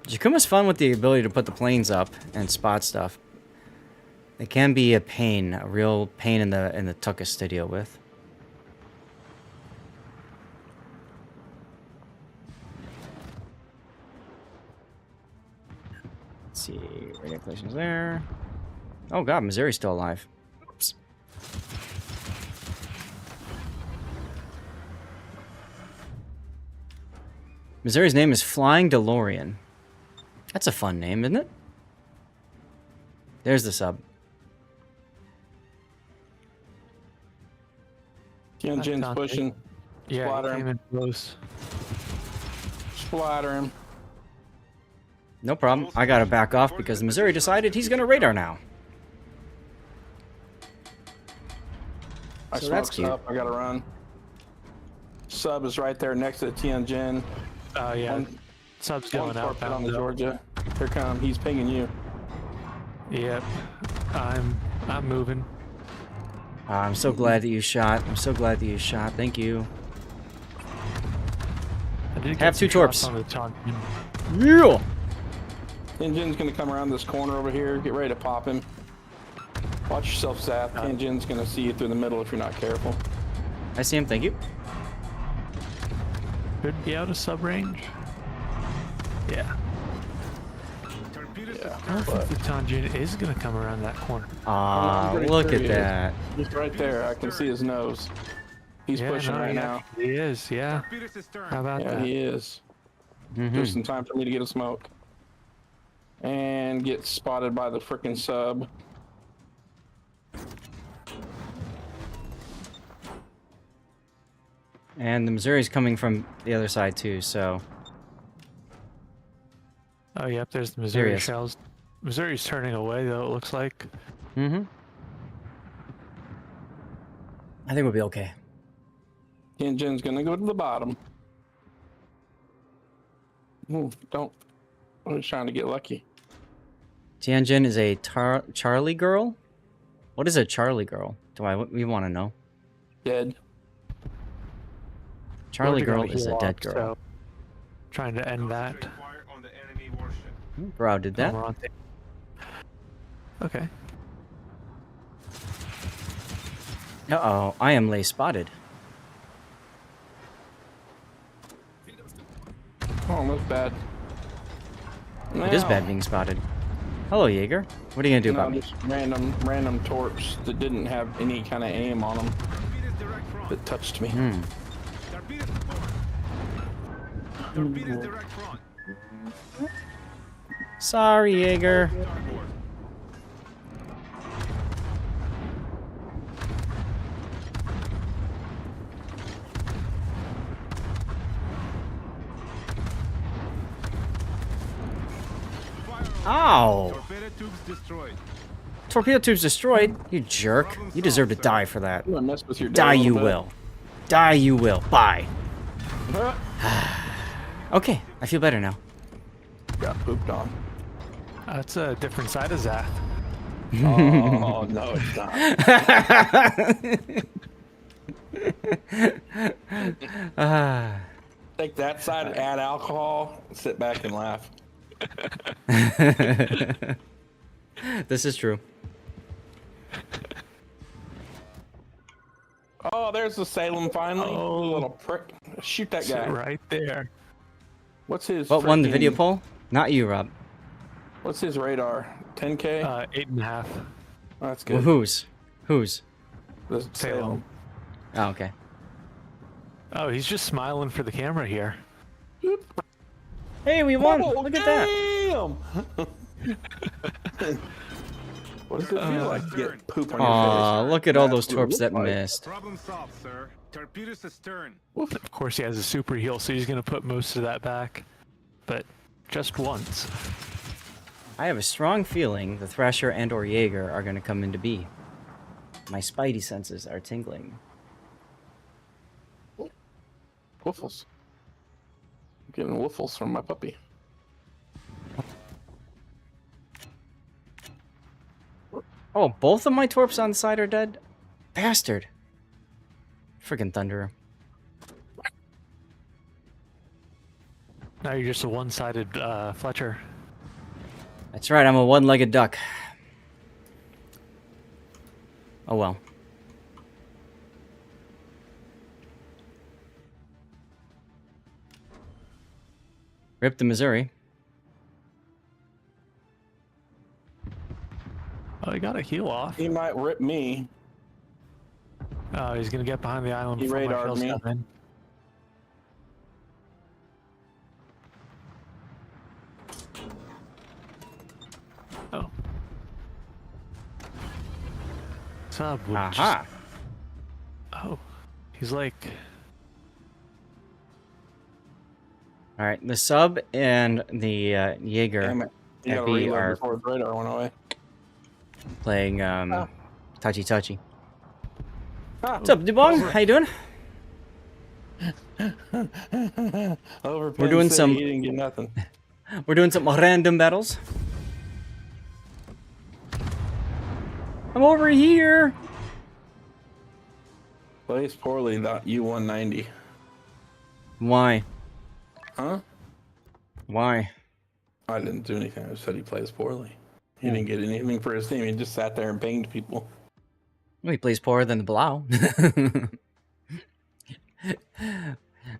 Jakuma's fun with the ability to put the planes up and spot stuff. It can be a pain, a real pain in the tuckus to deal with. Let's see, radio collisions there. Oh god, Missouri's still alive. Oops. Missouri's name is Flying DeLorean. That's a fun name, isn't it? There's the sub. Tianjin's pushing. Yeah, Splatter he came him. in close. Splatter him. No problem. I gotta back off because Missouri decided he's gonna radar now. I So that's smoked cute. up. I gotta run. Sub is right there next to the Tianjin. Yeah, One- sub's One going torpedo on outbound. the though. Georgia. Here come. He's pinging you. Yep, I'm moving. I'm so glad that you shot. I'm so glad that you shot. Thank you. I did Have get two some shots torps. on the Tanjin. Yeah. Tianjin's gonna come around this corner over here. Get ready to pop him. Watch yourself, Zap. Tianjin's gonna see you through the middle if you're not careful. I see him. Thank you. Could be out of sub range. Yeah. Torpedoes Yeah. I don't think the Tanjin is gonna come around that corner. Ah, I'm pretty look sure at he is. that. He's right there. I can see his nose. He's Yeah, pushing no, right he now. actually is. Yeah. torpedoes astern. How about Yeah, that? he is. Mhm. There's some time for me to get a smoke. And get spotted by the frickin' sub. And the Missouri's coming from the other side too, so Oh, yep, there's the Missouri There he is. shells. Missouri's turning away, though, it looks like. Mm-hmm. I think we'll be okay. Engine's gonna go to the bottom. Ooh, don't. I was trying to get lucky. Tianjin is a Charlie girl? What is a Charlie girl? We want to know. Dead. Charlie We're gonna girl is a heal dead up, girl. so trying to end that. Concentrate fire on the enemy warship. Bro did that. We're on okay. Uh-oh, I am lay spotted. Oh, that's bad. It is bad being spotted. Hello, Jaeger. What are you gonna do No, about me? just random torps that didn't have any kind of aim on them Torpedoes direct front. that touched me. Torpedoes forward. Torpedoes direct front. Sorry, Jaeger. Starboard. Ow! Torpedo tubes destroyed. Torpedo tube's destroyed. You jerk. You deserve to die for that. I'm gonna mess with your day Die a you little will. Die you will. Bye. bit. Okay, I feel better now. Got pooped on. That's a different side of Zath. Oh no, it's not. Ah. Take that side, add alcohol, sit back and laugh. This is true. Oh, there's the Salem finally. Oh. Little prick. Shoot that guy. Right there. What's his? What won the video freaking- poll? Not you, Rob. What's his radar? 10K. 8.5. Oh, that's Well, good. whose? Whose? The Salem. Oh, okay. Oh, he's just smiling for the camera here. Hey, we won! Oh, Look at that! damn! What does it feel like to get poop on your Aw, face? look at all those That's what it torps that looked like. missed. Problem solved, sir. Torpedoes astern. Of course, he has a super heal, so he's going to put most of that back. But just once. I have a strong feeling the Thrasher and or Jaeger are going to come into B. My spidey senses are tingling. Woofles. I'm getting woofles from my puppy. Oh, both of my torps on the side are dead? Bastard. Friggin' Thunderer. Now you're just a one-sided Fletcher. That's right, I'm a one-legged duck. Oh well. Rip the Missouri. Oh, he got a heal off. He might rip me. Oh, he's going to get behind the island He before my radared kills me. come in. Oh. Sub would Aha! Oh. He's like... Alright, the sub and the Jaeger Damn it. You gotta FE reload are before his radar went away. playing Touchy Touchy. Ah, What's up, Dubong? How you doing? over We're doing Penn City, some- He didn't get nothing. We're doing some random battles. I'm over here! Plays poorly, that U190. Why? Huh? Why? I didn't do anything. I just said he plays poorly. He didn't get anything for his team. He just sat there and banged people. Well, he plays poorer than the Blau.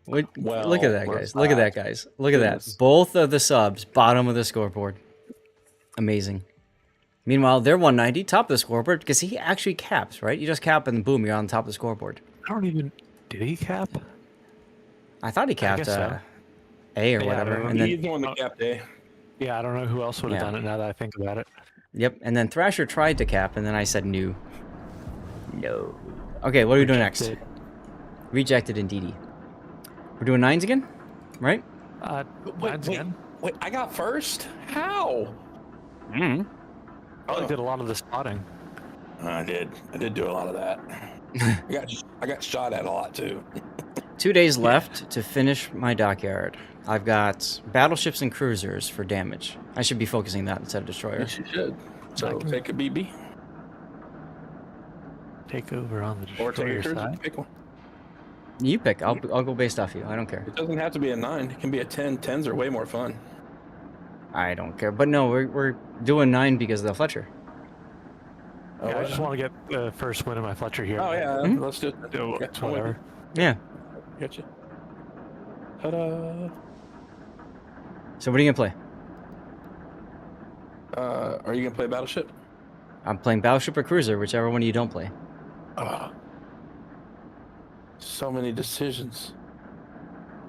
Well, Look at that, we're guys. Look at that, back. guys. Look at that. Goodness. Both of the subs, bottom of the scoreboard. Amazing. Meanwhile, they're 190, top of the scoreboard, because he actually caps, right? You just cap and boom, you're on top of the scoreboard. I don't even... Did he cap? I thought he capped guess so. A or Yeah, I whatever. don't know. And He's then, the one that capped A. Yeah, I don't know who else would have Yeah. done it now that I think about it. yep, and then Thrasher tried to cap, and then I said no. No. Okay, what are we doing next? Rejected. Rejected indeedy. We're doing 9s again? Right? Mine's again. Wait, I got first? How? Probably did a lot of the spotting. I did do a lot of that. I got shot at a lot too. 2 days left to finish my dockyard. I've got battleships and cruisers for damage. I should be focusing that instead of destroyer. Yes, you should. So take a BB. Take over on the Or take a destroyer cruiser. side. Pick one. You pick. I'll go based off you. I don't care. It doesn't have to be a 9. It can be a 10. 10s are way more fun. I don't care. But no, we're doing 9 because of the Fletcher. Oh, Yeah, I just want to get the first win of my Fletcher here. Oh yeah, let's do it. It's whatever. Yeah. Gotcha. Ta-da. So what are you gonna play? Are you gonna play Battleship? I'm playing battleship or cruiser, whichever one you don't play. So many decisions.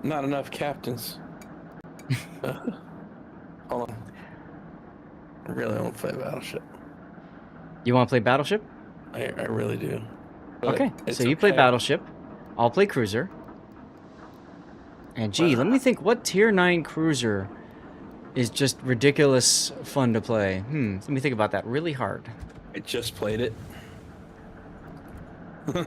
Not enough captains. Hold on. I really want to play Battleship. You want to play battleship? I really do. But Okay. it's So you play okay. battleship. I'll play cruiser. And gee, let me think. What tier 9 cruiser is just ridiculous fun to play? Let me think about that really hard. I just played it. I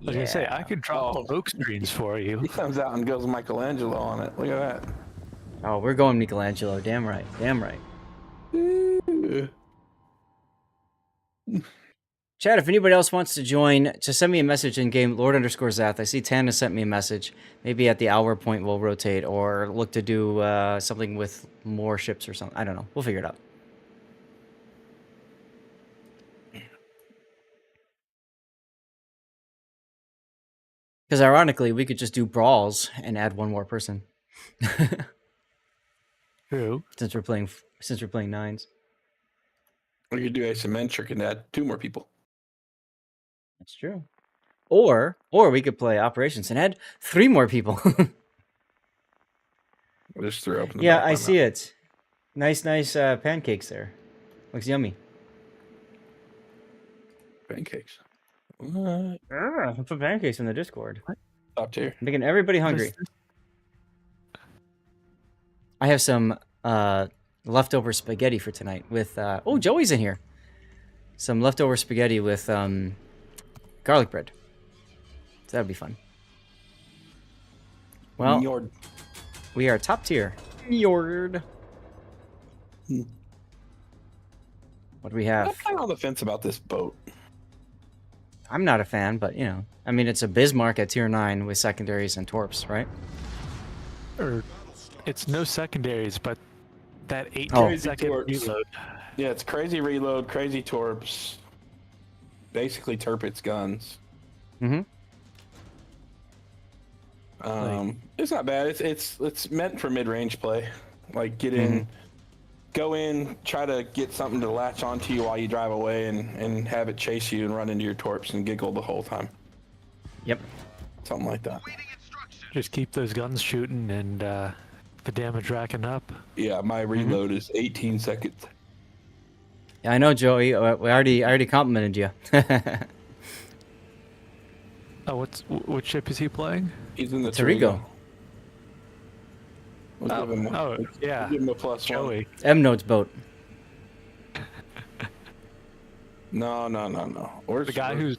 was gonna say I could drop smoke screens for you. He comes out and goes Michelangelo on it. Look at that. Oh, we're going Michelangelo. Damn right. Damn right. Chad, if anybody else wants to join, just send me a message in game, Lord_Zath. I see Tana sent me a message. Maybe at the hour point we'll rotate or look to do something with more ships or something. I don't know. We'll figure it out. Because ironically, we could just do brawls and add one more person. True. Since we're playing 9s. Or you could do asymmetric and add 2 more people. That's true. Or we could play operations and add 3 more people. I just threw open the Yeah, back of I my see mouth. it. Nice pancakes there. Looks yummy. Pancakes. What? I put pancakes in the Discord. Top tier. Making everybody hungry. I have some leftover spaghetti for tonight with oh, Joey's in here. Some leftover spaghetti with garlic bread. So that'd be fun. Well, Yord. we are top tier. Yord. What do we I'm have? kind of on the fence about this boat. I'm not a fan, but you know, I mean, it's a Bismarck at tier 9 with secondaries and torps, right? Or it's no secondaries, but that 8 Oh. second Torps. reload. Yeah, it's crazy reload, crazy torps. Basically, Turpit's guns. Mm-hmm. It's not bad. It's meant for mid-range play. Like get in, go in, try to get something to latch onto you while you drive away, and have it chase you and run into your torps and giggle the whole time. Yep. Something like that. Just keep those guns shooting and the damage racking up. Yeah, my reload is 18 seconds. Yeah, I know, Joey. I already complimented you. Oh, which ship is he playing? He's in the Tarigo. We'll give him, Oh, yeah. give him a +1. Joey. M-Note's boat. No. Where's The guy whose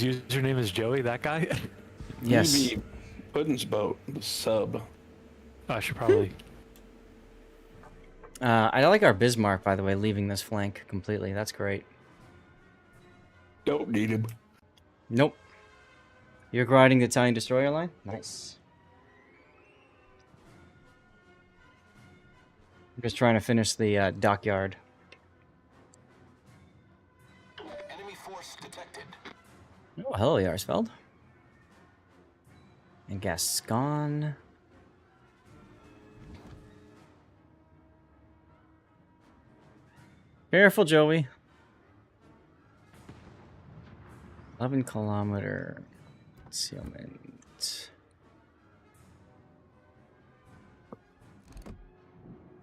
username is Joey, that guy? Yes. BB Puddin's boat, the sub. I should probably. I like our Bismarck, by the way, leaving this flank completely. That's great. Don't need him. Nope. You're riding the Italian destroyer line? Nice. I'm just trying to finish the dockyard. Enemy force detected. Oh, hello, Yarsfeld. And Gascon. Careful, Joey. 11 kilometer concealment.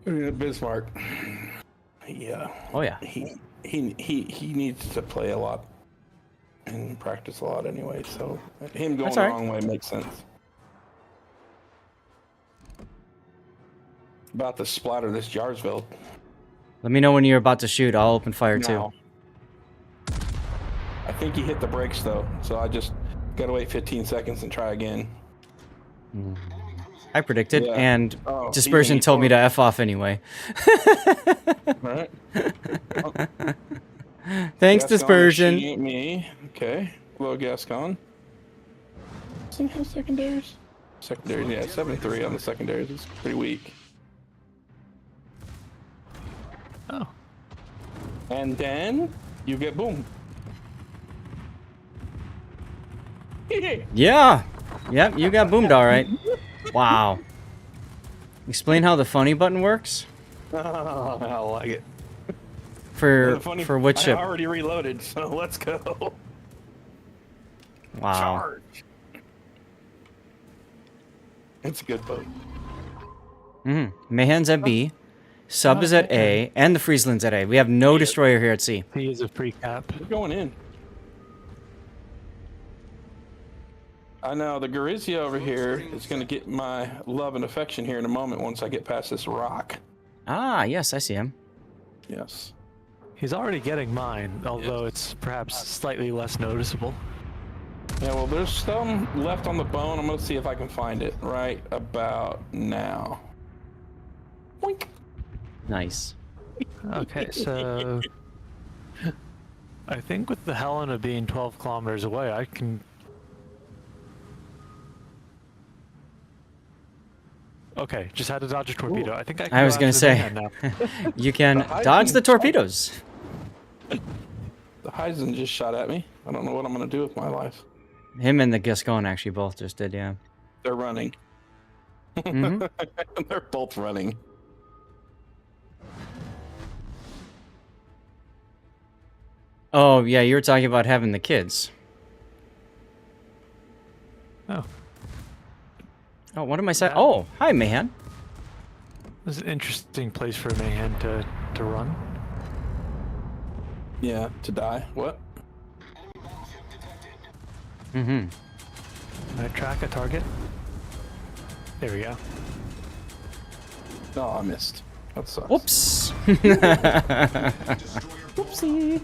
Bismarck. Yeah. Oh yeah. He needs to play a lot and practice a lot anyway. So him going That's the all right. wrong way makes sense. About to splatter this Jarsville. Let me know when you're about to shoot. I'll open fire Now. I think he hit the brakes though, so I just gotta wait 15 seconds and try again. too. I predicted, Yeah. and Oh, Dispersion even told me to before. F off anyway. Right. Thanks, Gascon is Dispersion. shooting at me. Okay. Hello, Gascon. Doesn't he have secondaries? Secondaries, yeah, 7-3 on the secondaries. It's pretty weak. Oh. And then you get boom. Yeah. Yep, you got boomed all right. Wow. Explain how the funny button works? I like it. For The funny- which I ship? already reloaded, so let's go. Wow. Charge. It's a good boat. Mayhen's at B, Sub is at A, and the Friesland's at A. We have no destroyer here at C. He is a free cap. We're going in. I know the Gorizia over here is going to get my love and affection here in a moment once I get past this rock. Ah, yes, I see him. Yes. He's already getting mine, although it's perhaps slightly less noticeable. Yeah, well, there's some left on the bone. I'm going to see if I can find it right about now. Boink. Nice. Okay, so I think with the Helena being 12 kilometers away, I can. Okay, just had to dodge a torpedo. I think I can. I go was going to after the say, man now. you can dodge the torpedoes. The Heisen just shot at me. I don't know what I'm going to do with my life. Him and the Gascon actually both just did, yeah. They're running. Mhm. They're both running. Oh, yeah, you were talking about having the kids. Oh, Oh, what am I saying? Oh, hi, Mayhem. this is an interesting place for a Mayhem to run. Yeah, to die. What? Mm-hmm. Can I track a target? There we go. Oh, I missed. That sucks. Whoops. Whoopsie.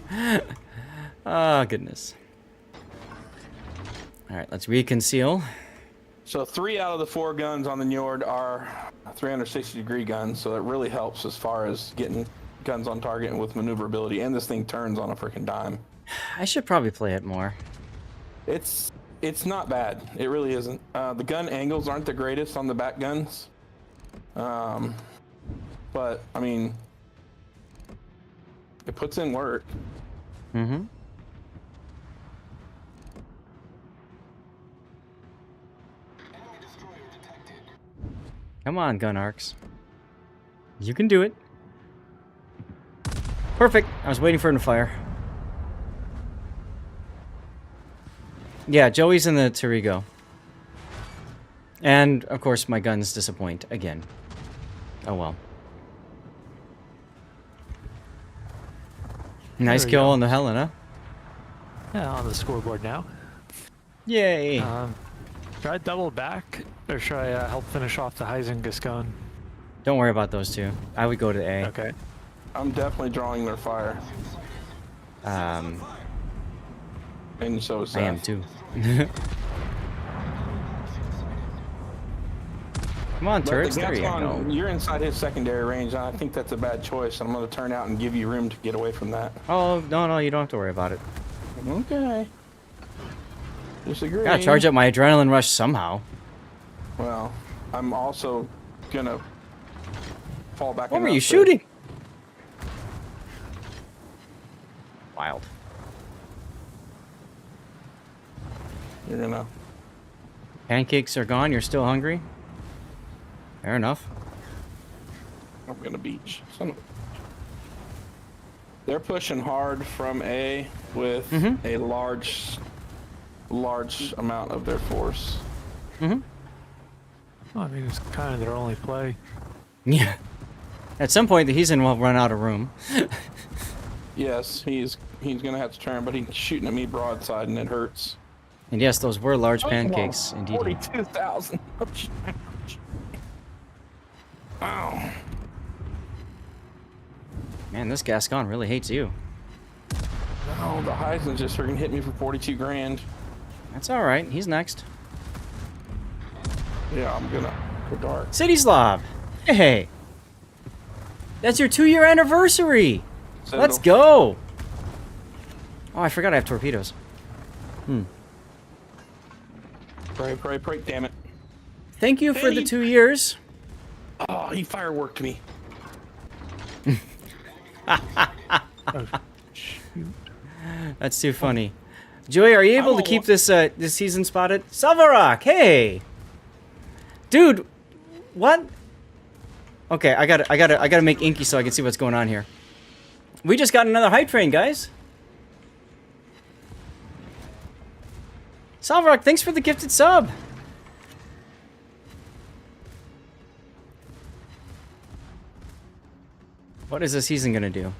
Oh, goodness. All right, let's reconceal. So 3 out of the 4 guns on the Njord are 360-degree guns, so it really helps as far as getting guns on target and with maneuverability. And this thing turns on a freaking dime. I should probably play it more. It's not bad. It really isn't. The gun angles aren't the greatest on the back guns. But I mean, it puts in work. Mm-hmm. Come on, gun arcs. You can do it. Perfect. I was waiting for him to fire. Yeah, Joey's in the Torigo. And, of course, my guns disappoint again. Oh well. Nice There we kill go. on the Helena. Yeah, on the scoreboard now. Yay! Should I double back, or should I help finish off the Heisen Gascon? Don't worry about those two. I would go to A. Okay. I'm definitely drawing their fire, and so is I am Seth. too. Come on, But turrets. the There you Gascon, go. you're inside his secondary range, and I think that's a bad choice. I'm going to turn out and give you room to get away from that. Oh, no, you don't have to worry about it. Okay. Disagree. Gotta charge up my adrenaline rush somehow. Well, I'm also gonna fall back. What were enough you to- shooting? Wild. You're gonna. Pancakes are gone. You're still hungry? Fair enough. I'm gonna beach. They're pushing hard from A with a large amount of their force. Mm-hmm. Well, I mean, it's kind of their only play. Yeah. At some point, the Heathen will run out of room. Yes, he's gonna have to turn, but he's shooting at me broadside, and it hurts. And yes, those were large pancakes, indeed. 42,000. Ow. Man, this Gascon really hates you. Oh, the Heisman just freaking hit me for 42 grand. That's all right. He's next. Yeah, I'm gonna go dark. City Slav. Hey. That's your 2-year anniversary. So Let's go. Oh, I forgot I have torpedoes. Pray, damn it. Thank you for the 2 years. Oh, he fireworked me. That's too funny. Joey, are you able to keep this this season spotted? Savarak, hey, dude, what? Okay, I gotta make Inky so I can see what's going on here. We just got another hype train, guys. Savarak, thanks for the gifted sub. What is this season gonna do?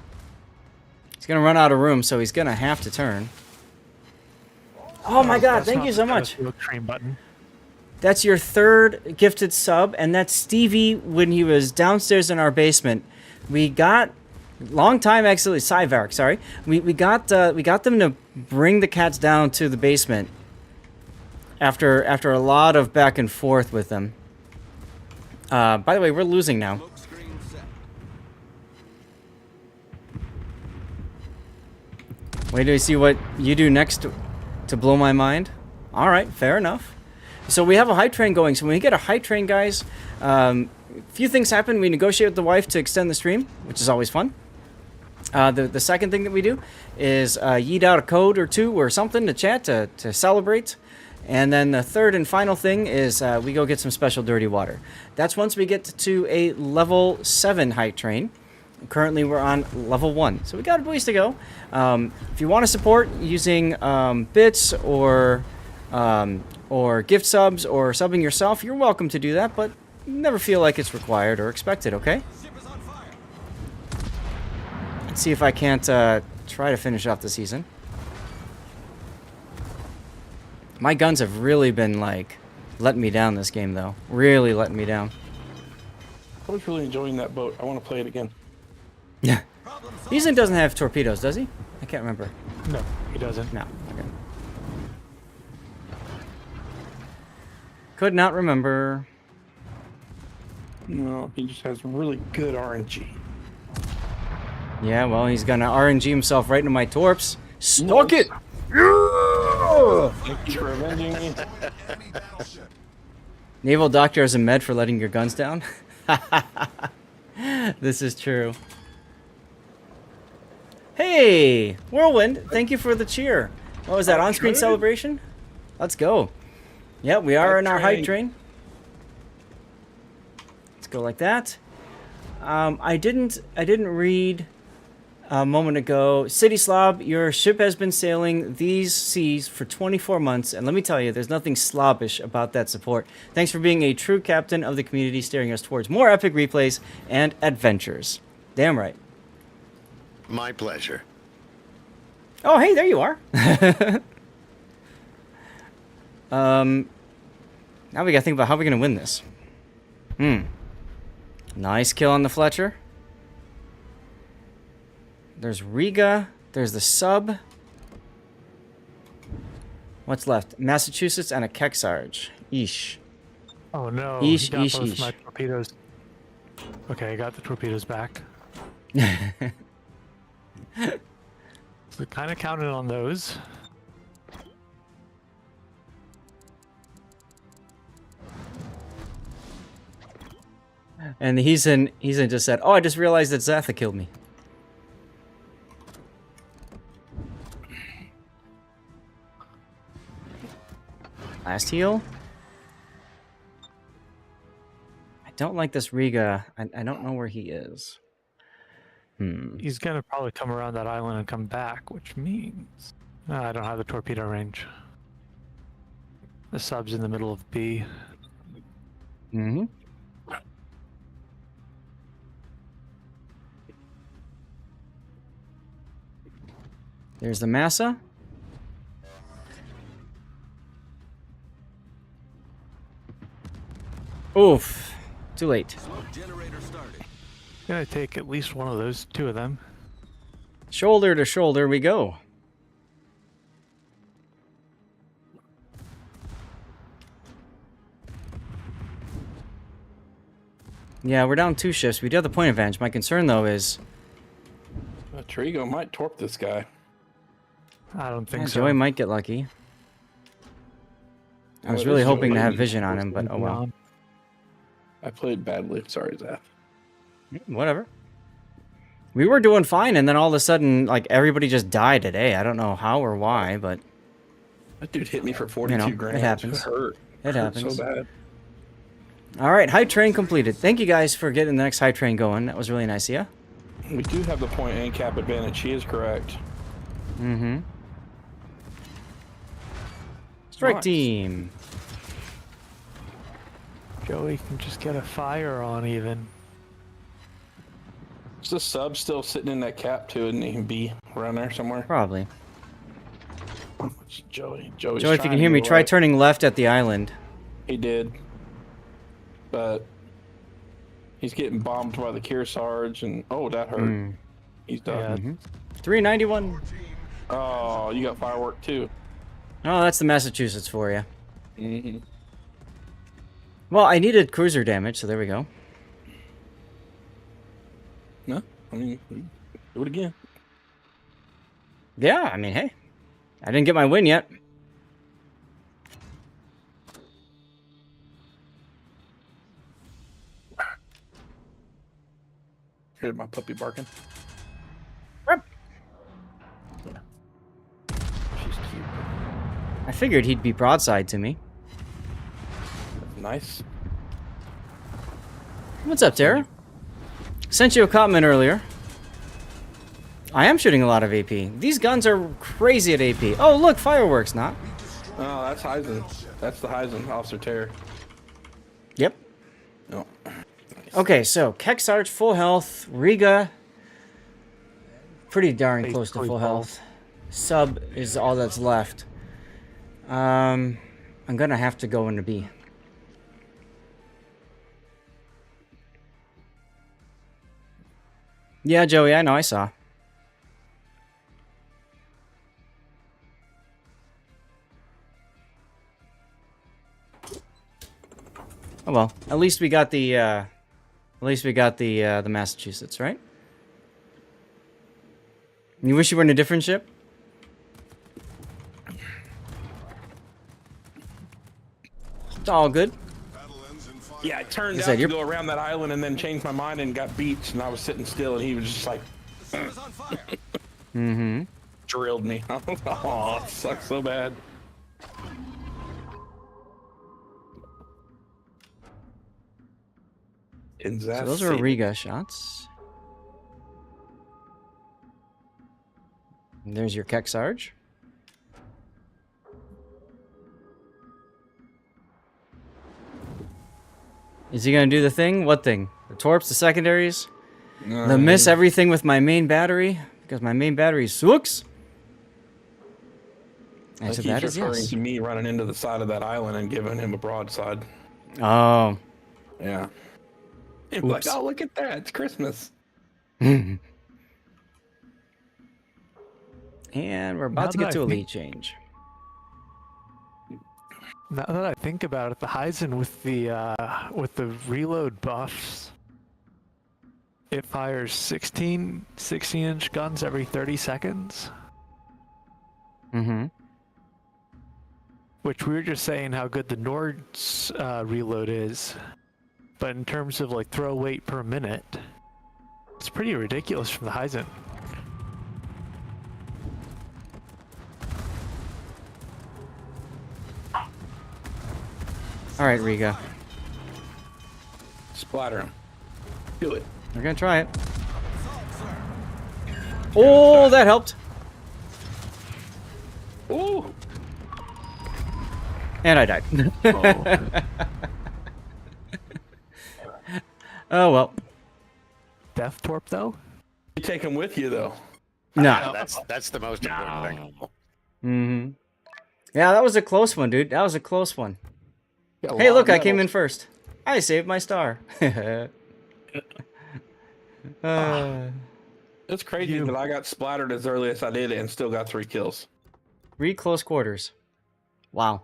He's gonna run out of room, so he's gonna have to turn. Oh my god, thank you so much. Train button. That's your 3rd gifted sub, and that's Stevie when he was downstairs in our basement. We got long time actually, Cyvark, sorry. We got them to bring the cats down to the basement after a lot of back and forth with them. By the way, we're losing now. Wait till you see what you do next to blow my mind. All right, fair enough. So we have a hype train going. So when we get a hype train, guys, a few things happen. We negotiate with the wife to extend the stream, which is always fun. The second thing that we do is yeet out a code or two or something to chat, to celebrate. And then the third and final thing is we go get some special dirty water. That's once we get to a level 7 hype train. Currently, we're on level 1, so we got a ways to go. If you want to support using bits or gift subs or subbing yourself, you're welcome to do that, but never feel like it's required or expected, okay? Let's see if I can't try to finish off the season. My guns have really been, like, letting me down this game, though. Really letting me down. I was really enjoying that boat. I want to play it again. Yeah. Beeson doesn't have torpedoes, does he? I can't remember. No, he doesn't. No. Okay. Could not remember. No, he just has really good RNG. Yeah, well, he's gonna RNG himself right into my torps. Stalk it! Yeah! Thank you for avenging me. Naval Doctor as a med for letting your guns down? This is true. Hey, Whirlwind, thank you for the cheer. What was that, on-screen celebration? Let's go. Yeah, we are in our hype train. Let's go like that. I didn't read a moment ago. City Slob, your ship has been sailing these seas for 24 months, and let me tell you, there's nothing slobbish about that support. Thanks for being a true captain of the community, steering us towards more epic replays and adventures. Damn right. My pleasure. Oh, hey, there you are. Now we gotta think about how we're gonna win this. Nice kill on the Fletcher. There's Riga. There's the sub. What's left? Massachusetts and a Kecksarge. Eesh. Oh no, Eesh, he got eesh, both eesh. my torpedoes. Okay, I got the torpedoes back. So kind of counted on those. And he's in just said, "Oh, I just realized that Zatha killed me." Last heal. I don't like this Riga. I don't know where he is. He's gonna probably come around that island and come back, which means I don't have the torpedo range. The sub's in the middle of B. Mm-hmm. There's the Massa. Oof. Too late. Generator started. Gonna take at least one of those, two of them. Shoulder to shoulder we go. Yeah, we're down 2 shifts. We do have the point advantage. My concern, though, is... Trigo might torp this guy. I don't think Yeah, so. Joey might get lucky. I was it really is hoping to Joey. have vision on him, but oh well. I played badly. Sorry, Zach. Whatever. We were doing fine, and then all of a sudden, like, everybody just died today. I don't know how or why, but... That dude hit me for 42 grand. It happens. It hurt. It happens. So bad. All right, high train completed. Thank you guys for getting the next high train going. That was really nice of you. We do have the point and cap advantage. She is correct. Mm-hmm. Strike Nice. team. Joey can just get a fire on even. Is the sub still sitting in that cap too? And he can be around there somewhere? Probably. It's Joey. Joey, if you can hear me, try turning. turning left at the island. He did. But he's getting bombed by the Kearsarge, and oh, that hurt. He's done. 391. Oh, you got firework too. Oh, that's the Massachusetts for you. Mm-hmm. Well, I needed cruiser damage, so there we go. No, I mean, do it again. Yeah, I mean, hey. I didn't get my win yet. Heard my puppy barking. Rup. Yeah. She's cute. I figured he'd be broadside to me. Nice. What's up, Tara? Sent you a comment earlier. I am shooting a lot of AP. These guns are crazy at AP. Oh, look, fireworks, not. Oh, that's Heisen. That's the Heisen, Officer Terror. Yep. No. Okay, so Kexarch, full health. Riga, pretty darn close to full health. Sub is all that's left. I'm gonna have to go into B. Yeah, Joey, I know, I saw. Oh well, at least we got the the Massachusetts, right? You wish you were in a different ship? It's all good. Yeah, I turned Is out that to your- go around that island and then changed my mind and got beached, and I was sitting still, and he was just like, Mm-hmm. drilled me. Oh, it sucks so bad. So those are Riga shots. And there's your Kexarge. Is he gonna do the thing? What thing? The torps, the secondaries? The miss everything with my main battery? Because my main battery sucks? I Answer think that he's is referring yes. to me running into the side of that island and giving him a broadside. Oh. Yeah. He's Oops. like, oh, look at that. It's Christmas. And we're about Now to that get to I a think- lead change. Now that I think about it, the Heisen with the reload buffs, it fires 16-inch guns every 30 seconds. Mm-hmm. Which we were just saying how good the Nord's reload is, but in terms of like throw weight per minute, it's pretty ridiculous from the Heisen. All right, Riga. Splatter him. Do it. We're gonna try it. Oh, that helped. Ooh. And I died. Oh well. Death Torp though? You take him with you, though. No. That's the most important thing. Mm-hmm. Yeah, that was a close one, dude. That was a close one. Got a Hey, lot look, of I came in medals. first. I saved my star. It's crazy that I got splattered as early as I did and still got 3 kills. 3 close quarters. Wow.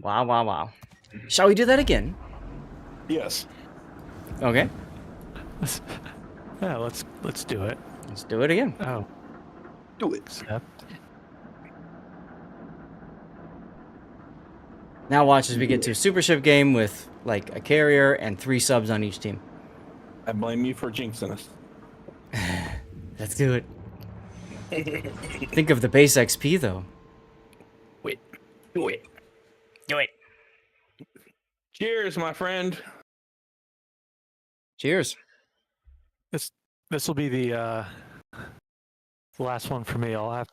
Wow, wow, wow. Shall we do that again? Yes. Okay. Yeah, let's do it. Let's do it again. Oh. Do it. Yep. Now watch as we get to a super ship game with like a carrier and 3 subs on each team. I blame you for jinxing us. Let's do it. Think of the base XP though. Wait. Do it. Do it. Cheers, my friend. Cheers. This will be the last one for me. I'll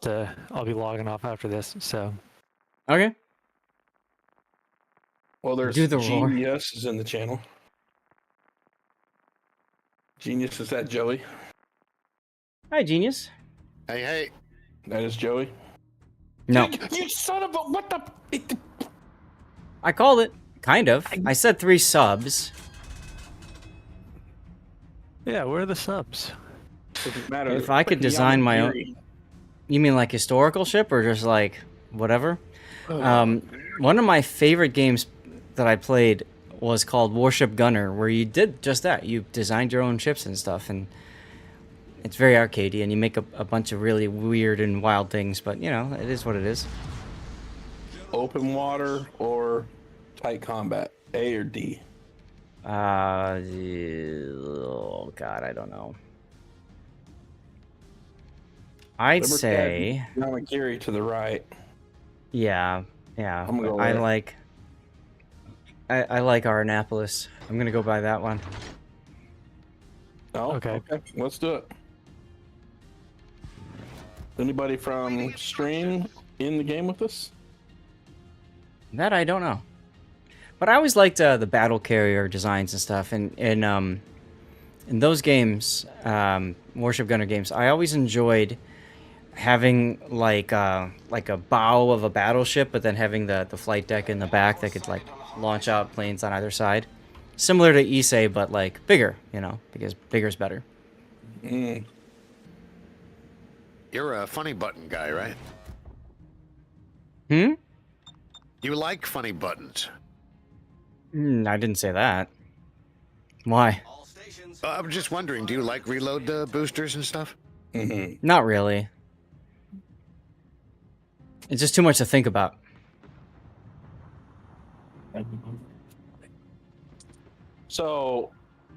be logging off after this. So. Okay. Well, there's Do the roar. Genius is in the channel. Genius, is that Joey? Hi, Genius. Hey, hey. That is Joey. No. You son of a what the? I called it. Kind of. I said 3 subs. Yeah, where are the subs? Doesn't matter. If I could design my own... You mean like historical ship or just like whatever? One of my favorite games that I played was called Warship Gunner, where you did just that. You designed your own ships and stuff, and it's very arcadey, and you make a bunch of really weird and wild things, but you know, it is what it is. Open water or tight combat? A or D? Oh god, I don't know. I'd say Yamagiri to the right. yeah. I'm gonna go I there. like our Annapolis. I'm gonna go by that one. Oh, Okay. Let's do it. Anybody from stream in the game with us? That I don't know. But I always liked the battle carrier designs and stuff, and in those games, Warship Gunner games, I always enjoyed having like a bow of a battleship, but then having the flight deck in the back that could like launch out planes on either side, similar to Issei, but like bigger, you know, because bigger's better. You're a funny button guy, right? Hmm? You like funny buttons. I didn't say that. Why? All stations. I'm just wondering, do you like reload boosters and stuff? Not really. It's just too much to think about. So,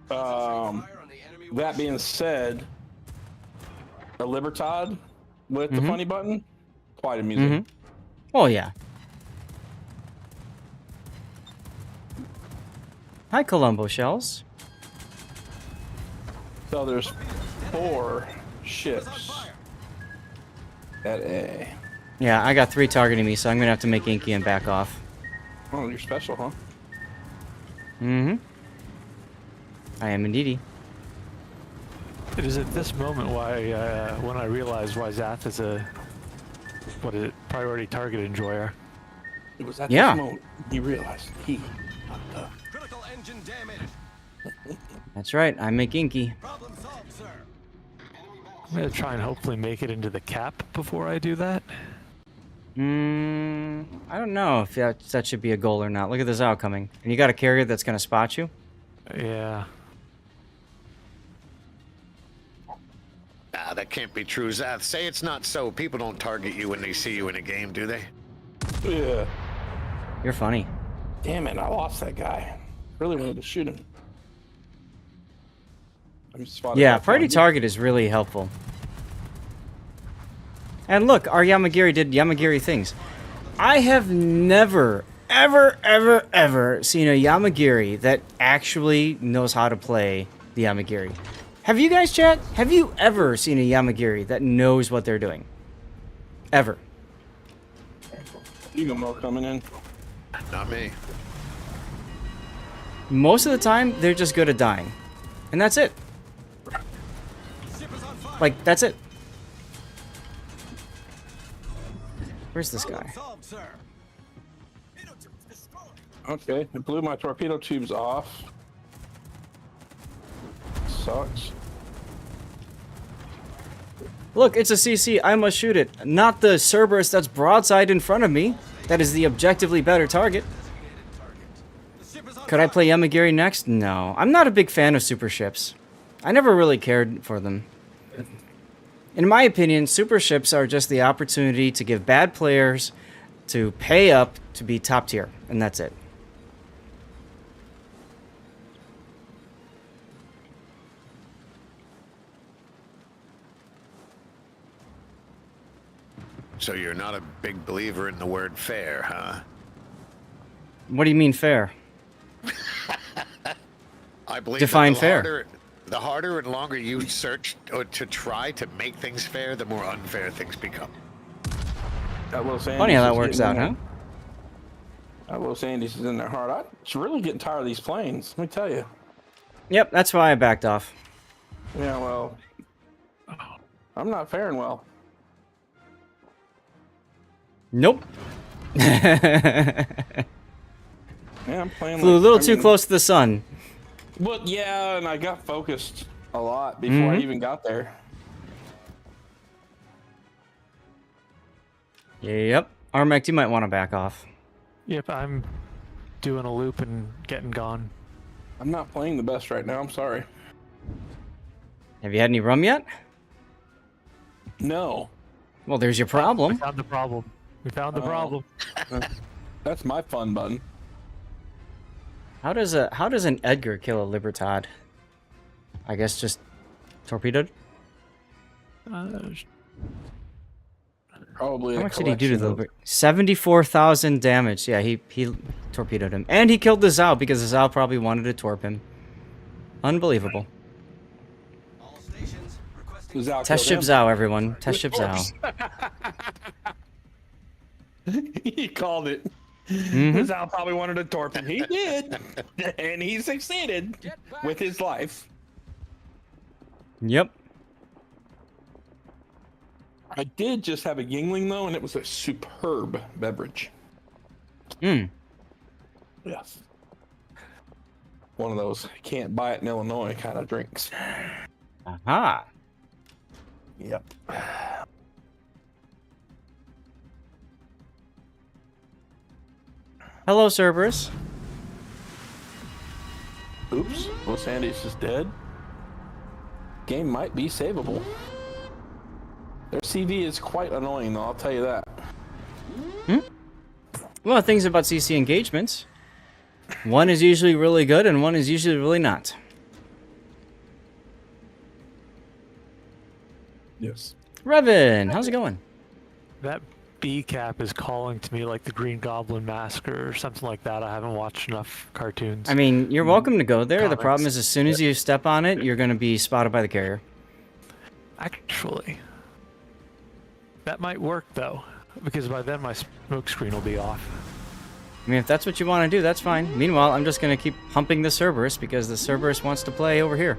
that being said, a Libertad with the funny button, quite amusing. Oh yeah. Hi, Columbo shells. So there's 4 ships at A. Yeah, I got 3 targeting me, so I'm gonna have to make Inky and back off. Oh, you're special, huh? I am indeedy. It is at this moment why, when I realized why Zath is a, priority target enjoyer. It was at Yeah. this moment he realized he. Critical engine damage. That's right, I make Inky. Problem solved, sir. I'm gonna try and hopefully make it into the cap before I do that. I don't know if that should be a goal or not. Look at this outcoming. And you got a carrier that's gonna spot you? Yeah. Ah, that can't be true, Zath. Say it's not so. People don't target you when they see you in a game, do they? Yeah. You're funny. Damn it! I lost that guy. Really wanted to shoot him. I'm spotted Yeah, back priority down. target is really helpful. And look, our Yamagiri did Yamagiri things. I have never, ever seen a Yamagiri that actually knows how to play the Yamagiri. Have you guys, chat? Have you ever seen a Yamagiri that knows what they're doing? Ever? Eagle Mill coming in. Not me. Most of the time, they're just good at dying. And that's it. Like, that's it. Where's this guy? Solved, sir. Okay, it blew my torpedo tubes off. Sucks. Look, it's a CC. I must shoot it. Not the Cerberus that's broadside in front of me. That is the objectively better target. Could I play Yamagiri next? No. I'm not a big fan of super ships. I never really cared for them. In my opinion, super ships are just the opportunity to give bad players to pay up to be top tier, and that's it. So you're not a big believer in the word fair, huh? What do you mean fair? I believe Define that fair. The harder and longer you search to try to make things fair, the more unfair things become. That little Sandy's Funny how that is works getting out, in huh? there. That little Sandy's is in there hard. I'm really getting tired of these planes. Let me tell you. Yep, that's why I backed off. Yeah, well, I'm not faring well. Nope. Yeah, I'm playing. Flew a little too close to the sun. But yeah, and I got focused a lot before I even got there. Yep. Armect, you might want to back off. Yep, I'm doing a loop and getting gone. I'm not playing the best right now. I'm sorry. Have you had any rum yet? No. Well, there's your We problem. found the problem. We found the problem. That's my fun button. How does an Edgar kill a Libertad? I guess just torpedoed. Probably. How much did he do to the Libertad? 74,000 damage. Yeah, he torpedoed him, and he killed the Zao because the Zao probably wanted to torp him. Unbelievable. All stations requesting Zao Test ship killed him. Zao, everyone. Test ship Zao. He called it. Mhm. Zao probably wanted to torp him. He did, and he succeeded with his life. Yep. I did just have a Yingling though, and it was a superb beverage. Mm. Yes. One of those can't buy it in Illinois kind of drinks. Aha. Yep. Hello, Cerberus. Oops. Los Andes is dead. Game might be savable. Their CV is quite annoying, though, I'll tell you that. Well, things about CC engagements. One is usually really good, and one is usually really not. Yes. Revan, how's it going? That B cap is calling to me like the Green Goblin Massacre or something like that. I haven't watched enough cartoons. I mean, you're welcome to go there. The Comics. problem is, as soon as you step on it, you're going to be spotted by the carrier. Actually, that might work though, because by then my smoke screen will be off. I mean, if that's what you want to do, that's fine. Meanwhile, I'm just going to keep pumping the Cerberus because the Cerberus wants to play over here.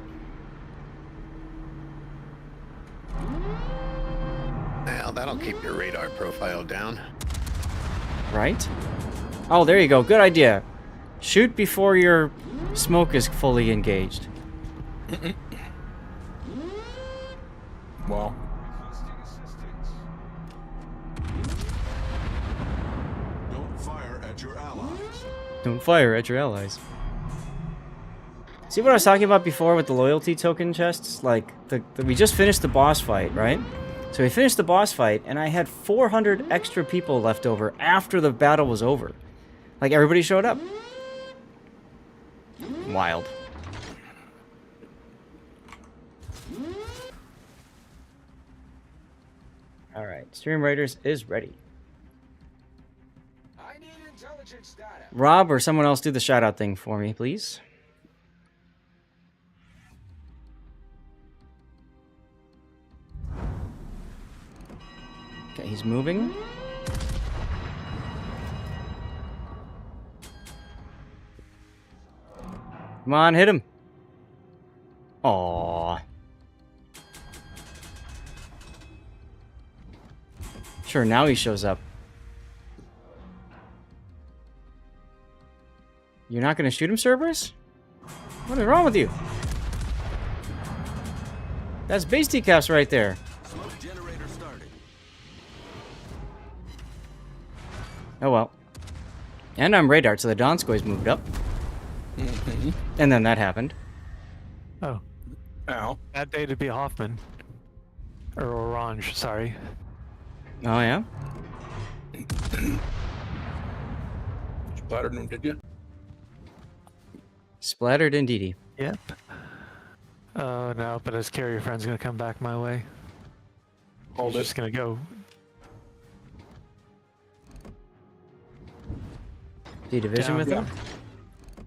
Well, that'll keep your radar profile down. Right? Oh, there you go. Good idea. Shoot before your smoke is fully engaged. Well. Don't fire at your allies. Don't fire at your allies. See what I was talking about before with the loyalty token chests? Like, we just finished the boss fight, right? So we finished the boss fight, and I had 400 extra people left over after the battle was over. Like, everybody showed up. Wild. Alright, Stream Raiders is ready. I need intelligence data. Rob or someone else do the shout-out thing for me, please. Okay, he's moving. Come on, hit him. Aww. Sure, now he shows up. You're not going to shoot him, Cerberus? What is wrong with you? That's base decaps right there. Smoke generator started. Oh well. And I'm radar, so the Donskoy's moved up. And then that happened. Oh. Ow. Bad day to be Hoffman. Or Orange, sorry. Oh yeah? Splattered him, did you? Splattered indeedy. Yep. Oh no, but his carrier friend's gonna come back my way. Hold He's it. just gonna go. D-Division Down. with him?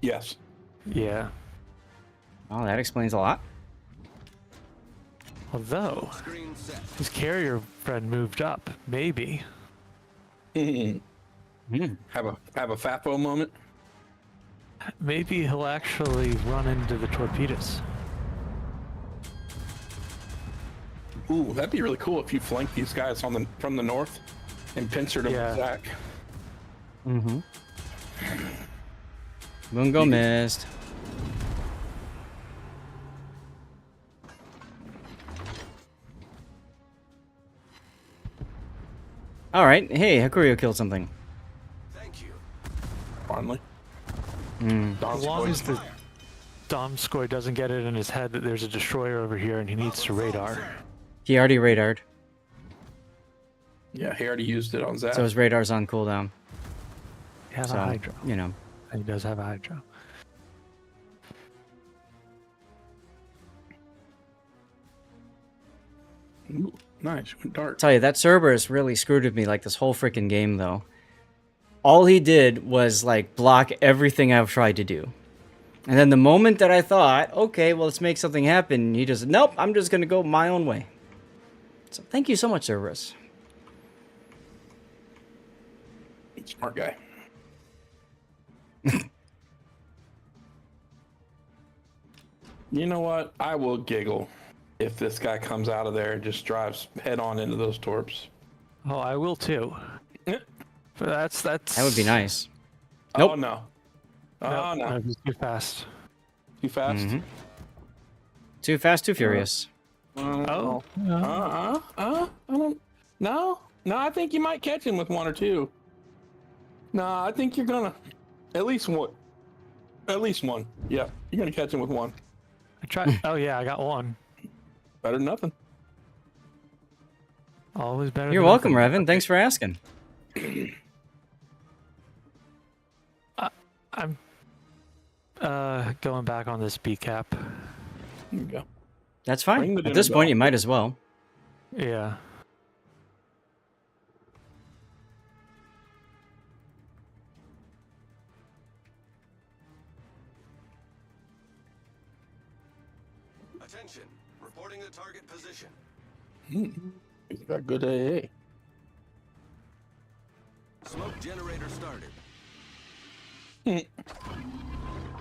Yes. Yeah. Oh, that explains a lot. Although, Screen set. his carrier friend moved up. Maybe. Have a FAFO moment. Maybe he'll actually run into the torpedoes. Ooh, that'd be really cool if you flanked these guys from the north and pincered them Yeah. with Zach. Mm-hmm. Mungo missed. Alright, hey, Hakurio killed something. Thank you. Finally. As long as the Domskoy doesn't get it in his head that there's a destroyer over here and he needs to radar. He already radared, Yeah, he already used it on Zach. so his radar's on cooldown. He has So, a Hydra. you know. And he does have a Hydra. Ooh, nice. Went dark. Tell you, that Cerberus really screwed with me like this whole freaking game, though. All he did was, like, block everything I've tried to do. And then the moment that I thought, okay, well, let's make something happen, he just, nope, I'm just going to go my own way. So thank you so much, Cerberus. Smart guy. You know what? I will giggle if this guy comes out of there and just drives head on into those torps. Oh, I will too. Yeah. But that's That would be nice. Nope. Oh no. Oh no. He's too fast. Too fast? Mhm. Too fast, too furious. Oh. I don't. No, I think you might catch him with one or two. No, I think you're gonna at least one. At least one. Yeah, you're gonna catch him with one. I tried. Oh yeah, I got one. Better than nothing. Always better. You're than welcome, nothing. Revan. Thanks for asking. I'm going back on this B cap. There you go. That's Ring fine. the At this dinner point, bell. you might as well. Yeah. Attention. Reporting the target position. He's got good AA. Smoke generator started.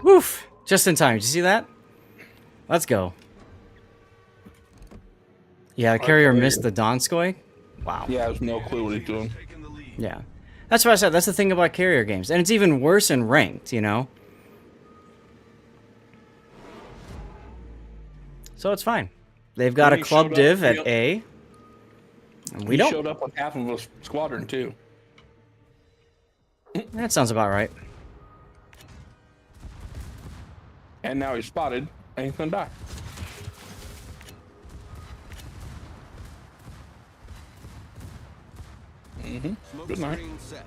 Woof! Just in time. Did you see that? Let's go. Yeah, the carrier missed the Donskoy. Wow. Yeah, there's no clue what he's doing. Yeah. That's what I said. That's the thing about carrier games. And it's even worse in ranked, you know? So it's fine. They've got a he club showed up, div at yep. A. And we He don't. showed up with half of a squadron too. That sounds about right. And now he's spotted and he's gonna die. Smoke Good night. screen set.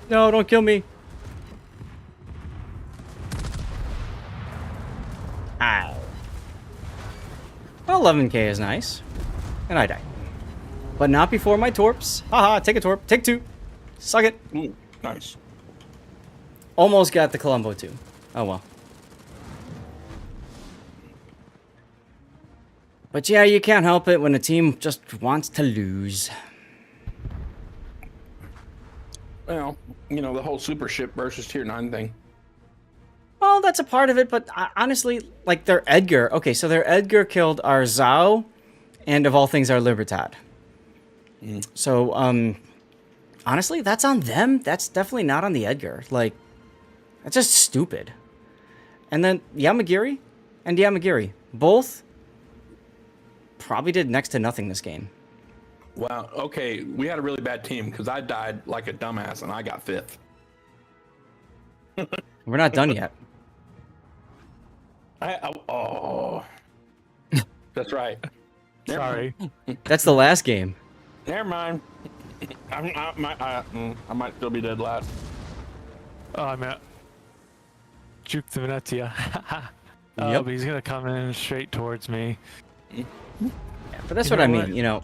No, don't kill me. Ow. Well, 11k is nice. And I die. But not before my torps. Haha, take a torp. Take two. Suck it. Ooh, nice. Almost got the Columbo too. Oh well. But yeah, you can't help it when a team just wants to lose. Well, you know, the whole super ship versus tier 9 thing. Well, that's a part of it, but honestly, like their Edgar. Okay, so their Edgar killed our Zhao, and of all things, our Libertad. So, honestly, that's on them. That's definitely not on the Edgar. Like, that's just stupid. And then Yamagiri and Yamagiri both probably did next to nothing this game. Wow. Okay, we had a really bad team because I died like a dumbass and I got 5th. We're not done yet. Oh, that's right. Sorry. That's the last game. Never mind. I might still be dead last. Oh, I'm at Juke the Venezia. Yep. But he's gonna come in straight towards me. Yeah, but that's what I mean. You know,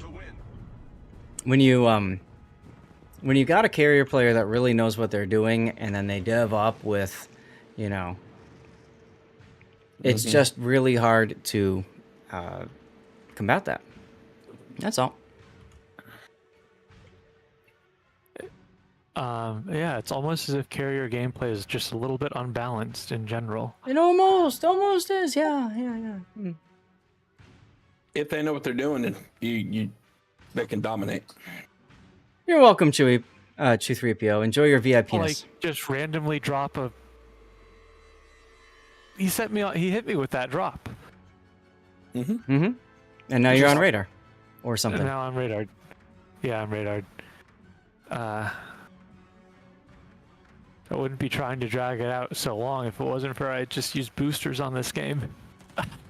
when you got a carrier player that really knows what they're doing, and then they dev up with, you know, it's just really hard to combat that. That's all. Yeah, it's almost as if carrier gameplay is just a little bit unbalanced in general. It almost is. Yeah. If they know what they're doing, then they can dominate. You're welcome, Chewy. Chew3PO. Enjoy your VIPness. Like, just randomly drop a... He hit me with that drop. And now you're on radar. Or something. And now I'm radar. Yeah, I'm radar. I wouldn't be trying to drag it out so long if it wasn't for I just used boosters on this game.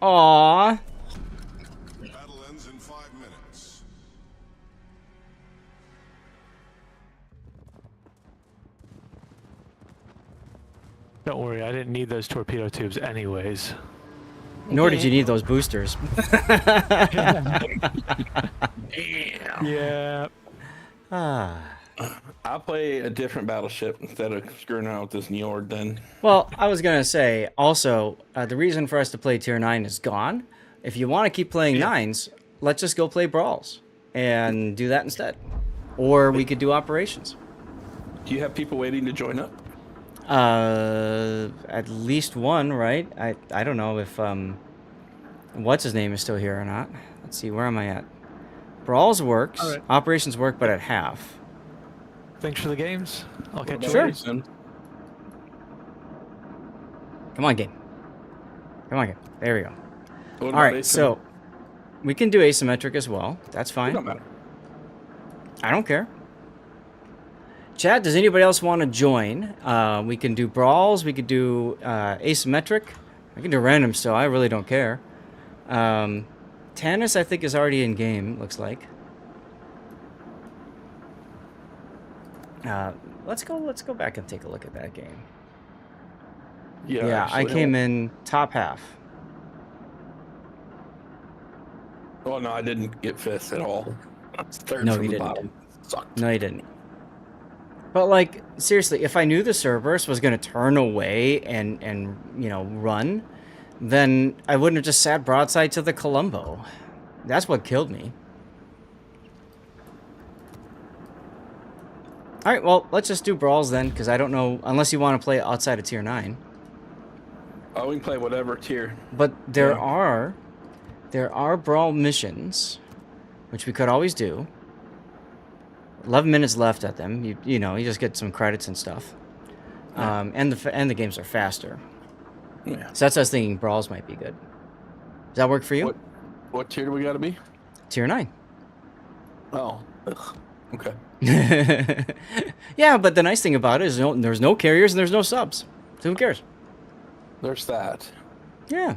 Aww. Battle ends in 5 minutes. Don't worry, I didn't need those torpedo tubes anyways. Nor did you need those boosters. Yeah. I'll play a different battleship instead of screwing around with this Njord then. Well, I was going to say, also, the reason for us to play Tier 9 is gone. If you want to keep playing 9s, let's just go play Brawls and do that instead. Or we could do Operations. Do you have people waiting to join up? At least one, right? I don't know if, what's his name is still here or not. Let's see, where am I at? Brawls works, All right. Operations work, but at half. Thanks for the games. I'll catch you Sure. later. Soon. Come on, game. Come on, game. There we go. What All about right, asymmetric? so we can do asymmetric as well. That's It fine. don't matter. I don't care. Chat, does anybody else want to join? We can do brawls. We could do asymmetric. I can do random still. I really don't care. Tannis, I think, is already in game, looks like. Let's go back and take a look at that game. Yeah, I actually, came in top half. Oh no, I didn't get 5th at all. I was 3rd No, from you the didn't. bottom. Sucked. No, you didn't. But, like, seriously, if I knew the Cerberus was going to turn away and you know, run, then I wouldn't have just sat broadside to the Columbo. That's what killed me. Alright, well, let's just do Brawls then, because I don't know, unless you want to play outside of Tier 9. Oh, we can play whatever tier. But there are Brawl missions, which we could always do. 11 minutes left at them. You know, you just get some credits and stuff. And the games are faster. Yeah. So that's what I was thinking. Brawls might be good. Does that work for you? What tier do we got to be? Tier 9. Oh, ugh. Okay. Yeah, but the nice thing about it is there's no carriers and there's no subs. So who cares? There's that. Yeah.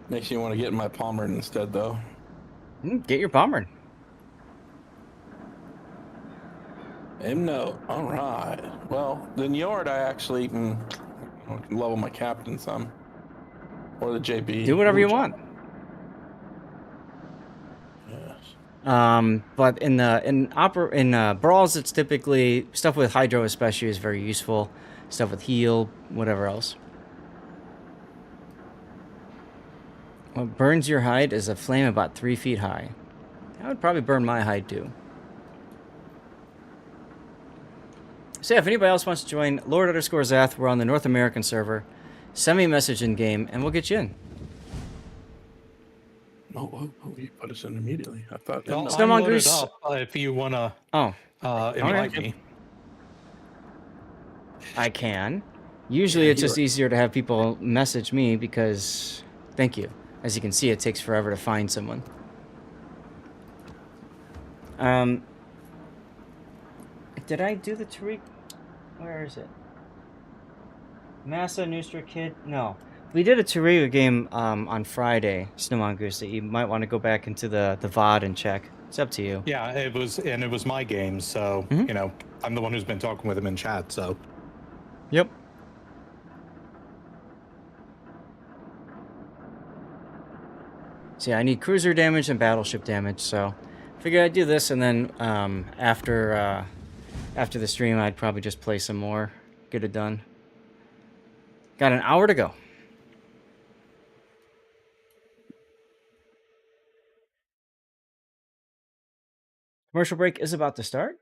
Makes me want to get in my Pommern instead, though. Get your Pommern. No. All right. Well, the Njord, I actually can level my captain some. Or the JB. Do whatever you want. Yes. But in Brawls, it's typically stuff with Hydro, especially, is very useful. Stuff with heal, whatever else. What burns your hide is a flame about 3 feet high. That would probably burn my hide too. So yeah, if anybody else wants to join Lord_Zath, we're on the North American server. Send me a message in game, and we'll get you in. You put us in immediately. I thought. Well, Snow I'm loaded Mongoose. up if you want to Oh, invite me. I can. Usually it's just easier to have people message me because, thank you. As you can see, it takes forever to find someone. Did I do the Tariq? Where is it? Massa, Nustra Kid? No. We did a Tariq game on Friday, Snow Mongoose, that you might want to go back into the VOD and check. It's up to you. Yeah, it was my game, so, you know, I'm the one who's been talking with him in chat, so. Yep. So yeah, I need cruiser damage and battleship damage, so figured I'd do this, and then after the stream, I'd probably just play some more, get it done. Got an hour to go. Commercial break is about to start.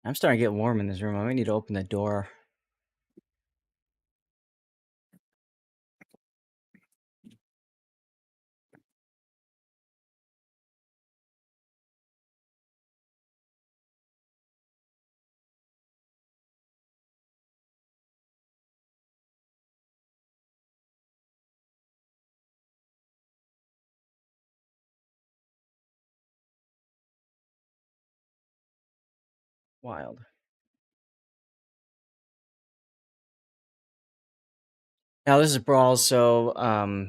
I'm starting to get warm in this room. I might need to open the door. Wild. Now this is Brawl, so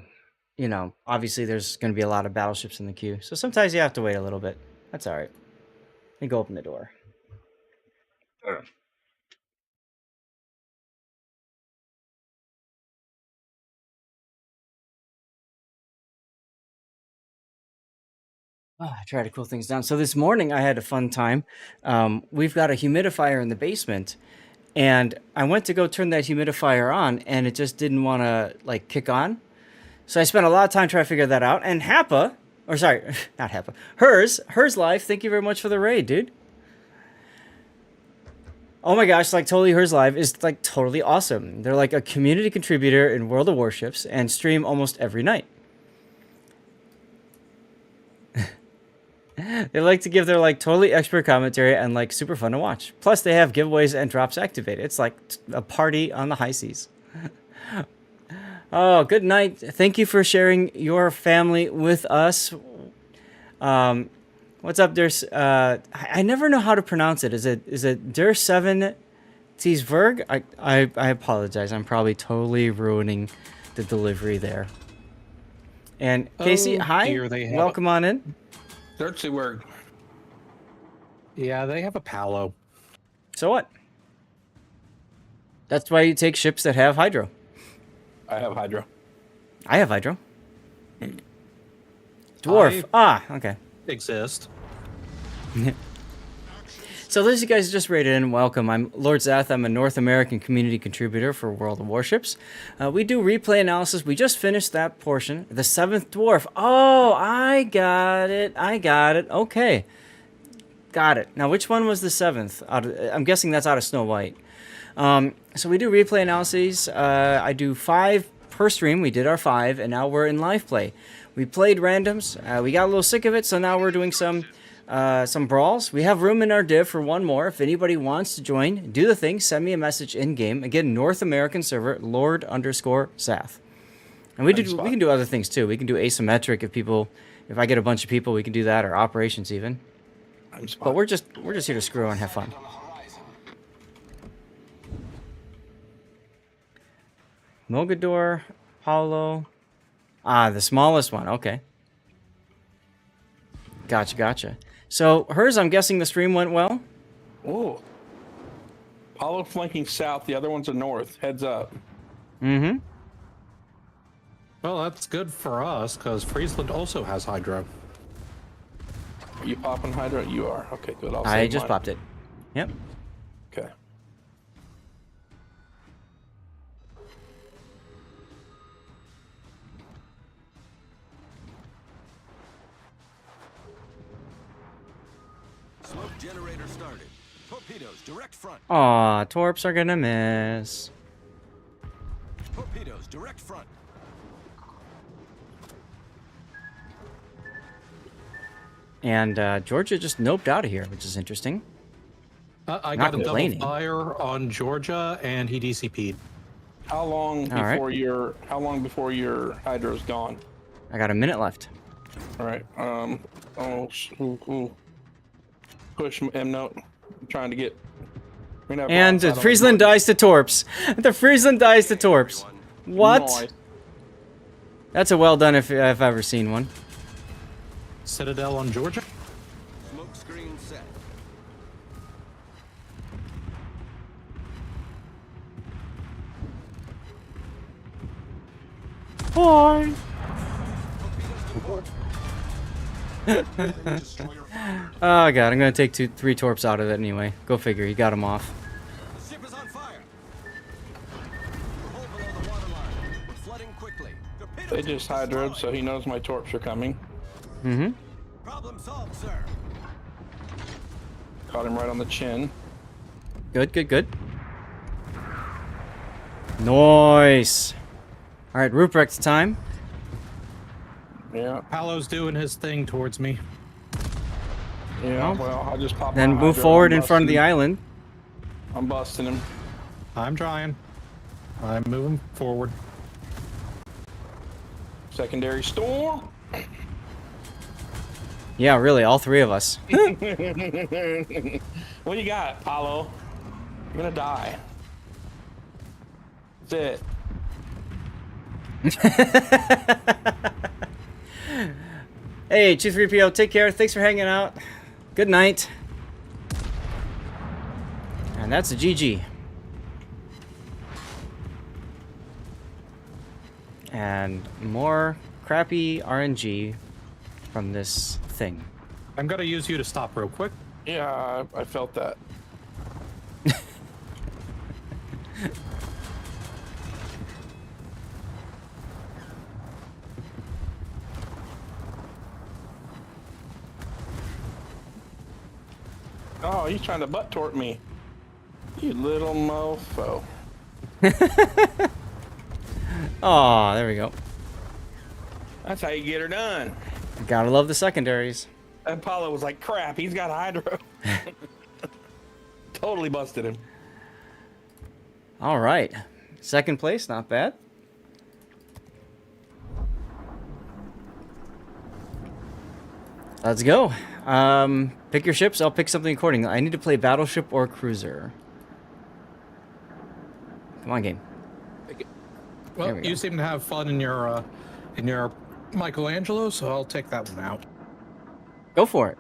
you know, obviously there's going to be a lot of battleships in the queue. So sometimes you have to wait a little bit. That's all right. Let me go open the door. I try to cool things down. So this morning I had a fun time. We've got a humidifier in the basement, and I went to go turn that humidifier on, and it just didn't want to like kick on. So I spent a lot of time trying to figure that out. And Happa, or sorry, not Happa, Hers Life. Thank you very much for the raid, dude. Oh my gosh, like totally Hers Live is like totally awesome. They're like a community contributor in World of Warships and stream almost every night. They like to give their like totally expert commentary and like super fun to watch. Plus they have giveaways and drops activated. It's like a party on the high seas. Oh, good night. Thank you for sharing your family with us. What's up, Der? I never know how to pronounce it. Is it Der 7 Tiesverg? I apologize. I'm probably totally ruining the delivery there. And Casey, hi. Welcome on in. Dirty word. Yeah, they have a Palo. So what? That's why you take ships that have hydro. I have hydro. I have hydro. Dwarf. Okay. Exist. So those of you guys just rated in, welcome. I'm Lord Zath. I'm a North American community contributor for World of Warships. We do replay analysis. We just finished that portion. The 7th Dwarf. Oh, I got it. Okay. Got it. Now, which one was the 7th? I'm guessing that's out of Snow White. So we do replay analyses. I do 5 per stream. We did our 5, and now we're in live play. We played randoms. We got a little sick of it, so now we're doing some brawls. We have room in our div for one more. If anybody wants to join, do the thing. Send me a message in game. Again, North American server, Lord_Zath. And we can do other things too. We can do asymmetric if I get a bunch of people, we can do that, or operations even. But we're just here to screw and have fun. Mogador, Paulo. The smallest one. Okay. Gotcha. So, Hers, I'm guessing the stream went well? Oh. Apollo flanking south, the other ones are north. Heads up. Mm-hmm. Well, that's good for us, because Friesland also has hydro. Are you popping hydro? You are. Okay, good. I just popped it. Yep. Okay. Smoke Generator started. Torpedoes, direct front. Aw, Torps are gonna miss. Torpedoes, direct front. And Georgia just noped out of here, which is interesting. I Not got a double complaining. fire on Georgia, and he DCP'd. How long All before right. before your hydro's gone? I got a minute left. All right. Push M note. I'm trying to get. we're gonna have And blindside on the Friesland north. dies to Torps. The Friesland dies to Torps. What? Nice. That's a well done if I've ever seen one. Citadel on Georgia. Smoke screen set. Hi. Oh god, I'm gonna take 3 Torps out of it anyway. Go figure, he got him off. The ship is on fire. Hold below the waterline. We're flooding quickly. Torpedo They just hydroed, so he knows my torps are coming. Mm-hmm. Problem solved, sir. Caught him right on the chin. Good, good, good. Nice. Alright, Ruprecht's time. Yeah. Palo's doing his thing towards me. Yeah. Well, I just popped. Then my move hydro. forward I'm in front of the busting- island. I'm busting him. I'm trying. I'm moving forward. Secondary storm. Yeah, really, all 3 of us. What do you got, Paulo? You're gonna die. That's it. Hey, 23PO, take care. Thanks for hanging out. Good night. And that's a GG. And more crappy RNG from this thing. I'm gonna use you to stop real quick. Yeah, I felt that. Oh, he's trying to butt tort me. You little mofo. Oh, there we go. That's how you get her done. Gotta love the secondaries. And Paulo was like, crap, he's got hydro. Totally busted him. All right. Second place, not bad. Let's go. Pick your ships. I'll pick something accordingly. I need to play battleship or cruiser. Come on, game. Well, we go. you seem to have fun in your Michelangelo, so I'll take that one out. Go for it.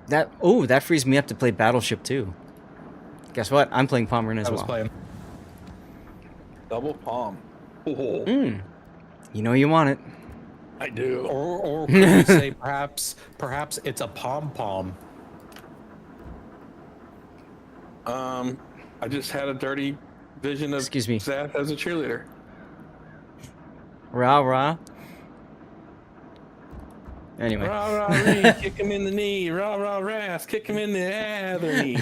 That frees me up to play battleship too. Guess what? I'm playing Pomeran as I was well. playing. Double palm. You know you want it. I do. Or could you say perhaps it's a pom-pom? I just had a dirty vision of Excuse me. Seth as a cheerleader. Rah rah. Anyway. Rah rah ree, kick him in the knee. Rah rah ras, kick him in the other knee.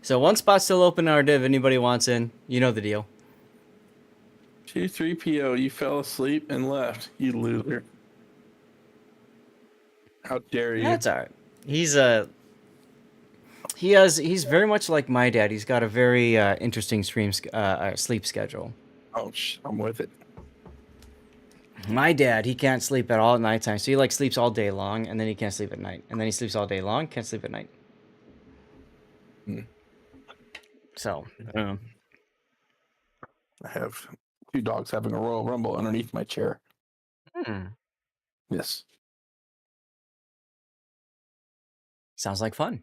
So one spot's still open in our div. Anybody wants in? You know the deal. 2-3-PO, you fell asleep and left. You loser. How dare you? That's all right. He's he's very much like my dad. He's got a very interesting sleep schedule. Oh, I'm with it. My dad, he can't sleep at all at nighttime. So he like sleeps all day long, and then he can't sleep at night, and then he sleeps all day long, can't sleep at night. So, I have 2 dogs having a Royal Rumble underneath my chair. Yes. sounds like fun.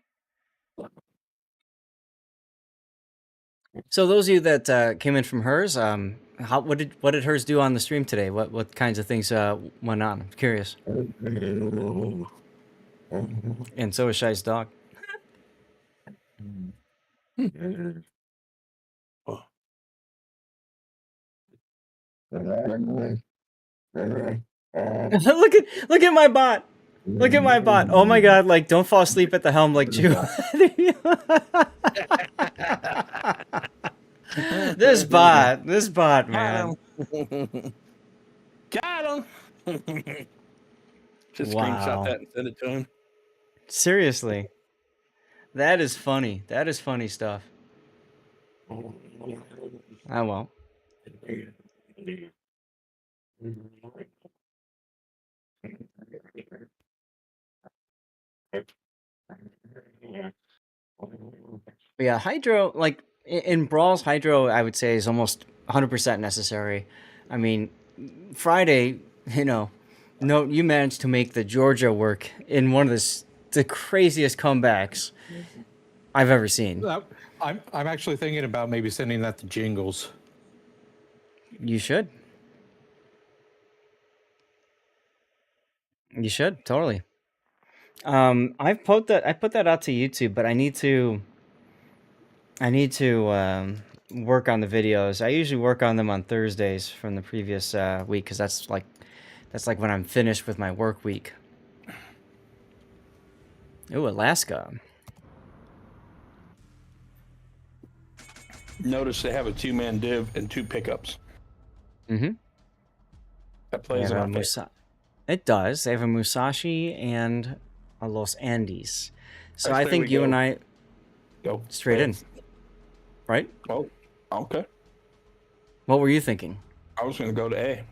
So those of you that came in from hers, what did hers do on the stream today? What kinds of things went on? I'm curious. And so is Shai's dog. look at my bot. Look at my bot. Oh my god, like don't fall asleep at the helm like Jew. This bot, man. Got him. Just screenshot Wow. that and send it to him. Seriously. That is funny. That is funny stuff. I won't. But yeah, Hydro, like in Brawls, Hydro, I would say is almost 100% necessary. I mean, Friday, no, you managed to make the Georgia work in one of the craziest comebacks I've ever seen. I'm actually thinking about maybe sending that to Jingles. You should. You should totally. I put that out to YouTube, but I need to work on the videos. I usually work on them on Thursdays from the previous week because that's like when I'm finished with my work week. Ooh, Alaska. Notice they have a 2-man div and 2 pickups. Mm-hmm. That plays in our favor. It does. They have a Musashi and a Los Andes. So I say think we you go- and I Go straight in. Right? Oh, okay. What were you thinking? I was going to go to A.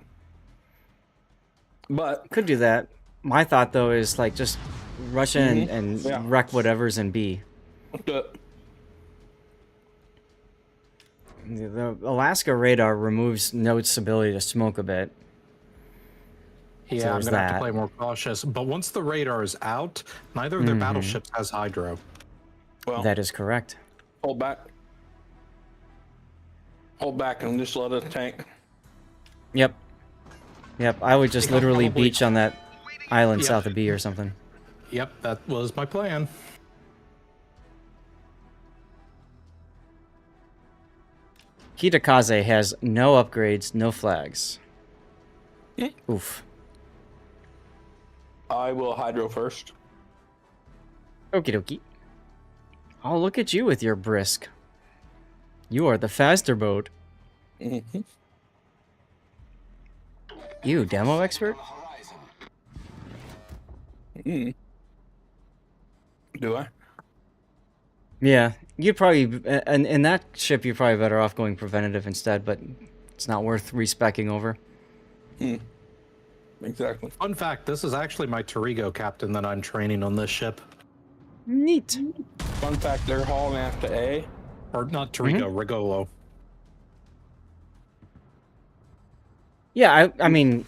But Could do that. My thought though is like just rush in and Yeah. wreck whatever's in B. the, The Alaska radar removes Note's ability to smoke a bit. Yeah, So I'm there's gonna have to that. play more cautious. But once the radar is out, neither of their battleships has Hydro. well, That is correct. hold back. Hold back and just let us tank. Yep. I would just Think I'll literally probably- beach on that island Yep. south of B or something. Yep, that was my plan. Kitakaze has no upgrades, no flags. Oof. I will hydro first. Okie dokie. Oh, look at you with your brisk. You are the faster boat. Mm-hmm. You, demo expert? Mm. Do I? Yeah, you'd probably, and in that ship, you're probably better off going preventative instead, but it's not worth respecking over. Exactly. Fun fact, this is actually my Torigo captain that I'm training on this ship. Neat. Fun fact, they're hauling after A. Or not Torigo, Rigolo. Yeah, I mean,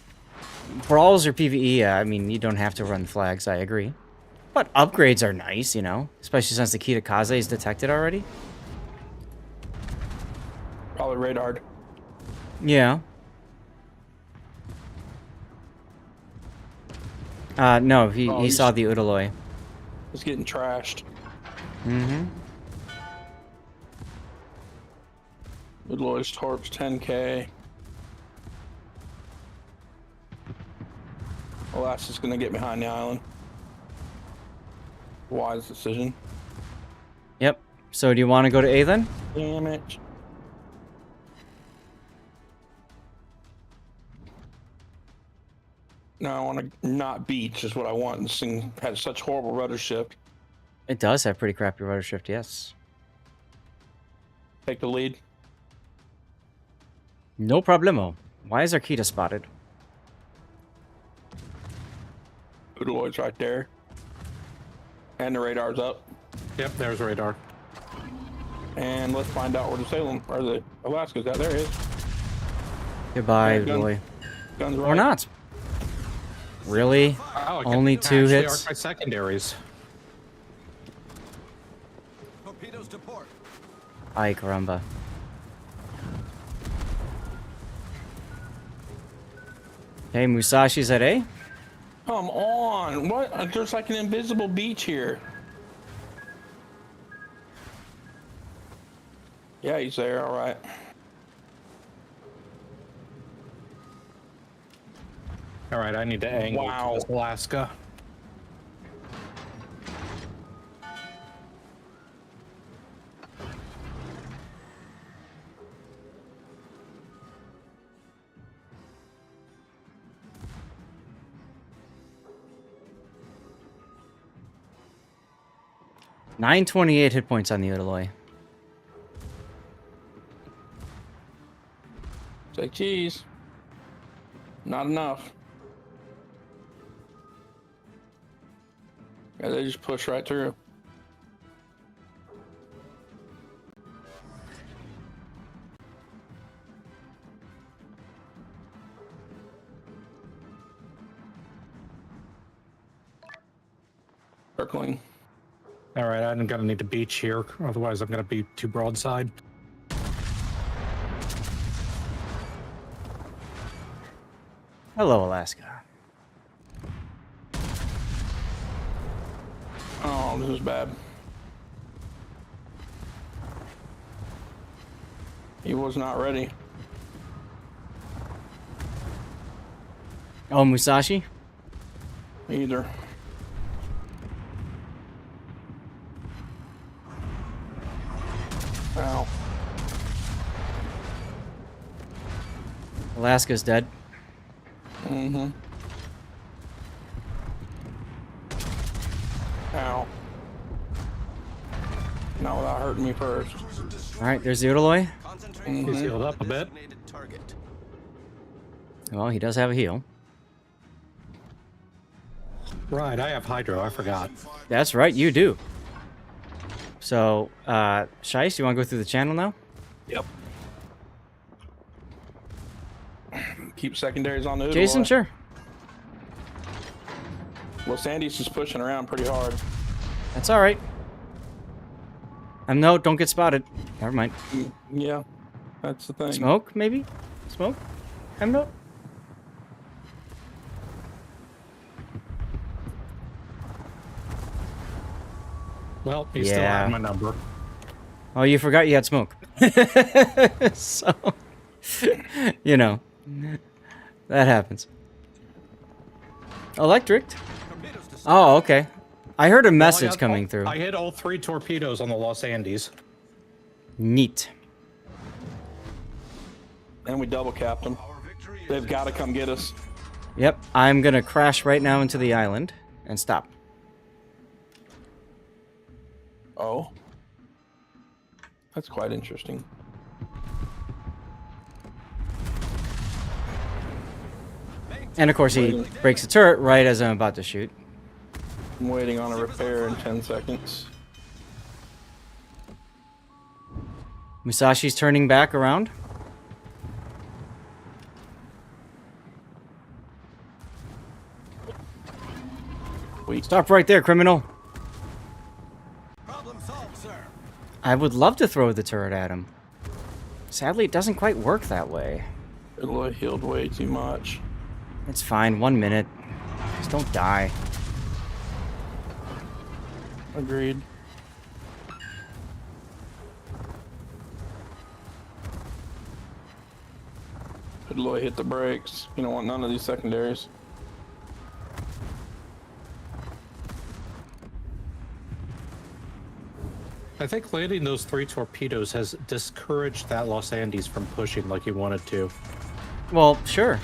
brawls or PvE, I mean, you don't have to run flags, I agree. But upgrades are nice, especially since the Kitakaze is detected already. Probably radared. Yeah. No, he saw the Udaloy. It's getting trashed. Mm-hmm. Udaloy's torps 10k. Alaska's gonna get behind the island. Wise decision. Yep. So do you want to go to A then? Damn it. No, I want to not beach is what I want. This thing has such horrible rudder shift. It does have pretty crappy rudder shift, yes. Take the lead. No problemo. Why is Arkita spotted? Udaloy's right there. And the radar's up. Yep, there's radar. And let's find out where the Salem or the Alaska's at. There it is. Goodbye, Yeah, boy. Guns right. Or not. Really? Oh, I can Only 2 actually hits? arc my secondaries. Torpedoes to port. Ay, caramba. Hey, Musashi's at A? Come on. What? There's like an invisible beach here. Yeah, he's there. All right. All right, I need to angle Wow. to this Alaska. $928 hit points on the Odaloy. Say cheese. Not enough. Yeah, they just push right through. Circling. All right, I'm gonna need to beach here, otherwise I'm gonna be too broadside. Hello, Alaska. Oh, this is bad. He was not ready. Oh, Musashi? Either. Ow. Alaska's dead. Mm-hmm. Ow. Not without hurting me first. Alright, there's the Odaloy. He's healed up a bit. Well, he does have a heal. Right, I have Hydro, I forgot. That's right, you do. So, Shice, you want to go through the channel now? Yep. Keep secondaries on the Oodle. Jason, sure. Well, Sandy's just pushing around pretty hard. That's alright. No, don't get spotted. Never mind. Yeah, that's the thing. Smoke, maybe? Smoke? No. Well, he still had my number. Oh, you forgot you had smoke. So, you know, that happens. Electric? Oh, okay. I heard a message coming through. I hit all 3 torpedoes on the Los Andes. Neat. And we double capped them. They've got to come get us. Yep, I'm gonna crash right now into the island and stop. Oh. That's quite interesting. And of course he breaks the turret right as I'm about to shoot. I'm waiting on a repair in 10 seconds. Musashi's turning back around. Stop right there, criminal. Problem solved, sir. I would love to throw the turret at him. Sadly, it doesn't quite work that way. It healed way too much. It's fine, 1 minute. Just don't die. Agreed. Good Lord, hit the brakes. You don't want none of these secondaries. I think landing those 3 torpedoes has discouraged that Los Andes from pushing like he wanted to. Well, sure.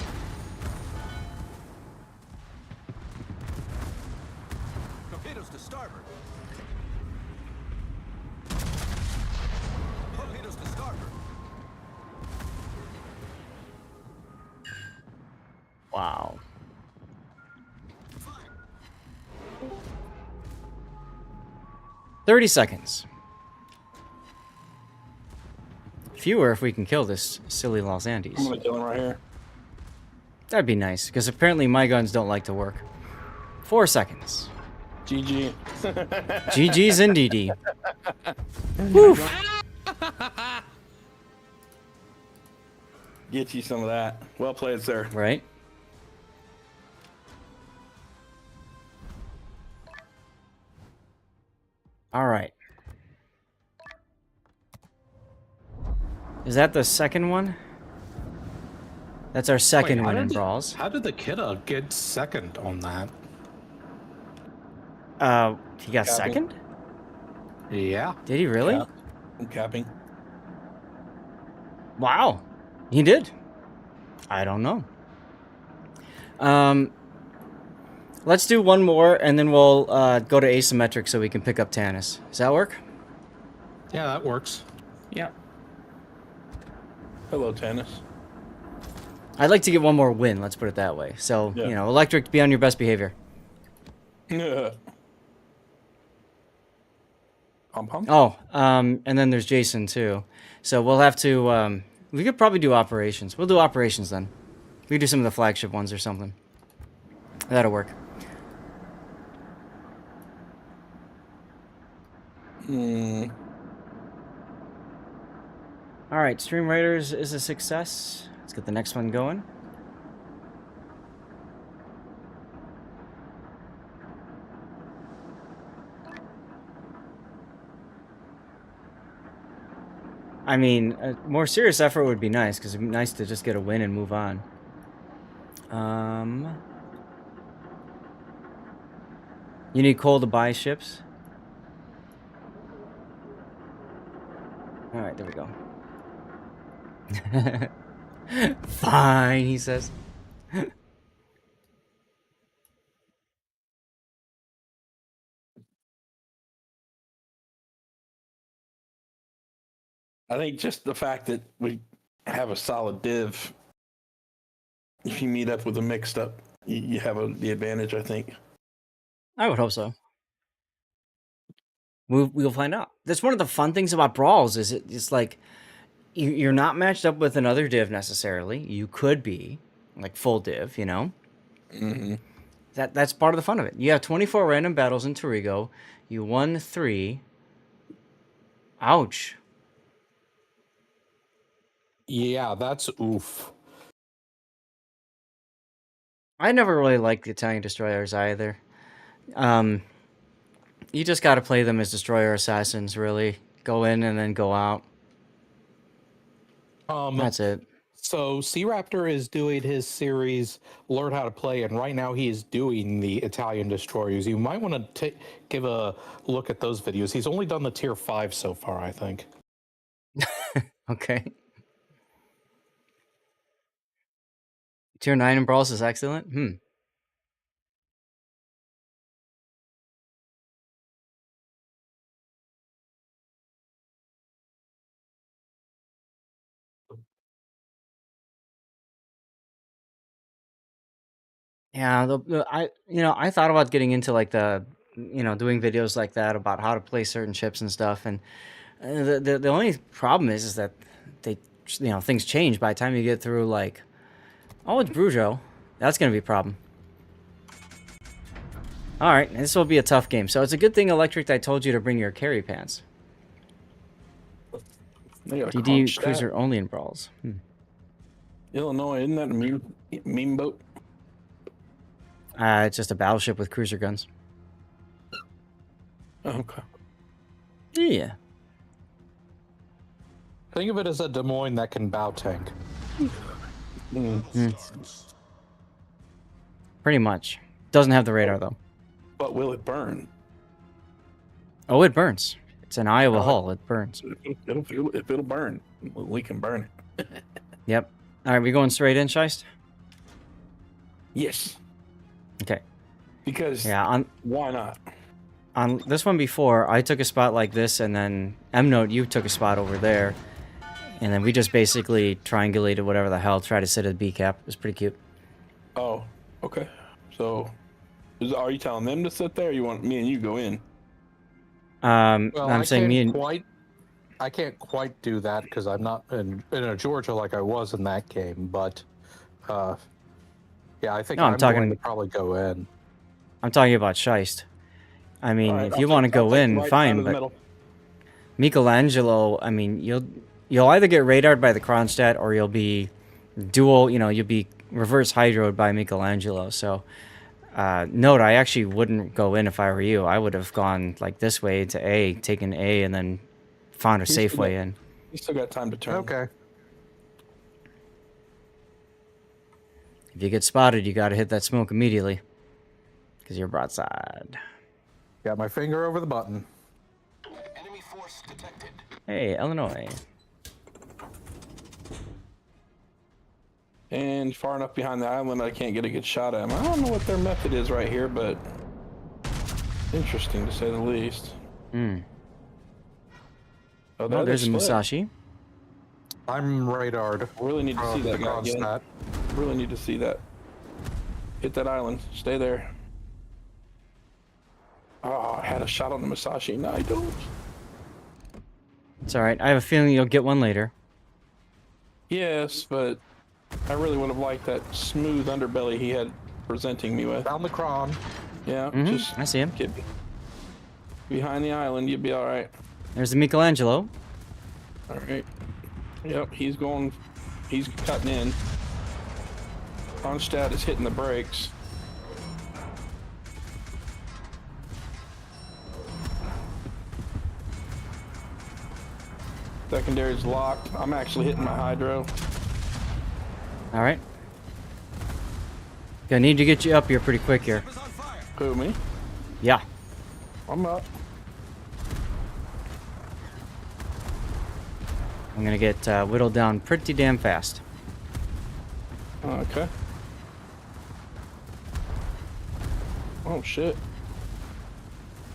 Torpedoes to starboard. Torpedoes to starboard. Wow. Fire. 30 seconds. Fewer if we can kill this silly Los Andes. I'm gonna kill him right here. That'd be nice, because apparently my guns don't like to work. 4 seconds. GG. GG's indeedy. Woof. Get you some of that. Well played, sir. Right? All right. Is that the second one? That's our second win in Wait, brawls. how did the Kidda get second on that? He got Capping. second? Yeah. Did he really? I'm capping. Wow. He did. I don't know. Let's do one more, and then we'll go to asymmetric so we can pick up Tannis. Does that work? Yeah, that works. Yeah. Hello, Tannis. I'd like to get one more win, let's put it that way. So, Yeah. you know, electric, be on your best behavior. Oh, and then there's Jason, too. So we'll have to, we could probably do operations. We'll do operations then. We could do some of the flagship ones or something. That'll work. All right, Stream Raiders is a success. Let's get the next one going. I mean, a more serious effort would be nice, because it'd be nice to just get a win and move on. You need coal to buy ships? Alright, there we go. Fine, he says. I think just the fact that we have a solid div, if you meet up with a mixed up, you have the advantage, I think. I would hope so. We'll find out. That's one of the fun things about brawls, is it's like you're not matched up with another div necessarily. You could be like full div, you know. Mm-hmm. That's part of the fun of it. You have 24 random battles in Torigo. You won 3. Ouch. Yeah, that's oof. I never really liked the Italian destroyers either. You just got to play them as destroyer assassins, really. Go in and then go out. That's it. So C-Raptor is doing his series Learn How to Play, and right now he is doing the Italian destroyers. You might want to give a look at those videos. He's only done the tier 5 so far, I think. Okay. Tier 9 in brawls is excellent? Yeah, I thought about getting into like doing videos like that about how to play certain chips and stuff, and the only problem is that things change by the time you get through like, oh, it's Brujo. That's gonna be a problem. All right, this will be a tough game. So it's a good thing, Electric, I told you to bring your carry pants. DD cruiser only in brawls. Illinois, isn't that a meme boat? It's just a battleship with cruiser guns. Okay. Yeah. Think of it as a Des Moines that can bow tank. Pretty much. Doesn't have the radar, though. But will it burn? Oh, it burns. It's an Iowa hull. It burns. It'll burn. We can burn it. Yep. All right, we going straight in, Scheist? Yes. Okay. Because why not? On this one before, I took a spot like this, and then M-Note, you took a spot over there. And then we just basically triangulated whatever the hell, try to sit at a B cap. It was pretty cute. Oh, okay. So, are you telling them to sit there, or you want me and you go in? Well, I'm saying me and... I can't quite do that because I'm not in Georgia like I was in that game, but yeah, I think I'm going to probably go in. I'm talking about Scheist. I mean, right, if you want to go in, fine, but Michelangelo, I mean, you'll either get radared by the Kronstadt or you'll be you'll be reverse hydroed by Michelangelo. So, note, I actually wouldn't go in if I were you. I would have gone like this way to A, taken A, and then found a safe way in. You still got time to turn. Okay. If you get spotted, you got to hit that smoke immediately. Because you're broadside. Got my finger over the button. Enemy force detected. Hey, Illinois. And far enough behind the island, I can't get a good shot at him. I don't know what their method is right here, but interesting to say the least. Hmm. Oh, Oh, there's a Musashi. I'm radared. Really need to see that guy again. That. Really need to see that. Hit that island. Stay there. Oh, I had a shot on the Musashi. No, I don't. It's alright. I have a feeling you'll get one later. Yes, but I really would have liked that smooth underbelly he had presenting me with. Down the cron. Yeah, just I see him. Get behind the island, you'll be alright. There's the Michelangelo. Alright. Yep, he's cutting in. Onstad is hitting the brakes. Secondary's locked. I'm actually hitting my hydro. Alright. Gonna need to get you up here pretty quick here. Who, me? Yeah. I'm up. I'm gonna get whittled down pretty damn fast. Okay. Oh, shit.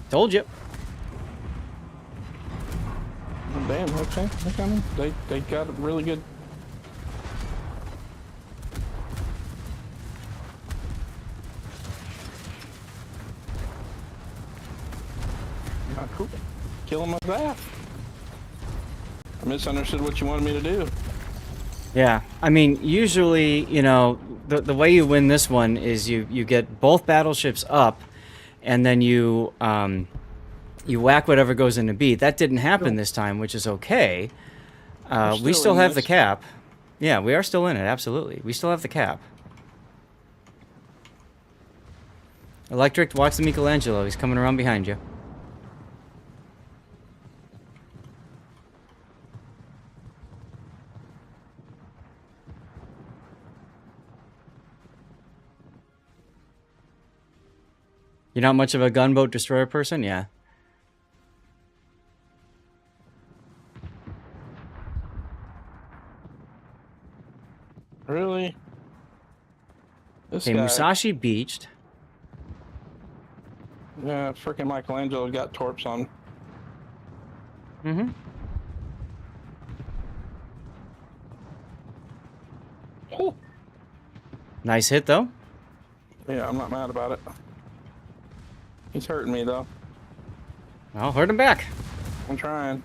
Told you. Oh, damn, okay. They're coming. They got it really good. Not cool. Kill him with that. I misunderstood what you wanted me to do. Yeah, I mean, usually, you know, the way you win this one is you get both battleships up, and then you whack whatever goes into B. That didn't happen this time, which is okay. We still have the cap. Yeah, we are still in it, absolutely. We still have the cap. Electric, watch the Michelangelo. He's coming around behind you. You're not much of a gunboat destroyer person? Yeah. Really? This Okay, guy, Musashi beached. Yeah, freaking Michelangelo got torps on. Mm-hmm. Oh. Nice hit, though. Yeah, I'm not mad about it. He's hurting me, though. I'll hurt him back. I'm trying.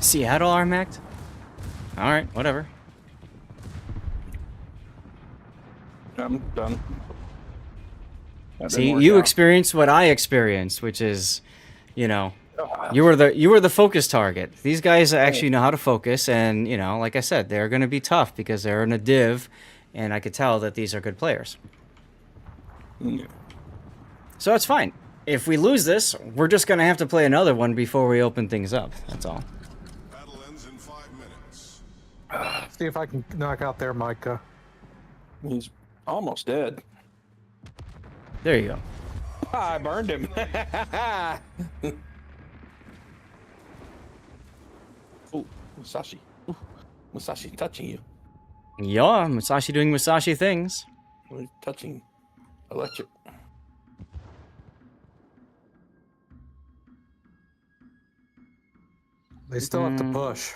Seattle armact? Alright, whatever. I'm done. That See, didn't you work out. experienced what I experienced, which is, you know, you were the focus target. These guys actually know how to focus, and, you know, like I said, they're going to be tough because they're in a div, and I could tell that these are good players. Yeah. So it's fine. If we lose this, we're just going to have to play another one before we open things up. That's all. Battle ends in 5 minutes. See if I can knock out their Micah. He's almost dead. There you go. I burned him. Oh, Musashi. Ooh, Musashi touching you. Yeah, Musashi doing Musashi things. He's touching electric. They still have to push.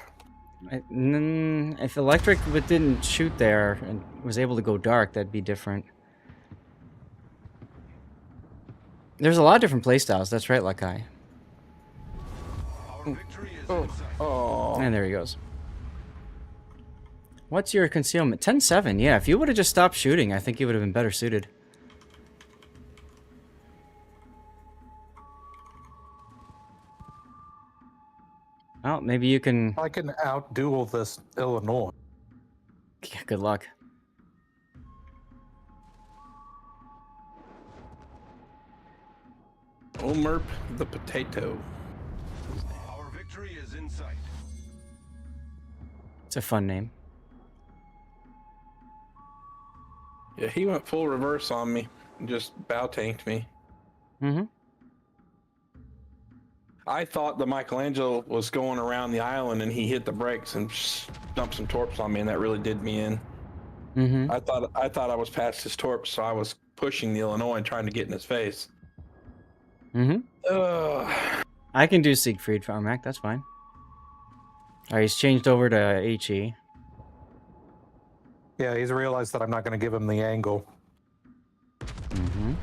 If electric didn't shoot there and was able to go dark, that'd be different. There's a lot of different playstyles. That's right, Lakai. Oh. And there he goes. What's your concealment? 10-7. Yeah, if you would have just stopped shooting, I think you would have been better suited. Well, maybe you can... I can outduel this Illinois. Yeah, good luck. Omerp the potato. Our victory is in sight. It's a fun name. Yeah, he went full reverse on me and just bow tanked me. Mm-hmm. I thought the Michelangelo was going around the island and he hit the brakes and dumped some torps on me, and that really did me in. Mm-hmm. I thought I was past his torps, so I was pushing the Illinois and trying to get in his face. Mm-hmm. I can do Siegfried Farmac, that's fine. Alright, he's changed over to HE. Yeah, he's realized that I'm not going to give him the angle. Mm-hmm.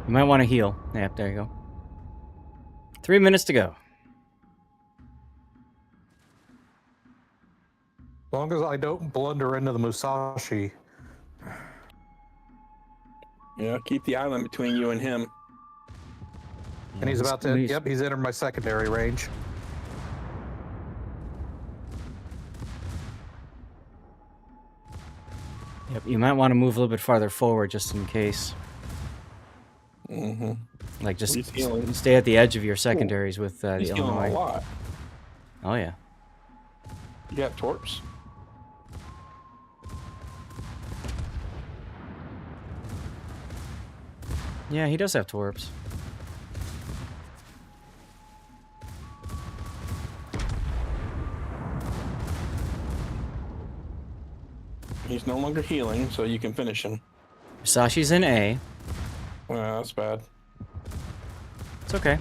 You might want to heal. Yep, there you go. 3 minutes to go. As long as I don't blunder into the Musashi. Yeah, keep the island between you and him. And he's about to, yep, he's entered my secondary range. Yep, you might want to move a little bit farther forward just in case. Mm-hmm. Like, just stay at the edge of your secondaries with the He's healing Illinois. a lot. Oh, yeah. You got torps? Yeah, he does have torps. He's no longer healing, so you can finish him. Musashi's in A. That's bad. It's okay.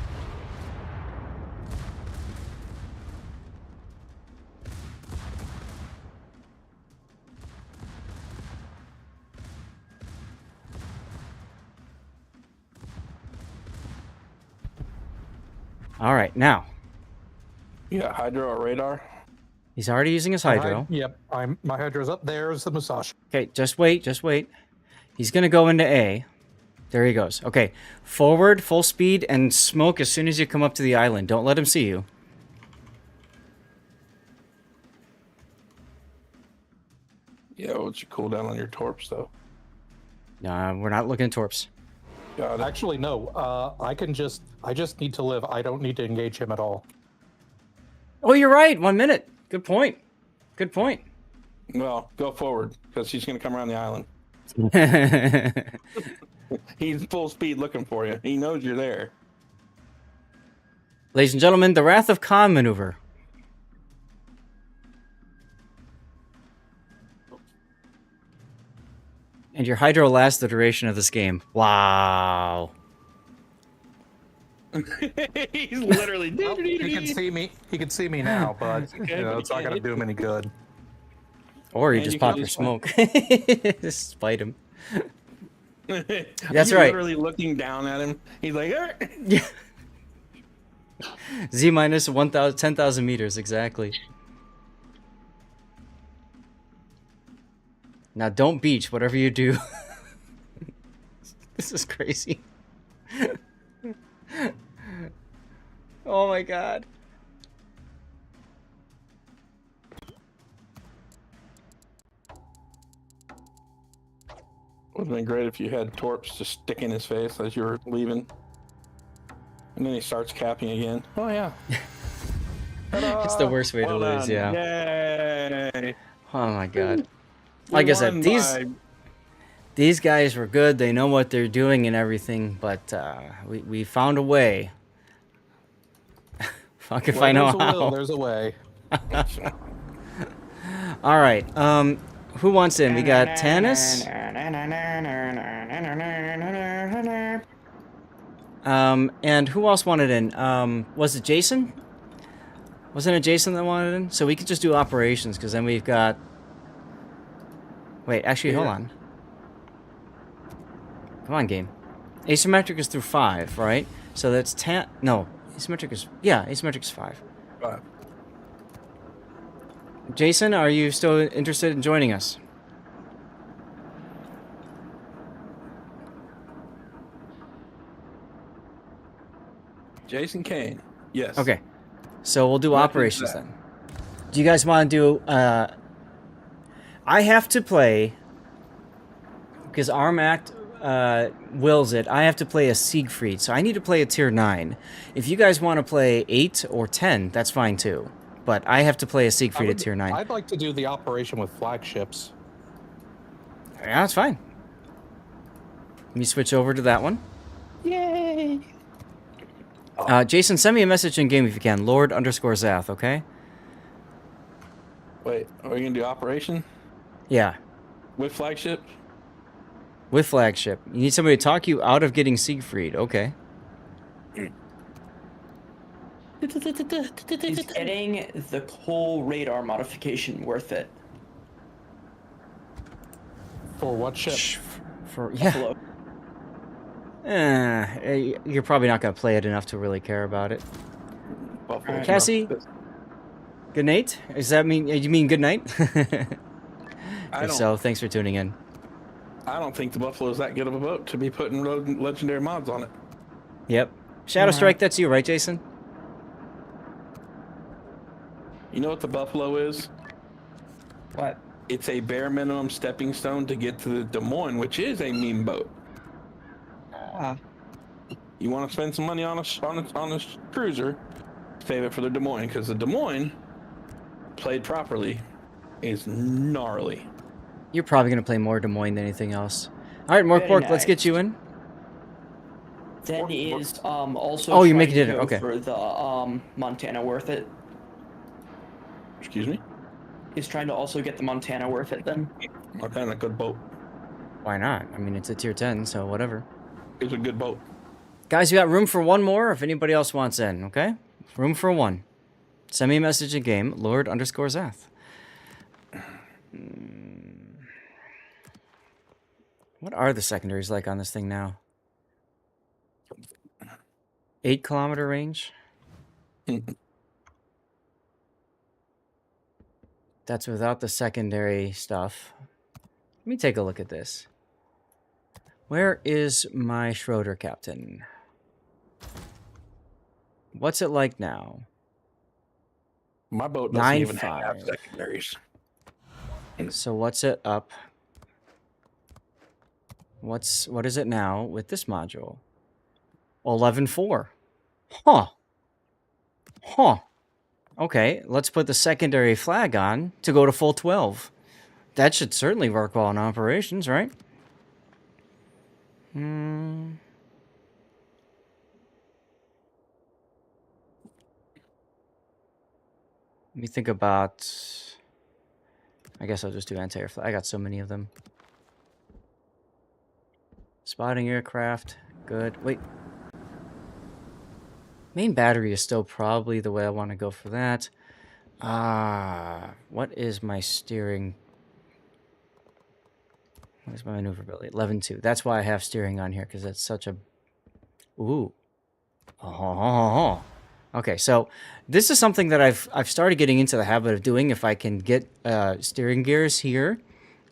All right, now. You got Hydro or radar? He's already using his Hydro. Yep, my Hydro's up. There's the Musashi. Okay, just wait, just wait. He's going to go into A. There he goes. Okay, forward, full speed, and smoke as soon as you come up to the island. Don't let him see you. Yeah, what's your cooldown on your torps, though? We're not looking at torps. Got it. Actually, no. I just need to live. I don't need to engage him at all. Oh, you're right. 1 minute. Good point. Good point. Well, go forward, because he's going to come around the island. He's full speed looking for you. He knows you're there. Ladies and gentlemen, the Wrath of Khan maneuver. And your Hydro lasts the duration of this game. Wow. He's literally... He can see me. He can see me now, but okay, you know, but it's not going to do him any good. Or you And just you pop can your just smoke. Just spite him. That's You're right. literally looking down at him. He's like... Yeah. Z minus 1,000, 10,000 meters, exactly. Now don't beach, whatever you do. This is crazy. Oh my god. Would have been great if you had torps just stick in his face as you were leaving. And then he starts capping again. Oh, yeah. It's the worst way to Well lose, done. yeah. Yay! Oh my god. We Like I said, won these guys were good. They know what they're doing and everything, but we found a way. Fuck if I know how. There's a way. All right. Who wants in? We got Tannis. And who else wanted in? Was it Jason? Wasn't it Jason that wanted in? So we could just do operations, because then we've got... Wait, actually, hold on. Come on, game. Asymmetric is through 5, right? So that's 10... No, asymmetric is... Yeah, asymmetric is 5. 5. Jason, are you still interested in joining us? Jason Kane. Yes. Okay. So we'll do What is operations that? then. Do you guys want to do... I have to play... Because Armact wills it. I have to play a Siegfried. So I need to play a tier 9. If you guys want to play 8 or 10, that's fine too. But I have to play a Siegfried at tier 9. I'd like to do the operation with flagships. Yeah, that's fine. Let me switch over to that one. Yay! Jason, send me a message in game if you can. Lord_Zath, okay? Wait, are we gonna do operation Yeah. with flagship? With flagship. You need somebody to talk you out of getting Siegfried. Okay. Is getting the whole radar modification worth it? For what ship? Yeah. You're probably not going to play it enough to really care about it. Buffalo. Cassie? Good night? Does that mean... You mean good night? If so, thanks for tuning in. I don't think the Buffalo is that good of a boat to be putting legendary mods on it. Yep. Shadow Strike, that's you, right, Jason? You know what the Buffalo is? What? It's a bare minimum stepping stone to get to the Des Moines, which is a meme boat. You want to spend some money on a cruiser, save it for the Des Moines, because the Des Moines, played properly, is gnarly. You're probably going to play more Des Moines than anything else. All right, Mork Pork, let's get you in. Then is also. Oh, you're trying making to dinner. go Okay. For the Montana worth it. Excuse me? Is trying to also get the Montana worth it then. Montana, good boat. Why not? I mean, it's a tier 10, so whatever. It's a good boat. Guys, we got room for one more if anybody else wants in, okay? Room for one. Send me a message in game, Lord_Zath. What are the secondaries like on this thing now? 8-kilometer range? That's without the secondary stuff. Let me take a look at this. Where is my Schroeder captain? What's it like now? My boat doesn't even have secondaries. So what's it up? What is it now with this module? 11.4. Huh. Huh. Okay, let's put the secondary flag on to go to full 12. That should certainly work well in operations, right? Let me think about... I guess I'll just do anti-air flag. I got so many of them. Spotting aircraft. Good. Wait. Main battery is still probably the way I want to go for that. What is my steering? What is my maneuverability? 11.2. That's why I have steering on here, because that's such a... Ooh. Oh. Okay, so this is something that I've started getting into the habit of doing. If I can get steering gears here,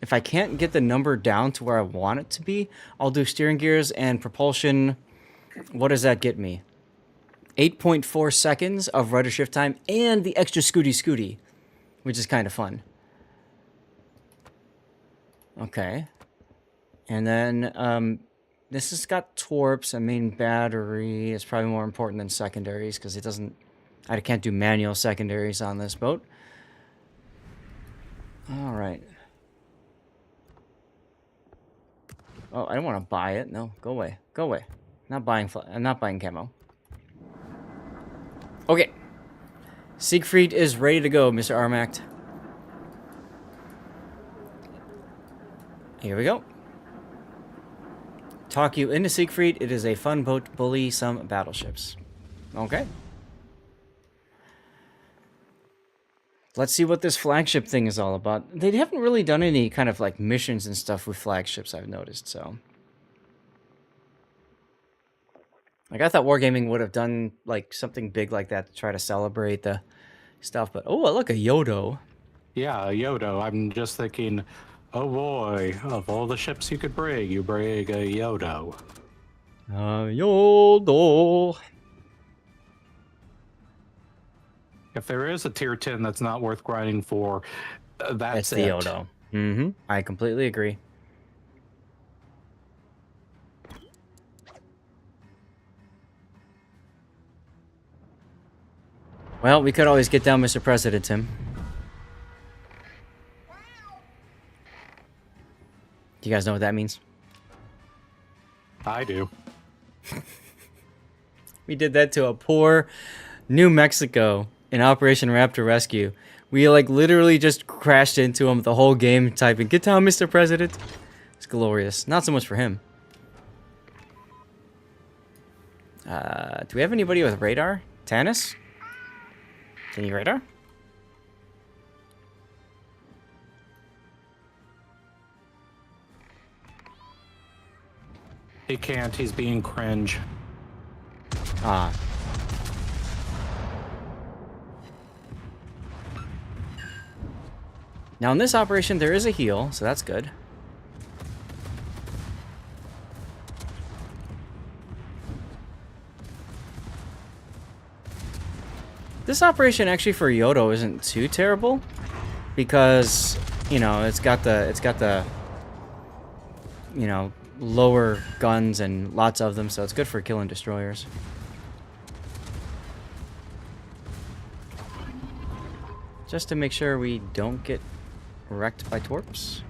if I can't get the number down to where I want it to be, I'll do steering gears and propulsion. What does that get me? 8.4 seconds of rudder shift time and the extra scooty, which is kind of fun. Okay. And then this has got torps and main battery. It's probably more important than secondaries because it doesn't... I can't do manual secondaries on this boat. All right. Oh, I don't want to buy it. No, go away. Go away. I'm not buying camo. Okay. Siegfried is ready to go, Mr. Armact. Here we go. Talk you into Siegfried. It is a fun boat, bully some battleships. Okay. Let's see what this flagship thing is all about. They haven't really done any kind of like missions and stuff with flagships, I've noticed, so. Like, I thought Wargaming would have done, like, something big like that to try to celebrate the stuff. But, oh, look, a Yodo. Yeah, a Yodo. I'm just thinking, oh boy, of all the ships you could bring, you bring a Yodo. Yodo. If there is a tier 10 that's not worth grinding for, that's the it. Yodo. Mm-hmm. I completely agree. Well, we could always get down Mr. President, Tim. you guys know what that means? I do. We did that to a poor New Mexico in Operation Raptor Rescue. We like literally just crashed into him the whole game typing, "Get down, Mr. President." It's glorious. Not so much for him. Do we have anybody with radar? Tannis? Any radar? He can't. He's being cringe. Ah. Now in this operation, there is a heal, so that's good. This operation actually for Yodo isn't too terrible, because you know it's got the you know lower guns and lots of them, so it's good for killing destroyers. Just to make sure we don't get wrecked by torps.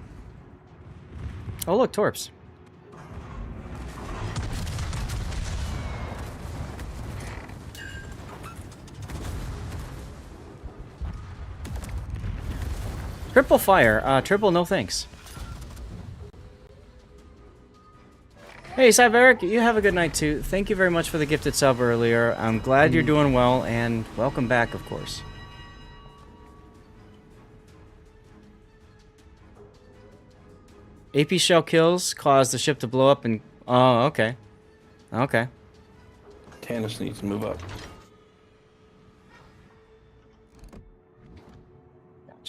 Oh look, torps. Triple fire. Triple no thanks. Hey, Cyberic, you have a good night too. Thank you very much for the gifted sub earlier. I'm glad you're doing well, and welcome back, of course. AP shell kills caused the ship to blow up and... Oh, okay. Okay. Tannis needs to move up.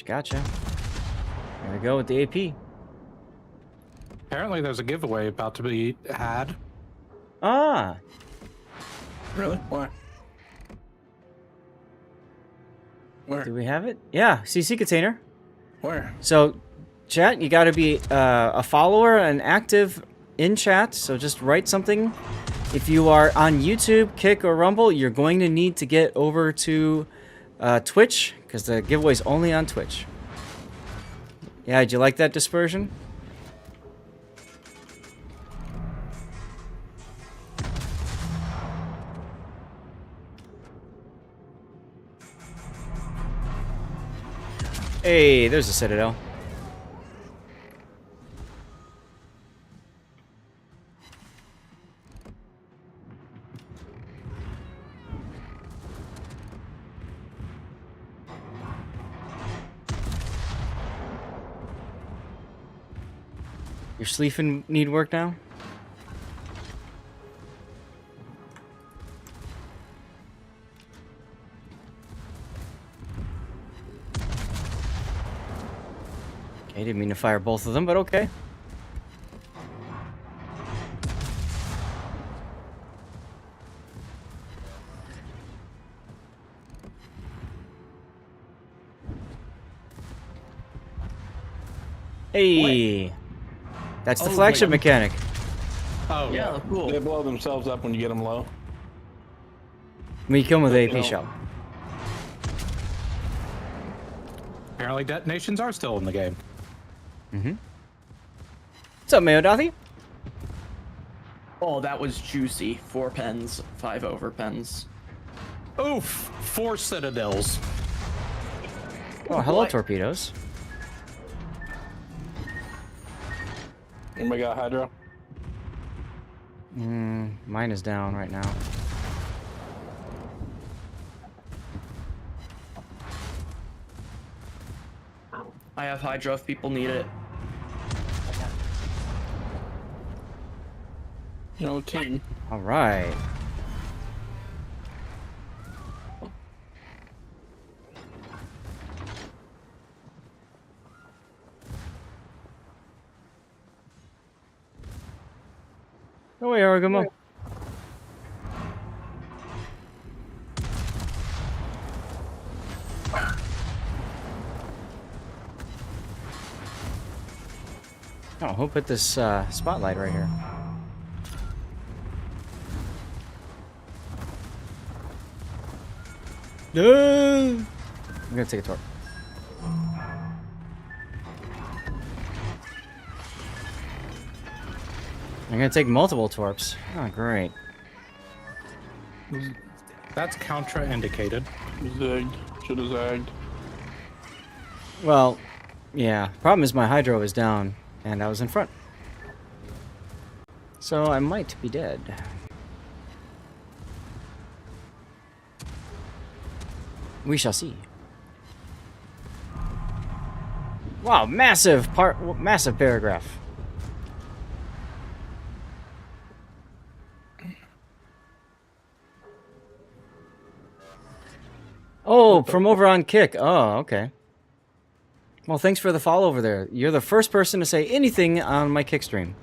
Gotcha. There we go with the AP. Apparently there's a giveaway about to be had. Ah. Really? Why? Where? Do we have it? Yeah, CC container. Where? So, chat, you got to be a follower and active in chat. So just write something. If you are on YouTube, Kick, or Rumble, you're going to need to get over to Twitch, because the giveaway's only on Twitch. Yeah, did you like that dispersion? Hey, there's a Citadel. Your sleeping need work now? Okay, didn't mean to fire both of them, but okay. Hey! That's the flagship mechanic. Oh, Yeah, cool. They blow themselves up when you get them low. When you kill them with an AP shell. apparently detonations are still in the game. Mm-hmm. What's up, Mayo Dothy? Oh, that was juicy. 4 pens, 5 over pens. Oof! 4 citadels. Oh, hello, torpedoes. Anybody got Hydro? Mine is down right now. I have Hydro if people need it. No team. All right. Oh, wait, Argamo. Oh, who put this spotlight right here? I'm gonna take a torp. I'm gonna take multiple torps. Oh, great. That's contraindicated. Zigged. Should have zagged. Well, yeah. Problem is my hydro is down, and I was in front. So I might be dead. We shall see. Wow, massive paragraph. Oh, from over on Kick. Oh, okay. Well, thanks for the follow over there. You're the first person to say anything on my Kick stream.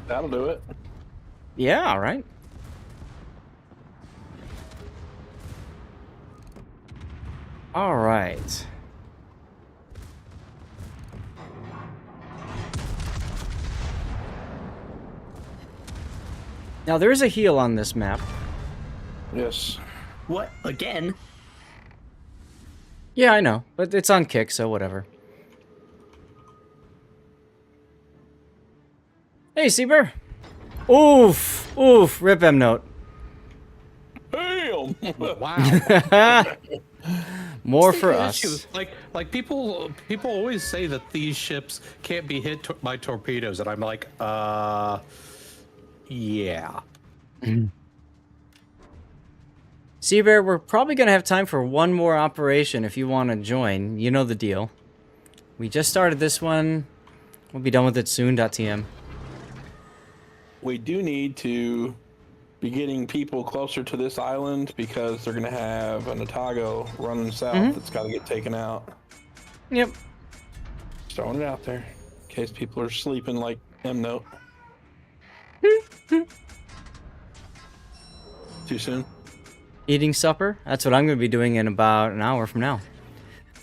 That'll do it. Yeah, all right. All right. Now, there is a heal on this map. Yes. What? Again? Yeah, I know, but it's on Kick, so whatever. Hey, Seaber. Oof. Oof. Rip M note. Damn. Wow. More That's for the us. issue. Like people always say that these ships can't be hit by torpedoes, and I'm like, yeah. Seabear, we're probably going to have time for one more operation if you want to join. You know the deal. We just started this one. We'll be done with it soon. .tm. We do need to be getting people closer to this island because they're going to have an Otago running south that's got to get taken out. Yep. Just throwing it out there in case people are sleeping like M note. Too soon? Eating supper? That's what I'm going to be doing in about an hour from now.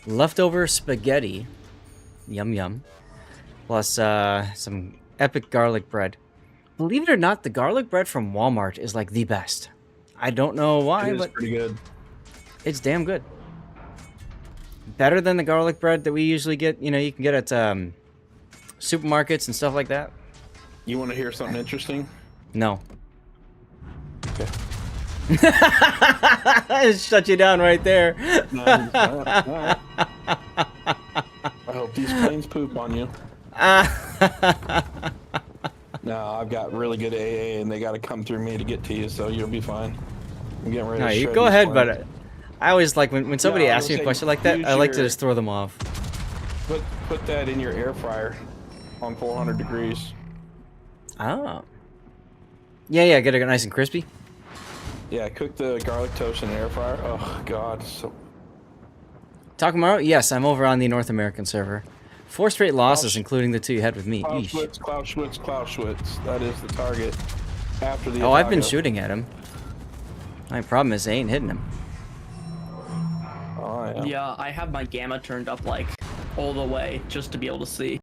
Leftover spaghetti. Yum yum. Plus some epic garlic bread. Believe it or not, the garlic bread from Walmart is like the best. I don't know why, It is but pretty good. it's damn good. Better than the garlic bread that we usually get. You know, you can get at supermarkets and stuff like that. You want to hear something interesting? No. Okay. Shut you down right there. I hope these planes poop on you. No, I've got really good AA, and they got to come through me to get to you, so you'll be fine. I'm getting ready No, to you shred go these ahead, planes. but I always like when somebody No, I asks me was a saying question like that, use I like to your- just throw them off. Put that in your air fryer on 400 degrees. Oh. Yeah, get it nice and crispy. Yeah, cook the garlic toast in the air fryer. Oh, God. So Takamaru? Yes, I'm over on the North American server. 4 straight losses, including the 2 you had with me. Eesh. Clauschwitz. That is the target after the Oh, I've been Otago. shooting at him. My problem is I ain't hitting him. Oh, yeah. Yeah, I have my gamma turned up like all the way just to be able to see.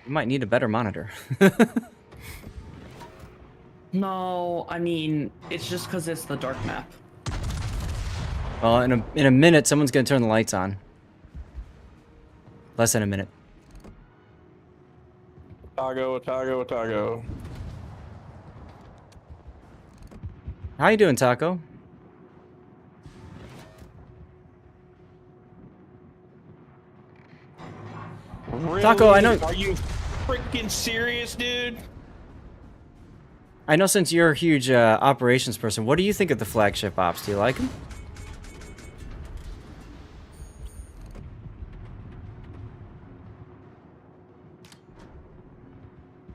You might need a better monitor. No, I mean, it's just because it's the dark map. Well, in a minute, someone's gonna turn the lights on. Less than a minute. Otago. How you doing, Taco? Really? Taco, I know. Are you freaking serious, dude? I know since you're a huge operations person, what do you think of the flagship ops? Do you like them?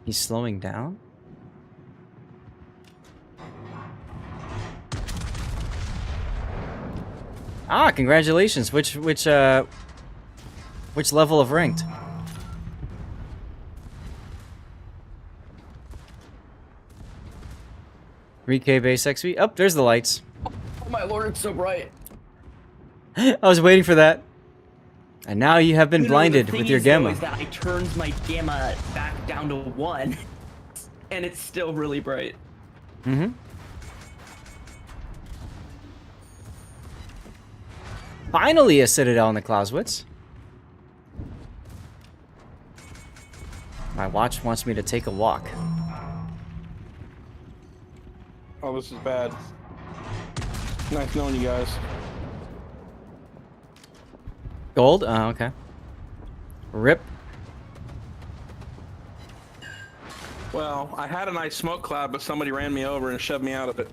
He's slowing down? Ah, congratulations. Which level of ranked? K base XP. Oh, there's the lights. Oh my lord, it's so bright. I was waiting for that. And now you have been You know, blinded the thing with your is, though, gamma. is that I turned my gamma back down to 1, and it's still really bright. Mm-hmm. Finally a Citadel in the Clausewitz. My watch wants me to take a walk. Oh, this is bad. Nice knowing you guys. Gold? Oh, okay. Rip. Well, I had a nice smoke cloud, but somebody ran me over and shoved me out of it.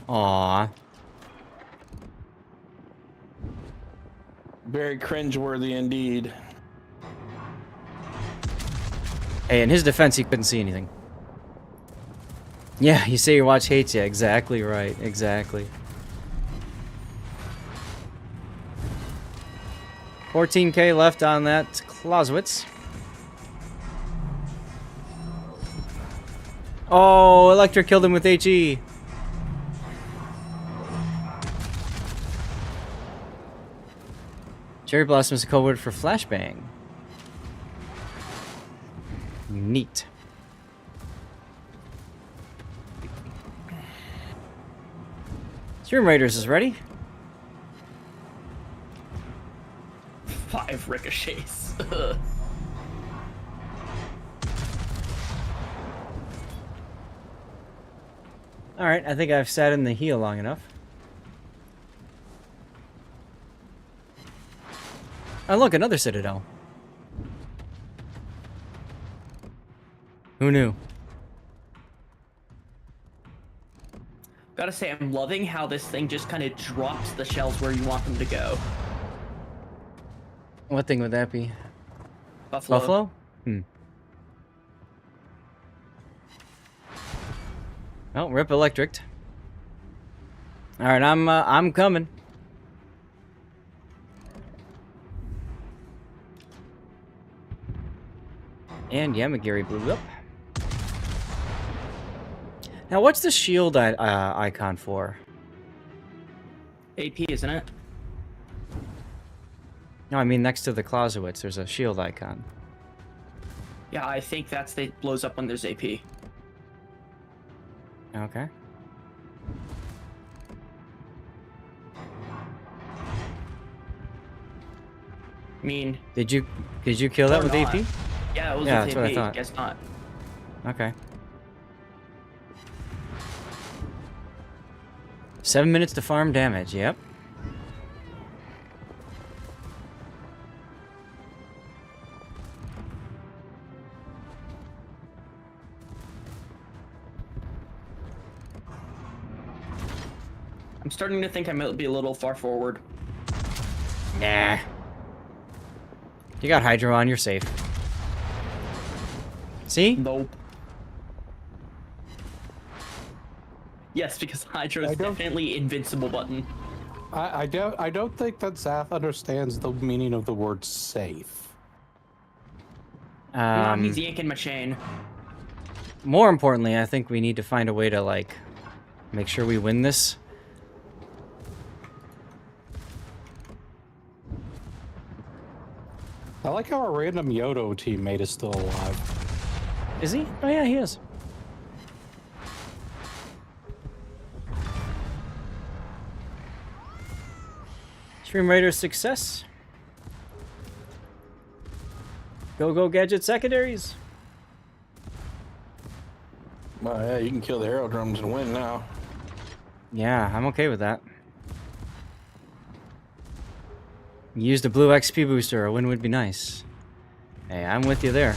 Aw. Very cringeworthy indeed. Hey, in his defense, he couldn't see anything. Yeah, you say your watch hates you. Exactly right. Exactly. 14K left on that Clausewitz. Oh, Electric killed him with HE. Cherry Blossom is a code word for flashbang. Neat. Stream Raiders is ready. 5 ricochets. Alright, I think I've sat in the heel long enough. Oh look, another Citadel. Who knew? Gotta say, I'm loving how this thing just kind of drops the shells where you want them to go. What thing would that be? Buffalo. Buffalo? Hmm. Oh, rip electric. All right, I'm coming. And Yamagiri blew up. Now, what's the shield icon for? AP, isn't it? No, I mean next to the Clausewitz, there's a shield icon. Yeah, I think that's the blows up when there's AP. Okay. I mean, Did you kill that with not. AP? Yeah, it was Yeah, with that's what I AP. thought. Guess not. Okay. 7 minutes to farm damage. Yep. I'm starting to think I might be a little far forward. Nah. You got Hydro on, you're safe. See? Nope. Yes, because Hydro is definitely invincible button. I don't think that Zath understands the meaning of the word safe. He's yanking my chain. More importantly, I think we need to find a way to, like, make sure we win this. I like how our random Yodo teammate is still alive. Is he? Oh yeah, he is. Stream Raider success. Go gadget secondaries. Well, yeah, you can kill the aerodromes and win now. Yeah, I'm okay with that. Use the blue XP booster, a win would be nice. Hey, I'm with you there.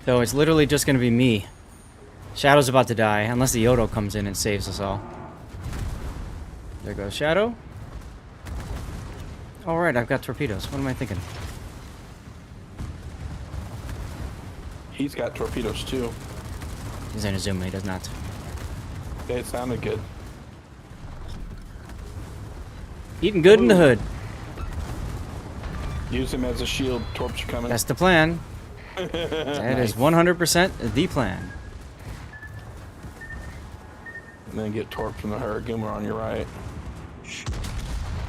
So it's literally just gonna be me. Shadow's about to die, unless the Yodo comes in and saves us all. There goes Shadow. Alright, I've got torpedoes. What am I thinking? He's got torpedoes too. He's in a zoom, he does not. It sounded good. Eating good in the hood. Use him as a shield. Torps are coming. That's the plan. That is 100% the plan. And then get torped from the Hurricane on your right.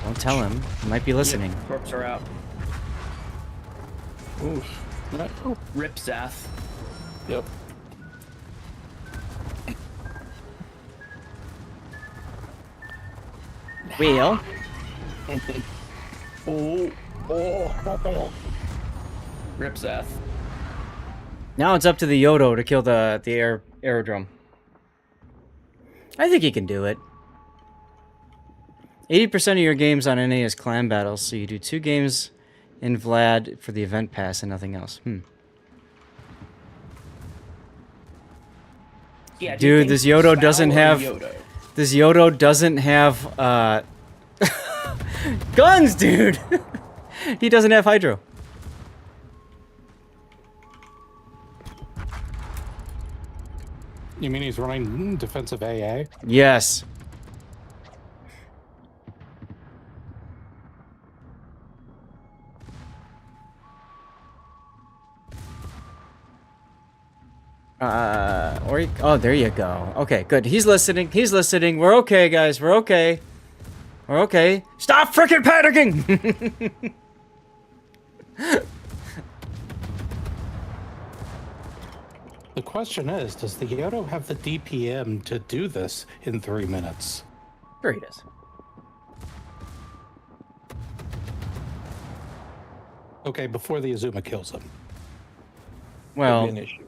Don't tell him. He might be listening. Yep, corpses are out. Oof. Rip Zath. Yep. Wheel. Oh. Rip Zath. Now it's up to the Yodo to kill the aerodrome. I think he can do it. 80% of your games on NA is clan battles, so you do 2 games in Vlad for the event pass and nothing else. Yeah, dude, this Yodo doesn't have... This Yodo doesn't have, guns, dude! He doesn't have Hydro. You mean he's running defensive AA? Yes. Oh, there you go. Okay, good. He's listening. He's listening. We're okay, guys. We're okay. We're okay. Stop freaking panicking! The question is, does the Yodo have the DPM to do this in 3 minutes? Sure he does. Okay, before the Azuma kills him. Well... Could be an issue.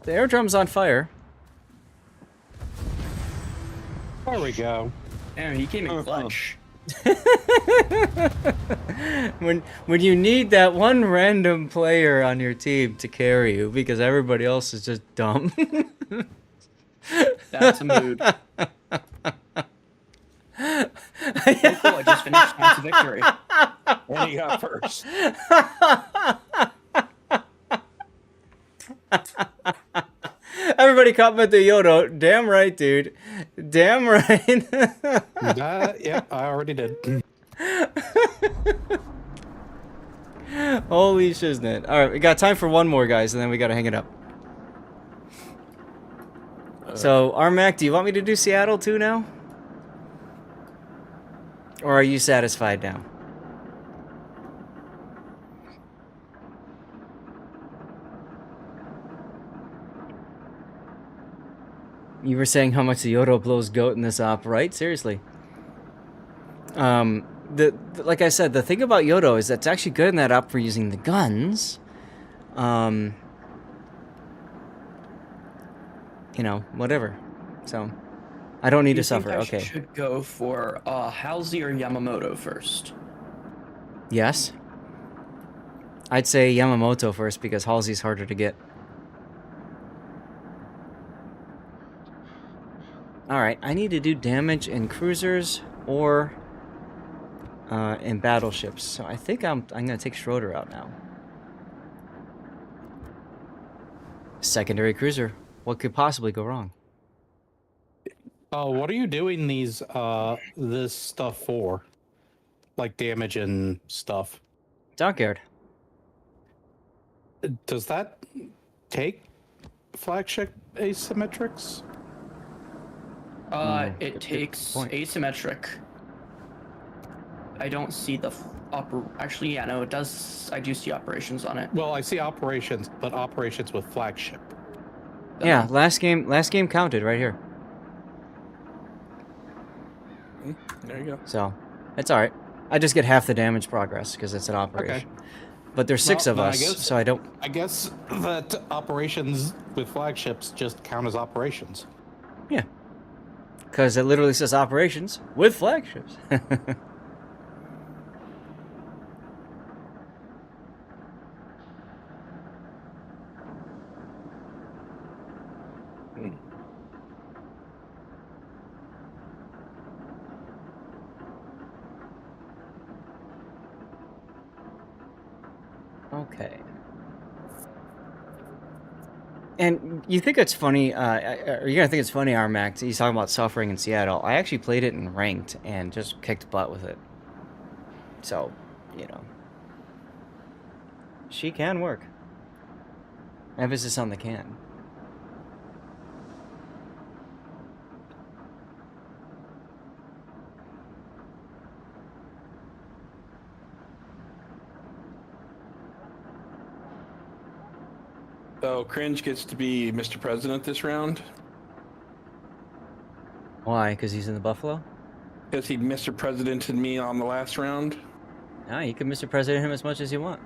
The aerodrome's on fire. There we go. Damn, he came in clutch. when you need that one random player on your team to carry you because everybody else is just dumb. That's a mood. Oh, cool, I just finished Chance of Victory. And he got first. Everybody comment the Yodo. Damn right, dude. Damn right. Yep, I already did. Holy shiznit. Alright, we got time for one more, guys, and then we gotta hang it up. So, Armac, do you want me to do Seattle too now? Or are you satisfied now? You were saying how much the Yodo blows goat in this op, right? Seriously. Like I said, the thing about Yodo is that's actually good in that op for using the guns. You know, whatever. So, I don't need to suffer. Okay. Should go for Halsey or Yamamoto first. Yes. I'd say Yamamoto first because Halsey's harder to get. Alright, I need to do damage in cruisers or in battleships. So I think I'm gonna take Schroeder out now. Secondary cruiser. What could possibly go wrong? What are you doing these this stuff for? Like damage and stuff. Dockyard. Does that take flagship asymmetrics? It takes asymmetric. I don't see the actually, yeah, no, it does. I do see operations on it. Well, I see operations, but operations with flagship. Yeah, last game counted right here. There you go. So, it's alright. I just get half the damage progress because it's an operation. Okay. But there's 6 of us, so I don't... I guess that operations with flagships just count as operations. Yeah. Because it literally says operations with flagships. Okay. And you think it's funny, or you're gonna think it's funny, Armax, he's talking about suffering in Seattle. I actually played it in ranked and just kicked butt with it. So, you know. She can work. Emphasis on the can. So Cringe gets to be Mr. President this round Why? Because he's in the Buffalo? because he Mr. Presidented me on the last round. Nah, you can Mr. President him as much as you want.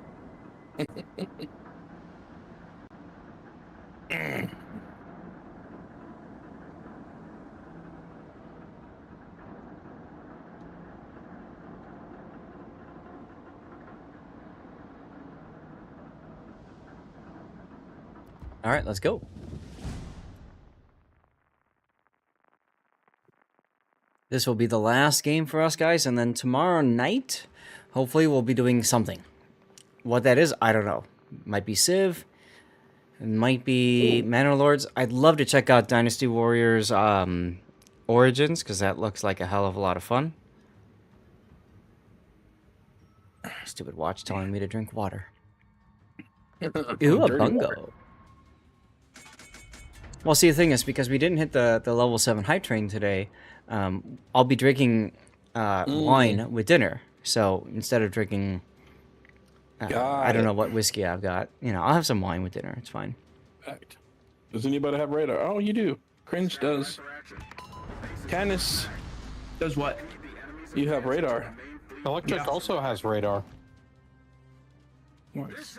All right, let's go. This will be the last game for us, guys, and then tomorrow night, hopefully we'll be doing something. What that is, I don't know. Might be Civ. It might be Manor Lords. I'd love to check out Dynasty Warriors Origins, because that looks like a hell of a lot of fun. Stupid watch telling me to drink water. Ooh, a bungo. Well, see, the thing is, because we didn't hit the level 7 hype train today, I'll be drinking wine with dinner. So instead of drinking, I don't know what whiskey I've got. You know, I'll have some wine with dinner. It's fine. Fact. Does anybody have radar? Oh, you do. Cringe does. Canis does what? You have radar. Electric also has radar. Nice.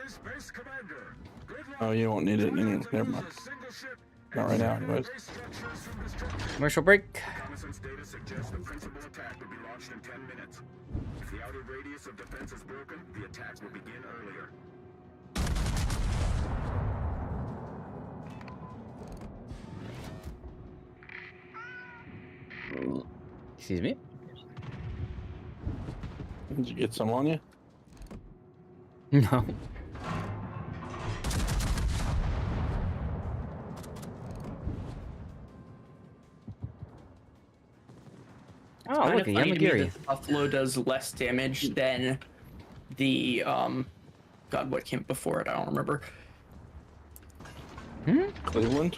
Oh, you won't need it. Never mind. Not right now, anyways. Commercial break. If the outer radius of defense is broken, the attack will begin earlier. Excuse me? Did you get some on you? No. Oh, look, a Yamagiri. The Buffalo does less damage than the God, what came before it? I don't remember. Cleveland?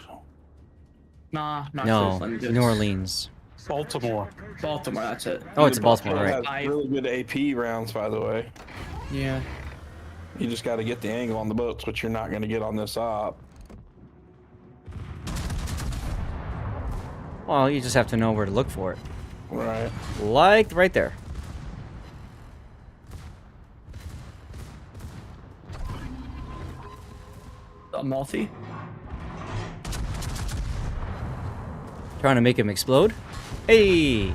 Nah, not No, Cleveland. New Orleans. Baltimore. Baltimore, that's it. Oh, it's Baltimore, right? Has really good AP rounds, by the way. Yeah. You just got to get the angle on the boats, which you're not going to get on this op. Well, you just have to know where to look for it. Right. Like right there. Amalfi. Trying to make him explode. Hey!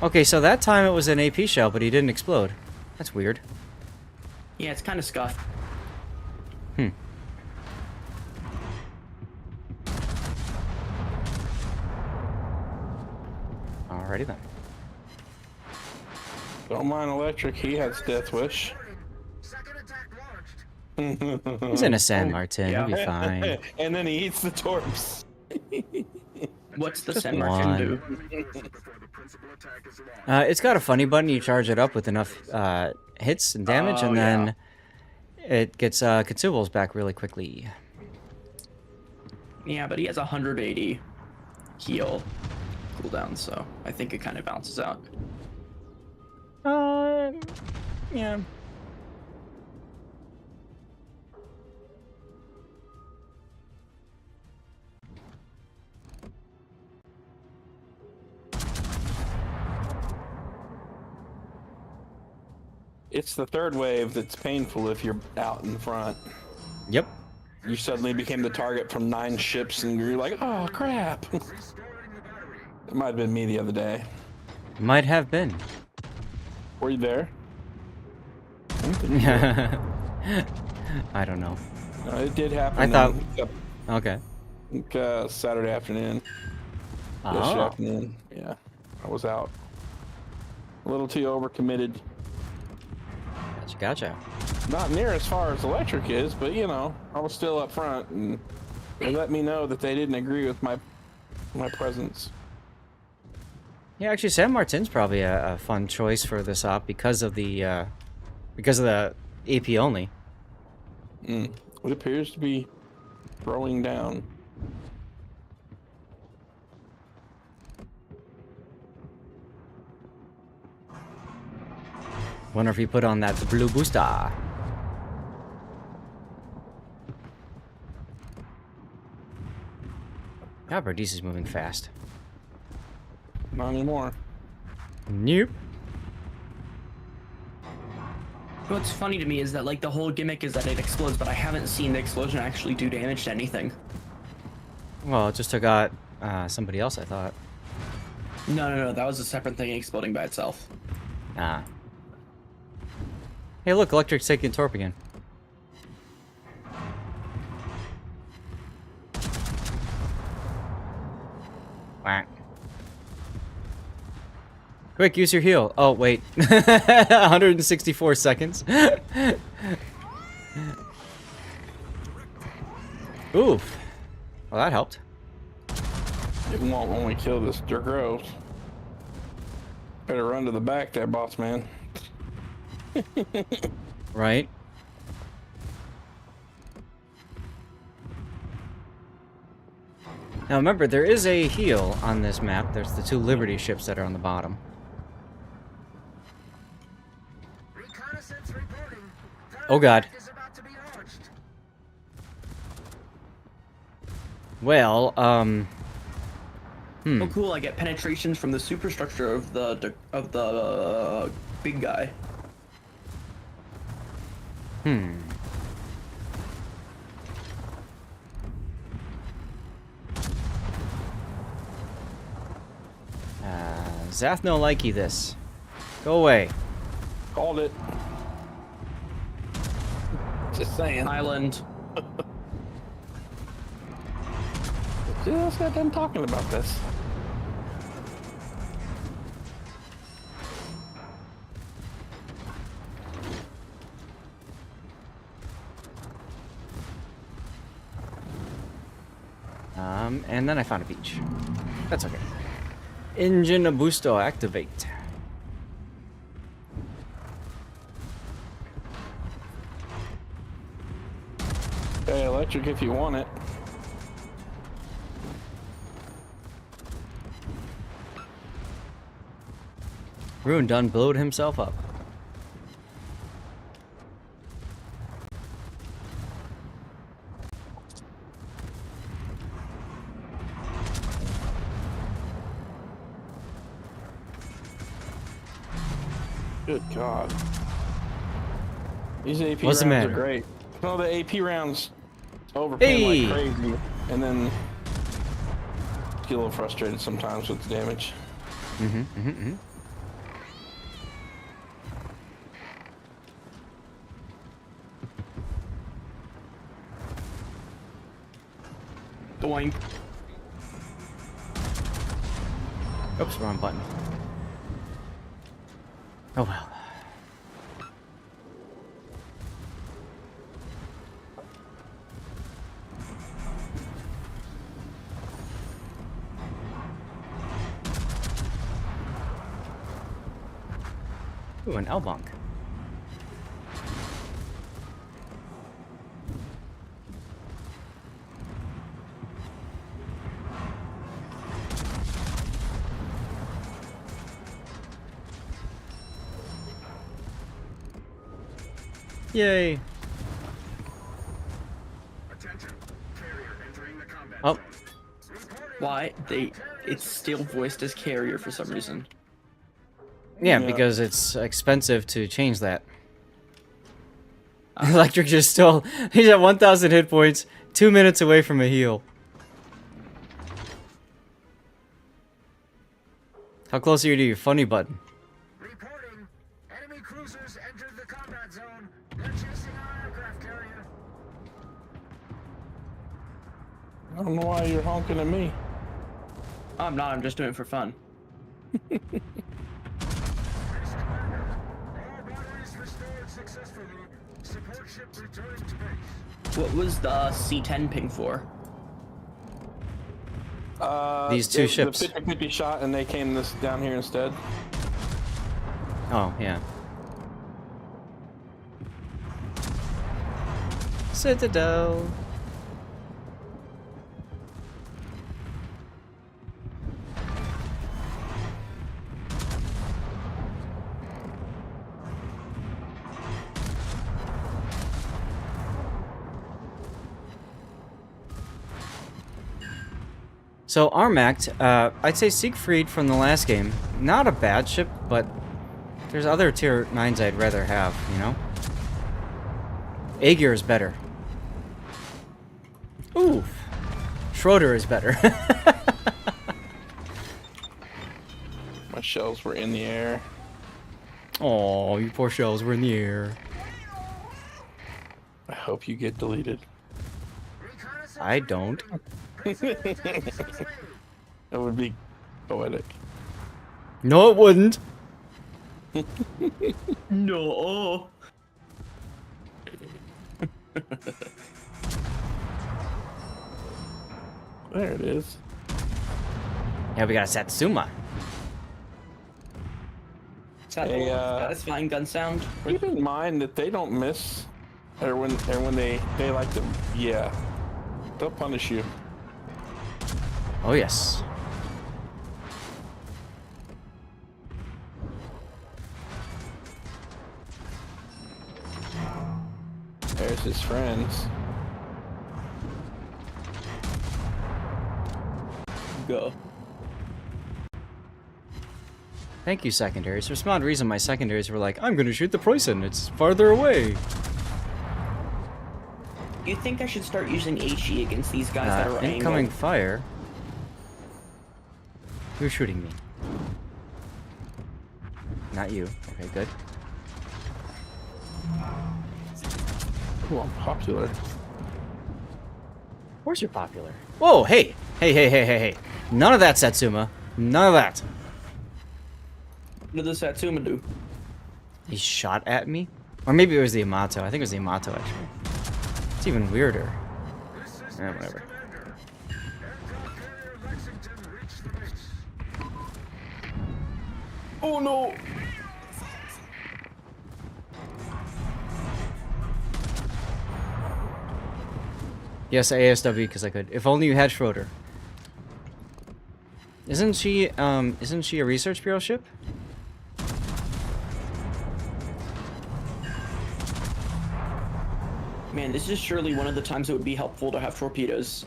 Okay, so that time it was an AP shell, but he didn't explode. That's weird. Yeah, it's kind of scuffed. Alrighty then. Don't mind Electric, he has Death Wish. He's in a San Martin, he'll be fine. And then he eats the torps. What's the Just San Martin do? It's got a funny button. You charge it up with enough hits and damage, and then it gets consumables back really quickly. Yeah, but he has 180 heal cooldown, so I think it kind of balances out. Yeah. It's the third wave that's painful if you're out in front. Yep. You suddenly became the target from 9 ships and you're like, oh crap. It might have been me the other day. Might have been. Were you there? I don't know. No, it did happen. I thought. Okay. Saturday afternoon. Yesterday afternoon. Yeah, I was out. A little too overcommitted. Gotcha. Not near as far as Electric is, but you know, I was still up front and They let me know that they didn't agree with my presence. Yeah, actually, San Martin's probably a fun choice for this op because of the AP only. It appears to be throwing down. Wonder if he put on that blue booster. God, Bardis is moving fast. Not anymore. Nope. What's funny to me is that like the whole gimmick is that it explodes, but I haven't seen the explosion actually do damage to anything. Well, it just took out somebody else, I thought. No, that was a separate thing exploding by itself. Ah. Hey, look, Electric's taking Torp again. Whack. Quick, use your heal. Oh, wait. 164 seconds. Oof. Well, that helped. It won't only kill this Grove. Better run to the back there, boss man. Right. Now remember, there is a heal on this map. There's the 2 Liberty ships that are on the bottom. Oh god. Well, Oh cool, I get penetrations from the superstructure of the big guy. Zath no likey this. Go away. Called it. Just saying. Island. Just got done talking about this. And then I found a beach. That's okay. Engine booster activate. Hey, electric if you want it. Rune done blowed himself up. Good God. These AP What's the rounds matter? are great. No, the AP rounds overpay like crazy, and then get a little frustrated sometimes with the damage. Doink. Oops, wrong button. Oh well. Ooh, an L-bunk. Yay. Oh. Why? It's still voiced as carrier for some reason. Yeah, because it's expensive to change that. Electric just still... He's at 1,000 hit points, 2 minutes away from a heal. How close are you to your funny button? Reporting. Enemy cruisers entered the combat zone. They're chasing our aircraft carrier. I don't know why you're honking at me. I'm not, I'm just doing it for fun. What was the C10 ping for? These two ships. The 50-50 shot, and they came down here instead. Oh, yeah. Citadel. So Armact, I'd say Siegfried from the last game, not a bad ship, but there's other tier 9s I'd rather have, you know? Aegir is better. Ooh, Schroeder is better. My shells were in the air. Oh, you poor shells were in the air. I hope you get deleted. I don't. It would be poetic. No, it wouldn't. No. There it is. Yeah, we got a Satsuma. Is that Hey, satisfying gun sound? Keep in mind that they don't miss, or when they like to, yeah, they'll punish you. Oh, yes. There's his friends. Go. Thank you, secondaries. For some odd reason, my secondaries were like, I'm gonna shoot the Preußen. It's farther away. You think I should start using HE against these guys that are incoming angled? fire. Who's shooting me? Not you. Okay, good. Ooh, I'm popular. Of course you're popular. Whoa, hey! Hey. None of that, Satsuma. None of that. What did the Satsuma do? He shot at me? Or maybe it was the Yamato. I think it was the Yamato, actually. It's even weirder. Whatever. Oh no! Yes, ASW, because I could. If only you had Schroeder. Isn't she a research bureau ship? Man, this is surely one of the times it would be helpful to have torpedoes.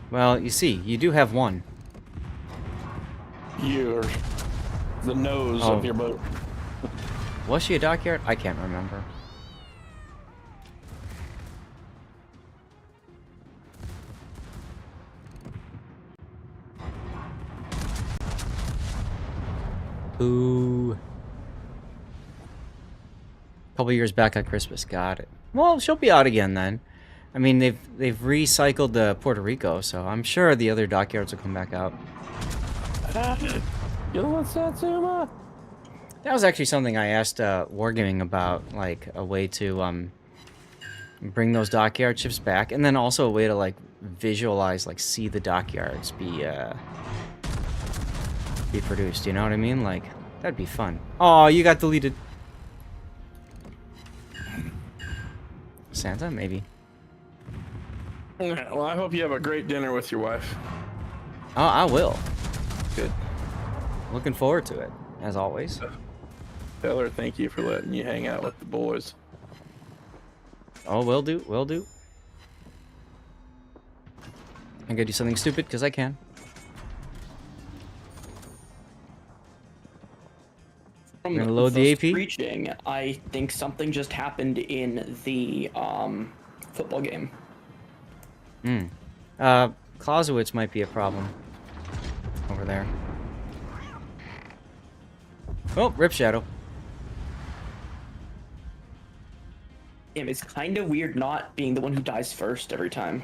Well, you see, you do have one. You're the nose Oh. of your boat. Was she a dockyard? I can't remember. Ooh. Couple years back on Christmas, got it. Well, she'll be out again then. I mean, they've recycled Puerto Rico, so I'm sure the other dockyards will come back out. You want Satsuma? That was actually something I asked Wargaming about, like a way to bring those dockyard ships back, and then also a way to like visualize, like see the dockyards be produced. You know what I mean? Like that'd be fun. Oh, you got deleted. Santa, maybe. Well, I hope you have a great dinner with your wife. Oh, I will. Good. Looking forward to it, as always. Tell her thank you for letting you hang out with the boys. Oh, will do, will do. I'm gonna do something stupid, because I can. From gonna load the AP. Preaching, I think something just happened in the football game. Clausewitz might be a problem. Over there. Oh, Rip Shadow. Damn, it's kind of weird not being the one who dies first every time.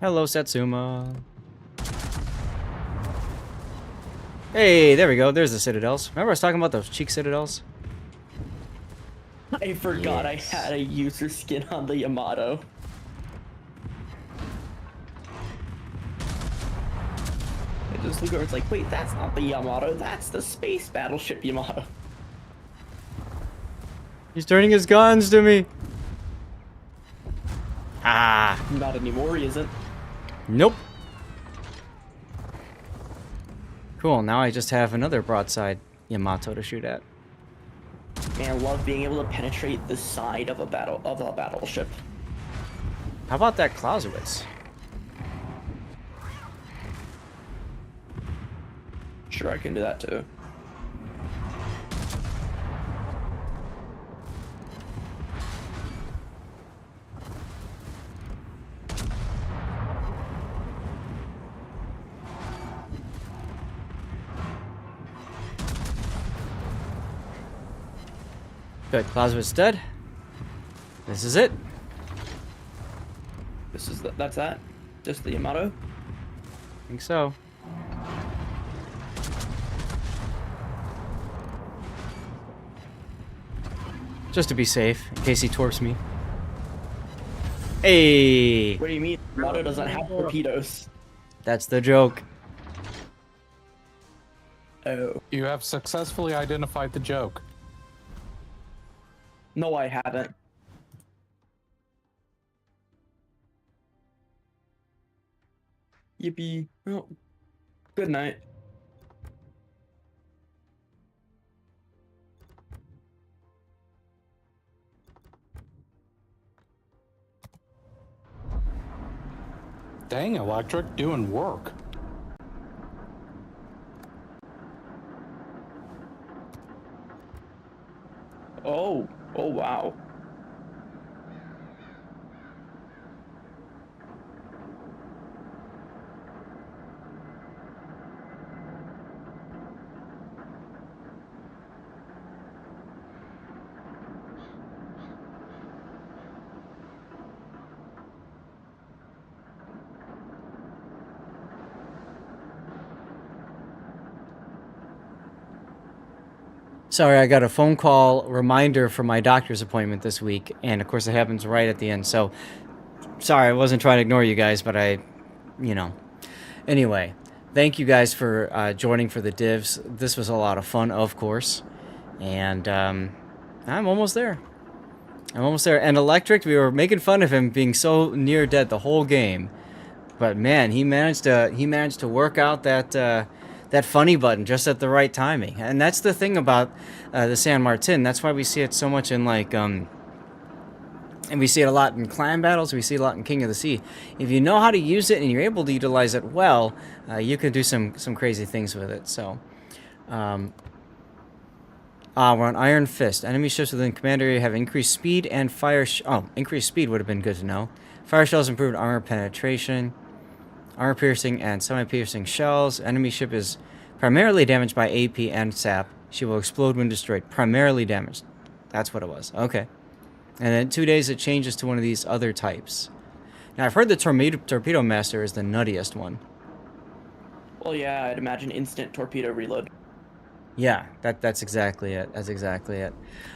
Hello, Satsuma. Hey, there we go. There's the citadels. Remember I was talking about those cheek citadels? I forgot Yes. I had a user skin on the Yamato. I just look over, it's like, wait, that's not the Yamato, that's the space battleship Yamato. He's turning his guns to me. Ah. Not anymore, he isn't. Nope. Cool, now I just have another broadside Yamato to shoot at. Man, I love being able to penetrate the side of a battleship. How about that Clausewitz? Sure, I can do that too. Good, Clausewitz dead. This is it. That's that? Just the Yamato? I think so. Just to be safe, in case he torps me. Hey! What do you mean? Yamato doesn't have torpedoes. That's the joke. Oh. You have successfully identified the joke. No, I haven't. Yippee. Oh. Good night. Dang, Electric, doing work. Oh. Oh, wow. Sorry, I got a phone call reminder for my doctor's appointment this week, and of course it happens right at the end, so sorry, I wasn't trying to ignore you guys, but Anyway, thank you guys for joining for the divs. This was a lot of fun, of course, and I'm almost there. I'm almost there. And Electric, we were making fun of him being so near dead the whole game, but man, he managed to work out that funny button just at the right timing. And that's the thing about the San Martin. That's why we see it so much in and we see it a lot in clan battles. We see it a lot in King of the Sea. If you know how to use it and you're able to utilize it well, you can do some crazy things with it. So, we're on Iron Fist. Enemy ships within command area have increased speed and fire. Increased speed would have been good to know. Fire shells improved armor penetration. Armor piercing and semi-piercing shells. Enemy ship is primarily damaged by AP and SAP. She will explode when destroyed. Primarily damaged. That's what it was. Okay. And then 2 days it changes to one of these other types. Now I've heard the Torpedo Master is the nuttiest one. Well, yeah, I'd imagine instant torpedo reload. Yeah, that's exactly it. That's exactly it.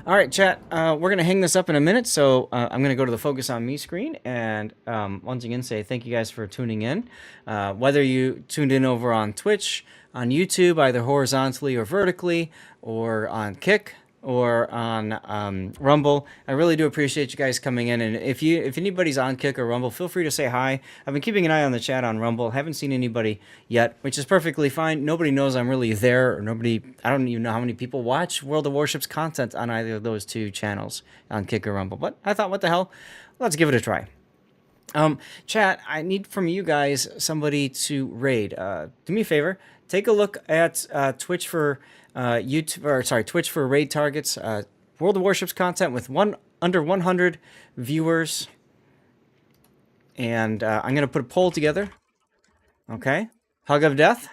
All right, chat. We're going to hang this up in a minute, so I'm going to go to the Focus on Me screen and once again say thank you guys for tuning in. Whether you tuned in over on Twitch, on YouTube, either horizontally or vertically, or on Kick, or on Rumble. I really do appreciate you guys coming in. And if anybody's on Kick or Rumble, feel free to say hi. I've been keeping an eye on the chat on Rumble. Haven't seen anybody yet, which is perfectly fine. Nobody knows I'm really there, or I don't even know how many people watch World of Warships content on either of those two channels, on Kick or Rumble. But I thought, what the hell? Let's give it a try. Chat, I need from you guys somebody to raid. Do me a favor. Take a look at Twitch for Twitch for raid targets. World of Warships content with under 100 viewers, and I'm gonna put a poll together. Okay, Hug of Death.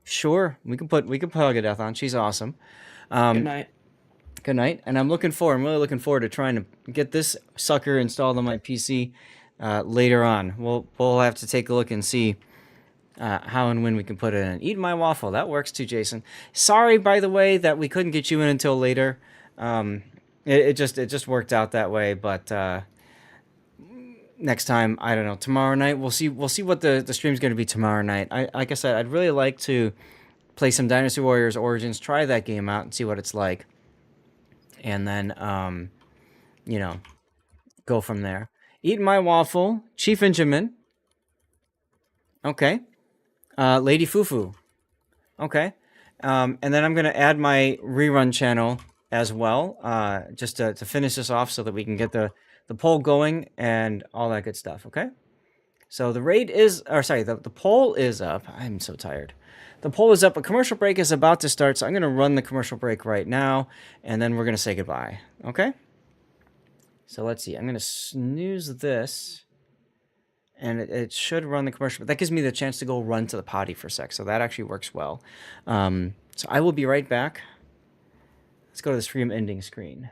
Sure, we can put Hug of Death on. She's awesome. Good night. Good night. And I'm really looking forward to trying to get this sucker installed on my PC later on. We'll have to take a look and see how and when we can put it in. Eat my waffle. That works too, Jason. Sorry, by the way, that we couldn't get you in until later. it just worked out that way. But next time, I don't know. Tomorrow night, we'll see what the stream's going to be tomorrow night. Like I said, I'd really like to play some Dynasty Warriors Origins, try that game out, and see what it's like, and then go from there. Eat my waffle, Chief Injamin. Okay. Lady Fufu. Okay. And then I'm gonna add my rerun channel as well, just to finish this off so that we can get the poll going and all that good stuff. Okay. So the poll is up. I'm so tired. The poll is up. A commercial break is about to start, so I'm gonna run the commercial break right now, and then we're gonna say goodbye. Okay. So let's see. I'm gonna snooze this, and it should run the commercial. But that gives me the chance to go run to the potty for a sec, so that actually works well. So I will be right back. Let's go to the stream ending screen.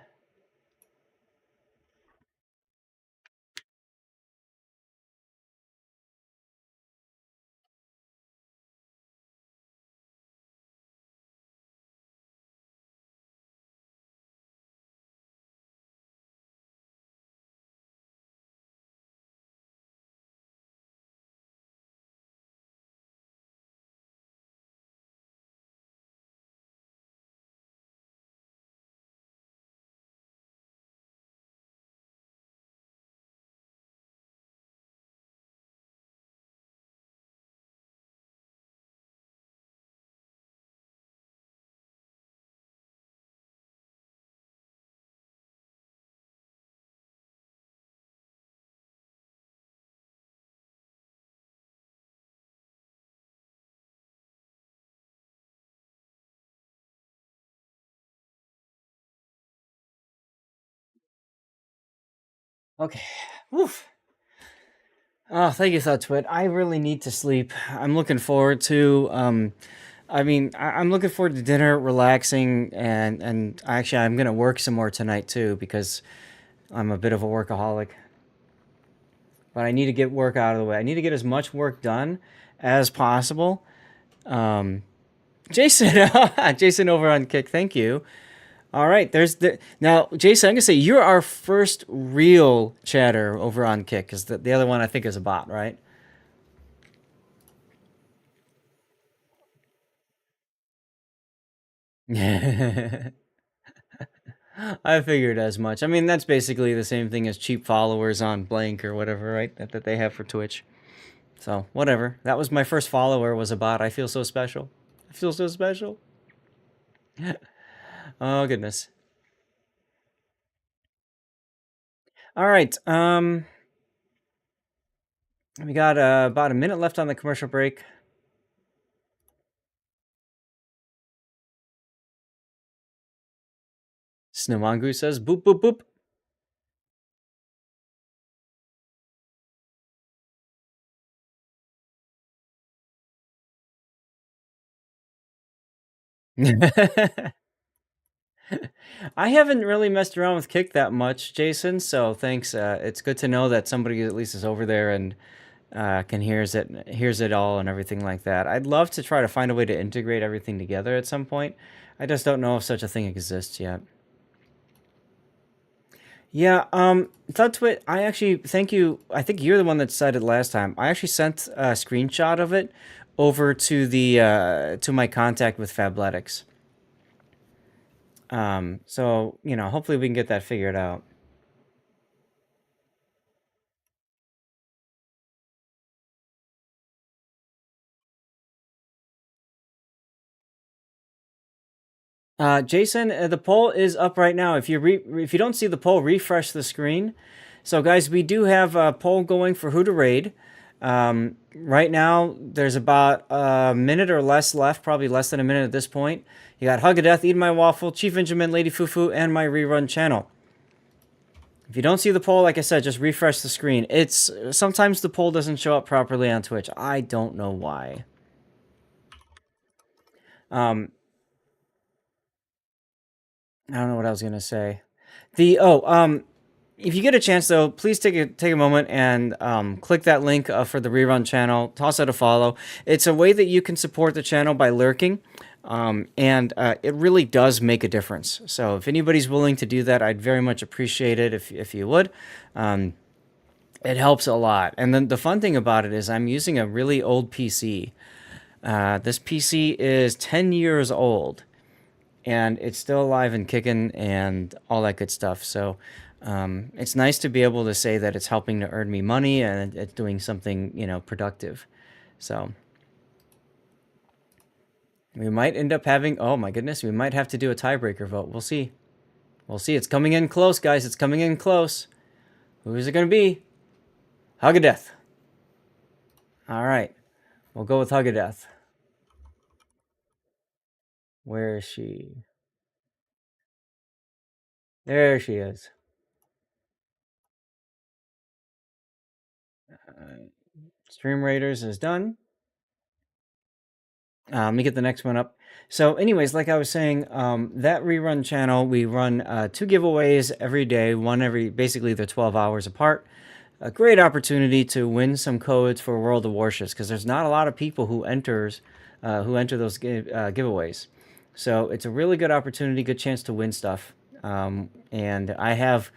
Okay. Woof. Oh, thank you, ThoughtTwit. I really need to sleep. I'm looking forward to I'm looking forward to dinner, relaxing, and actually I'm gonna work some more tonight too because I'm a bit of a workaholic. But I need to get work out of the way. I need to get as much work done as possible. Jason, Jason over on Kick, thank you. All right, now, Jason. I'm gonna say you're our first real chatter over on Kick, because the other one I think is a bot, right? I figured as much. I mean, that's basically the same thing as cheap followers on Blank or whatever, right? That they have for Twitch. So whatever. That was my first follower was a bot. I feel so special. I feel so special. Oh goodness. All right. We got about a minute left on the commercial break. Snowmangu says, boop, boop, boop. I haven't really messed around with Kick that much, Jason, so thanks. It's good to know that somebody at least is over there and can hears it all and everything like that. I'd love to try to find a way to integrate everything together at some point. I just don't know if such a thing exists yet. Yeah, ThoughtTwit, I actually thank you. I think you're the one that said it last time. I actually sent a screenshot of it over to the to my contact with Fabletics. So hopefully we can get that figured out. Jason, the poll is up right now. If you don't see the poll, refresh the screen. So, guys, we do have a poll going for who to raid. Right now, there's about a minute or less left, probably less than a minute at this point. You got Hug of Death, Eat My Waffle, Chief Injamin, Lady Fufu, and my rerun channel. If you don't see the poll, like I said, just refresh the screen. Sometimes the poll doesn't show up properly on Twitch. I don't know why. I don't know what I was gonna say. If you get a chance though, please take a moment and click that link for the rerun channel. Toss out a follow. It's a way that you can support the channel by lurking. And it really does make a difference. So if anybody's willing to do that, I'd very much appreciate it if you would. It helps a lot. And then the fun thing about it is I'm using a really old PC. This PC is 10 years old, and it's still alive and kicking and all that good stuff. So it's nice to be able to say that it's helping to earn me money and it's doing something, productive. So we might end up having, oh my goodness, we might have to do a tiebreaker vote. We'll see. We'll see. It's coming in close, guys. It's coming in close. Who is it going to be? Huggadeth. All right. We'll go with Huggadeth. Where is she? There she is. Stream Raiders is done. Let me get the next one up. So anyways, like I was saying, that rerun channel, we run 2 giveaways every day, basically they're 12 hours apart. A great opportunity to win some codes for World of Warships, because there's not a lot of people who enter those giveaways. So it's a really good opportunity, good chance to win stuff. And I have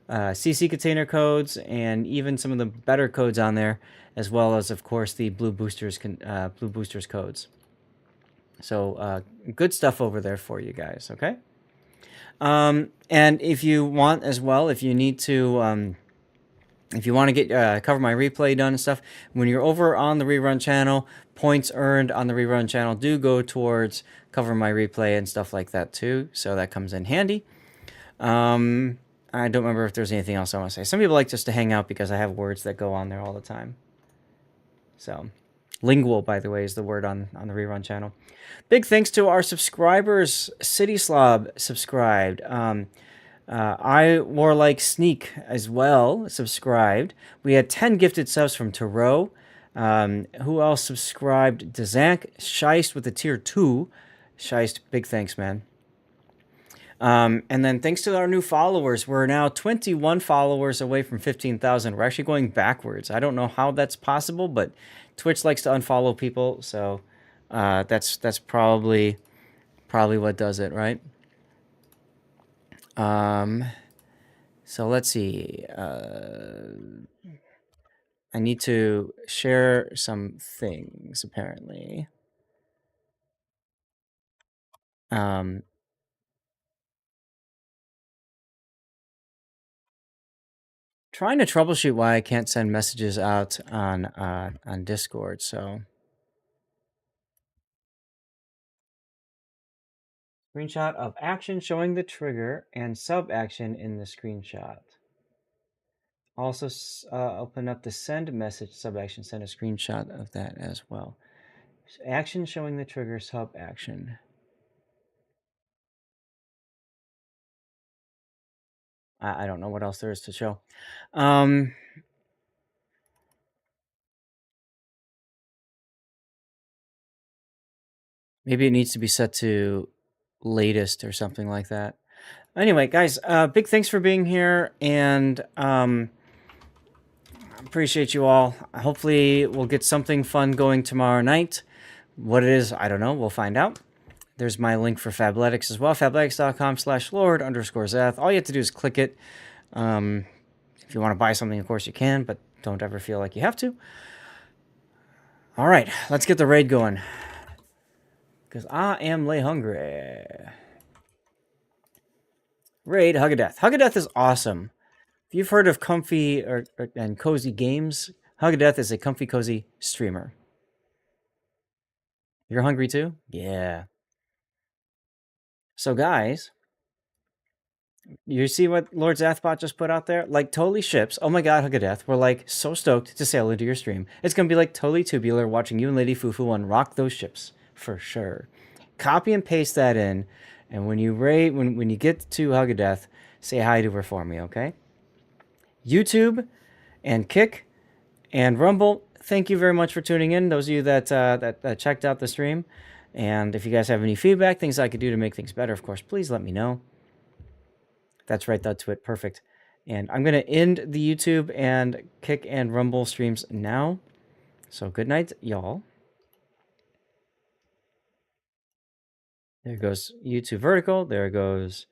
CC container codes and even some of the better codes on there, as well as, of course, the Blue Boosters codes. So good stuff over there for you guys, okay? And if you want as well, if you need to, if you want to get cover my replay done and stuff, when you're over on the rerun channel, points earned on the rerun channel do go towards cover my replay and stuff like that too. So that comes in handy. I don't remember if there's anything else I want to say. Some people like just to hang out because I have words that go on there all the time. So, lingual, by the way, is the word on the rerun channel. Big thanks to our subscribers. City Slob subscribed. I Warlike Sneak as well subscribed. We had 10 gifted subs from Tarot. Who else subscribed? Dezank. Scheist with a tier 2. Scheist, big thanks, man. And then thanks to our new followers, we're now 21 followers away from 15,000. We're actually going backwards. I don't know how that's possible, but Twitch likes to unfollow people, so that's probably what does it, right? So let's see. I need to share some things, apparently. Trying to troubleshoot why I can't send messages out on Discord, so. Screenshot of action showing the trigger and sub action in the screenshot. Also, open up the send message sub action, send a screenshot of that as well. Action showing the trigger, sub action. I don't know what else there is to show. Maybe it needs to be set to latest or something like that. Anyway, guys, big thanks for being here, and appreciate you all. Hopefully, we'll get something fun going tomorrow night. What it is, I don't know. We'll find out. There's my link for Fabletics as well, fabletics.com/Lord_Zeth. All you have to do is click it. If you want to buy something, of course you can, but don't ever feel like you have to. All right, let's get the raid going, because I am lay hungry. Raid Huggadeth. Huggadeth is awesome. If you've heard of comfy and cozy games, Huggadeth is a comfy, cozy streamer. You're hungry too? Yeah. So guys, you see what Lord Zathbot just put out there? Like, totally ships. Oh my god, Huggadeth. We're like so stoked to sail into your stream. It's gonna be like totally tubular watching you and Lady Fufu unrock those ships. For sure. Copy and paste that in, and when you when you get to Huggadeth, say hi to her for me, okay? YouTube and Kick and Rumble, thank you very much for tuning in. Those of you that checked out the stream. And if you guys have any feedback, things I could do to make things better, of course, please let me know. That's right, that's it. Perfect. And I'm going to end the YouTube and Kick and Rumble streams now. So good night, y'all. There goes U2 vertical. There goes